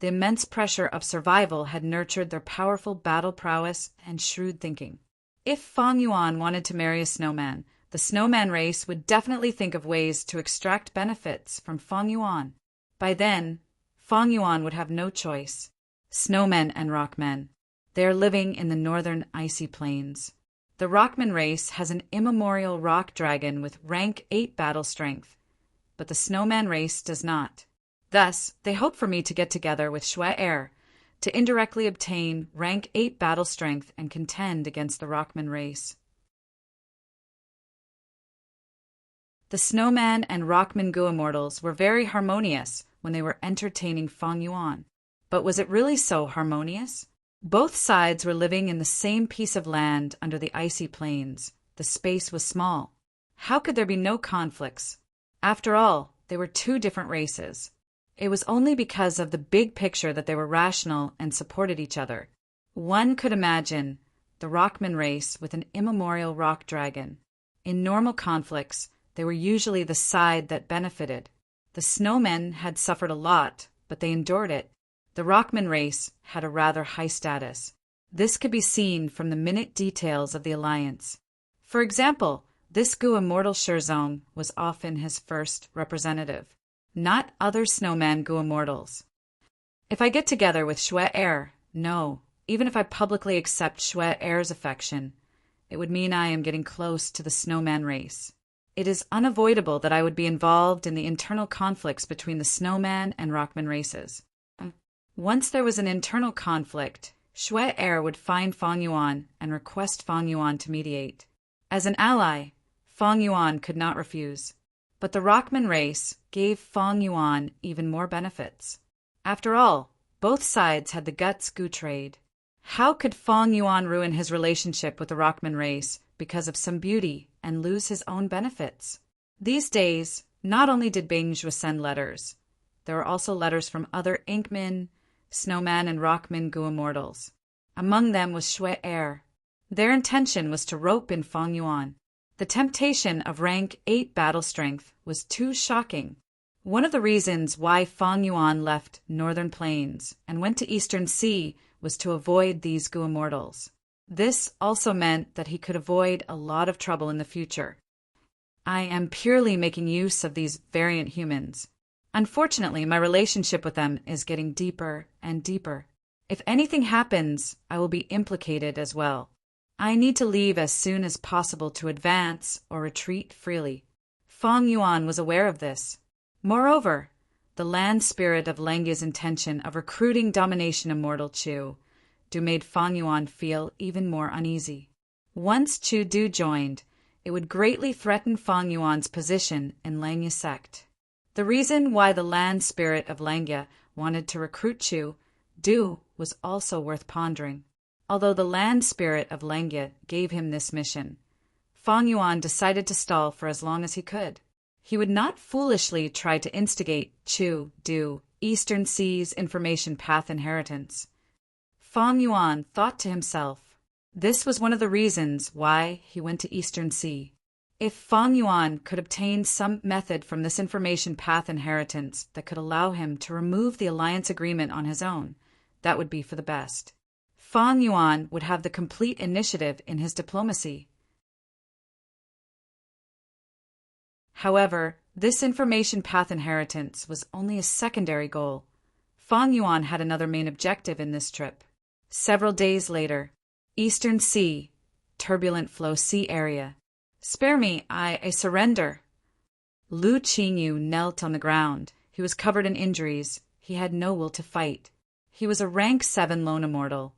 the immense pressure of survival had nurtured their powerful battle prowess and shrewd thinking. If Fang Yuan wanted to marry a snowman, the snowman race would definitely think of ways to extract benefits from Fang Yuan. By then, Fang Yuan would have no choice. Snowmen and rockmen. They are living in the northern icy plains. The rockman race has an immemorial rock dragon with rank 8 battle strength, but the snowman race does not. Thus, they hope for me to get together with Shui Er to indirectly obtain rank 8 battle strength and contend against the rockman race. The snowman and rockman Gu immortals were very harmonious when they were entertaining Fang Yuan. But was it really so harmonious? Both sides were living in the same piece of land under the icy plains. The space was small. How could there be no conflicts? After all, they were 2 different races. It was only because of the big picture that they were rational and supported each other. One could imagine the rockman race with an immemorial rock dragon. In normal conflicts, they were usually the side that benefited. The snowmen had suffered a lot, but they endured it. The rockman race had a rather high status. This could be seen from the minute details of the alliance. For example, this Gu immortal Shirzong was often his first representative, not other snowman Gu immortals. If I get together with Shui Er, no, even if I publicly accept Shui Er's affection, it would mean I am getting close to the snowman race. It is unavoidable that I would be involved in the internal conflicts between the snowman and rockman races. Once there was an internal conflict, Shui Er would find Fang Yuan and request Fang Yuan to mediate. As an ally, Fang Yuan could not refuse. But the rockman race gave Fang Yuan even more benefits. After all, both sides had the guts Gu trade. How could Fang Yuan ruin his relationship with the rockman race because of some beauty and lose his own benefits? These days, not only did Bing Zhu send letters, there were also letters from other Inkmen, Snowman, and Rockman Gu immortals. Among them was Shui Er. Their intention was to rope in Fang Yuan. The temptation of rank 8 battle strength was too shocking. One of the reasons why Fang Yuan left Northern Plains and went to Eastern Sea was to avoid these Gu immortals. This also meant that he could avoid a lot of trouble in the future. I am purely making use of these variant humans. Unfortunately, my relationship with them is getting deeper and deeper. If anything happens, I will be implicated as well. I need to leave as soon as possible to advance or retreat freely. Fang Yuan was aware of this. Moreover, the land spirit of Langya's intention of recruiting domination immortal Chu Du made Fang Yuan feel even more uneasy. Once Chu Du joined, it would greatly threaten Fang Yuan's position in Langya sect. The reason why the land spirit of Langya wanted to recruit Chu Du was also worth pondering. Although the land spirit of Langya gave him this mission, Fang Yuan decided to stall for as long as he could. He would not foolishly try to instigate Chu Du Eastern Sea's information path inheritance. Fang Yuan thought to himself, this was one of the reasons why he went to Eastern Sea. If Fang Yuan could obtain some method from this information path inheritance that could allow him to remove the alliance agreement on his own, that would be for the best. Fang Yuan would have the complete initiative in his diplomacy. However, this information path inheritance was only a secondary goal. Fang Yuan had another main objective in this trip. Several days later, Eastern Sea, turbulent flow sea area. Spare me, I surrender. Lu Qingyu knelt on the ground. He was covered in injuries. He had no will to fight. He was a rank 7 lone immortal.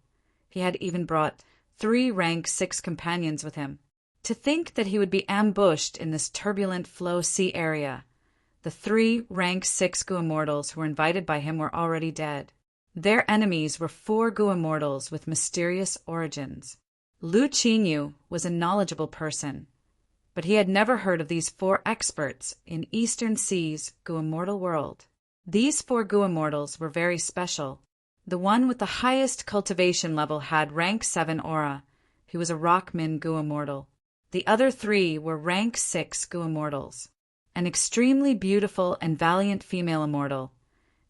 He had even brought 3 rank 6 companions with him. To think that he would be ambushed in this turbulent flow sea area. The 3 rank 6 Gu immortals who were invited by him were already dead. Their enemies were 4 Gu immortals with mysterious origins. Lu Qingyu was a knowledgeable person, but he had never heard of these 4 experts in Eastern Sea's Gu immortal world. These 4 Gu immortals were very special. The one with the highest cultivation level had rank 7 aura. He was a Rockman Gu immortal. The other 3 were rank 6 Gu immortals. An extremely beautiful and valiant female immortal,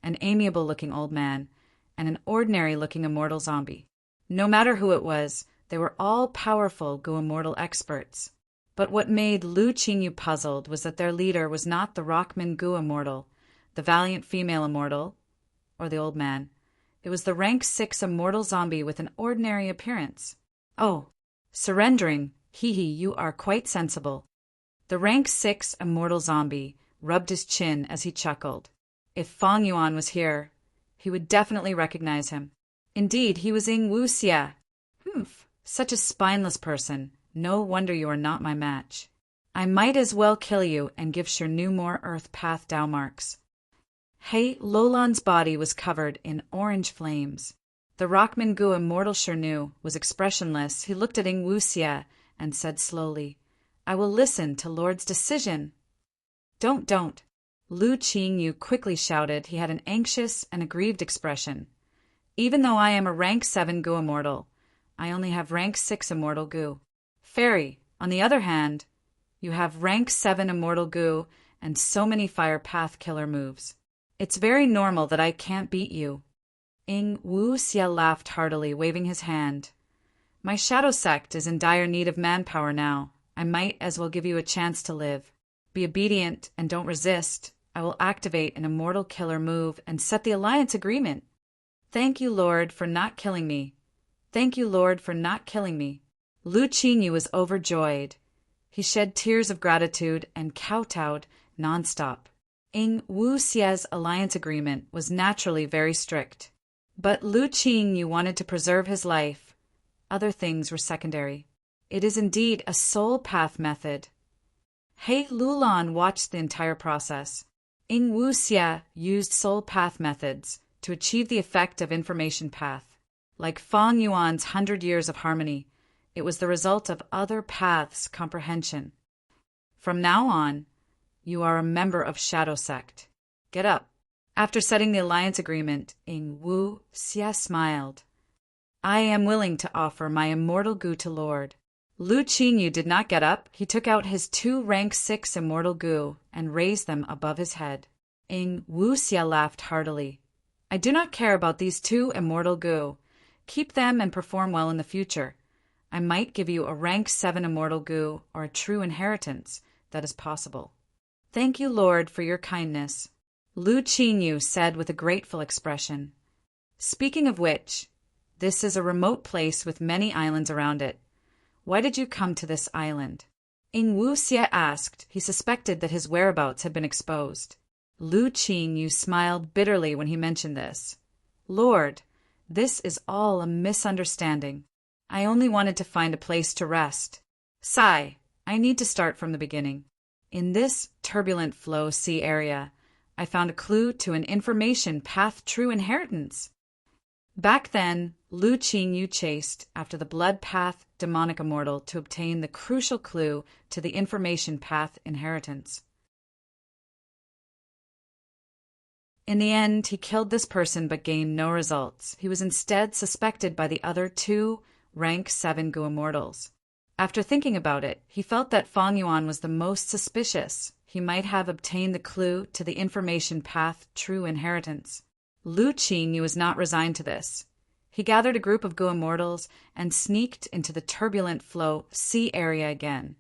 an amiable-looking old man, and an ordinary-looking immortal zombie. No matter who it was, they were all powerful Gu immortal experts. But what made Lu Qingyu puzzled was that their leader was not the Rockman Gu immortal, the valiant female immortal, or the old man. It was the rank 6 immortal zombie with an ordinary appearance. Oh, surrendering, hee, you are quite sensible. The rank 6 immortal zombie rubbed his chin as he chuckled. If Fang Yuan was here, he would definitely recognize him. Indeed, he was Ying Wuxia. Such a spineless person. No wonder you are not my match. I might as well kill you and give Shernu more Earth Path Dao marks. He Lolan's body was covered in orange flames. The Rockman Gu immortal Shernu was expressionless. He looked at Ying Wuxia and said slowly, I will listen to Lord's decision. Don't. Lu Qingyu quickly shouted. He had an anxious and aggrieved expression. Even though I am a rank 7 Gu immortal, I only have rank 6 immortal Gu. Fairy, on the other hand, you have rank 7 immortal Gu and so many fire path killer moves. It's very normal that I can't beat you. Ying Wuxia laughed heartily, waving his hand. My shadow sect is in dire need of manpower now. I might as well give you a chance to live. Be obedient and don't resist. I will activate an immortal killer move and set the alliance agreement. Thank you, Lord, for not killing me. Thank you, Lord, for not killing me. Lu Qingyu was overjoyed. He shed tears of gratitude and kowtowed nonstop. Ing Wuxie's alliance agreement was naturally very strict. But Lu Qingyu wanted to preserve his life. Other things were secondary. It is indeed a soul path method. He Lulan watched the entire process. Ing Wuxie used soul path methods to achieve the effect of information path. Like Fang Yuan's 100 Years of Harmony, it was the result of other paths' comprehension. From now on, you are a member of Shadow Sect. Get up. After setting the alliance agreement, Ing Wuxie smiled. I am willing to offer my immortal gu to Lord. Lu Qingyu did not get up. He took out his 2 rank 6 immortal gu and raised them above his head. Ing Wuxie laughed heartily. I do not care about these 2 immortal gu. Keep them and perform well in the future. I might give you a rank 7 immortal gu or a true inheritance. That is possible. Thank you, Lord, for your kindness, Lu Qingyu said with a grateful expression. Speaking of which, this is a remote place with many islands around it. Why did you come to this island? Ing Wuxie asked. He suspected that his whereabouts had been exposed. Lu Qingyu smiled bitterly when he mentioned this. Lord, this is all a misunderstanding. I only wanted to find a place to rest. Sigh, I need to start from the beginning. In this turbulent flow sea area, I found a clue to an information path true inheritance. Back then, Lu Qingyu chased after the blood path demonic immortal to obtain the crucial clue to the information path inheritance. In the end, he killed this person but gained no results. He was instead suspected by the other 2 rank 7 gu immortals. After thinking about it, he felt that Fang Yuan was the most suspicious. He might have obtained the clue to the information path true inheritance. Lu Qingyu was not resigned to this. He gathered a group of gu immortals and sneaked into the turbulent flow sea area again,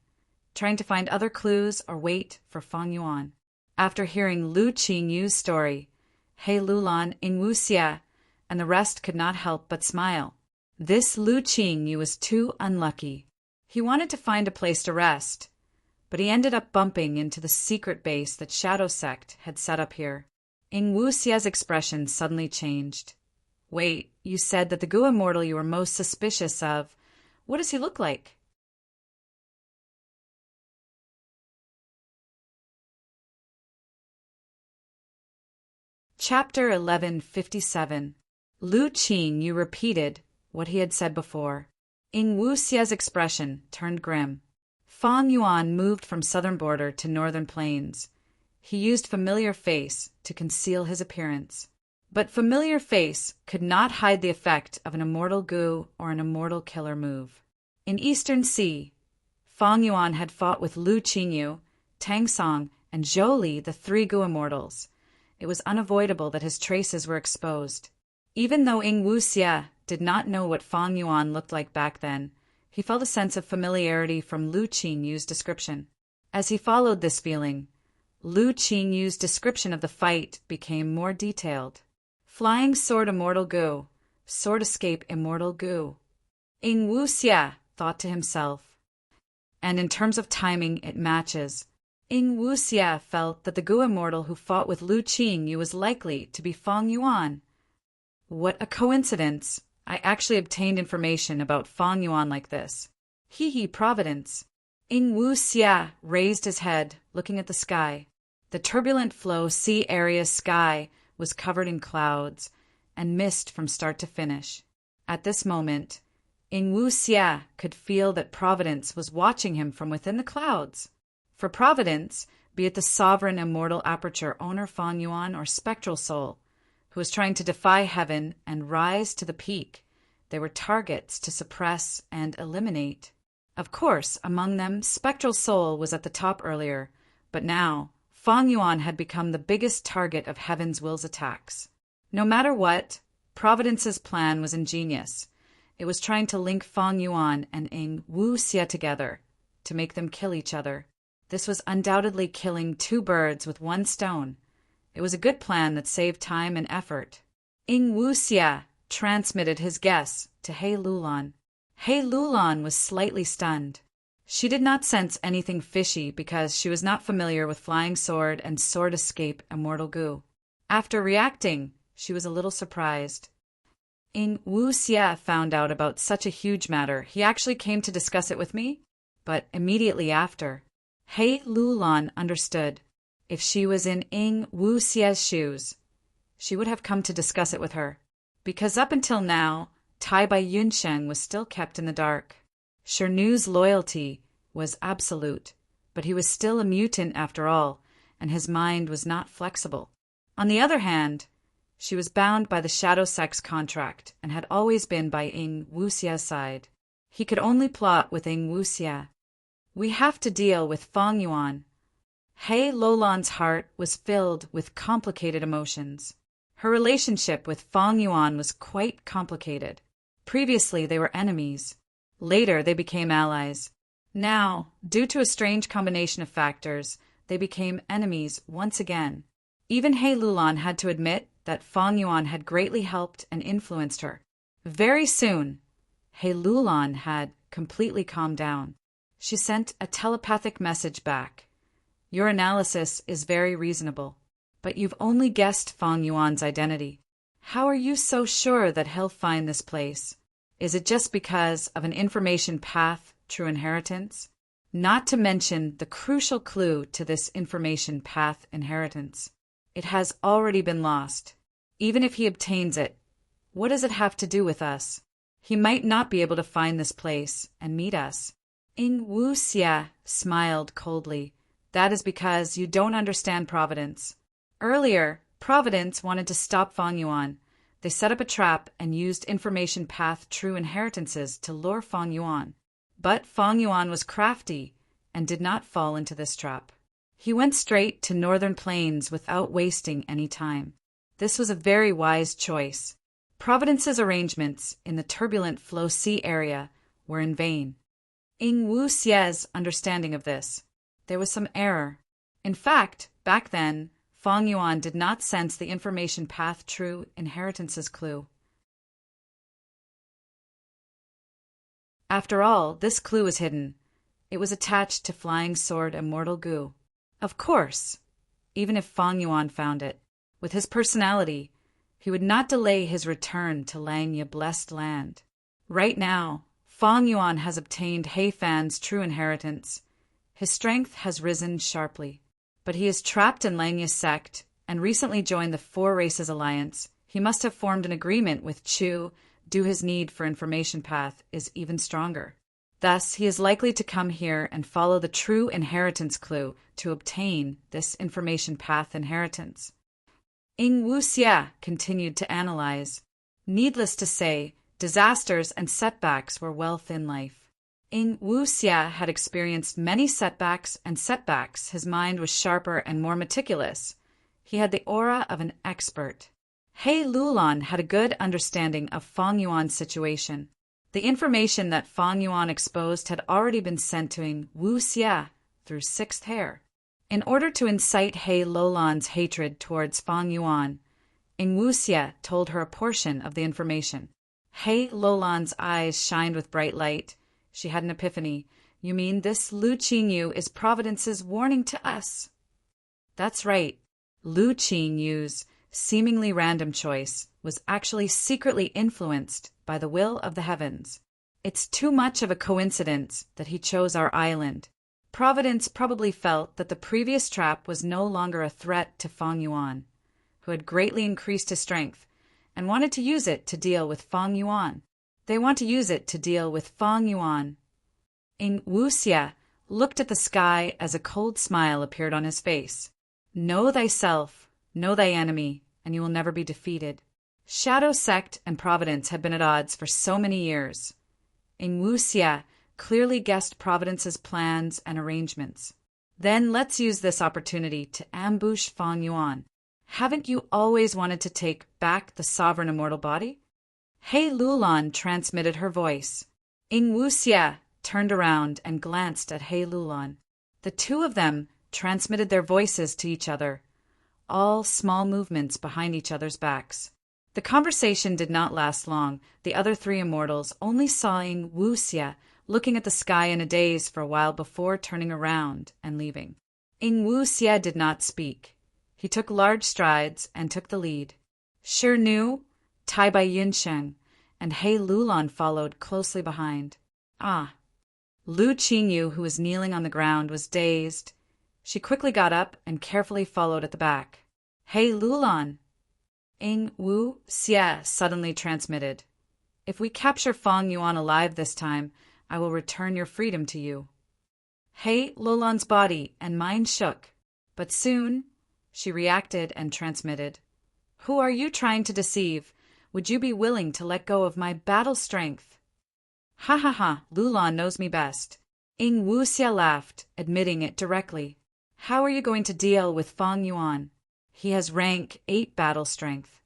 trying to find other clues or wait for Fang Yuan. After hearing Lu Qingyu's story, He Lulan, Ing Wuxie, and the rest could not help but smile. This Lu Qingyu was too unlucky. He wanted to find a place to rest, but he ended up bumping into the secret base that Shadow Sect had set up here. Ing Wuxie's expression suddenly changed. Wait, you said that the gu immortal you were most suspicious of, what does he look like? Chapter 1157. Lu Qingyu repeated what he had said before. Ing Wuxie's expression turned grim. Fang Yuan moved from southern border to northern plains. He used familiar face to conceal his appearance. But familiar face could not hide the effect of an immortal gu or an immortal killer move. In Eastern Sea, Fang Yuan had fought with Lu Qingyu, Tang Song, and Zhou Li, the 3 gu immortals. It was unavoidable that his traces were exposed. Even though Ing Wuxie did not know what Fang Yuan looked like back then, he felt a sense of familiarity from Lu Qingyu's description. As he followed this feeling, Lu Qingyu's description of the fight became more detailed. Flying sword immortal gu, sword escape immortal gu. Ing Wuxie thought to himself. And in terms of timing, it matches. Ing Wuxie felt that the gu immortal who fought with Lu Qingyu was likely to be Fang Yuan. What a coincidence! I actually obtained information about Fang Yuan like this. Hee providence. Ing Wuxie raised his head, looking at the sky. The turbulent flow sea area sky was covered in clouds and mist from start to finish. At this moment, Ing Wuxie could feel that Providence was watching him from within the clouds. For Providence, be it the sovereign immortal aperture owner Fang Yuan or spectral soul, who was trying to defy heaven and rise to the peak, they were targets to suppress and eliminate. Of course, among them, spectral soul was at the top earlier, but now, Fang Yuan had become the biggest target of Heaven's will's attacks. No matter what, Providence's plan was ingenious. It was trying to link Fang Yuan and Ing Wuxie together, to make them kill each other. This was undoubtedly killing 2 birds with 1 stone. It was a good plan that saved time and effort. Ing Wuxia transmitted his guess to He Lulan. He Lulan was slightly stunned. She did not sense anything fishy because she was not familiar with flying sword and sword escape immortal goo. After reacting, she was a little surprised. Ing Wuxia found out about such a huge matter. He actually came to discuss it with me, but immediately after, He Lulan understood. If she was in Ing Wuxia's shoes, she would have come to discuss it with her, because up until now, Tai Bai Yunsheng was still kept in the dark. Shernu's loyalty was absolute, but he was still a mutant after all, and his mind was not flexible. On the other hand, she was bound by the shadow sex contract and had always been by Ing Wuxia's side. He could only plot with Ing Wuxia. We have to deal with Fang Yuan. He Lulan's heart was filled with complicated emotions. Her relationship with Fang Yuan was quite complicated. Previously, they were enemies. Later, they became allies. Now, due to a strange combination of factors, they became enemies once again. Even He Lulan had to admit that Fang Yuan had greatly helped and influenced her. Very soon, He Lulan had completely calmed down. She sent a telepathic message back. Your analysis is very reasonable, but you've only guessed Fang Yuan's identity. How are you so sure that he'll find this place? Is it just because of an information path, true inheritance? Not to mention the crucial clue to this information path inheritance. It has already been lost. Even if he obtains it, what does it have to do with us? He might not be able to find this place and meet us. Ing Wuxia smiled coldly. That is because you don't understand Providence. Earlier, Providence wanted to stop Fang Yuan. They set up a trap and used information path true inheritances to lure Fang Yuan. But Fang Yuan was crafty and did not fall into this trap. He went straight to northern plains without wasting any time. This was a very wise choice. Providence's arrangements in the turbulent Flow Sea area were in vain. Ing Wuxia's understanding of this, there was some error. In fact, back then, Fang Yuan did not sense the information path true inheritance's clue. After all, this clue was hidden. It was attached to Flying Sword Immortal Goo. Of course, even if Fang Yuan found it, with his personality, he would not delay his return to Langya Blessed Land. Right now, Fang Yuan has obtained He Fan's true inheritance. His strength has risen sharply, but he is trapped in Langya's sect and recently joined the Four Races Alliance. He must have formed an agreement with Chu, due his need for information path is even stronger. Thus, he is likely to come here and follow the true inheritance clue to obtain this information path inheritance. Ing Wuxia continued to analyze. Needless to say, disasters and setbacks were wealth in life. Ing Wuxia had experienced many setbacks. His mind was sharper and more meticulous. He had the aura of an expert. He Lulan had a good understanding of Fang Yuan's situation. The information that Fang Yuan exposed had already been sent to Ing Wuxia through sixth hair. In order to incite He Lulan's hatred towards Fang Yuan, Ing Wuxia told her a portion of the information. He Lulan's eyes shined with bright light. She had an epiphany. You mean this Lu Qingyu is Providence's warning to us? That's right. Lu Qingyu's seemingly random choice was actually secretly influenced by the will of the heavens. It's too much of a coincidence that he chose our island. Providence probably felt that the previous trap was no longer a threat to Fang Yuan, who had greatly increased his strength, and wanted to use it to deal with Fang Yuan. They want to use it to deal with Fang Yuan. Ing Wuxia looked at the sky as a cold smile appeared on his face. Know thyself, know thy enemy, and you will never be defeated. Shadow Sect and Providence had been at odds for so many years. Ing Wuxia clearly guessed Providence's plans and arrangements. Then let's use this opportunity to ambush Fang Yuan. Haven't you always wanted to take back the sovereign immortal body? He Lulan transmitted her voice. Ing Wuxia turned around and glanced at He Lulan. The two of them transmitted their voices to each other, all small movements behind each other's backs. The conversation did not last long. The other three immortals only saw Ing Wuxia looking at the sky in a daze for a while before turning around and leaving. Ing Wuxia did not speak. He took large strides and took the lead. Shi Nu, Tai Bai Yinsheng, and He Lulan followed closely behind. Lu Qingyu, who was kneeling on the ground, was dazed. She quickly got up and carefully followed at the back. He Lulan, Ing Wuxia suddenly transmitted. If we capture Fang Yuan alive this time, I will return your freedom to you. He Lulan's body and mind shook, but soon she reacted and transmitted. Who are you trying to deceive? Would you be willing to let go of my battle strength? Ha ha ha, Lulan knows me best. Ing Wuxia laughed, admitting it directly. How are you going to deal with Fang Yuan? He has rank 8 battle strength.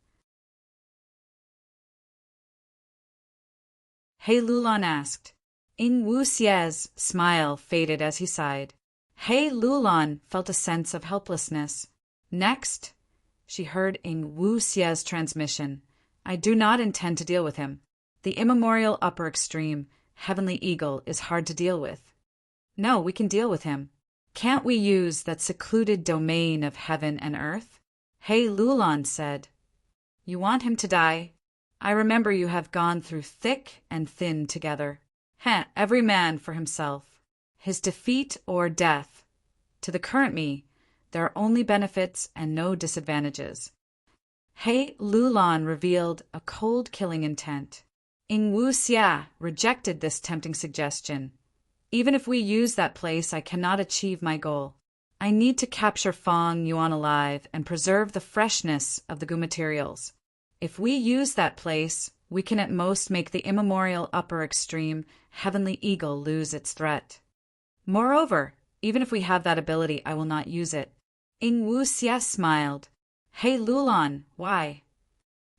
He Lulan asked. Ing Wuxia's smile faded as he sighed. He Lulan felt a sense of helplessness. Next, she heard Ing Wuxia's transmission. I do not intend to deal with him. The immemorial upper extreme, Heavenly Eagle, is hard to deal with. No, we can deal with him. Can't we use that secluded domain of heaven and earth? He Lulan said. You want him to die? I remember you have gone through thick and thin together. Every man for himself. His defeat or death. To the current me, there are only benefits and no disadvantages. He Lulan revealed a cold killing intent. Ing Wuxia rejected this tempting suggestion. Even if we use that place, I cannot achieve my goal. I need to capture Fang Yuan alive and preserve the freshness of the goo materials. If we use that place, we can at most make the immemorial upper extreme Heavenly Eagle lose its threat. Moreover, even if we have that ability, I will not use it. Ing Wuxia smiled. He Lulan, why?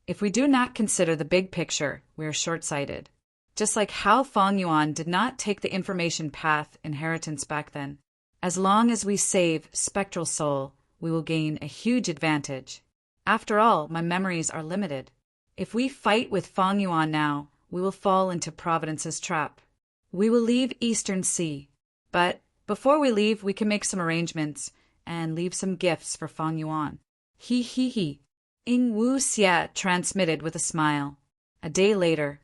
If we do not consider the big picture, we are short-sighted. Just like how Fang Yuan did not take the information path inheritance back then. As long as we save Spectral Soul, we will gain a huge advantage. After all, my memories are limited. If we fight with Fang Yuan now, we will fall into Providence's trap. We will leave Eastern Sea. But before we leave, we can make some arrangements and leave some gifts for Fang Yuan. He. Ing Wuxia transmitted with a smile. A day later.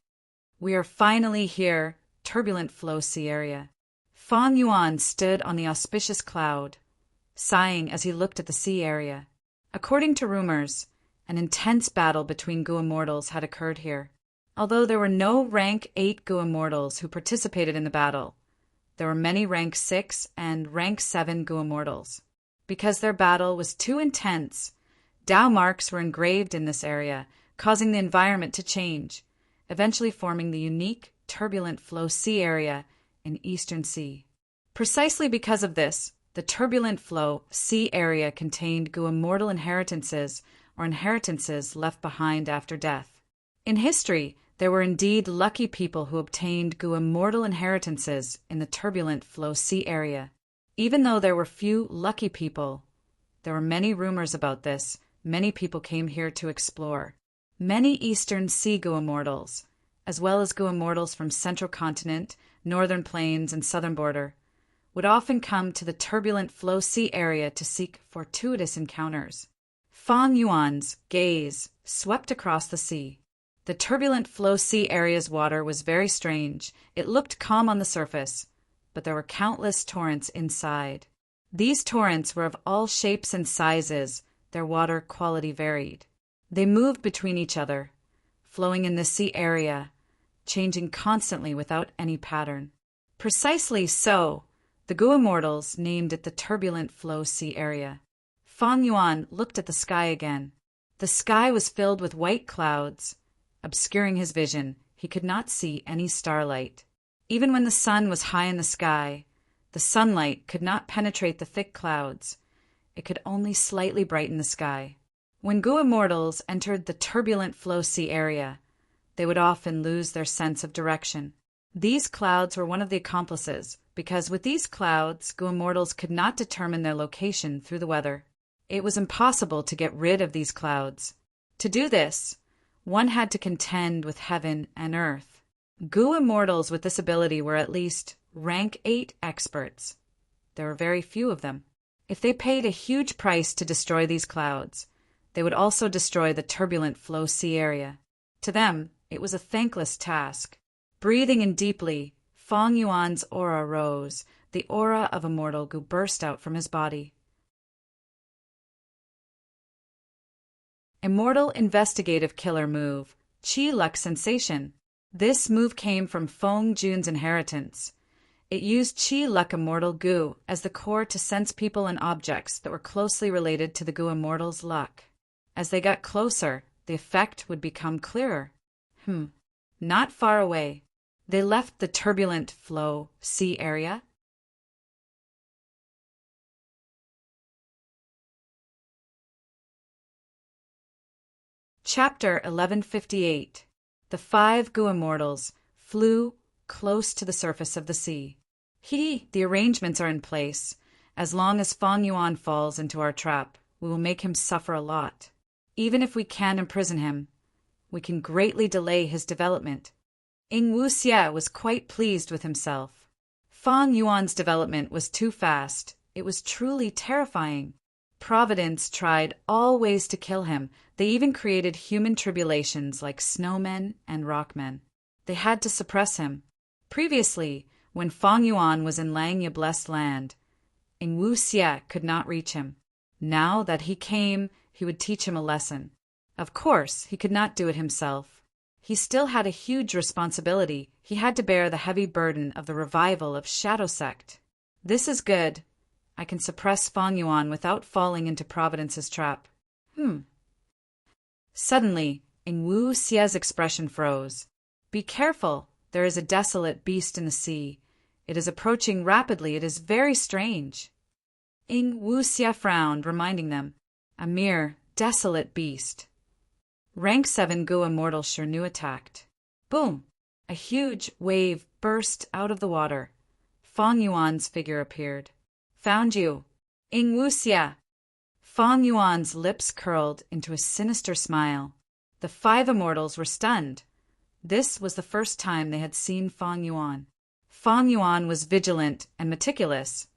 We are finally here, turbulent flow sea area. Fang Yuan stood on the auspicious cloud, sighing as he looked at the sea area. According to rumors, an intense battle between goo immortals had occurred here. Although there were no rank 8 goo immortals who participated in the battle, there were many rank 6 and rank 7 goo immortals. Because their battle was too intense, Dao marks were engraved in this area, causing the environment to change, eventually forming the unique, turbulent flow sea area in Eastern Sea. Precisely because of this, the turbulent flow sea area contained goo immortal inheritances or inheritances left behind after death. In history, there were indeed lucky people who obtained goo immortal inheritances in the turbulent flow sea area. Even though there were few lucky people, there were many rumors about this. Many people came here to explore. Many Eastern Sea goo immortals, as well as goo immortals from Central Continent, Northern Plains, and Southern Border, would often come to the turbulent flow sea area to seek fortuitous encounters. Fang Yuan's gaze swept across the sea. The turbulent flow sea area's water was very strange. It looked calm on the surface, but there were countless torrents inside. These torrents were of all shapes and sizes. Their water quality varied. They moved between each other, flowing in the sea area, changing constantly without any pattern. Precisely so, the goo immortals named it the turbulent flow sea area. Fang Yuan looked at the sky again. The sky was filled with white clouds. Obscuring his vision, he could not see any starlight. Even when the sun was high in the sky, the sunlight could not penetrate the thick clouds. It could only slightly brighten the sky. When goo immortals entered the turbulent flow sea area, they would often lose their sense of direction. These clouds were one of the accomplices, because with these clouds, goo immortals could not determine their location through the weather. It was impossible to get rid of these clouds. To do this, One had to contend with heaven and earth. Gu immortals with this ability were at least rank 8 experts. There were very few of them. If they paid a huge price to destroy these clouds, they would also destroy the turbulent flow sea area. To them, it was a thankless task. Breathing in deeply, Fang Yuan's aura rose. The aura of immortal Gu burst out from his body. Immortal investigative killer move, Qi Luck sensation. This move came from Feng Jun's inheritance. It used Qi Luck Immortal Gu as the core to sense people and objects that were closely related to the Gu Immortal's luck. As they got closer, the effect would become clearer. Not far away. They left the turbulent flow sea area. Chapter 1158. The 5 Gu Immortals flew close to the surface of the sea. The arrangements are in place. As long as Fang Yuan falls into our trap, we will make him suffer a lot. Even if we can't imprison him, we can greatly delay his development. Ying Wuxia was quite pleased with himself. Fang Yuan's development was too fast. It was truly terrifying. Providence tried all ways to kill him. They even created human tribulations like snowmen and rockmen. They had to suppress him. Previously, when Fang Yuan was in Langya Blessed Land, Ying Wuxia could not reach him. Now that he came, he would teach him a lesson. Of course, he could not do it himself. He still had a huge responsibility. He had to bear the heavy burden of the revival of Shadow Sect. This is good. I can suppress Fang Yuan without falling into Providence's trap. Suddenly, Ying Wuxia's expression froze. Be careful. There is a desolate beast in the sea. It is approaching rapidly. It is very strange. Ying Wuxia frowned, reminding them. A mere desolate beast. Rank 7 Gu Immortal Shirnu attacked. Boom! A huge wave burst out of the water. Fang Yuan's figure appeared. Found you. Ying Wuxia. Fang Yuan's lips curled into a sinister smile. The 5 immortals were stunned. This was the first time they had seen Fang Yuan. Fang Yuan was vigilant and meticulous.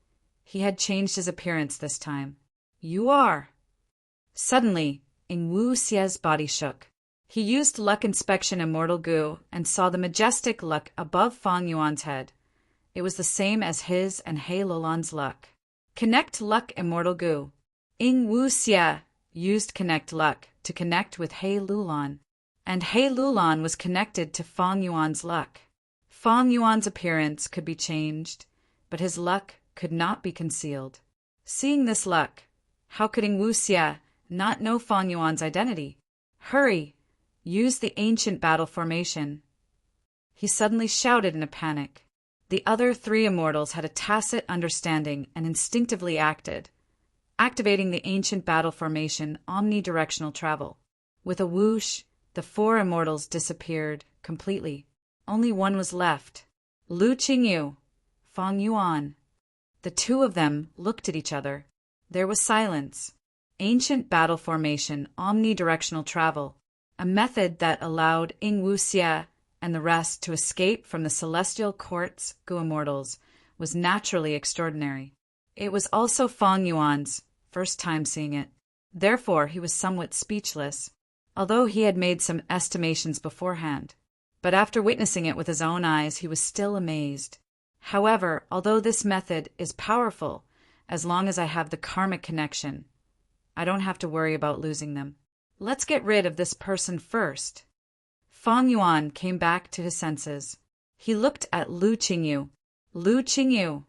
He had changed his appearance this time. You are. Suddenly, Ying Wuxia's body shook. He used Luck Inspection Immortal Gu and saw the majestic luck above Fang Yuan's head. It was the same as his and He Lulan's luck. Connect Luck Immortal Gu. Ying Wuxia used Connect Luck to connect with He Lulan, and He Lulan was connected to Fang Yuan's luck. Fang Yuan's appearance could be changed, but his luck could not be concealed. Seeing this luck, how could Ying Wuxia not know Fang Yuan's identity? Hurry! Use the ancient battle formation. He suddenly shouted in a panic. The other 3 immortals had a tacit understanding and instinctively acted, activating the ancient battle formation omnidirectional travel. With a whoosh, the 4 immortals disappeared completely. Only one was left. Lu Qingyu, Fang Yuan. The 2 of them looked at each other. There was silence. Ancient battle formation omnidirectional travel, a method that allowed Ying Wuxia and the rest to escape from the celestial court's Gu Immortals, was naturally extraordinary. It was also Fang Yuan's first time seeing it. Therefore, he was somewhat speechless, although he had made some estimations beforehand. But after witnessing it with his own eyes, he was still amazed. However, although this method is powerful, as long as I have the karmic connection, I don't have to worry about losing them. Let's get rid of this person first. Fang Yuan came back to his senses. He looked at Lu Qingyu. Lu Qingyu.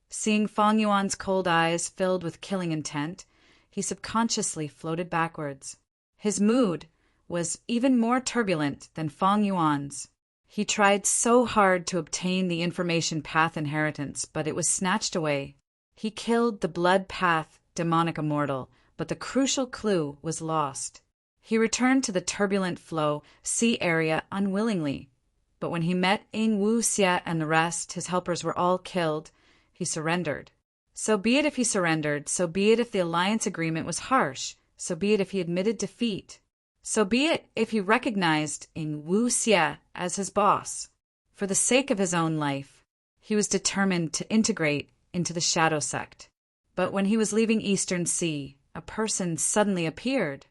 Seeing Fang Yuan's cold eyes filled with killing intent, he subconsciously floated backwards. His mood was even more turbulent than Fang Yuan's. He tried so hard to obtain the information path inheritance, but it was snatched away. He killed the blood path demonic immortal, but the crucial clue was lost. He returned to the turbulent flow sea area unwillingly, but when he met Ying Wuxia and the rest, his helpers were all killed, he surrendered. So be it if he surrendered, so be it if the alliance agreement was harsh, so be it if he admitted defeat. So be it if he recognized Ing Wuxia as his boss. For the sake of his own life, he was determined to integrate into the shadow sect. But when he was leaving Eastern Sea, a person suddenly appeared,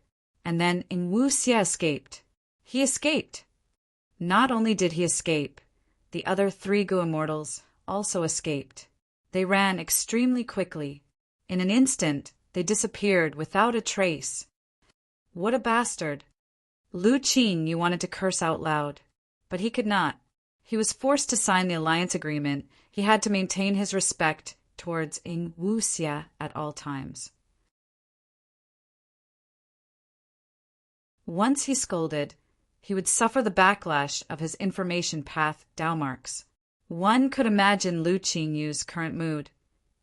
and then Ing Wuxia escaped. He escaped. Not only did he escape, the other 3 Gu immortals also escaped. They ran extremely quickly. In an instant, they disappeared without a trace. What a bastard! Lu Qingyu wanted to curse out loud, but he could not. He was forced to sign the alliance agreement. He had to maintain his respect towards Ing Wuxia at all times. Once he scolded, he would suffer the backlash of his information path Dao-marks. One could imagine Lu Qingyu's current mood.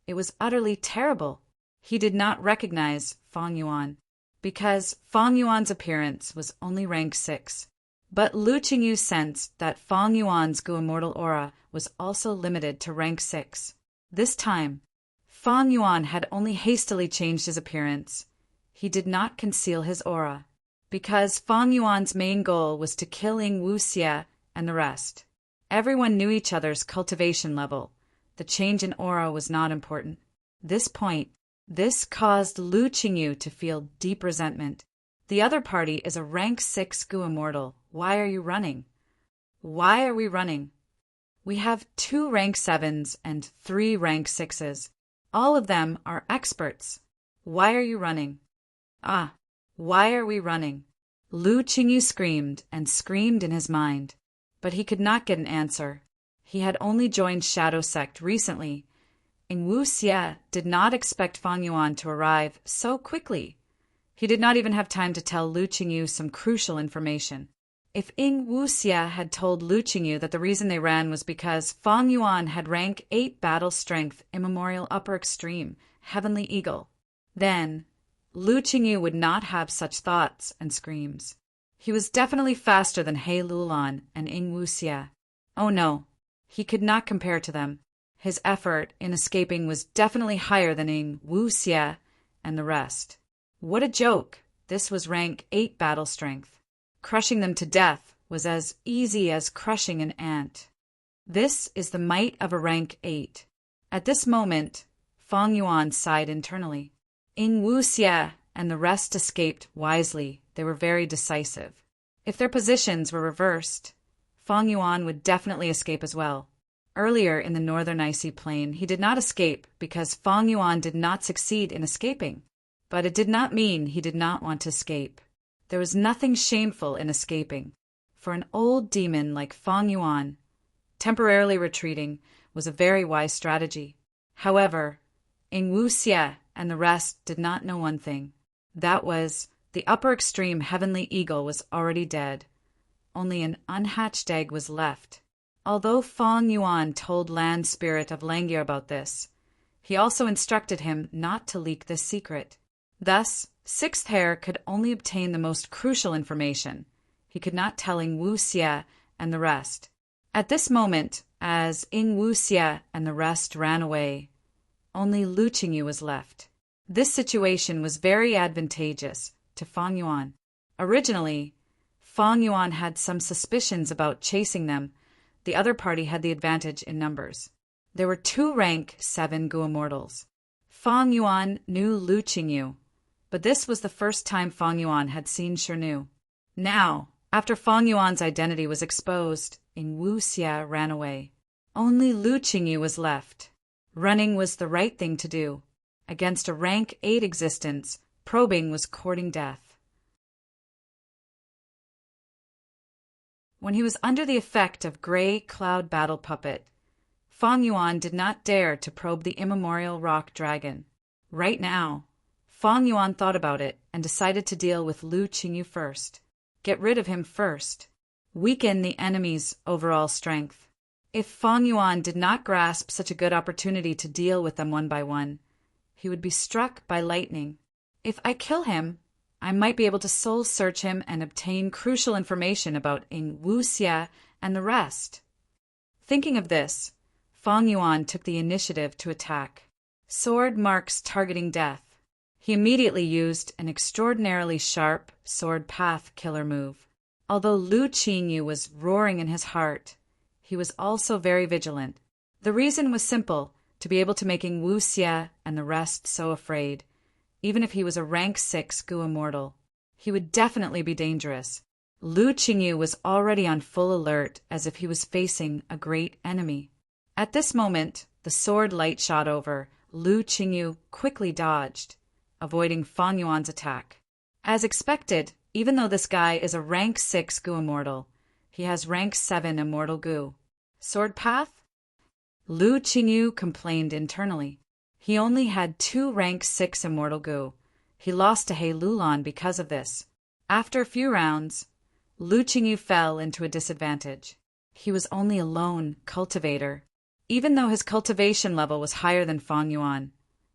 It was utterly terrible. He did not recognize Fang Yuan, because Fang Yuan's appearance was only rank 6. But Lu Qingyu sensed that Fang Yuan's Gu Immortal aura was also limited to rank 6. This time, Fang Yuan had only hastily changed his appearance. He did not conceal his aura, because Fang Yuan's main goal was to kill Ing Wuxia and the rest. Everyone knew each other's cultivation level. The change in aura was not important. This caused Lu Qingyu to feel deep resentment. The other party is a rank 6 Gu Immortal. Why are you running? Why are we running? We have 2 rank 7s and 3 rank 6s. All of them are experts. Why are you running? Why are we running? Lu Qingyu screamed and screamed in his mind, but he could not get an answer. He had only joined Shadow Sect recently. Ing Wuxia did not expect Fang Yuan to arrive so quickly. He did not even have time to tell Lu Qingyu some crucial information. If Ing Wuxia had told Lu Qingyu that the reason they ran was because Fang Yuan had rank 8 battle strength immemorial upper extreme, Heavenly Eagle, then Lu Qingyu would not have such thoughts and screams. He was definitely faster than He Lulan and Ing Wuxia. Oh no, he could not compare to them. His effort in escaping was definitely higher than Ing Wuxia and the rest. What a joke! This was rank 8 battle strength. Crushing them to death was as easy as crushing an ant. This is the might of a rank 8. At this moment, Fang Yuan sighed internally. Ing Wuxia and the rest escaped wisely. They were very decisive. If their positions were reversed, Fang Yuan would definitely escape as well. Earlier in the northern icy plain, he did not escape because Fang Yuan did not succeed in escaping. But it did not mean he did not want to escape. There was nothing shameful in escaping. For an old demon like Fang Yuan, temporarily retreating was a very wise strategy. However, Ing Wuxia and the rest did not know one thing. That was, the upper extreme Heavenly Eagle was already dead. Only an unhatched egg was left. Although Fang Yuan told Land Spirit of Langier about this, he also instructed him not to leak this secret. Thus, Sixth Hair could only obtain the most crucial information. He could not tell Ing Wuxia and the rest. At this moment, as Ing Wuxia and the rest ran away, only Lu Qingyu was left. This situation was very advantageous to Fang Yuan. Originally, Fang Yuan had some suspicions about chasing them. The other party had the advantage in numbers. There were 2 rank 7 Gu Immortals. Fang Yuan knew Lu Qingyu, but this was the first time Fang Yuan had seen Shirnu. Now, after Fang Yuan's identity was exposed, Ing Wuxia ran away. Only Lu Qingyu was left. Running was the right thing to do. Against a rank 8 existence, probing was courting death. When he was under the effect of Grey Cloud Battle Puppet, Fang Yuan did not dare to probe the immemorial rock dragon. Right now, Fang Yuan thought about it and decided to deal with Lu Qingyu first. Get rid of him first. Weaken the enemy's overall strength. If Fang Yuan did not grasp such a good opportunity to deal with them one by one, he would be struck by lightning. If I kill him, I might be able to soul search him and obtain crucial information about Ing Wuxia and the rest. Thinking of this, Fang Yuan took the initiative to attack. Sword marks targeting death. He immediately used an extraordinarily sharp sword path killer move. Although Lu Qingyu was roaring in his heart, he was also very vigilant. The reason was simple: to be able to making Wu Xie and the rest so afraid. Even if he was a rank 6 Gu immortal, he would definitely be dangerous. Lu Qingyu was already on full alert, as if he was facing a great enemy. At this moment, the sword light shot over. Lu Qingyu quickly dodged, avoiding Fang Yuan's attack. As expected, even though this guy is a rank 6 Gu immortal, he has rank 7 immortal Gu. Sword path? Lu Qingyu complained internally. He only had 2 rank 6 immortal Gu. He lost to He Lulan because of this. After a few rounds, Lu Qingyu fell into a disadvantage. He was only a lone cultivator. Even though his cultivation level was higher than Fang Yuan,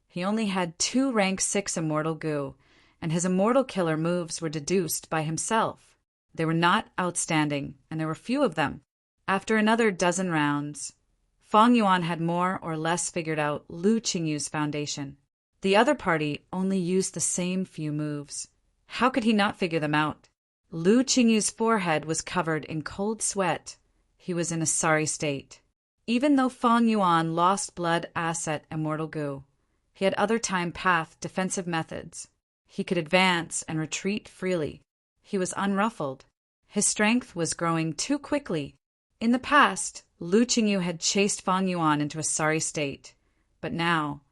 he only had 2 rank 6 immortal Gu, and his immortal killer moves were deduced by himself. They were not outstanding, and there were few of them. After another dozen rounds, Fang Yuan had more or less figured out Lu Qingyu's foundation. The other party only used the same few moves. How could he not figure them out? Lu Qingyu's forehead was covered in cold sweat. He was in a sorry state. Even though Fang Yuan lost blood asset immortal Gu, he had other time path defensive methods. He could advance and retreat freely. He was unruffled. His strength was growing too quickly. In the past, Lu Qingyu had chased Fang Yuan into a sorry state, but now,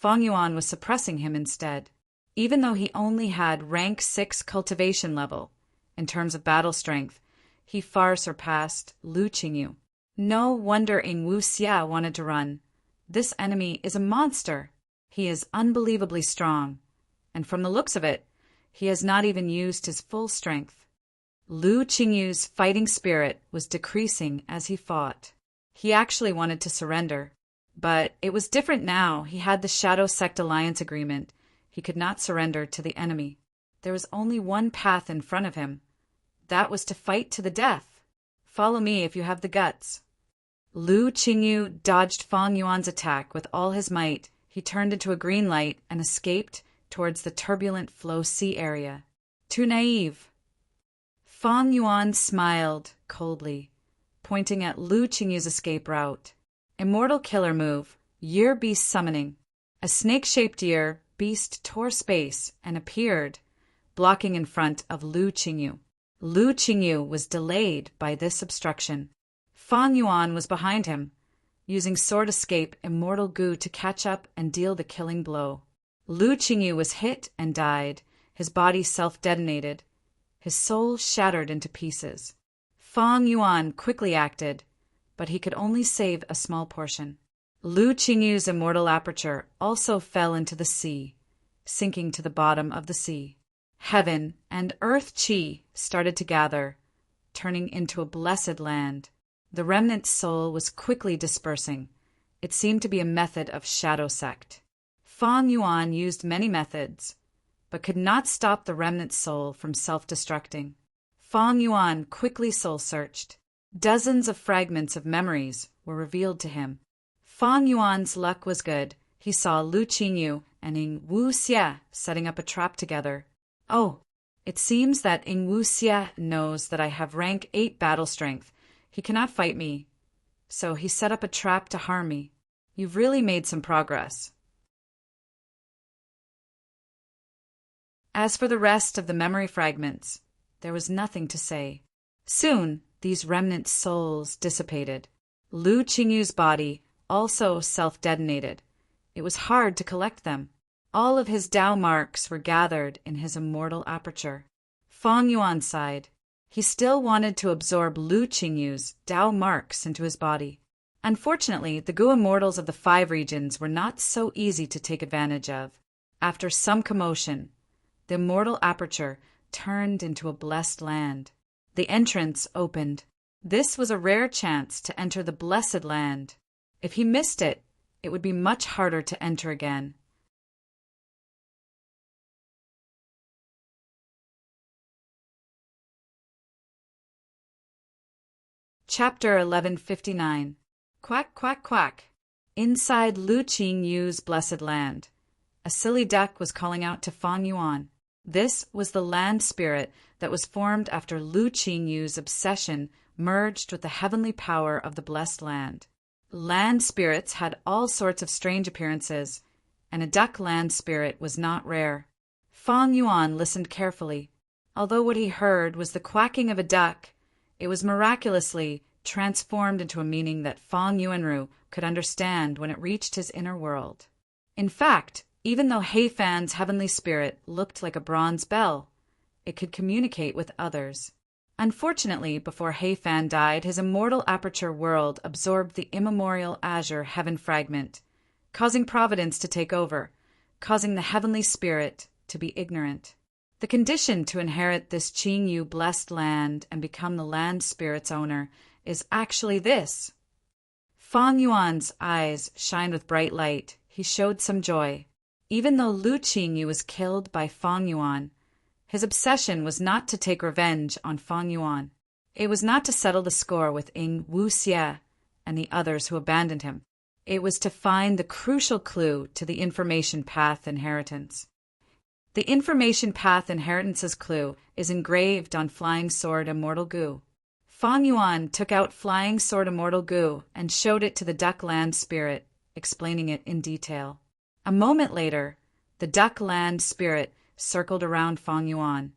Fang Yuan was suppressing him instead. Even though he only had rank 6 cultivation level, in terms of battle strength, he far surpassed Lu Qingyu. No wonder Wu Xia wanted to run. This enemy is a monster. He is unbelievably strong, and from the looks of it, he has not even used his full strength. Lu Qingyu's fighting spirit was decreasing as he fought. He actually wanted to surrender, but it was different now. He had the Shadow Sect Alliance agreement. He could not surrender to the enemy. There was only one path in front of him. That was to fight to the death. Follow me if you have the guts. Lu Qingyu dodged Fang Yuan's attack with all his might. He turned into a green light and escaped towards the turbulent flow sea area. Too naive. Fang Yuan smiled coldly, pointing at Lu Qingyu's escape route. Immortal killer move, Year Beast Summoning. A snake-shaped year beast tore space and appeared, blocking in front of Lu Qingyu. Lu Qingyu was delayed by this obstruction. Fang Yuan was behind him, using sword escape immortal Gu to catch up and deal the killing blow. Lu Qingyu was hit and died. His body self-detonated. His soul shattered into pieces. Fang Yuan quickly acted, but he could only save a small portion. Lu Qingyu's immortal aperture also fell into the sea, sinking to the bottom of the sea. Heaven and earth chi started to gather, turning into a blessed land. The remnant soul was quickly dispersing. It seemed to be a method of Shadow Sect. Fang Yuan used many methods, but could not stop the remnant soul from self-destructing. Fang Yuan quickly soul-searched. Dozens of fragments of memories were revealed to him. Fang Yuan's luck was good. He saw Lu Qingyu and Wu Xie setting up a trap together. Oh, it seems that Wu Xie knows that I have rank 8 battle strength. He cannot fight me, so he set up a trap to harm me. You've really made some progress. As for the rest of the memory fragments, there was nothing to say. Soon, these remnant souls dissipated. Lu Qingyu's body also self-detonated. It was hard to collect them. All of his Dao marks were gathered in his immortal aperture. Fang Yuan sighed. He still wanted to absorb Lu Qingyu's Dao marks into his body. Unfortunately, the Gu immortals of the 5 regions were not so easy to take advantage of. After some commotion, the immortal aperture turned into a blessed land. The entrance opened. This was a rare chance to enter the blessed land. If he missed it, it would be much harder to enter again. Chapter 1159. Quack, quack, quack. Inside Lu Qingyu's blessed land, A silly duck was calling out to Fang Yuan. This was the land spirit that was formed after Lu Qingyu's obsession merged with the heavenly power of the blessed land. Land spirits had all sorts of strange appearances, and a duck land spirit was not rare. Fang Yuan listened carefully. Although what he heard was the quacking of a duck, it was miraculously transformed into a meaning that Fang Yuanru could understand when it reached his inner world. In fact, even though He Fan's heavenly spirit looked like a bronze bell, it could communicate with others. Unfortunately, before He Fan died, his immortal aperture world absorbed the immemorial azure heaven fragment, causing Providence to take over, causing the heavenly spirit to be ignorant. The condition to inherit this Qingyu blessed land and become the land spirit's owner is actually this. Fang Yuan's eyes shined with bright light. He showed some joy. Even though Lu Qingyu was killed by Fang Yuan, his obsession was not to take revenge on Fang Yuan. It was not to settle the score with Ying Wuxie and the others who abandoned him. It was to find the crucial clue to the information path inheritance. The information path inheritance's clue is engraved on Flying Sword Immortal Gu. Fang Yuan took out Flying Sword Immortal Gu and showed it to the duck land spirit, explaining it in detail. A moment later, the duck land spirit circled around Fang Yuan,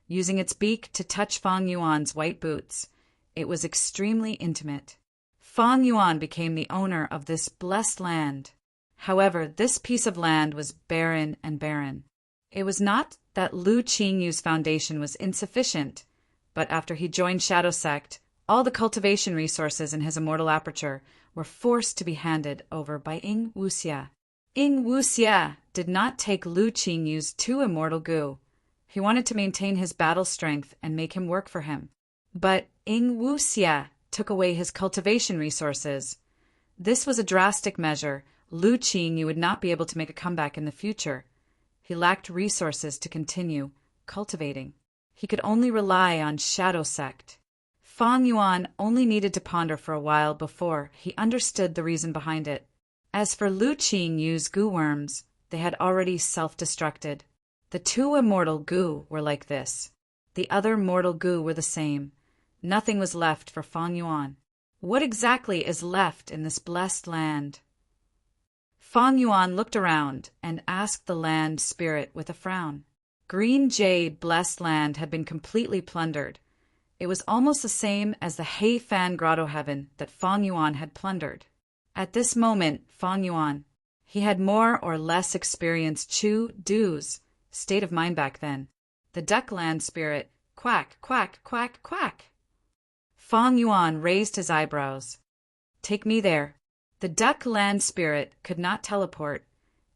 using its beak to touch Fang Yuan's white boots. It was extremely intimate. Fang Yuan became the owner of this blessed land. However, this piece of land was barren and barren. It was not that Lu Qingyu's foundation was insufficient, but after he joined Shadow Sect, all the cultivation resources in his immortal aperture were forced to be handed over by Ying Wuxie. Ying Wuxie did not take Lu Qingyu's 2 immortal Gu. He wanted to maintain his battle strength and make him work for him. But Ying Wuxie took away his cultivation resources. This was a drastic measure. Lu Qingyu would not be able to make a comeback in the future. He lacked resources to continue cultivating. He could only rely on Shadow Sect. Fang Yuan only needed to ponder for a while before he understood the reason behind it. As for Lu Qingyu's Gu worms, they had already self-destructed. The 2 immortal Gu were like this. The other mortal Gu were the same. Nothing was left for Fang Yuan. What exactly is left in this blessed land? Fang Yuan looked around and asked the land spirit with a frown. Green Jade blessed land had been completely plundered. It was almost the same as the He Fan Grotto Heaven that Fang Yuan had plundered. At this moment, Fang Yuan, he had more or less experienced Chu Du's state of mind back then. The duck land spirit, quack, quack, quack, quack. Fang Yuan raised his eyebrows. Take me there. The duck land spirit could not teleport.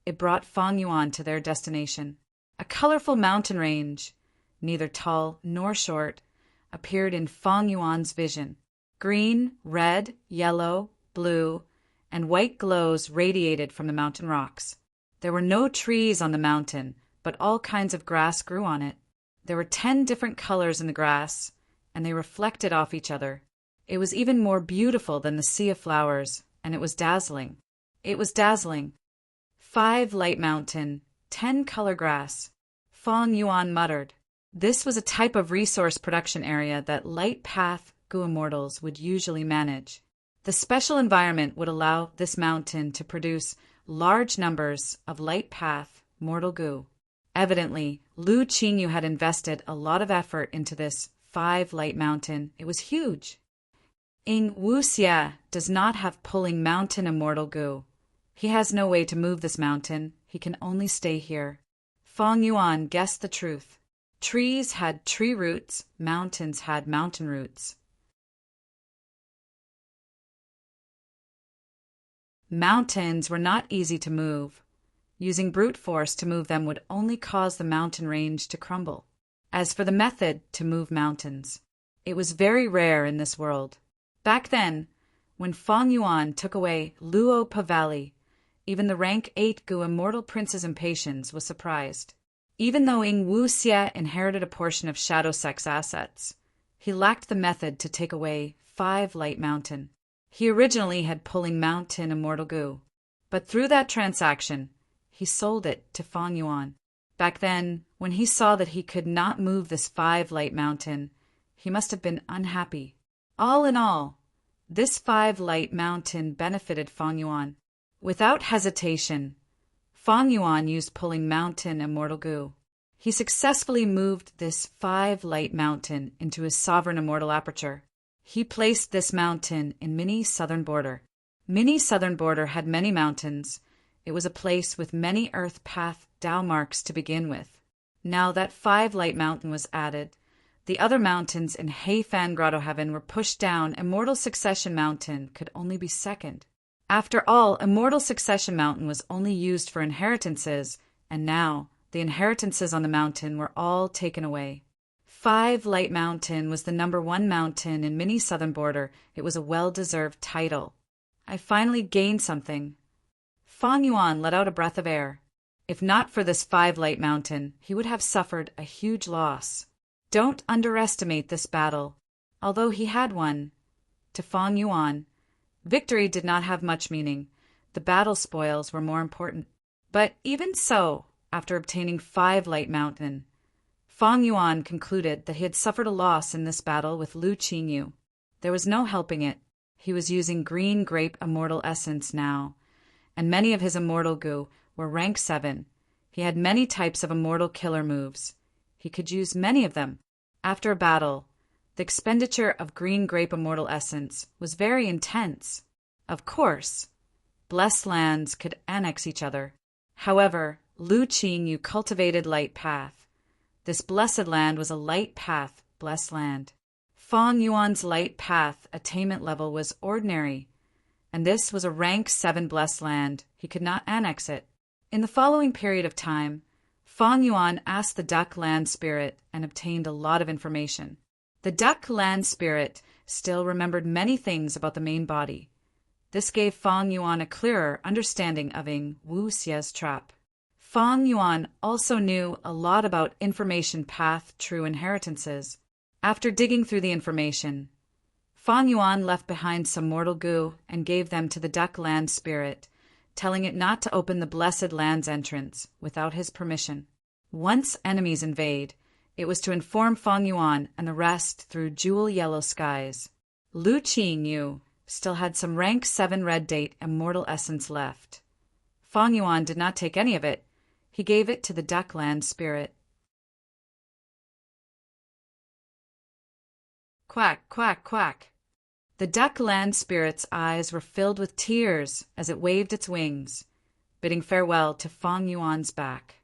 It brought Fang Yuan to their destination. A colorful mountain range, neither tall nor short, appeared in Fang Yuan's vision. Green, red, yellow, blue, and white glows radiated from the mountain rocks. There were no trees on the mountain, but all kinds of grass grew on it. There were 10 different colors in the grass, and they reflected off each other. It was even more beautiful than the sea of flowers, and it was dazzling. It was dazzling. 5 light mountain, 10 color grass. Fang Yuan muttered. This was a type of resource production area that light path Gu immortals would usually manage. The special environment would allow this mountain to produce large numbers of light path mortal Gu. Evidently, Lu Qingyu had invested a lot of effort into this 5 light mountain. It was huge. Ying Wuxie does not have pulling mountain immortal Gu. He has no way to move this mountain. He can only stay here. Fang Yuan guessed the truth. Trees had tree roots, mountains had mountain roots. Mountains were not easy to move. Using brute force to move them would only cause the mountain range to crumble. As for the method to move mountains, it was very rare in this world. Back then, when Fang Yuan took away Luopa Valley, even the rank 8 Gu immortal prince's impatience was surprised. Even though Ying Wuxie inherited a portion of Shadow Sect's assets, he lacked the method to take away 5 light mountain. He originally had pulling mountain immortal Gu, but through that transaction, he sold it to Fang Yuan. Back then, when he saw that he could not move this 5-light mountain, he must have been unhappy. All in all, this 5-light mountain benefited Fang Yuan. Without hesitation, Fang Yuan used pulling mountain immortal goo. He successfully moved this 5-light mountain into his sovereign immortal aperture. He placed this mountain in Mini Southern Border. Mini Southern Border had many mountains. It was a place with many earth path Tao marks to begin with. Now that 5-light mountain was added, the other mountains in Heifan Grotto Heaven were pushed down. Immortal Succession Mountain could only be second. After all, Immortal Succession Mountain was only used for inheritances, and now the inheritances on the mountain were all taken away. 5-light mountain was the #1 mountain in Mini Southern Border. It was a well-deserved title. I finally gained something. Fang Yuan let out a breath of air. If not for this 5-light mountain, he would have suffered a huge loss. Don't underestimate this battle. Although he had won, to Fang Yuan, victory did not have much meaning. The battle spoils were more important. But even so, after obtaining 5-light mountain, Fang Yuan concluded that he had suffered a loss in this battle with Lu Qingyu. There was no helping it. He was using green grape immortal essence now, and many of his immortal goo were rank 7. He had many types of immortal killer moves. He could use many of them. After a battle, the expenditure of green grape immortal essence was very intense. Of course, blessed lands could annex each other. However, Lu Qingyu cultivated light path. This blessed land was a light path blessed land. Fang Yuan's light path attainment level was ordinary, and this was a rank 7 blessed land. He could not annex it. In the following period of time, Fang Yuan asked the duck land spirit and obtained a lot of information. The duck land spirit still remembered many things about the main body. This gave Fang Yuan a clearer understanding of Ing Wu Xie's trap. Fang Yuan also knew a lot about information path true inheritances. After digging through the information, Fang Yuan left behind some mortal goo and gave them to the duck land spirit, telling it not to open the blessed land's entrance without his permission. Once enemies invade, it was to inform Fang Yuan and the rest through jewel yellow skies. Lu Qingyu still had some rank 7 red date immortal essence left. Fang Yuan did not take any of it. He gave it to the duck land spirit. Quack, quack, quack. The duck land spirit's eyes were filled with tears as it waved its wings, bidding farewell to Fang Yuan's back.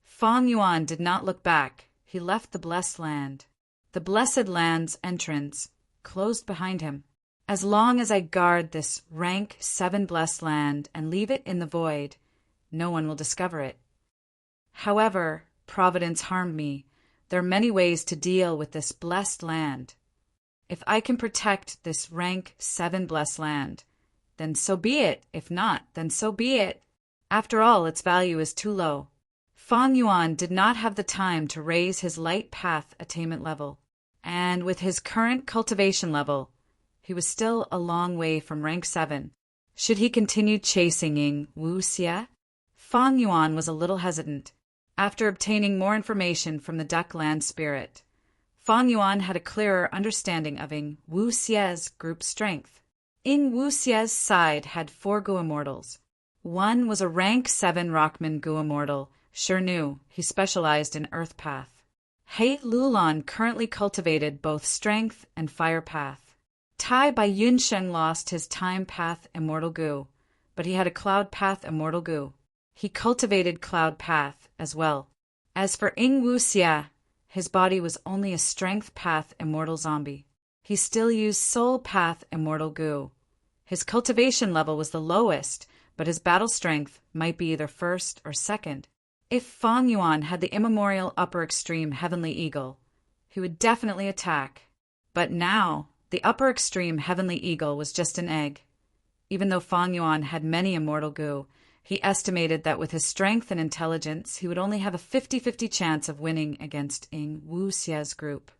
Fang Yuan did not look back. He left the blessed land. The blessed land's entrance closed behind him. As long as I guard this rank 7 blessed land and leave it in the void, no one will discover it. However, Providence harmed me. There are many ways to deal with this blessed land. If I can protect this rank 7 blessed land, then so be it. If not, then so be it. After all, its value is too low. Fang Yuan did not have the time to raise his light path attainment level, and with his current cultivation level, he was still a long way from rank 7. Should he continue chasing Ing Wu Xie? Fang Yuan was a little hesitant. After obtaining more information from the duck land spirit, Fang Yuan had a clearer understanding of Ing Wu Xie's group strength. Ing Wu Xie's side had 4 Gu Immortals. One was a rank 7 Rockman Gu Immortal. Sure knew he specialized in Earth Path. He Lulan currently cultivated both Strength and Fire Path. Tai Bai Yunsheng lost his Time Path Immortal Gu, but he had a Cloud Path Immortal Gu. He cultivated Cloud Path as well. As for Ing Wu Xie, his body was only a Strength Path Immortal Zombie. He still used Soul Path Immortal Goo. His cultivation level was the lowest, but his battle strength might be either first or second. If Fang Yuan had the immemorial upper extreme Heavenly Eagle, he would definitely attack. But now, the upper extreme Heavenly Eagle was just an egg. Even though Fang Yuan had many immortal goo, he estimated that with his strength and intelligence, he would only have a 50-50 chance of winning against Ing Wu Xie's group.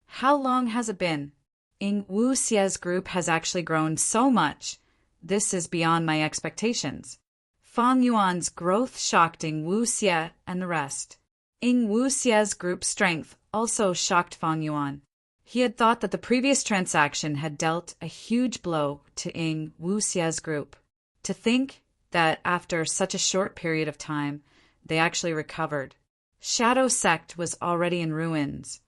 How long has it been? Ing Wu Xie's group has actually grown so much. This is beyond my expectations. Fang Yuan's growth shocked Ing Wuxia and the rest. Ing Wuxia's group strength also shocked Fang Yuan. He had thought that the previous transaction had dealt a huge blow to Ing Wuxia's group. To think that after such a short period of time, they actually recovered. Shadow Sect was already in ruins,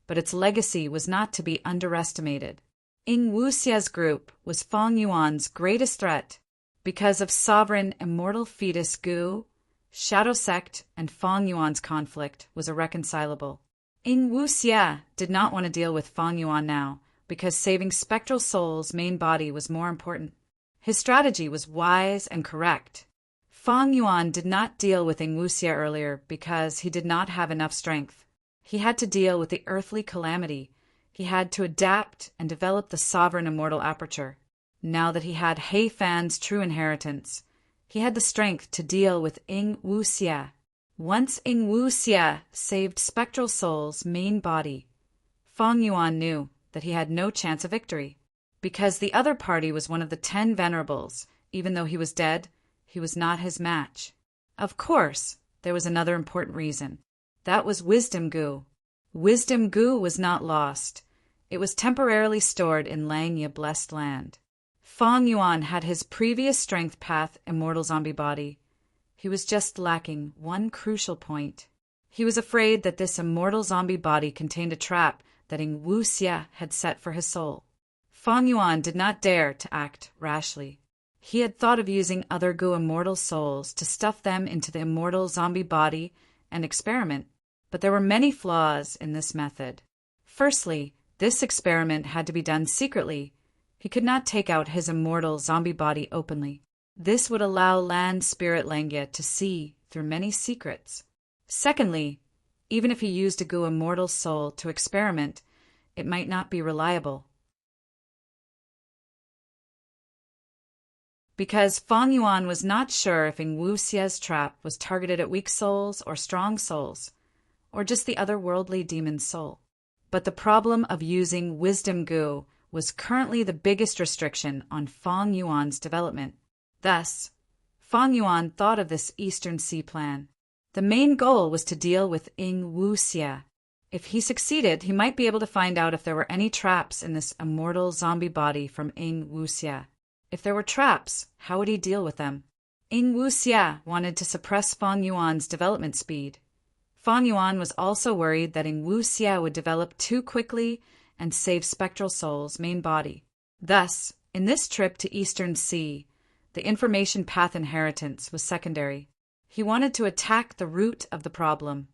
but its legacy was not to be underestimated. Ing Wuxia's group was Fang Yuan's greatest threat. Because of sovereign immortal fetus Gu, Shadow Sect and Fang Yuan's conflict was irreconcilable. Ing Wuxia did not want to deal with Fang Yuan now, because saving Spectral Soul's main body was more important. His strategy was wise and correct. Fang Yuan did not deal with Ing Wuxia earlier because he did not have enough strength. He had to deal with the earthly calamity. He had to adapt and develop the sovereign immortal aperture. Now that he had He Fan's true inheritance, he had the strength to deal with Ing Wuxia. Once Ing Wuxia saved Spectral Soul's main body, Fang Yuan knew that he had no chance of victory. Because the other party was one of the 10 Venerables, even though he was dead, he was not his match. Of course, there was another important reason. That was Wisdom Gu. Wisdom Gu was not lost. It was temporarily stored in Langya Blessed Land. Fang Yuan had his previous strength path immortal zombie body. He was just lacking one crucial point. He was afraid that this immortal zombie body contained a trap that Ing Wuxia had set for his soul. Fang Yuan did not dare to act rashly. He had thought of using other Gu immortal souls to stuff them into the immortal zombie body and experiment, but there were many flaws in this method. Firstly, this experiment had to be done secretly. He could not take out his immortal zombie body openly. This would allow Land Spirit Langya to see through many secrets. Secondly, even if he used a Gu immortal soul to experiment, it might not be reliable. Because Fang Yuan was not sure if Ing Wuxia's trap was targeted at weak souls or strong souls, or just the otherworldly demon's soul. But the problem of using Wisdom Gu was currently the biggest restriction on Fang Yuan's development. Thus, Fang Yuan thought of this Eastern Sea plan. The main goal was to deal with Ing Wuxia. If he succeeded, he might be able to find out if there were any traps in this immortal zombie body from Ing Wuxia. If there were traps, how would he deal with them? Ing Wuxia wanted to suppress Fang Yuan's development speed. Fang Yuan was also worried that Ing Wuxia would develop too quickly and save Spectral Soul's main body. Thus, in this trip to Eastern Sea, the information path inheritance was secondary. He wanted to attack the root of the problem.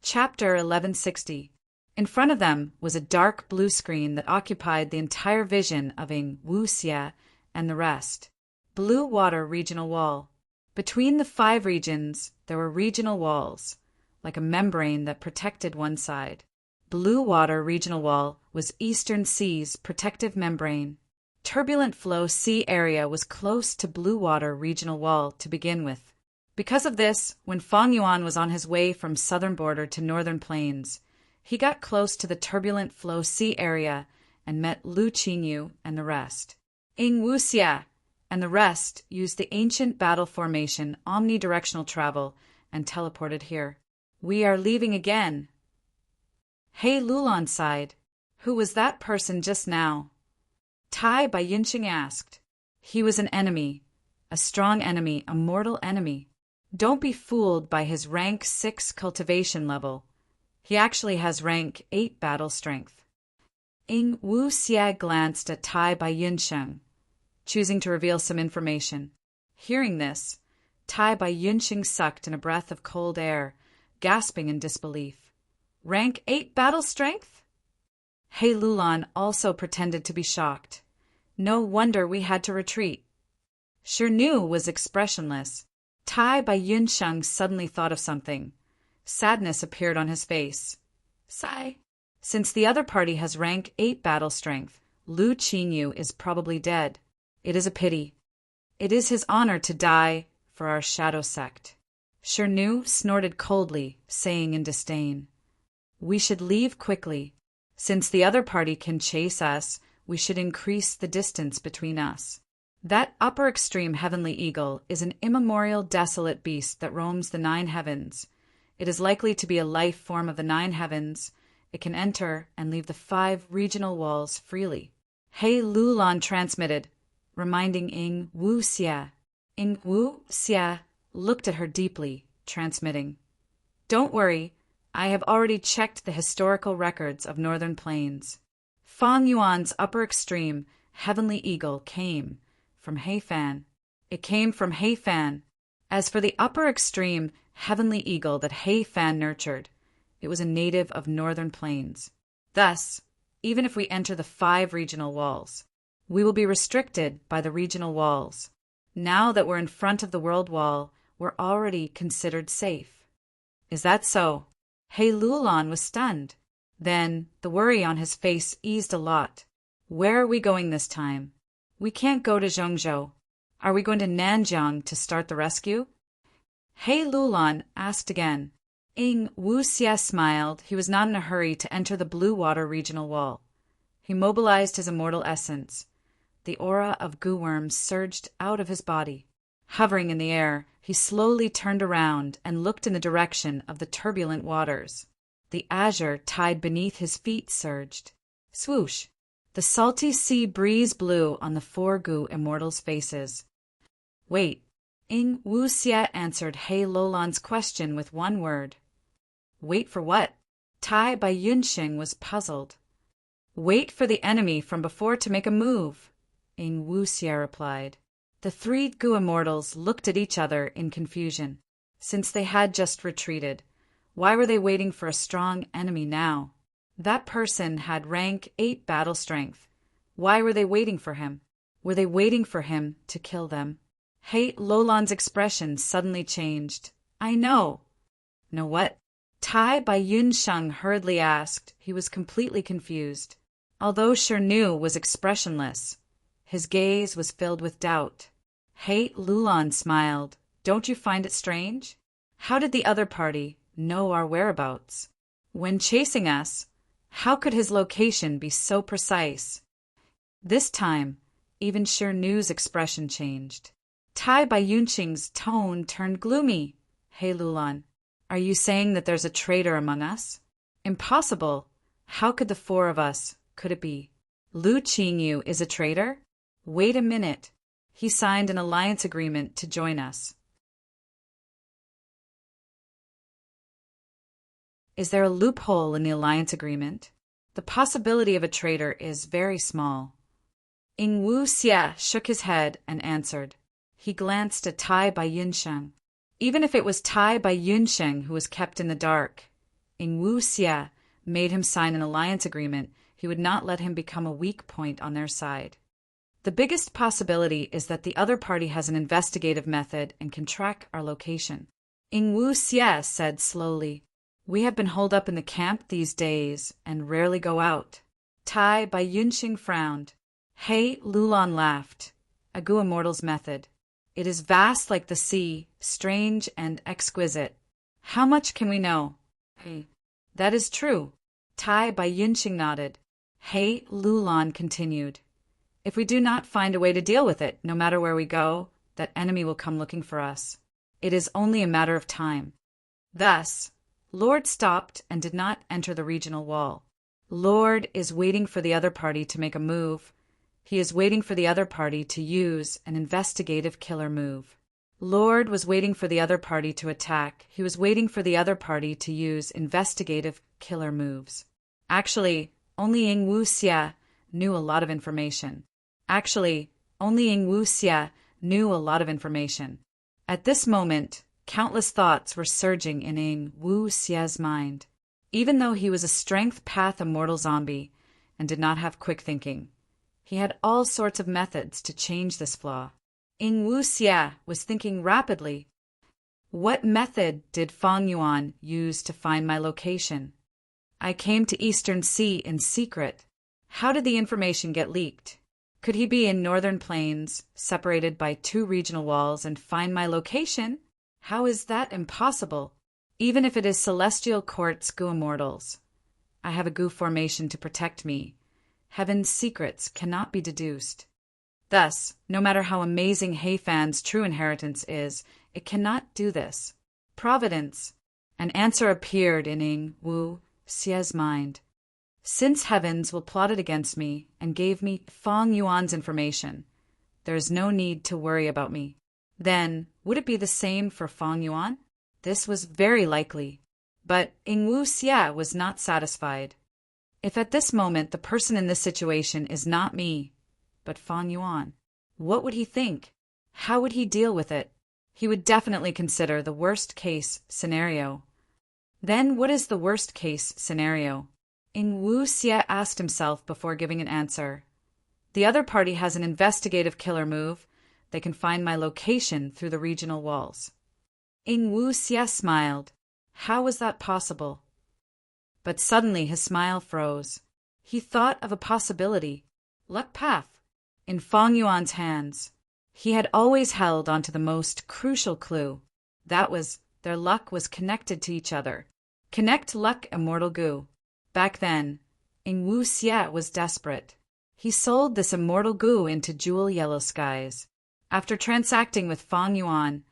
Chapter 1160. In front of them was a dark blue screen that occupied the entire vision of Ing Wuxia and the rest. Blue Water Regional Wall. Between the 5 regions, there were regional walls, like a membrane that protected one side. Blue Water Regional Wall was Eastern Sea's protective membrane. Turbulent Flow Sea area was close to Blue Water Regional Wall to begin with. Because of this, when Fang Yuan was on his way from southern border to northern plains, he got close to the Turbulent Flow Sea area and met Lu Qingyu and the rest. Ing Wuxia and the rest used the ancient battle formation omnidirectional travel and teleported here. We are leaving again. Hey Lulan sighed. Who was that person just now? Tai Bai Yinqing asked. He was an enemy, a strong enemy, a mortal enemy. Don't be fooled by his rank 6 cultivation level. He actually has rank 8 battle strength. Ing Wuxia glanced at Tai Bai Yinqing, choosing to reveal some information. Hearing this, Tai Bai Yinqing sucked in a breath of cold air, gasping in disbelief. Rank 8 battle strength? He Lulan also pretended to be shocked. No wonder we had to retreat. Shirnu was expressionless. Tai Bai Yinqing suddenly thought of something. Sadness appeared on his face. Sigh. Since the other party has rank 8 battle strength, Lu Qingyu is probably dead. It is a pity. It is his honor to die for our shadow sect. Shirnu snorted coldly, saying in disdain, We should leave quickly. Since the other party can chase us, we should increase the distance between us. That upper extreme heavenly eagle is an immemorial desolate beast that roams the 9 heavens. It is likely to be a life form of the 9 heavens. It can enter and leave the 5 regional walls freely. He Lulan transmitted, reminding Ing Wu Xia. Ing Wu Xia looked at her deeply, transmitting. Don't worry, I have already checked the historical records of Northern Plains. Fang Yuan's upper extreme, heavenly eagle, came from Heifan. It came from Heifan. As for the upper extreme, heavenly eagle that Heifan nurtured, it was a native of Northern Plains. Thus, even if we enter the 5 regional walls, we will be restricted by the regional walls. Now that we're in front of the world wall, we're already considered safe. Is that so? He Lulan was stunned. Then the worry on his face eased a lot. Where are we going this time? We can't go to Zhengzhou. Are we going to Nanjiang to start the rescue? He Lulan asked again. Ing Wu Xia smiled. He was not in a hurry to enter the Blue Water regional wall. He mobilized his immortal essence. The aura of goo worms surged out of his body. Hovering in the air, he slowly turned around and looked in the direction of the turbulent waters. The azure tide beneath his feet surged. Swoosh! The salty sea breeze blew on the 4 goo immortals' faces. Wait. Ing Wu Xia answered He Lulan's question with one word. Wait for what? Tai Bai Yunxing was puzzled. Wait for the enemy from before to make a move, Ing Wu Xia replied. The 3 goo immortals looked at each other in confusion. Since they had just retreated, why were they waiting for a strong enemy now? That person had rank 8 battle strength. Why were they waiting for him? Were they waiting for him to kill them? He Lulan's expression suddenly changed. I know. Know what? Tai Bai Yunsheng hurriedly asked. He was completely confused. Although Shernu was expressionless, his gaze was filled with doubt. He Lulan smiled. Don't you find it strange? How did the other party know our whereabouts? When chasing us, how could his location be so precise? This time, even Shernu's expression changed. Tai Bai Yunqing's tone turned gloomy. He Lulan, are you saying that there's a traitor among us? Impossible. How could the 4 of us? Could it be? Lu Qingyu is a traitor? Wait a minute. He signed an alliance agreement to join us. Is there a loophole in the alliance agreement? The possibility of a traitor is very small. Ing Wu Xia shook his head and answered. He glanced at Tai Bai Yunsheng. Even if it was Tai Bai Yunsheng who was kept in the dark, Ing Wu Xia made him sign an alliance agreement. He would not let him become a weak point on their side. The biggest possibility is that the other party has an investigative method and can track our location. Ing Wu Xia said slowly. We have been holed up in the camp these days and rarely go out. Tai Bai Yunxing frowned. He Lulan laughed. A goo immortal's method. It is vast like the sea, strange and exquisite. How much can we know? Hey, that is true. Tai Bai Yunxing nodded. He Lulan continued. If we do not find a way to deal with it, no matter where we go, that enemy will come looking for us. It is only a matter of time. Thus, Lord stopped and did not enter the regional wall. Lord is waiting for the other party to make a move. He is waiting for the other party to use an investigative killer move. Lord was waiting for the other party to attack. He was waiting for the other party to use investigative killer moves. Actually, only Ing Wu Xia knew a lot of information. At this moment, countless thoughts were surging in Ing Wu Xia's mind. Even though he was a strength path immortal zombie and did not have quick thinking, he had all sorts of methods to change this flaw. Ing Wu Xia was thinking rapidly. What method did Fang Yuan use to find my location? I came to Eastern Sea in secret. How did the information get leaked? Could he be in Northern Plains, separated by 2 regional walls, and find my location? How is that impossible? Even if it is Celestial Court's goo immortals. I have a goo formation to protect me. Heaven's secrets cannot be deduced. Thus, no matter how amazing He Fan's true inheritance is, it cannot do this. Providence. An answer appeared in Ing Wu Xie's mind. Since heavens will plot it against me and gave me Fang Yuan's information, there is no need to worry about me. Then, would it be the same for Fang Yuan? This was very likely. But Ing Wu Xie was not satisfied. If at this moment the person in this situation is not me, but Fang Yuan, what would he think? How would he deal with it? He would definitely consider the worst-case scenario. Then what is the worst-case scenario? Ing Wu Xie asked himself before giving an answer. The other party has an investigative killer move. They can find my location through the regional walls. Ing Wu Xie smiled. How was that possible? But suddenly his smile froze. He thought of a possibility. Luck path. In Fang Yuan's hands. He had always held onto the most crucial clue. That was, their luck was connected to each other. Connect luck, immortal goo. Back then, Ing Wu Xie was desperate. He sold this immortal goo into Jewel Yellow Skies. After transacting with Fang Yuan,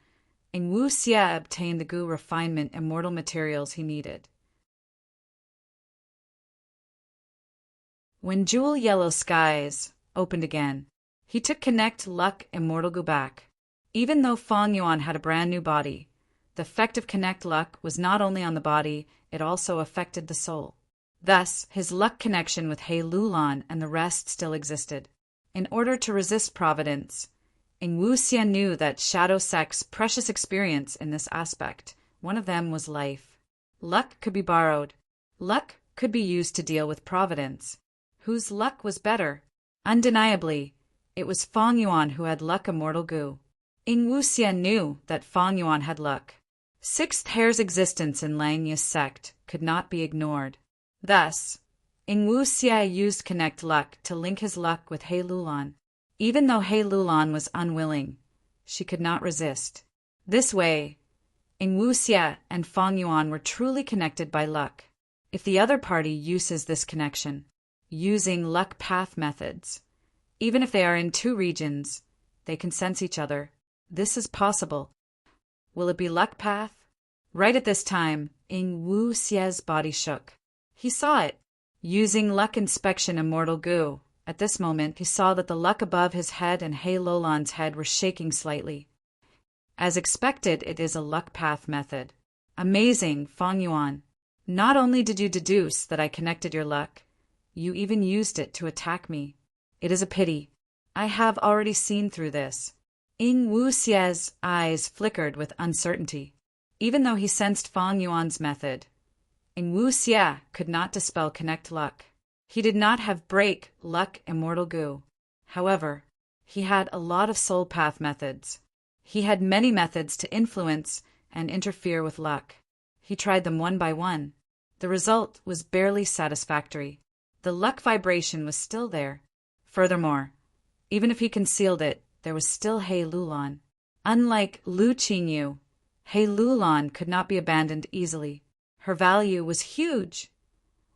Ing Wu Xie obtained the goo refinement immortal materials he needed. When Jewel Yellow Skies opened again, he took Connect Luck Immortal Goo back. Even though Fang Yuan had a brand new body, the effect of Connect Luck was not only on the body, it also affected the soul. Thus, his luck connection with He Lulan and the rest still existed. In order to resist Providence, Ing Wu Xie knew that Shadow Sect's precious experience in this aspect. One of them was life. Luck could be borrowed. Luck could be used to deal with Providence. Whose luck was better? Undeniably, it was Fang Yuan who had luck immortal goo. Ing Wu Xie knew that Fang Yuan had luck. Sixth Hair's existence in Lang Yi's sect could not be ignored. Thus, Ing Wu Xie used Connect Luck to link his luck with He Lulan. Even though He Lulan was unwilling, she could not resist. This way, Ing Wu Xie and Fang Yuan were truly connected by luck. If the other party uses this connection, using luck path methods, even if they are in two regions, they can sense each other. This is possible. Will it be luck path? Right at this time, Ing Wu Xie's body shook. He saw it. Using luck inspection immortal goo, at this moment he saw that the luck above his head and He Lulan's head were shaking slightly. As expected, it is a luck path method. Amazing, Fang Yuan. Not only did you deduce that I connected your luck, you even used it to attack me. It is a pity. I have already seen through this. Ing Wu Xie's eyes flickered with uncertainty. Even though he sensed Fang Yuan's method, Ing Wu Xie could not dispel Connect Luck. He did not have Break Luck Immortal Goo. However, he had a lot of soul path methods. He had many methods to influence and interfere with luck. He tried them one by one. The result was barely satisfactory. The luck vibration was still there. Furthermore, even if he concealed it, there was still He Lulan. Unlike Lu Qinyu, He Lulan could not be abandoned easily. Her value was huge.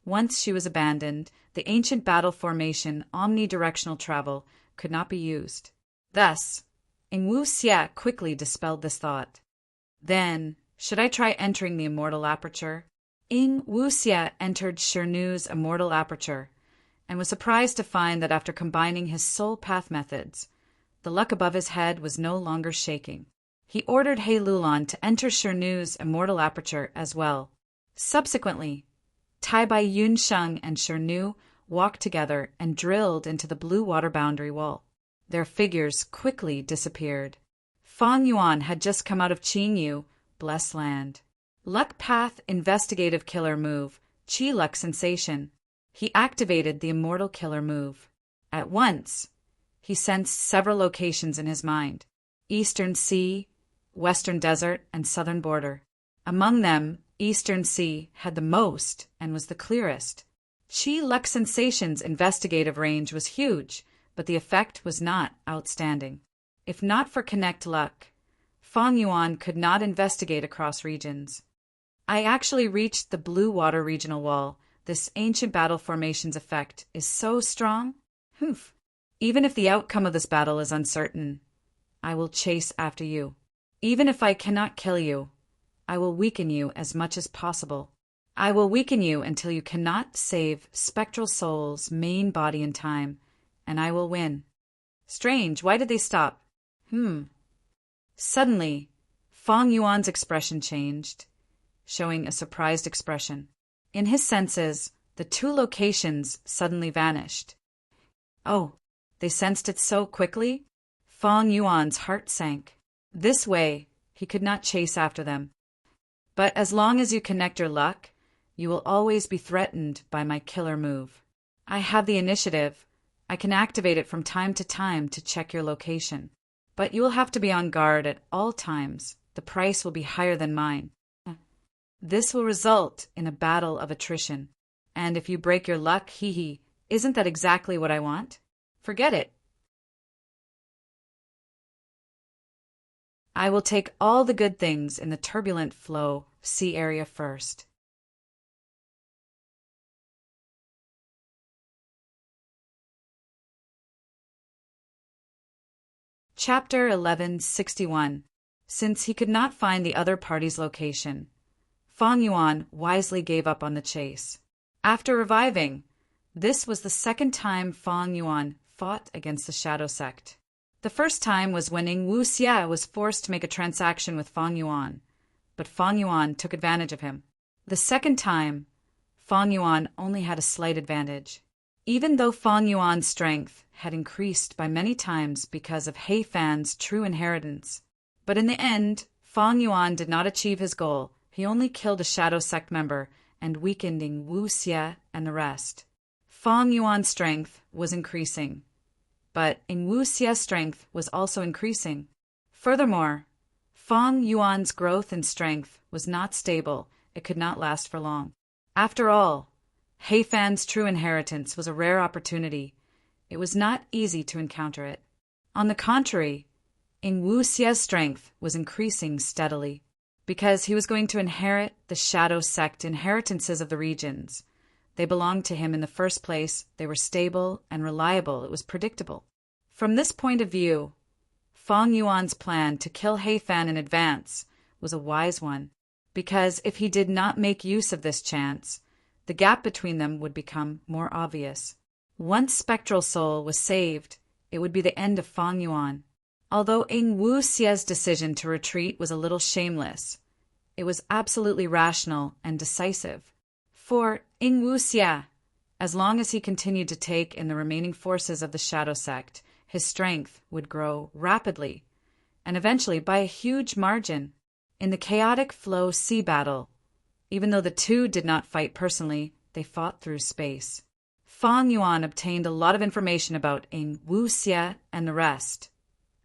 Once she was abandoned, the ancient battle formation omnidirectional travel could not be used. Thus, Ing Wu Xie quickly dispelled this thought. Then, should I try entering the immortal aperture? Ing Wu Xie entered Shirnu's immortal aperture, and was surprised to find that after combining his soul path methods, the luck above his head was no longer shaking. He ordered He Lulan to enter Shirnu's immortal aperture as well. Subsequently, Tai Bai Yunsheng and Shirnu walked together and drilled into the blue water boundary wall. Their figures quickly disappeared. Fang Yuan had just come out of Qingyu, Blessed Land. Luck Path Investigative Killer Move, Qi Luck Sensation. He activated the Immortal Killer Move. At once, he sensed several locations in his mind: Eastern Sea, Western Desert, and Southern Border. Among them, Eastern Sea had the most and was the clearest. Qi Luck Sensation's investigative range was huge, but the effect was not outstanding. If not for Connect Luck, Fang Yuan could not investigate across regions. I actually reached the Blue Water Regional Wall, this ancient battle formation's effect is so strong. Humph. Even if the outcome of this battle is uncertain, I will chase after you. Even if I cannot kill you, I will weaken you as much as possible. I will weaken you until you cannot save Spectral Soul's main body in time, and I will win. Strange, why did they stop? Suddenly, Fang Yuan's expression changed, showing a surprised expression. In his senses, the two locations suddenly vanished. Oh, they sensed it so quickly? Fang Yuan's heart sank. This way, he could not chase after them. But as long as you connect your luck, you will always be threatened by my killer move. I have the initiative. I can activate it from time to time to check your location. But you will have to be on guard at all times. The price will be higher than mine. This will result in a battle of attrition. And if you break your luck, isn't that exactly what I want? Forget it. I will take all the good things in the turbulent flow sea area first. Chapter 1161. Since he could not find the other party's location, Fang Yuan wisely gave up on the chase. After reviving, this was the second time Fang Yuan fought against the Shadow Sect. The first time was when Ing Wuxia was forced to make a transaction with Fang Yuan, but Fang Yuan took advantage of him. The second time, Fang Yuan only had a slight advantage. Even though Fang Yuan's strength had increased by many times because of He Fan's true inheritance, but in the end, Fang Yuan did not achieve his goal. He only killed a Shadow Sect member and weakened Ing Wuxia and the rest. Fang Yuan's strength was increasing, but Ing Wuxia's strength was also increasing. Furthermore, Fang Yuan's growth in strength was not stable. It could not last for long. After all, He Fan's true inheritance was a rare opportunity. It was not easy to encounter it. On the contrary, Ing Wuxia's strength was increasing steadily, because he was going to inherit the Shadow Sect inheritances of the regions. They belonged to him in the first place. They were stable and reliable. It was predictable. From this point of view, Fang Yuan's plan to kill He Fan in advance was a wise one, because if he did not make use of this chance, the gap between them would become more obvious. Once Spectral Soul was saved, it would be the end of Fang Yuan. Although Ing Wuxia's decision to retreat was a little shameless, it was absolutely rational and decisive. For Ing Wuxia, as long as he continued to take in the remaining forces of the Shadow Sect, his strength would grow rapidly, and eventually by a huge margin. In the chaotic flow sea battle, even though the two did not fight personally, they fought through space. Fang Yuan obtained a lot of information about Ing Wuxia and the rest,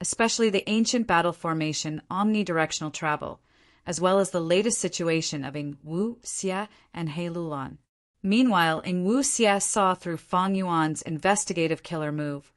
especially the ancient battle formation omnidirectional travel, as well as the latest situation of Ing Wuxia and He Lulan. Meanwhile, Ing Wuxia saw through Fang Yuan's investigative killer move.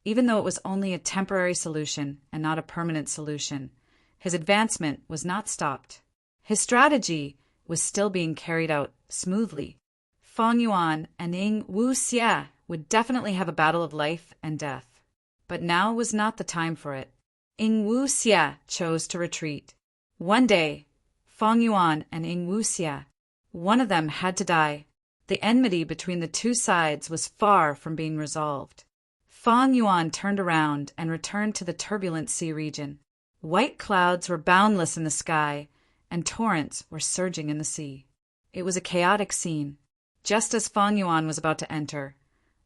Even though it was only a temporary solution and not a permanent solution, his advancement was not stopped. His strategy was still being carried out smoothly. Fang Yuan and Ing Wuxia would definitely have a battle of life and death. But now was not the time for it. Ing Wuxia chose to retreat. One day, Fang Yuan and Ing Wuxia, one of them had to die. The enmity between the two sides was far from being resolved. Fang Yuan turned around and returned to the turbulent sea region. White clouds were boundless in the sky, and torrents were surging in the sea. It was a chaotic scene. Just as Fang Yuan was about to enter,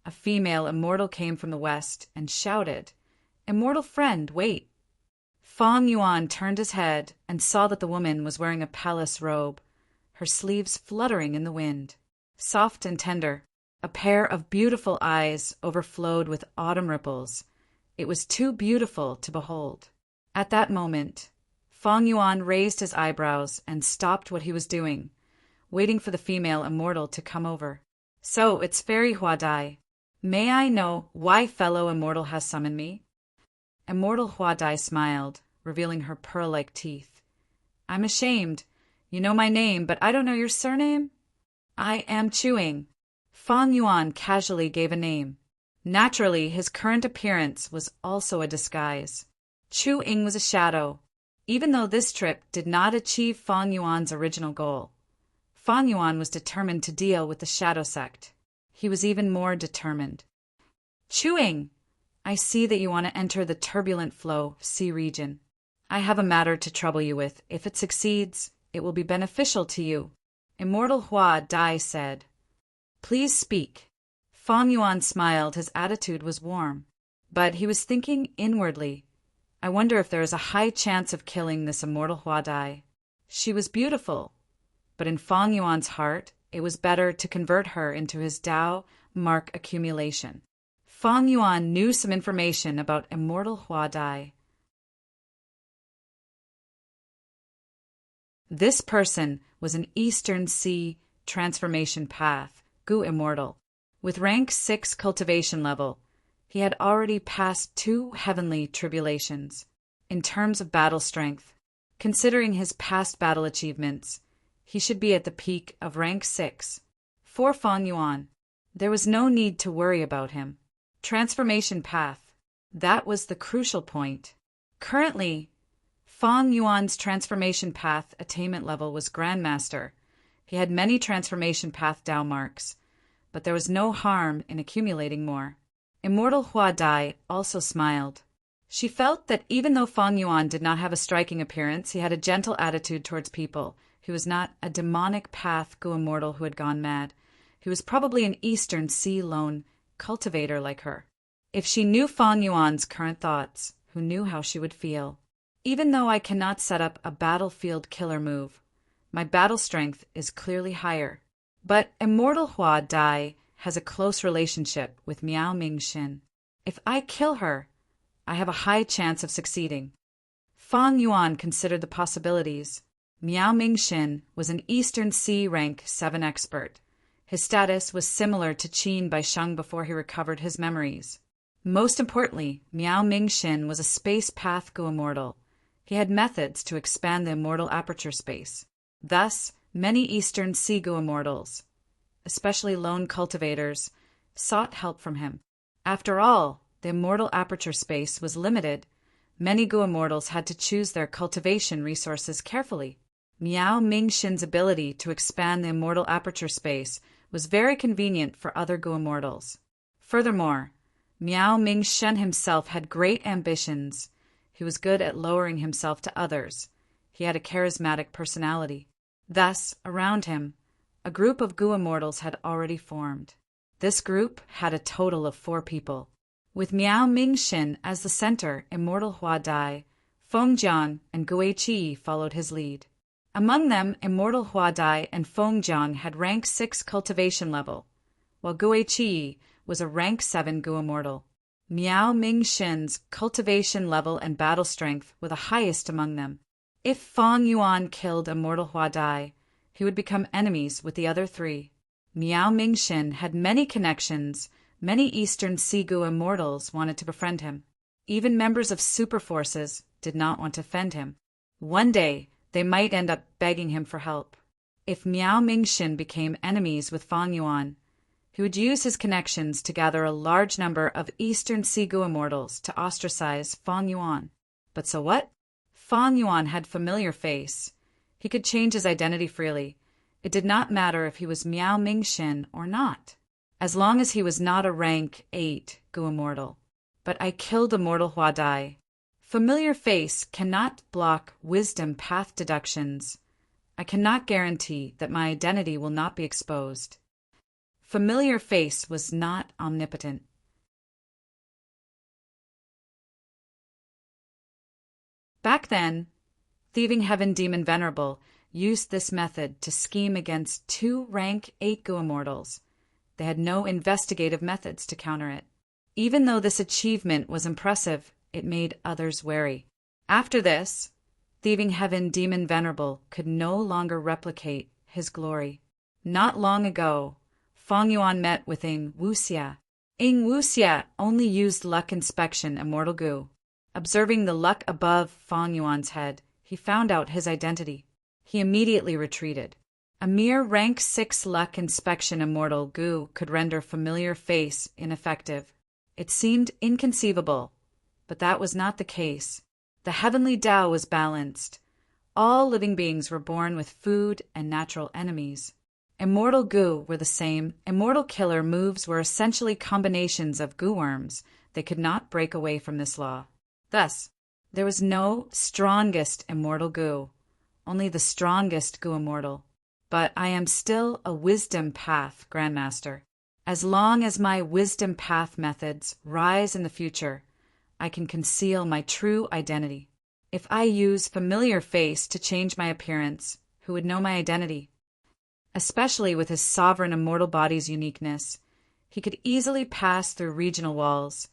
a female immortal came from the west and shouted, "Immortal friend, wait!" Fang Yuan turned his head and saw that the woman was wearing a palace robe, her sleeves fluttering in the wind. Soft and tender, a pair of beautiful eyes overflowed with autumn ripples. It was too beautiful to behold. At that moment, Fang Yuan raised his eyebrows and stopped what he was doing, waiting for the female immortal to come over. "So, it's Fairy Huadai. May I know why fellow immortal has summoned me?" Immortal Huadai smiled, revealing her pearl-like teeth. "I'm ashamed. You know my name, but I don't know your surname?" I am Chewing. Fang Yuan casually gave a name. Naturally, his current appearance was also a disguise. Chu Ying was a shadow, even though this trip did not achieve Fang Yuan's original goal. Fang Yuan was determined to deal with the shadow sect. He was even more determined. Chu Ying, I see that you want to enter the turbulent flow sea region. I have a matter to trouble you with. If it succeeds, it will be beneficial to you. Immortal Hua Dai said. Please speak. Fang Yuan smiled. His attitude was warm. But he was thinking inwardly. I wonder if there is a high chance of killing this Immortal Hua Dai. She was beautiful. But in Fang Yuan's heart, it was better to convert her into his Dao mark accumulation. Fang Yuan knew some information about Immortal Hua Dai. This person was an Eastern Sea transformation path, Gu Immortal. With rank 6 cultivation level, he had already passed 2 heavenly tribulations. In terms of battle strength, considering his past battle achievements, he should be at the peak of rank 6. For Fang Yuan, there was no need to worry about him. Transformation path, that was the crucial point. Currently, Fang Yuan's transformation path attainment level was Grandmaster. He had many transformation path Dao marks, but there was no harm in accumulating more. Immortal Hua Dai also smiled. She felt that even though Fang Yuan did not have a striking appearance, he had a gentle attitude towards people. He was not a demonic path Gu Immortal who had gone mad. He was probably an Eastern Sea lone cultivator like her. If she knew Fang Yuan's current thoughts, who knew how she would feel? Even though I cannot set up a battlefield killer move, my battle strength is clearly higher. But Immortal Hua Dai has a close relationship with Miao Ming Xin. If I kill her, I have a high chance of succeeding. Fang Yuan considered the possibilities. Miao Ming Xin was an Eastern Sea rank 7 expert. His status was similar to Qin Baisheng before he recovered his memories. Most importantly, Miao Ming Xin was a space path Gu Immortal. He had methods to expand the immortal aperture space. Thus, many Eastern Sea Gu Immortals, especially lone cultivators, sought help from him. After all, the immortal aperture space was limited. Many Gu Immortals had to choose their cultivation resources carefully. Miao Ming Xin's ability to expand the immortal aperture space was very convenient for other Gu Immortals. Furthermore, Miao Ming Xin himself had great ambitions. He was good at lowering himself to others. He had a charismatic personality. Thus, around him, a group of Gu Immortals had already formed. This group had a total of 4 people. With Miao Ming Xin as the center, Immortal Hua Dai, Feng Jiang, and Gui Qi followed his lead. Among them, Immortal Hua Dai and Feng Jiang had rank 6 cultivation level, while Gui Qi was a rank 7 Gu Immortal. Miao Ming Xin's cultivation level and battle strength were the highest among them. If Fang Yuan killed Immortal Hua Dai, he would become enemies with the other 3. Miao Ming Xin had many connections. Many Eastern Sea Gu Immortals wanted to befriend him. Even members of super forces did not want to offend him. One day, they might end up begging him for help. If Miao Ming Xin became enemies with Fang Yuan, he would use his connections to gather a large number of Eastern Sea Gu Immortals to ostracize Fang Yuan. But so what? Fang Yuan had familiar face. He could change his identity freely. It did not matter if he was Miao Ming Xin or not, as long as he was not a rank 8 Gu Immortal. But I killed Immortal Hua Dai. Familiar face cannot block wisdom path deductions. I cannot guarantee that my identity will not be exposed. Familiar face was not omnipotent. Back then, Thieving Heaven Demon Venerable used this method to scheme against 2 rank 8 Gu Immortals. They had no investigative methods to counter it. Even though this achievement was impressive, it made others wary. After this, Thieving Heaven Demon Venerable could no longer replicate his glory. Not long ago, Fang Yuan met with Ing Wuxia. Ing Wuxia only used luck inspection Immortal Gu. Observing the luck above Fang Yuan's head, he found out his identity. He immediately retreated. A mere rank 6 luck inspection immortal Gu could render familiar face ineffective. It seemed inconceivable, but that was not the case. The heavenly Tao was balanced. All living beings were born with food and natural enemies. Immortal Gu were the same. Immortal killer moves were essentially combinations of Gu worms. They could not break away from this law. Thus, there was no strongest immortal Gu, only the strongest Gu immortal. But I am still a wisdom path grandmaster. As long as my wisdom path methods rise in the future, I can conceal my true identity. If I use familiar face to change my appearance, who would know my identity? Especially with his sovereign immortal body's uniqueness, he could easily pass through regional walls.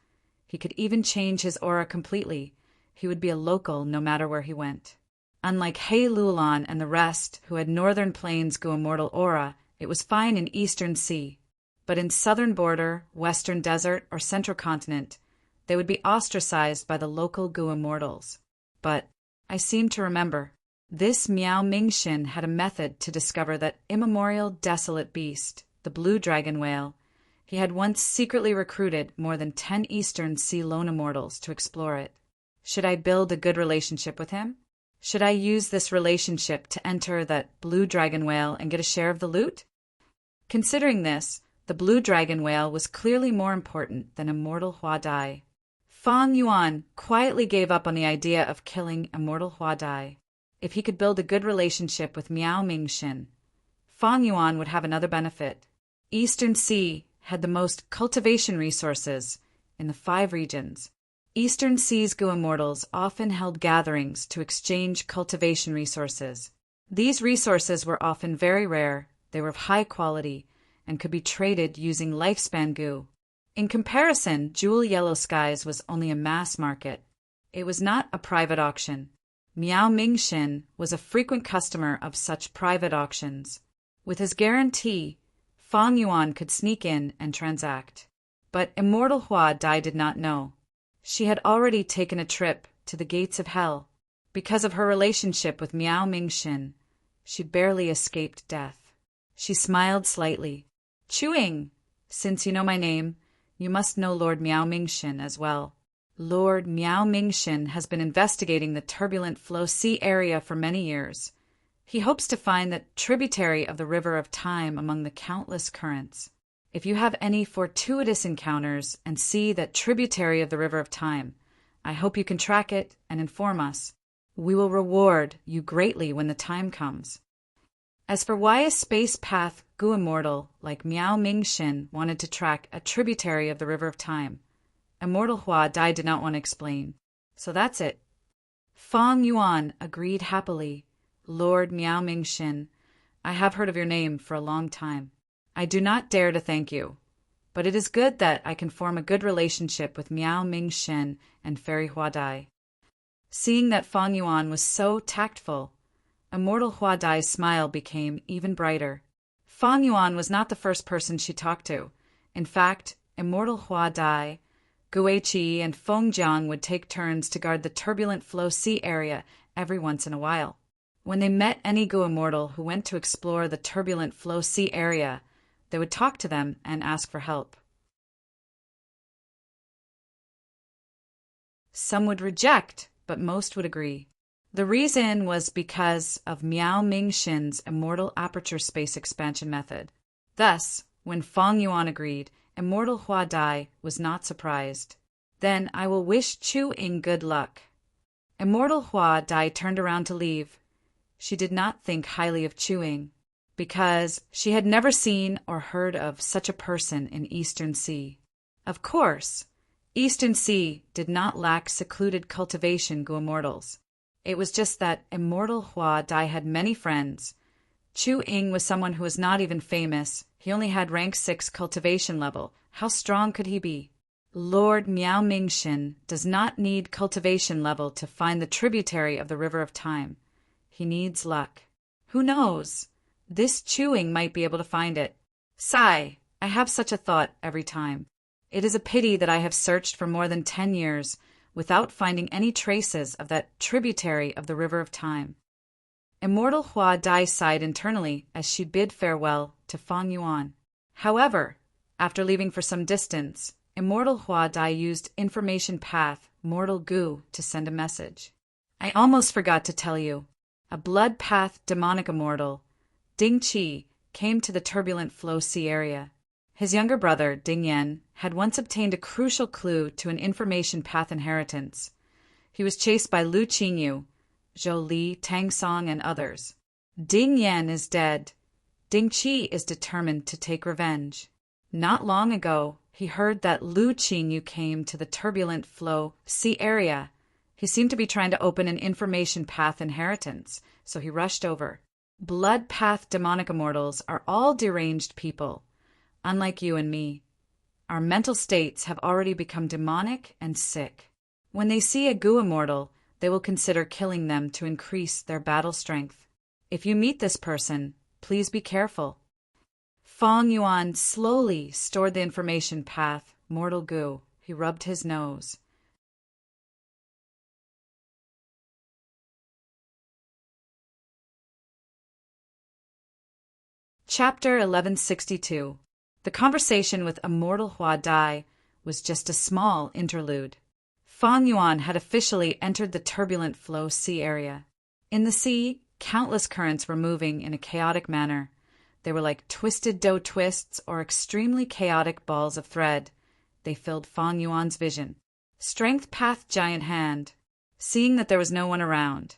He could even change his aura completely. He would be a local no matter where he went. Unlike He Luolan and the rest who had Northern Plains Gu immortal aura, it was fine in Eastern Sea. But in Southern Border, Western Desert, or Central Continent, they would be ostracized by the local Gu immortals. But I seem to remember, this Miao Mingxin had a method to discover that immemorial desolate beast, the blue dragon whale. He had once secretly recruited more than 10 Eastern Sea lone immortals to explore it. Should I build a good relationship with him? Should I use this relationship to enter that blue dragon whale and get a share of the loot? Considering this, the blue dragon whale was clearly more important than immortal Hua Dai. Fang Yuan quietly gave up on the idea of killing immortal Hua Dai. If he could build a good relationship with Miao Mingxin, Fang Yuan would have another benefit. Eastern Sea had the most cultivation resources in the 5 regions. Eastern Sea's Gu immortals often held gatherings to exchange cultivation resources. These resources were often very rare, they were of high quality, and could be traded using lifespan Gu. In comparison, Jewel Yellow Skies was only a mass market. It was not a private auction. Miao Mingxin was a frequent customer of such private auctions. With his guarantee, Fang Yuan could sneak in and transact. But immortal Hua Dai did not know. She had already taken a trip to the gates of hell. Because of her relationship with Miao Mingxin, she barely escaped death. She smiled slightly. Chuing, since you know my name, you must know Lord Miao Mingxin as well. Lord Miao Mingxin has been investigating the turbulent flow sea area for many years. He hopes to find that tributary of the river of time among the countless currents. If you have any fortuitous encounters and see that tributary of the river of time, I hope you can track it and inform us. We will reward you greatly when the time comes. As for why a space path Gu immortal like Miao Mingxin wanted to track a tributary of the river of time, immortal Hua Dai did not want to explain. So that's it. Fang Yuan agreed happily. Lord Miao Mingxin, I have heard of your name for a long time. I do not dare to thank you, but it is good that I can form a good relationship with Miao Mingxin and Fairy Hua Dai. Seeing that Fang Yuan was so tactful, immortal Hua Dai's smile became even brighter. Fang Yuan was not the first person she talked to. In fact, immortal Hua Dai, Guiqi, and Feng Jiang would take turns to guard the turbulent flow sea area every once in a while. When they met any Gu immortal who went to explore the turbulent flow sea area, they would talk to them and ask for help. Some would reject, but most would agree. The reason was because of Miao Mingxin's immortal aperture space expansion method. Thus, when Fang Yuan agreed, immortal Hua Dai was not surprised. Then I will wish Chu Ying good luck. Immortal Hua Dai turned around to leave. She did not think highly of Chu Ying, because she had never seen or heard of such a person in Eastern Sea. Of course, Eastern Sea did not lack secluded cultivation Gu immortals. It was just that immortal Hua Dai had many friends. Chu Ying was someone who was not even famous. He only had rank 6 cultivation level. How strong could he be? Lord Miao Mingxin does not need cultivation level to find the tributary of the river of time. He needs luck. Who knows? This Chu Ying might be able to find it. Sigh, I have such a thought every time. It is a pity that I have searched for more than 10 years without finding any traces of that tributary of the river of time. Immortal Hua Dai sighed internally as she bid farewell to Fang Yuan. However, after leaving for some distance, Immortal Hua Dai used Information Path Mortal Gu to send a message. I almost forgot to tell you. A Blood Path Demonic Immortal, Ding Qi, came to the Turbulent Flow Sea area. His younger brother, Ding Yan, had once obtained a crucial clue to an Information Path inheritance. He was chased by Lu Qinyu, Zhou Li, Tang Song, and others. Ding Yan is dead. Ding Qi is determined to take revenge. Not long ago, he heard that Lu Qinyu came to the Turbulent Flow Sea area. He seemed to be trying to open an Information Path inheritance, so he rushed over. Blood Path Demonic Immortals are all deranged people, unlike you and me. Our mental states have already become demonic and sick. When they see a Gu Immortal, they will consider killing them to increase their battle strength. If you meet this person, please be careful. Fang Yuan slowly stored the Information Path Mortal Gu. He rubbed his nose. Chapter 1162. The conversation with Immortal Hua Dai was just a small interlude. Fang Yuan had officially entered the Turbulent Flow Sea area. In the sea, countless currents were moving in a chaotic manner. They were like twisted dough twists or extremely chaotic balls of thread. They filled Fang Yuan's vision. Strength Path Giant Hand. Seeing that there was no one around,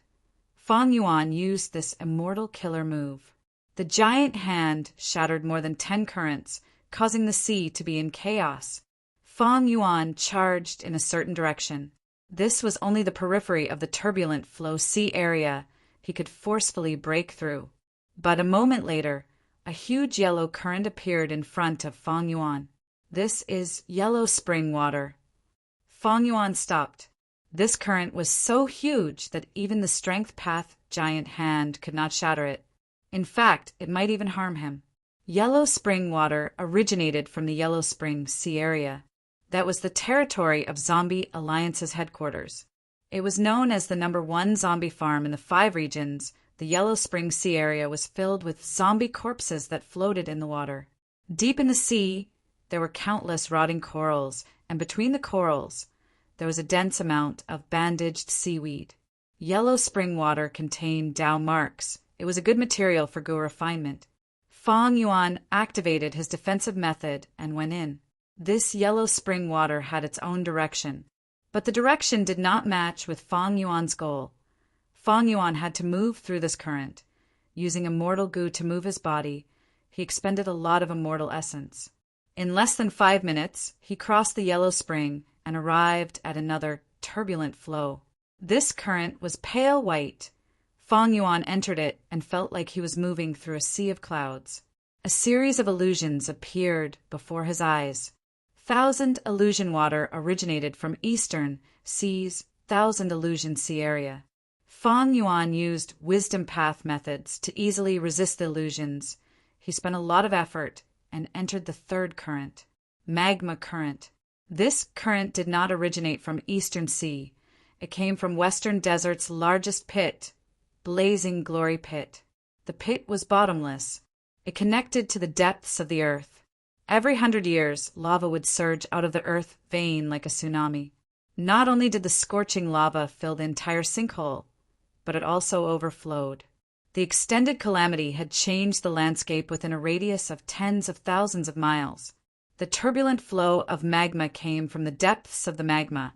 Fang Yuan used this immortal killer move. The giant hand shattered more than 10 currents, causing the sea to be in chaos. Fang Yuan charged in a certain direction. This was only the periphery of the Turbulent Flow Sea area he could forcefully break through. But a moment later, a huge yellow current appeared in front of Fang Yuan. This is yellow spring water. Fang Yuan stopped. This current was so huge that even the Strength Path Giant Hand could not shatter it. In fact, it might even harm him. Yellow spring water originated from the Yellow Spring Sea area. That was the territory of Zombie Alliance's headquarters. It was known as the #1 zombie farm in the 5 regions. The Yellow Spring Sea area was filled with zombie corpses that floated in the water. Deep in the sea, there were countless rotting corals, and between the corals, there was a dense amount of bandaged seaweed. Yellow spring water contained Dao marks. It was a good material for Gu refinement. Fang Yuan activated his defensive method and went in. This yellow spring water had its own direction, but the direction did not match with Fang Yuan's goal. Fang Yuan had to move through this current. Using Immortal Gu to move his body, he expended a lot of immortal essence. In less than 5 minutes, he crossed the yellow spring and arrived at another turbulent flow. This current was pale white. Fang Yuan entered it and felt like he was moving through a sea of clouds. A series of illusions appeared before his eyes. Thousand Illusion Water originated from Eastern Sea's Thousand Illusion Sea area. Fang Yuan used Wisdom Path methods to easily resist the illusions. He spent a lot of effort and entered the 3rd current, Magma Current. This current did not originate from Eastern Sea. It came from Western Desert's largest pit, Blazing Glory Pit. The pit was bottomless. It connected to the depths of the earth. Every 100 years, lava would surge out of the earth vein like a tsunami. Not only did the scorching lava fill the entire sinkhole, but it also overflowed. The extended calamity had changed the landscape within a radius of tens of thousands of miles. The turbulent flow of magma came from the depths of the magma,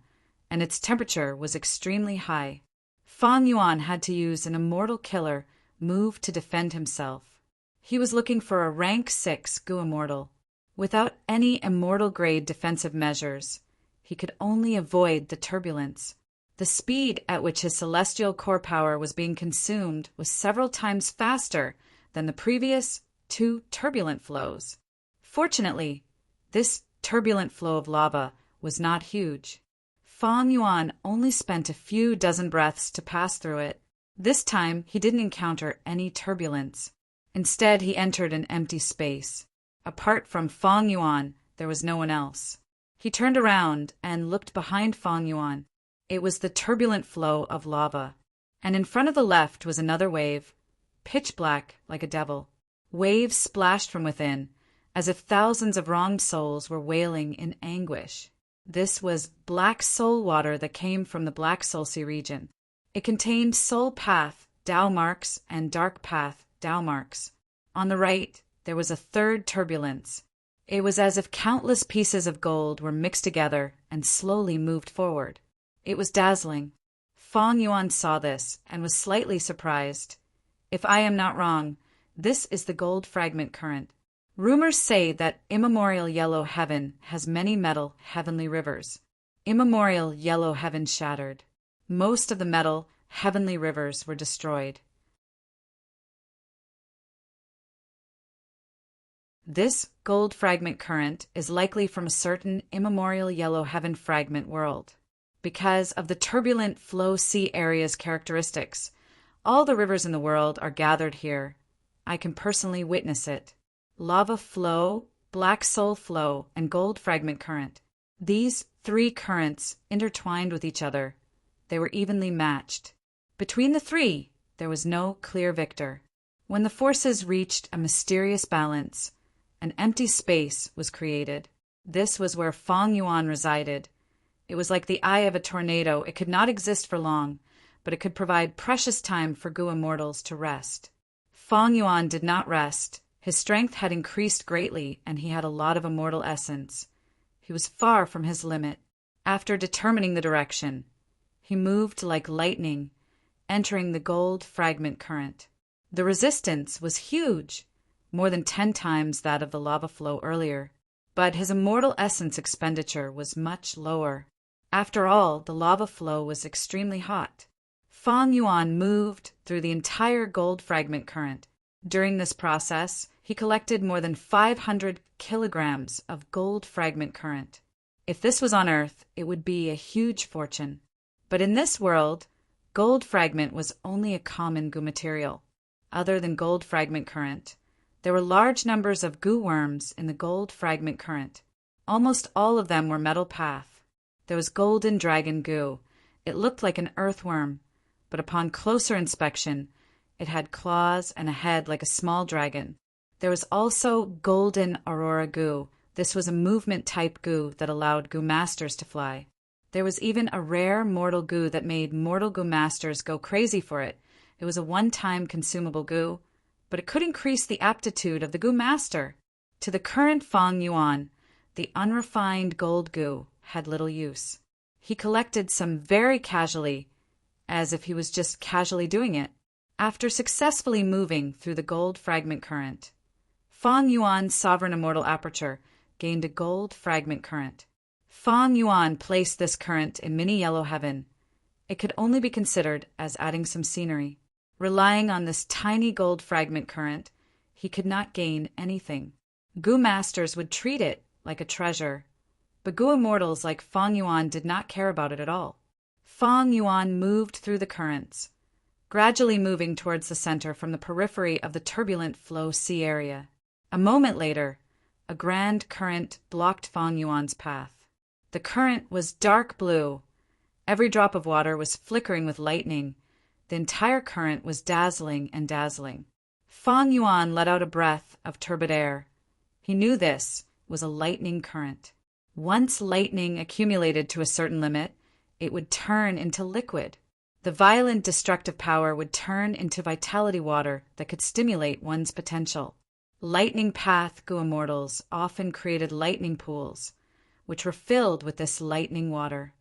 and its temperature was extremely high. Fang Yuan had to use an immortal killer move to defend himself. He was looking for a rank 6 Gu Immortal. Without any immortal-grade defensive measures, he could only avoid the turbulence. The speed at which his celestial core power was being consumed was several times faster than the previous 2 turbulent flows. Fortunately, this turbulent flow of lava was not huge. Fang Yuan only spent a few dozen breaths to pass through it. This time, he didn't encounter any turbulence. Instead, he entered an empty space. Apart from Fang Yuan, there was no one else. He turned around and looked behind Fang Yuan. It was the turbulent flow of lava. And in front of the left was another wave, pitch black like a devil. Waves splashed from within, as if thousands of wronged souls were wailing in anguish. This was black soul water that came from the Black Soul Sea region. It contained soul path, Tao marks, and dark path, Tao marks. On the right, there was a third turbulence. It was as if countless pieces of gold were mixed together and slowly moved forward. It was dazzling. Fang Yuan saw this and was slightly surprised. If I am not wrong, this is the gold fragment current. Rumors say that immemorial yellow heaven has many metal heavenly rivers. Immemorial yellow heaven shattered. Most of the metal heavenly rivers were destroyed. This gold fragment current is likely from a certain immemorial yellow heaven fragment world. Because of the turbulent flow sea area's characteristics, all the rivers in the world are gathered here. I can personally witness it. Lava flow, black soul flow, and gold fragment current. These three currents intertwined with each other. They were evenly matched. Between the three, there was no clear victor. When the forces reached a mysterious balance, an empty space was created. This was where Fang Yuan resided. It was like the eye of a tornado. It could not exist for long, but it could provide precious time for Gu immortals to rest. Fang Yuan did not rest. His strength had increased greatly, and he had a lot of immortal essence. He was far from his limit. After determining the direction, he moved like lightning, entering the gold fragment current. The resistance was huge, more than 10 times that of the lava flow earlier, but his immortal essence expenditure was much lower. After all, the lava flow was extremely hot. Fang Yuan moved through the entire gold fragment current. During this process, he collected more than 500 kilograms of gold fragment current. If this was on Earth, it would be a huge fortune. But in this world, gold fragment was only a common Gu material. Other than gold fragment current, there were large numbers of Gu worms in the gold fragment current. Almost all of them were metal path. There was golden dragon Gu. It looked like an earthworm, but upon closer inspection, it had claws and a head like a small dragon. There was also golden aurora Gu. This was a movement-type Gu that allowed Gu masters to fly. There was even a rare mortal Gu that made mortal Gu masters go crazy for it. It was a one-time consumable Gu, but it could increase the aptitude of the Gu master. To the current Fang Yuan, the unrefined gold Gu had little use. He collected some very casually, as if he was just casually doing it. After successfully moving through the gold fragment current, Fang Yuan's sovereign immortal aperture gained a gold fragment current. Fang Yuan placed this current in mini yellow heaven. It could only be considered as adding some scenery. Relying on this tiny gold fragment current, he could not gain anything. Gu masters would treat it like a treasure, but Gu immortals like Fang Yuan did not care about it at all. Fang Yuan moved through the currents, gradually moving towards the center from the periphery of the turbulent flow sea area. A moment later, a grand current blocked Fang Yuan's path. The current was dark blue. Every drop of water was flickering with lightning. The entire current was dazzling and dazzling. Fang Yuan let out a breath of turbid air. He knew this was a lightning current. Once lightning accumulated to a certain limit, it would turn into liquid. The violent destructive power would turn into vitality water that could stimulate one's potential. Lightning path Gu immortals often created lightning pools, which were filled with this lightning water.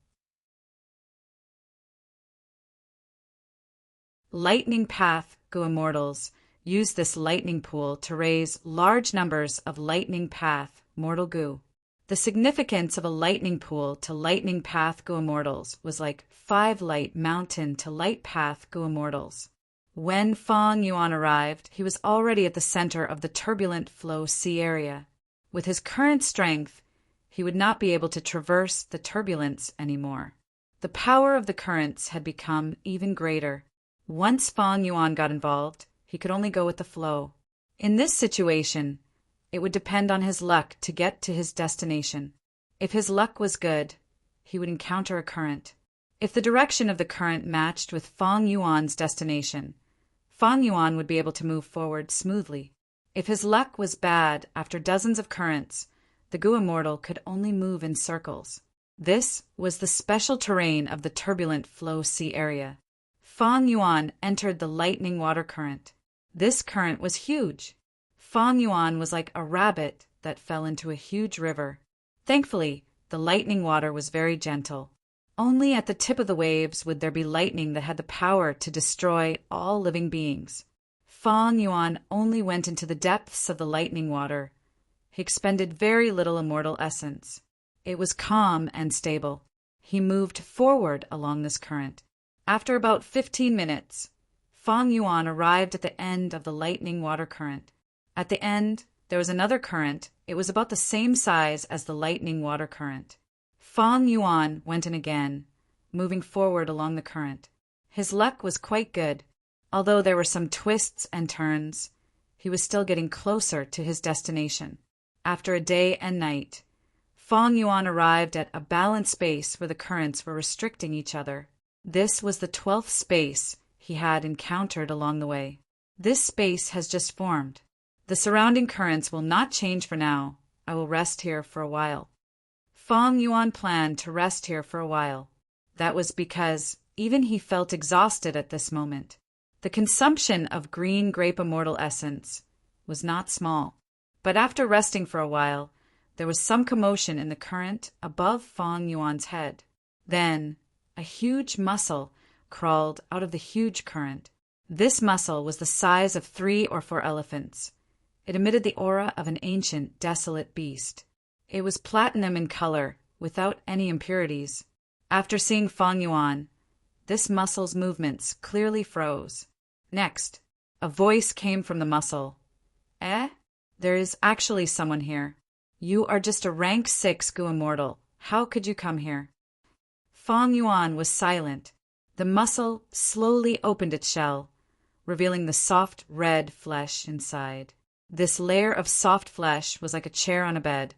Lightning path Gu immortals used this lightning pool to raise large numbers of lightning path mortal Gu. The significance of a lightning pool to lightning path Gu immortals was like 5 light mountain to light path Gu immortals. When Fang Yuan arrived, he was already at the center of the turbulent flow sea area. With his current strength, he would not be able to traverse the turbulence anymore. The power of the currents had become even greater. Once Fang Yuan got involved, he could only go with the flow. In this situation, it would depend on his luck to get to his destination. If his luck was good, he would encounter a current. If the direction of the current matched with Fang Yuan's destination, Fang Yuan would be able to move forward smoothly. If his luck was bad, after dozens of currents, the Gu Immortal could only move in circles. This was the special terrain of the turbulent flow sea area. Fang Yuan entered the lightning water current. This current was huge. Fang Yuan was like a rabbit that fell into a huge river. Thankfully, the lightning water was very gentle. Only at the tip of the waves would there be lightning that had the power to destroy all living beings. Fang Yuan only went into the depths of the lightning water. He expended very little immortal essence. It was calm and stable. He moved forward along this current. After about 15 minutes, Fang Yuan arrived at the end of the lightning water current. At the end, there was another current. It was about the same size as the lightning water current. Fang Yuan went in again, moving forward along the current. His luck was quite good. Although there were some twists and turns, he was still getting closer to his destination. After a day and night, Fang Yuan arrived at a balanced space where the currents were restricting each other. This was the 12th space he had encountered along the way. This space has just formed. The surrounding currents will not change for now. I will rest here for a while. Fang Yuan planned to rest here for a while. That was because even he felt exhausted at this moment. The consumption of green grape immortal essence was not small. But after resting for a while, there was some commotion in the current above Fang Yuan's head. Then, a huge mussel crawled out of the huge current. This mussel was the size of 3 or 4 elephants. It emitted the aura of an ancient, desolate beast. It was platinum in color, without any impurities. After seeing Fang Yuan, this mussel's movements clearly froze. Next, a voice came from the mussel. Eh? There is actually someone here. You are just a rank 6 Gu Immortal. How could you come here? Fang Yuan was silent. The mussel slowly opened its shell, revealing the soft red flesh inside. This layer of soft flesh was like a chair on a bed,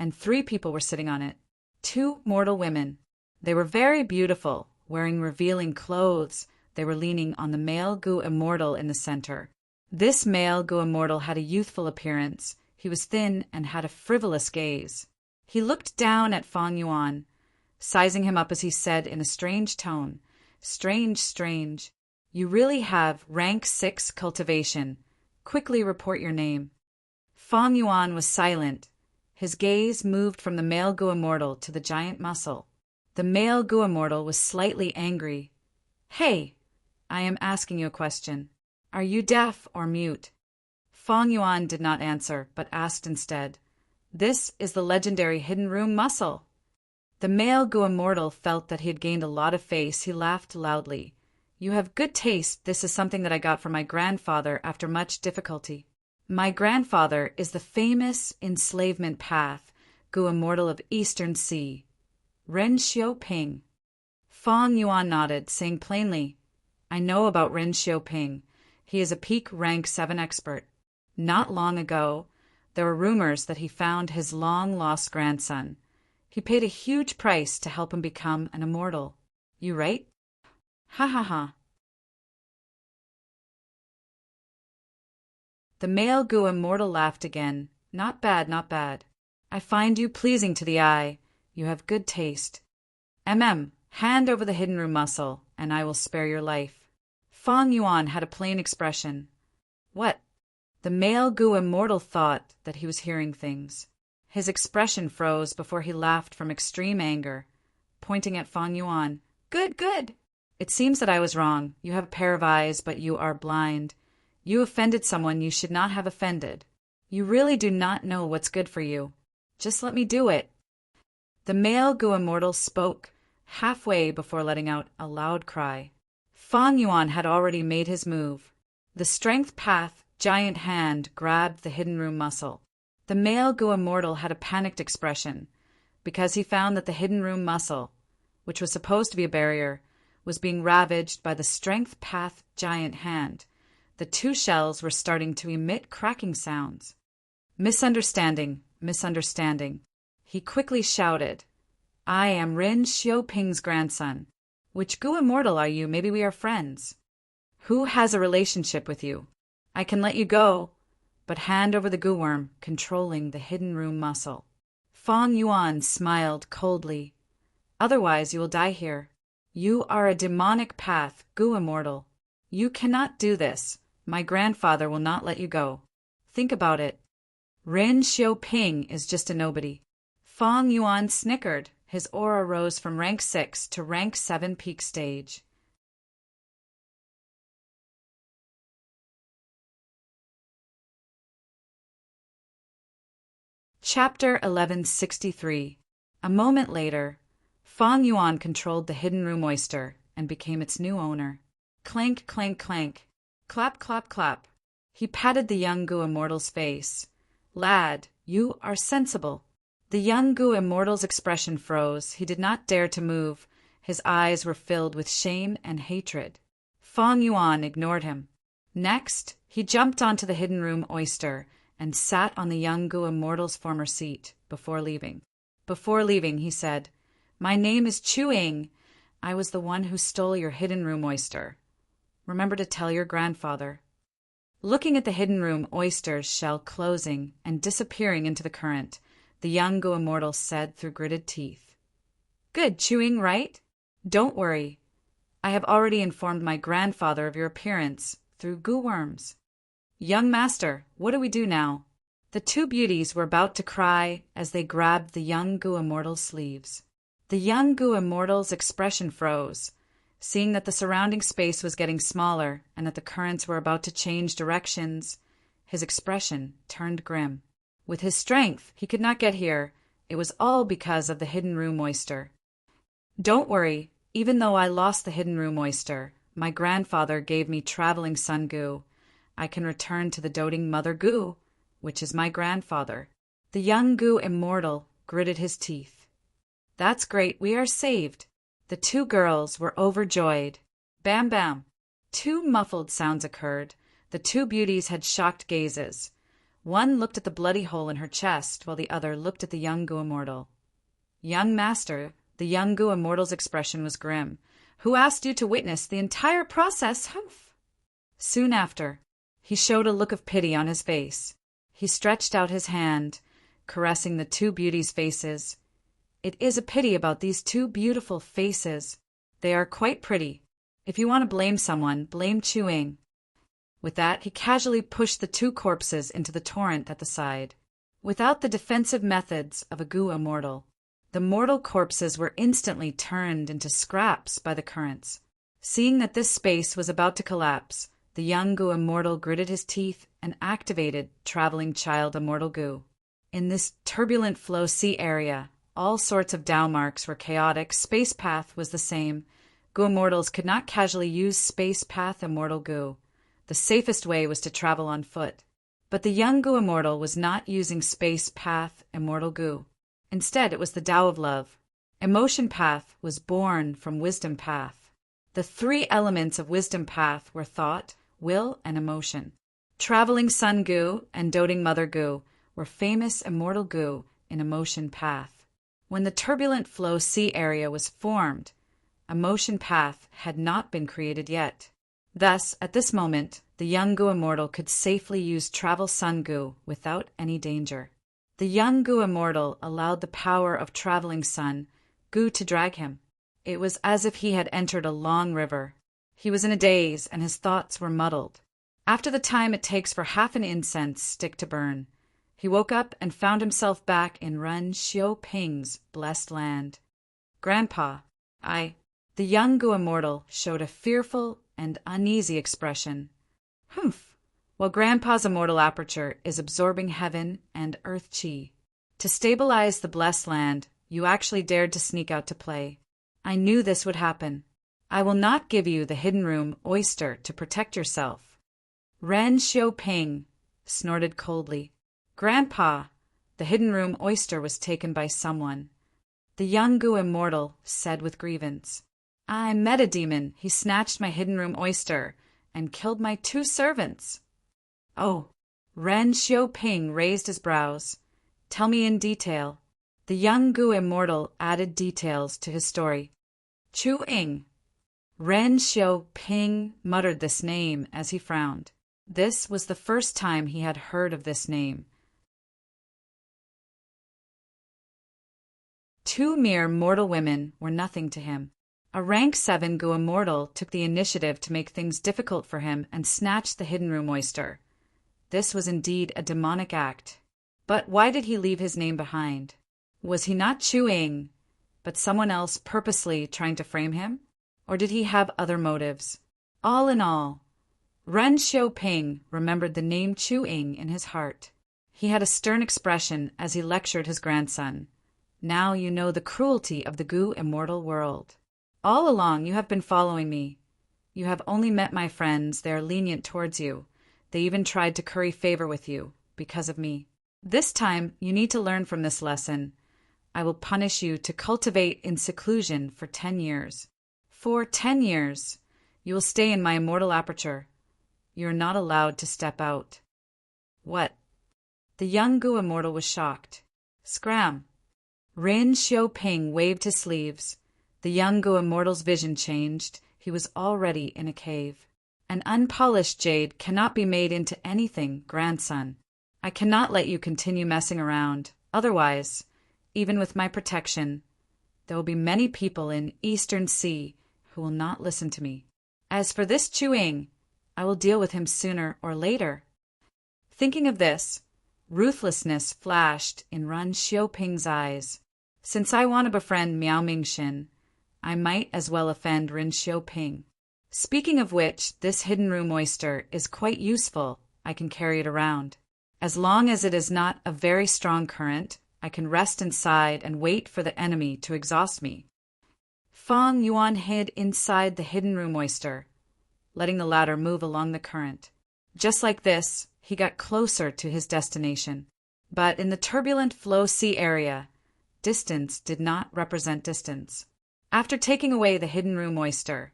and 3 people were sitting on it. 2 mortal women. They were very beautiful, wearing revealing clothes. They were leaning on the male Gu Immortal in the center. This male Gu Immortal had a youthful appearance. He was thin and had a frivolous gaze. He looked down at Fang Yuan, sizing him up as he said in a strange tone, Strange. You really have rank 6 cultivation. Quickly report your name. Fang Yuan was silent. His gaze moved from the male Gu Immortal to the giant mussel. The male Gu Immortal was slightly angry. Hey, I am asking you a question. Are you deaf or mute? Fang Yuan did not answer, but asked instead. This is the legendary hidden room mussel. The male Gu Immortal felt that he had gained a lot of face. He laughed loudly. You have good taste. This is something that I got from my grandfather after much difficulty. My grandfather is the famous enslavement path Gu Immortal of Eastern Sea, Ren Xiaoping. Fang Yuan nodded, saying plainly, I know about Ren Xiaoping. He is a peak rank 7 expert. Not long ago, there were rumors that he found his long-lost grandson. He paid a huge price to help him become an immortal. You right? Ha ha ha. The male Gu Immortal laughed again. Not bad. I find you pleasing to the eye. You have good taste. Hand over the hidden room mussel, and I will spare your life. Fang Yuan had a plain expression. What? The male Gu Immortal thought that he was hearing things. His expression froze before he laughed from extreme anger, pointing at Fang Yuan. Good. It seems that I was wrong. You have a pair of eyes, but you are blind. You offended someone you should not have offended. You really do not know what's good for you. Just let me do it. The male Gu Immortal spoke, halfway before letting out a loud cry. Fang Yuan had already made his move. The strength path giant hand grabbed the hidden room mussel. The male Gu Immortal had a panicked expression, because he found that the hidden room mussel, which was supposed to be a barrier, was being ravaged by the strength path giant hand. The 2 shells were starting to emit cracking sounds. Misunderstanding. He quickly shouted, I am Ren Xiaoping's grandson. Which Gu Immortal are you? Maybe we are friends. Who has a relationship with you? I can let you go, but hand over the goo worm, controlling the hidden room muscle. Fong Yuan smiled coldly. Otherwise you will die here. You are a demonic path, goo immortal. You cannot do this. My grandfather will not let you go. Think about it. Ren Xiaoping is just a nobody. Fong Yuan snickered. His aura rose from rank 6 to rank 7 peak stage. Chapter 1163. A moment later, Fong Yuan controlled the hidden room oyster and became its new owner. Clank, clank, clank. Clap, clap, clap. He patted the young goo immortal's face. Lad, you are sensible. The young goo immortal's expression froze. He did not dare to move. His eyes were filled with shame and hatred. Fong Yuan ignored him. Next, he jumped onto the hidden room oyster and sat on the young goo immortal's former seat before leaving. Before leaving, he said, "My name is Chuing. I was the one who stole your hidden room oyster. Remember to tell your grandfather." Looking at the hidden room oyster's shell closing and disappearing into the current, the young goo immortal said through gritted teeth, "Good, Chuing, right? Don't worry. I have already informed my grandfather of your appearance through goo worms. Young master, what do we do now?" The two beauties were about to cry as they grabbed the young goo immortal's sleeves. The young goo immortal's expression froze. Seeing that the surrounding space was getting smaller and that the currents were about to change directions, his expression turned grim. With his strength, he could not get here. It was all because of the hidden room oyster. "Don't worry. Even though I lost the hidden room oyster, my grandfather gave me traveling sun goo. I can return to the doting mother goo, which is my grandfather." The young goo immortal gritted his teeth. "That's great. We are saved." The two girls were overjoyed. Bam bam. Two muffled sounds occurred. The two beauties had shocked gazes. One looked at the bloody hole in her chest, while the other looked at the young goo immortal. "Young master," the young goo immortal's expression was grim. "Who asked you to witness the entire process?" Humph. Soon after, he showed a look of pity on his face. He stretched out his hand, caressing the two beauties' faces. "It is a pity about these two beautiful faces. They are quite pretty. If you want to blame someone, blame Chuing." With that, he casually pushed the two corpses into the torrent at the side. Without the defensive methods of a goo immortal, the mortal corpses were instantly turned into scraps by the currents. Seeing that this space was about to collapse, the young goo immortal gritted his teeth and activated traveling child immortal goo. In this turbulent flow sea area, all sorts of dow marks were chaotic. Space path was the same. Goo immortals could not casually use space path immortal goo. The safest way was to travel on foot. But the young goo immortal was not using space path immortal goo. Instead, it was the Tao of love. Emotion path was born from wisdom path. The three elements of wisdom path were thought, will, and emotion. Traveling sun goo and doting mother goo were famous immortal goo in emotion path. When the turbulent flow sea area was formed, emotion path had not been created yet. Thus, at this moment, the young goo immortal could safely use travel sun goo without any danger. The young goo immortal allowed the power of traveling sun goo to drag him. It was as if he had entered a long river. He was in a daze, and his thoughts were muddled. After the time it takes for half an incense stick to burn, he woke up and found himself back in Ren Xiaoping's blessed land. "Grandpa, The young goo immortal showed a fearful and uneasy expression. "Humph! While Grandpa's immortal aperture is absorbing heaven and earth chi. To stabilize the blessed land, you actually dared to sneak out to play. I knew this would happen. I will not give you the hidden room oyster to protect yourself." Ren Xiaoping snorted coldly. "Grandpa, the hidden room oyster was taken by someone." The young goo immortal said with grievance. "I met a demon. He snatched my hidden room oyster and killed my 2 servants." "Oh." Ren Xiaoping raised his brows. "Tell me in detail." The young goo immortal added details to his story. "Chu-ing." Ren Xiao Ping muttered this name as he frowned. This was the first time he had heard of this name. Two mere mortal women were nothing to him. A rank 7 Gu immortal took the initiative to make things difficult for him and snatched the hidden room oyster. This was indeed a demonic act. But why did he leave his name behind? Was he not Chu-Ying, but someone else purposely trying to frame him? Or did he have other motives? All in all, Ren Xiaoping remembered the name Chu-Ying in his heart. He had a stern expression as he lectured his grandson. Now you know the cruelty of the Gu immortal world. All along you have been following me. You have only met my friends. They are lenient towards you. They even tried to curry favor with you, because of me. This time you need to learn from this lesson. I will punish you to cultivate in seclusion for 10 years. For 10 years, you will stay in my immortal aperture. You are not allowed to step out. What? The young Gu immortal was shocked. Scram! Ren Xiaoping waved his sleeves. The young Gu immortal's vision changed. He was already in a cave. An unpolished jade cannot be made into anything, grandson. I cannot let you continue messing around. Otherwise, even with my protection, there will be many people in Eastern Sea who will not listen to me. As for this Chu-Ying, I will deal with him sooner or later. Thinking of this, ruthlessness flashed in Ren Xiaoping's eyes. Since I want to befriend Miao Mingxin, I might as well offend Ren Xiaoping. Speaking of which, this hidden room oyster is quite useful. I can carry it around. As long as it is not a very strong current, I can rest inside and wait for the enemy to exhaust me. Fang Yuan hid inside the hidden room oyster, letting the latter move along the current. Just like this, he got closer to his destination. But in the turbulent flow sea area, distance did not represent distance. After taking away the hidden room oyster,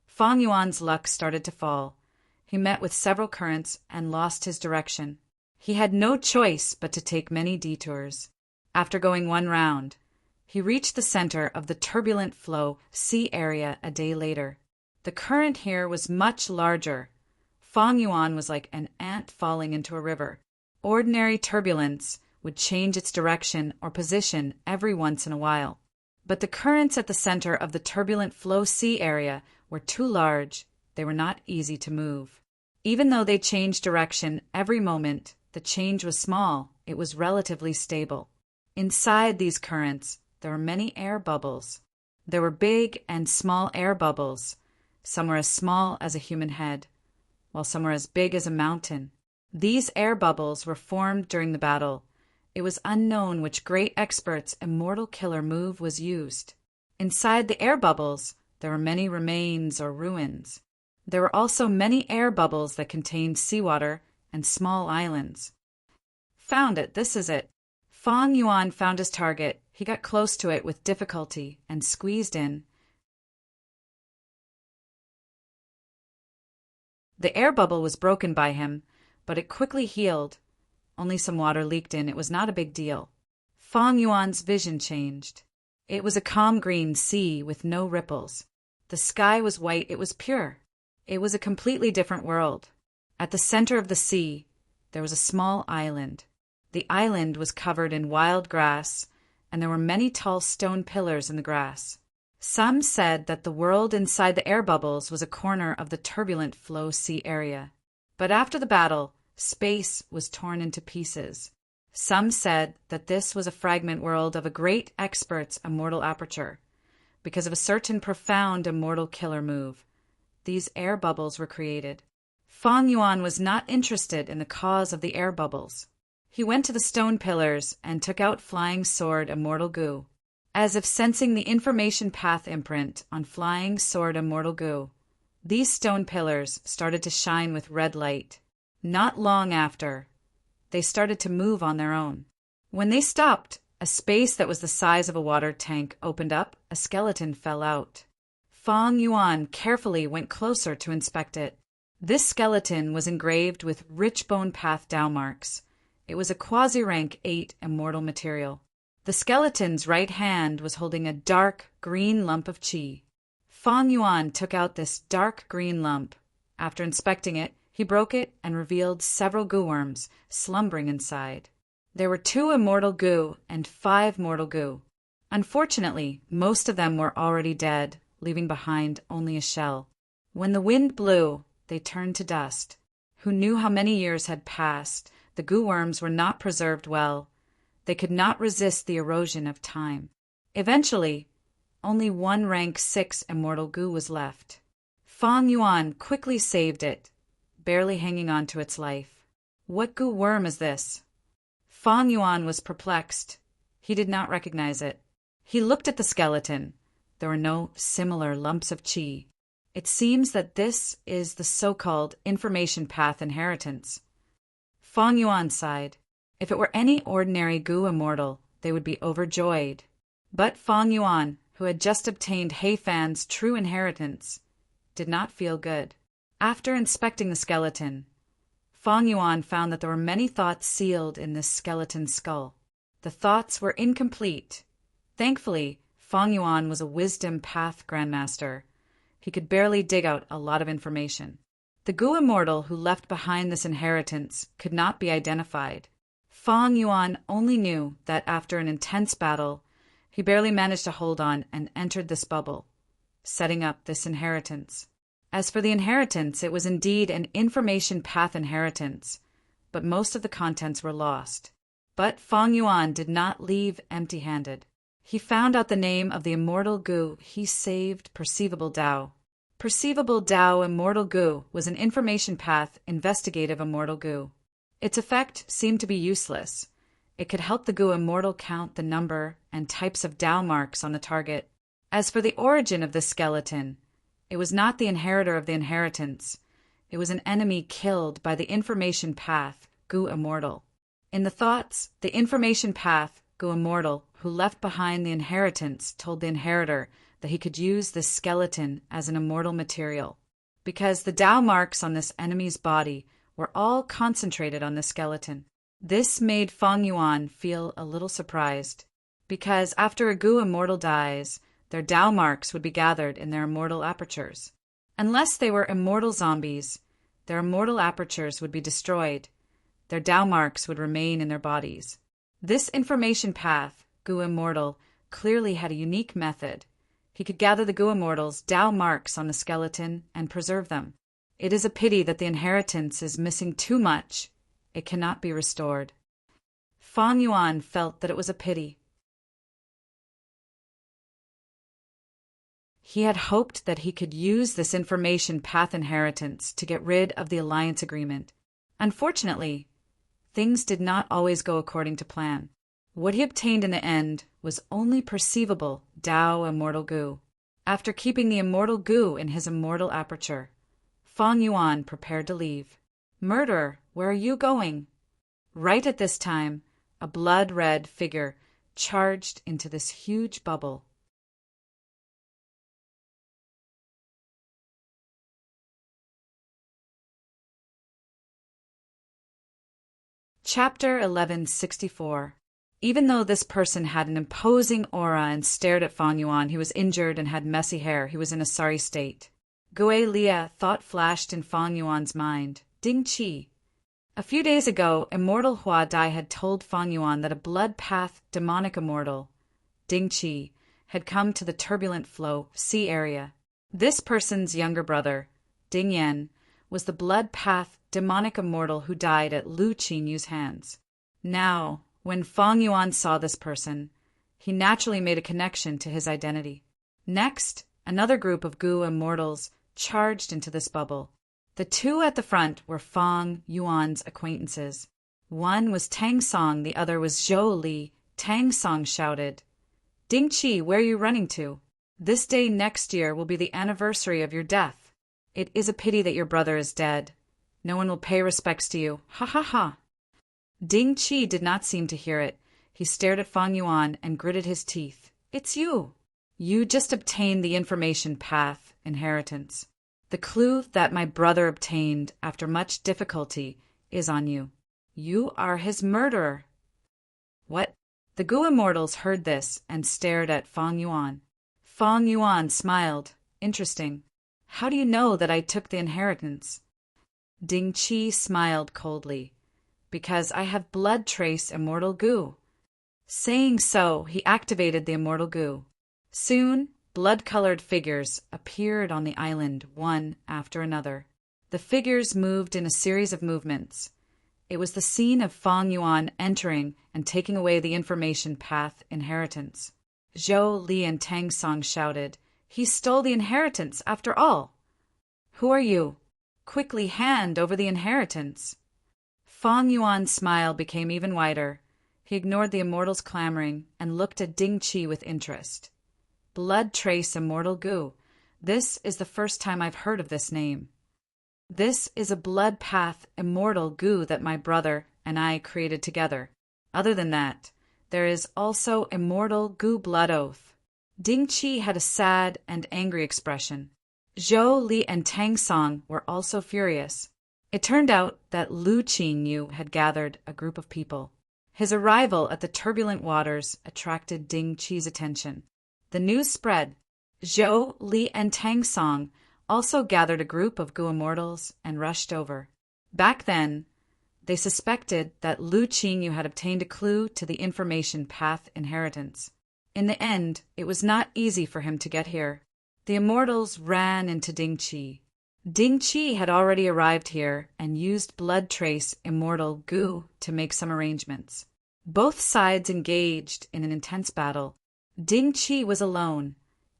Fang Yuan's luck started to fall. He met with several currents and lost his direction. He had no choice but to take many detours. After going one round, he reached the center of the turbulent flow sea area a day later. The current here was much larger. Fang Yuan was like an ant falling into a river. Ordinary turbulence would change its direction or position every once in a while. But the currents at the center of the turbulent flow sea area were too large. They were not easy to move. Even though they changed direction every moment, the change was small. It was relatively stable. Inside these currents, there were many air bubbles. There were big and small air bubbles. Some were as small as a human head, while some were as big as a mountain. These air bubbles were formed during the battle. It was unknown which great expert's immortal killer move was used. Inside the air bubbles, there were many remains or ruins. There were also many air bubbles that contained seawater and small islands. Found it, this is it. Fang Yuan found his target. He got close to it with difficulty and squeezed in. The air bubble was broken by him, but it quickly healed. Only some water leaked in. It was not a big deal. Fang Yuan's vision changed. It was a calm green sea with no ripples. The sky was white. It was pure. It was a completely different world. At the center of the sea, there was a small island. The island was covered in wild grass, and there were many tall stone pillars in the grass. Some said that the world inside the air bubbles was a corner of the turbulent flow sea area. But after the battle, space was torn into pieces. Some said that this was a fragment world of a great expert's immortal aperture. Because of a certain profound immortal killer move, these air bubbles were created. Fang Yuan was not interested in the cause of the air bubbles. He went to the stone pillars and took out Flying Sword Immortal Gu. As if sensing the information path imprint on Flying Sword Immortal Gu, these stone pillars started to shine with red light. Not long after, they started to move on their own. When they stopped, a space that was the size of a water tank opened up. A skeleton fell out. Fang Yuan carefully went closer to inspect it. This skeleton was engraved with rich bone path Dao marks. It was a quasi-rank 8 immortal material. The skeleton's right hand was holding a dark green lump of qi. Fang Yuan took out this dark green lump. After inspecting it, he broke it and revealed several goo worms slumbering inside. There were 2 immortal goo and 5 mortal goo. Unfortunately, most of them were already dead, leaving behind only a shell. When the wind blew, they turned to dust. Who knew how many years had passed? The goo worms were not preserved well. They could not resist the erosion of time. Eventually, only 1 rank 6 immortal goo was left. Fang Yuan quickly saved it, barely hanging on to its life. What goo worm is this? Fang Yuan was perplexed. He did not recognize it. He looked at the skeleton. There were no similar lumps of qi. It seems that this is the so-called information path inheritance. Fang Yuan sighed. If it were any ordinary goo immortal, they would be overjoyed. But Fang Yuan, who had just obtained He Fan's true inheritance, did not feel good. After inspecting the skeleton, Fang Yuan found that there were many thoughts sealed in this skeleton skull. The thoughts were incomplete. Thankfully, Fang Yuan was a wisdom path grandmaster. He could barely dig out a lot of information. The goo immortal who left behind this inheritance could not be identified. Fang Yuan only knew that after an intense battle, he barely managed to hold on and entered this bubble, setting up this inheritance. As for the inheritance, it was indeed an information path inheritance, but most of the contents were lost. But Fang Yuan did not leave empty-handed. He found out the name of the immortal goo he saved, Perceivable Tao. Perceivable Tao Immortal Goo was an information path investigative immortal goo. Its effect seemed to be useless. It could help the goo immortal count the number and types of Tao marks on the target. As for the origin of this skeleton, it was not the inheritor of the inheritance. It was an enemy killed by the information path, goo immortal. In the thoughts, the information path, goo immortal, who left behind the inheritance, told the inheritor that he could use this skeleton as an immortal material, because the Tao marks on this enemy's body were all concentrated on the skeleton. This made Fang Yuan feel a little surprised, because after a goo immortal dies, their Tao marks would be gathered in their immortal apertures. Unless they were immortal zombies, their immortal apertures would be destroyed. Their Tao marks would remain in their bodies. This information path, goo immortal, clearly had a unique method. He could gather the goo immortal's Tao marks on the skeleton and preserve them. It is a pity that the inheritance is missing too much. It cannot be restored. Fang Yuan felt that it was a pity. He had hoped that he could use this information path inheritance to get rid of the alliance agreement. Unfortunately, things did not always go according to plan. What he obtained in the end was only perceivable Tao immortal goo. After keeping the immortal goo in his immortal aperture, Fang Yuan prepared to leave. "Murderer, where are you going?" Right at this time, a blood-red figure charged into this huge bubble. Chapter 1164. Even though this person had an imposing aura and stared at Fang Yuan, he was injured and had messy hair. He was in a sorry state. Gui Lia thought flashed in Fang Yuan's mind. Ding Qi. A few days ago, Immortal Hua Dai had told Fang Yuan that a blood path demonic immortal, Ding Qi, had come to the turbulent flow sea area. This person's younger brother, Ding Yan, was the blood path demonic immortal who died at Lu Qinyu's hands. Now, when Fang Yuan saw this person, he naturally made a connection to his identity. Next, another group of goo immortals charged into this bubble. The two at the front were Fang Yuan's acquaintances. One was Tang Song, the other was Zhou Li. Tang Song shouted, "Ding Qi, where are you running to? This day next year will be the anniversary of your death. It is a pity that your brother is dead. No one will pay respects to you. Ha ha ha." Ding Qi did not seem to hear it. He stared at Fang Yuan and gritted his teeth. "It's you. You just obtained the information path inheritance. The clue that my brother obtained after much difficulty is on you. You are his murderer." "What?" The goo immortals heard this and stared at Fang Yuan. Fang Yuan smiled. interesting. How do you know that I took the inheritance? Ding Qi smiled coldly. Because I have blood trace immortal goo. Saying so, he activated the immortal goo. Soon, blood-colored figures appeared on the island, one after another. The figures moved in a series of movements. It was the scene of Fang Yuan entering and taking away the information path inheritance. Zhou, Li, and Tang Song shouted, "He stole the inheritance after all!" "Who are you? Quickly hand over the inheritance!" Fang Yuan's smile became even wider. He ignored the immortals' clamoring and looked at Ding Qi with interest. Blood trace immortal goo. This is the first time I've heard of this name. This is a blood path immortal goo that my brother and I created together. Other than that, there is also immortal goo blood oath. Ding Qi had a sad and angry expression. Zhou, Li, and Tang Song were also furious. It turned out that Lu Qingyu had gathered a group of people. His arrival at the turbulent waters attracted Ding Qi's attention. The news spread. Zhou, Li, and Tang Song also gathered a group of Gu immortals and rushed over. Back then, they suspected that Lu Qingyu had obtained a clue to the information path inheritance. In the end, it was not easy for him to get here. The immortals ran into Ding Qi. Ding Qi had already arrived here and used blood trace immortal goo to make some arrangements. Both sides engaged in an intense battle. Ding Qi was alone,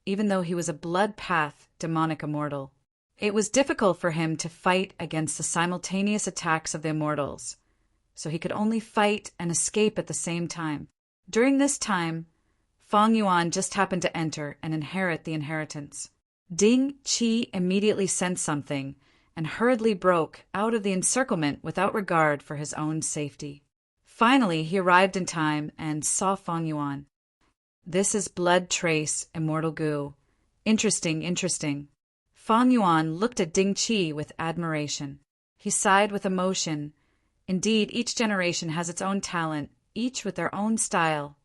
even though he was a blood path demonic immortal. It was difficult for him to fight against the simultaneous attacks of the immortals, so he could only fight and escape at the same time. During this time, Fang Yuan just happened to enter and inherit the inheritance. Ding Qi immediately sensed something and hurriedly broke out of the encirclement without regard for his own safety. Finally, he arrived in time and saw Fang Yuan. "This is blood trace immortal goo. Interesting. Fang Yuan looked at Ding Qi with admiration. He sighed with emotion. Indeed, each generation has its own talent, each with their own style.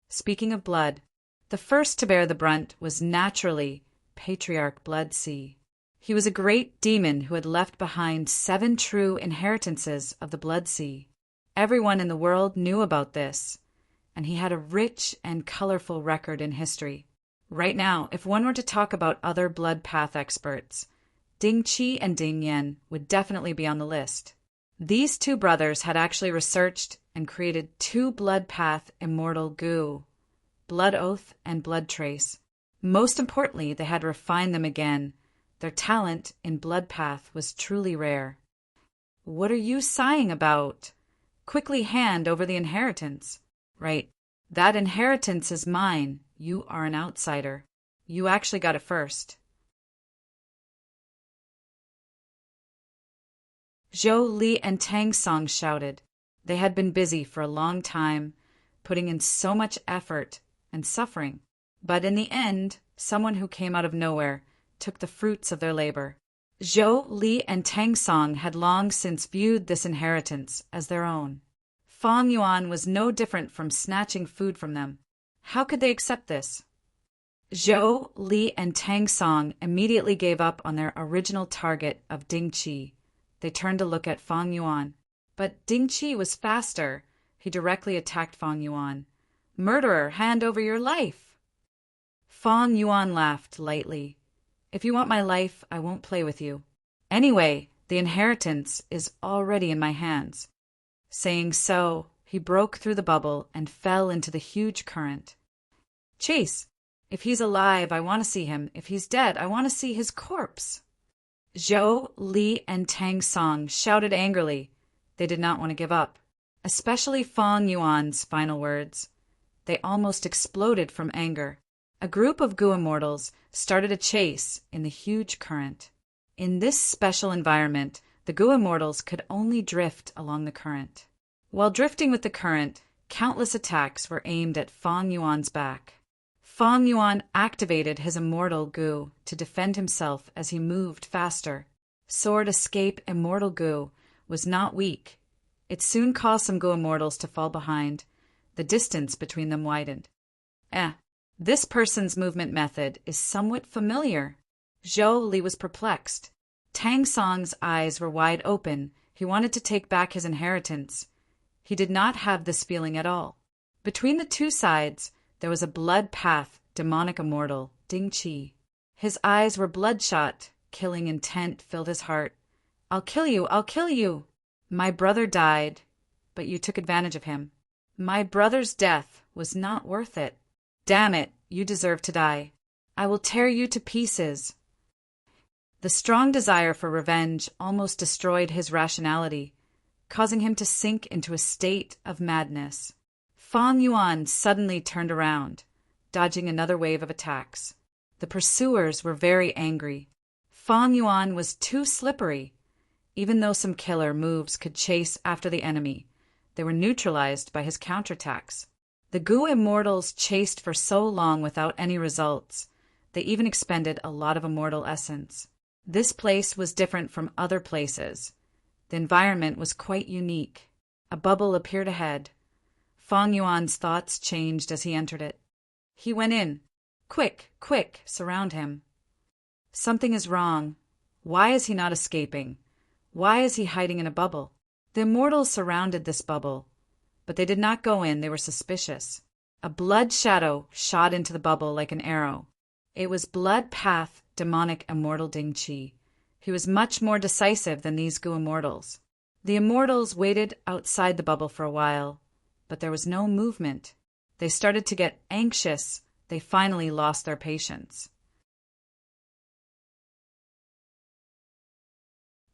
Speaking of blood, the first to bear the brunt was naturally Patriarch Blood Sea. He was a great demon who had left behind 7 true inheritances of the Blood Sea. Everyone in the world knew about this, and he had a rich and colorful record in history. Right now, if one were to talk about other blood path experts, Ding Qi and Ding Yan would definitely be on the list. These 2 brothers had actually researched and created 2 blood path immortal goo, blood oath and blood trace. Most importantly, they had refined them again. Their talent in blood path was truly rare. "What are you sighing about? Quickly hand over the inheritance." "Right. That inheritance is mine. You are an outsider. You actually got it first." Zhou, Li, and Tang Song shouted. They had been busy for a long time, putting in so much effort and suffering. But in the end, someone who came out of nowhere took the fruits of their labor. Zhou, Li, and Tang Song had long since viewed this inheritance as their own. Fang Yuan was no different from snatching food from them. How could they accept this? Zhou, Li, and Tang Song immediately gave up on their original target of Ding Qi. They turned to look at Fang Yuan. But Ding Qi was faster. He directly attacked Fang Yuan. "Murderer, hand over your life!" Fang Yuan laughed lightly. "If you want my life, I won't play with you. Anyway, the inheritance is already in my hands." Saying so, he broke through the bubble and fell into the huge current. "Chase! If he's alive, I want to see him. If he's dead, I want to see his corpse." Zhou, Li, and Tang Song shouted angrily. They did not want to give up, especially Fang Yuan's final words. They almost exploded from anger. A group of Gu immortals started a chase in the huge current. In this special environment, the Gu immortals could only drift along the current. While drifting with the current, countless attacks were aimed at Fang Yuan's back. Fang Yuan activated his immortal Gu to defend himself as he moved faster. Sword Escape Immortal Gu was not weak. It soon caused some Gu immortals to fall behind. The distance between them widened. This person's movement method is somewhat familiar. Zhou Li was perplexed. Tang Song's eyes were wide open. He wanted to take back his inheritance. He did not have this feeling at all. Between the two sides, there was a blood path, demonic immortal, Ding Qi. His eyes were bloodshot. Killing intent filled his heart. I'll kill you! I'll kill you! My brother died, but you took advantage of him. My brother's death was not worth it. Damn it, you deserve to die. I will tear you to pieces. The strong desire for revenge almost destroyed his rationality, causing him to sink into a state of madness. Fang Yuan suddenly turned around, dodging another wave of attacks. The pursuers were very angry. Fang Yuan was too slippery. Even though some killer moves could chase after the enemy, they were neutralized by his counterattacks. The Gu immortals chased for so long without any results. They even expended a lot of immortal essence. This place was different from other places. The environment was quite unique. A bubble appeared ahead. Fang Yuan's thoughts changed as he entered it. He went in. Quick, quick, surround him. Something is wrong. Why is he not escaping? Why is he hiding in a bubble? The immortals surrounded this bubble, but they did not go in. They were suspicious. A blood shadow shot into the bubble like an arrow. It was Blood Path, demonic immortal Ding Qi. He was much more decisive than these Gu immortals. The immortals waited outside the bubble for a while, but there was no movement. They started to get anxious. They finally lost their patience.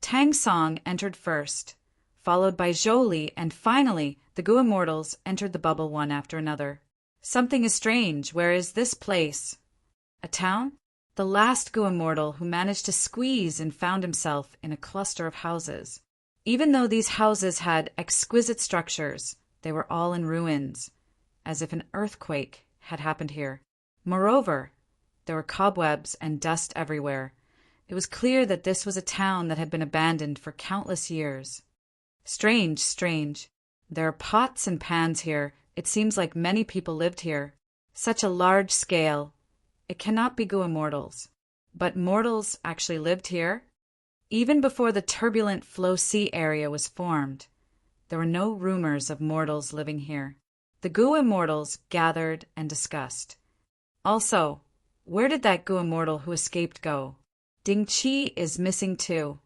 Tang Song entered first, followed by Zhou Li, and finally the Gu immortals entered the bubble one after another. Something is strange. Where is this place? A town? The last Gu immortal who managed to squeeze and found himself in a cluster of houses. Even though these houses had exquisite structures, they were all in ruins, as if an earthquake had happened here. Moreover, there were cobwebs and dust everywhere. It was clear that this was a town that had been abandoned for countless years. Strange, strange. There are pots and pans here. It seems like many people lived here. Such a large scale. It cannot be Gu immortals. But mortals actually lived here? Even before the turbulent Flow Sea area was formed, there were no rumors of mortals living here. The Gu immortals gathered and discussed. Also, where did that Gu immortal who escaped go? Ding Qi is missing too.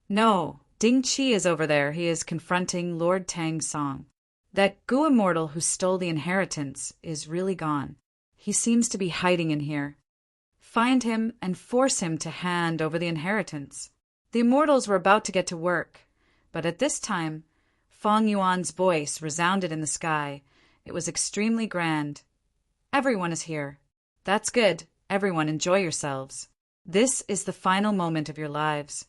No, Ding Qi is over there. He is confronting Lord Tang Song. That Gu immortal who stole the inheritance is really gone. He seems to be hiding in here. Find him and force him to hand over the inheritance. The immortals were about to get to work, but at this time, Fang Yuan's voice resounded in the sky. It was extremely grand. Everyone is here. That's good. Everyone, enjoy yourselves. This is the final moment of your lives.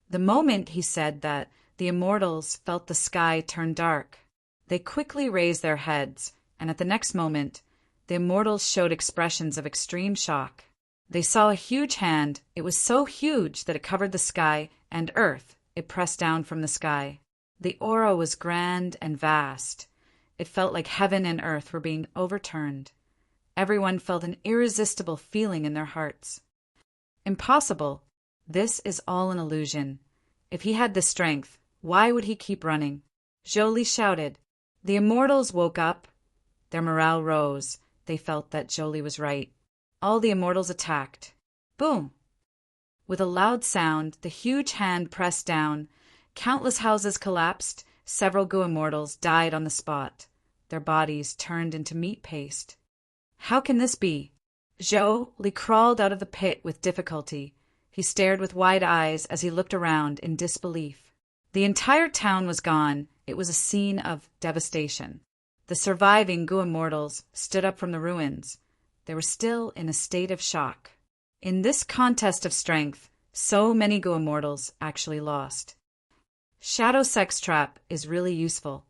The moment he said that, the immortals felt the sky turn dark. They quickly raised their heads, and at the next moment, the immortals showed expressions of extreme shock. They saw a huge hand. It was so huge that it covered the sky and earth. It pressed down from the sky. The aura was grand and vast. It felt like heaven and earth were being overturned. Everyone felt an irresistible feeling in their hearts. Impossible. This is all an illusion. If he had the strength, why would he keep running? Zhou Li shouted. The immortals woke up. Their morale rose. They felt that Zhou Li was right. All the immortals attacked. Boom! With a loud sound, the huge hand pressed down. Countless houses collapsed. Several Gu immortals died on the spot. Their bodies turned into meat paste. How can this be? Zhou Li crawled out of the pit with difficulty. He stared with wide eyes as he looked around in disbelief. The entire town was gone. It was a scene of devastation. The surviving Gu immortals stood up from the ruins. They were still in a state of shock. In this contest of strength, so many Gu immortals actually lost. Shadow Sex Trap is really useful.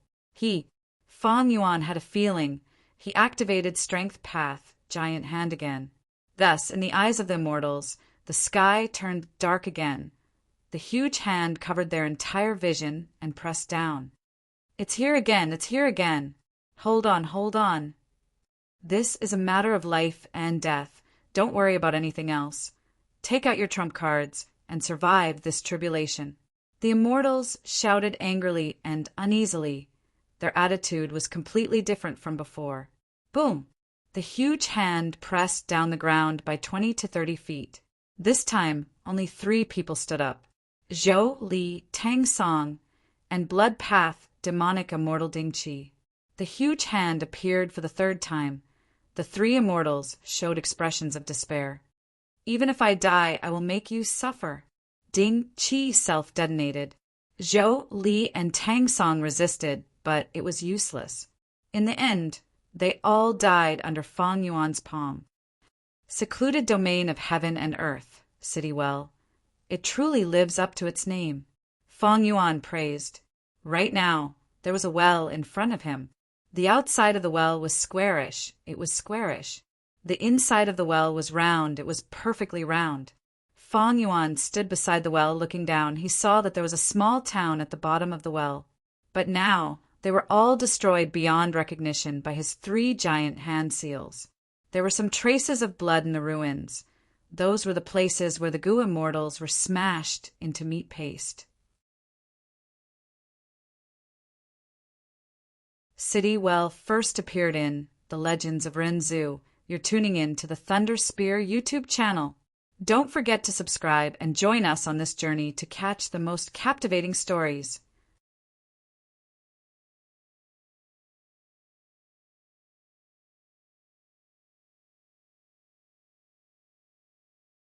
Fang Yuan had a feeling. He activated Strength Path, Giant Hand again. Thus, in the eyes of the immortals, the sky turned dark again. The huge hand covered their entire vision and pressed down. It's here again, it's here again. Hold on, hold on. This is a matter of life and death. Don't worry about anything else. Take out your trump cards and survive this tribulation." The immortals shouted angrily and uneasily. Their attitude was completely different from before. Boom! The huge hand pressed down the ground by 20 to 30 feet. This time, only 3 people stood up: Zhou Li, Tang Song, and Blood Path demonic immortal Ding Qi. The huge hand appeared for the 3rd time. The 3 immortals showed expressions of despair. "Even if I die, I will make you suffer." Ding Qi self-detonated. Zhou Li and Tang Song resisted, but it was useless. In the end, they all died under Fang Yuan's palm. Secluded domain of heaven and earth, City Well. It truly lives up to its name. Fang Yuan praised. Right now, there was a well in front of him. The outside of the well was squarish. It was squarish. The inside of the well was round. It was perfectly round. Fang Yuan stood beside the well looking down. He saw that there was a small town at the bottom of the well. But now, they were all destroyed beyond recognition by his 3 giant hand seals. There were some traces of blood in the ruins. Those were the places where the Gu immortals were smashed into meat paste. City Well first appeared in The Legends of Renzu. You're tuning in to the Thunder Spear YouTube channel. Don't forget to subscribe and join us on this journey to catch the most captivating stories.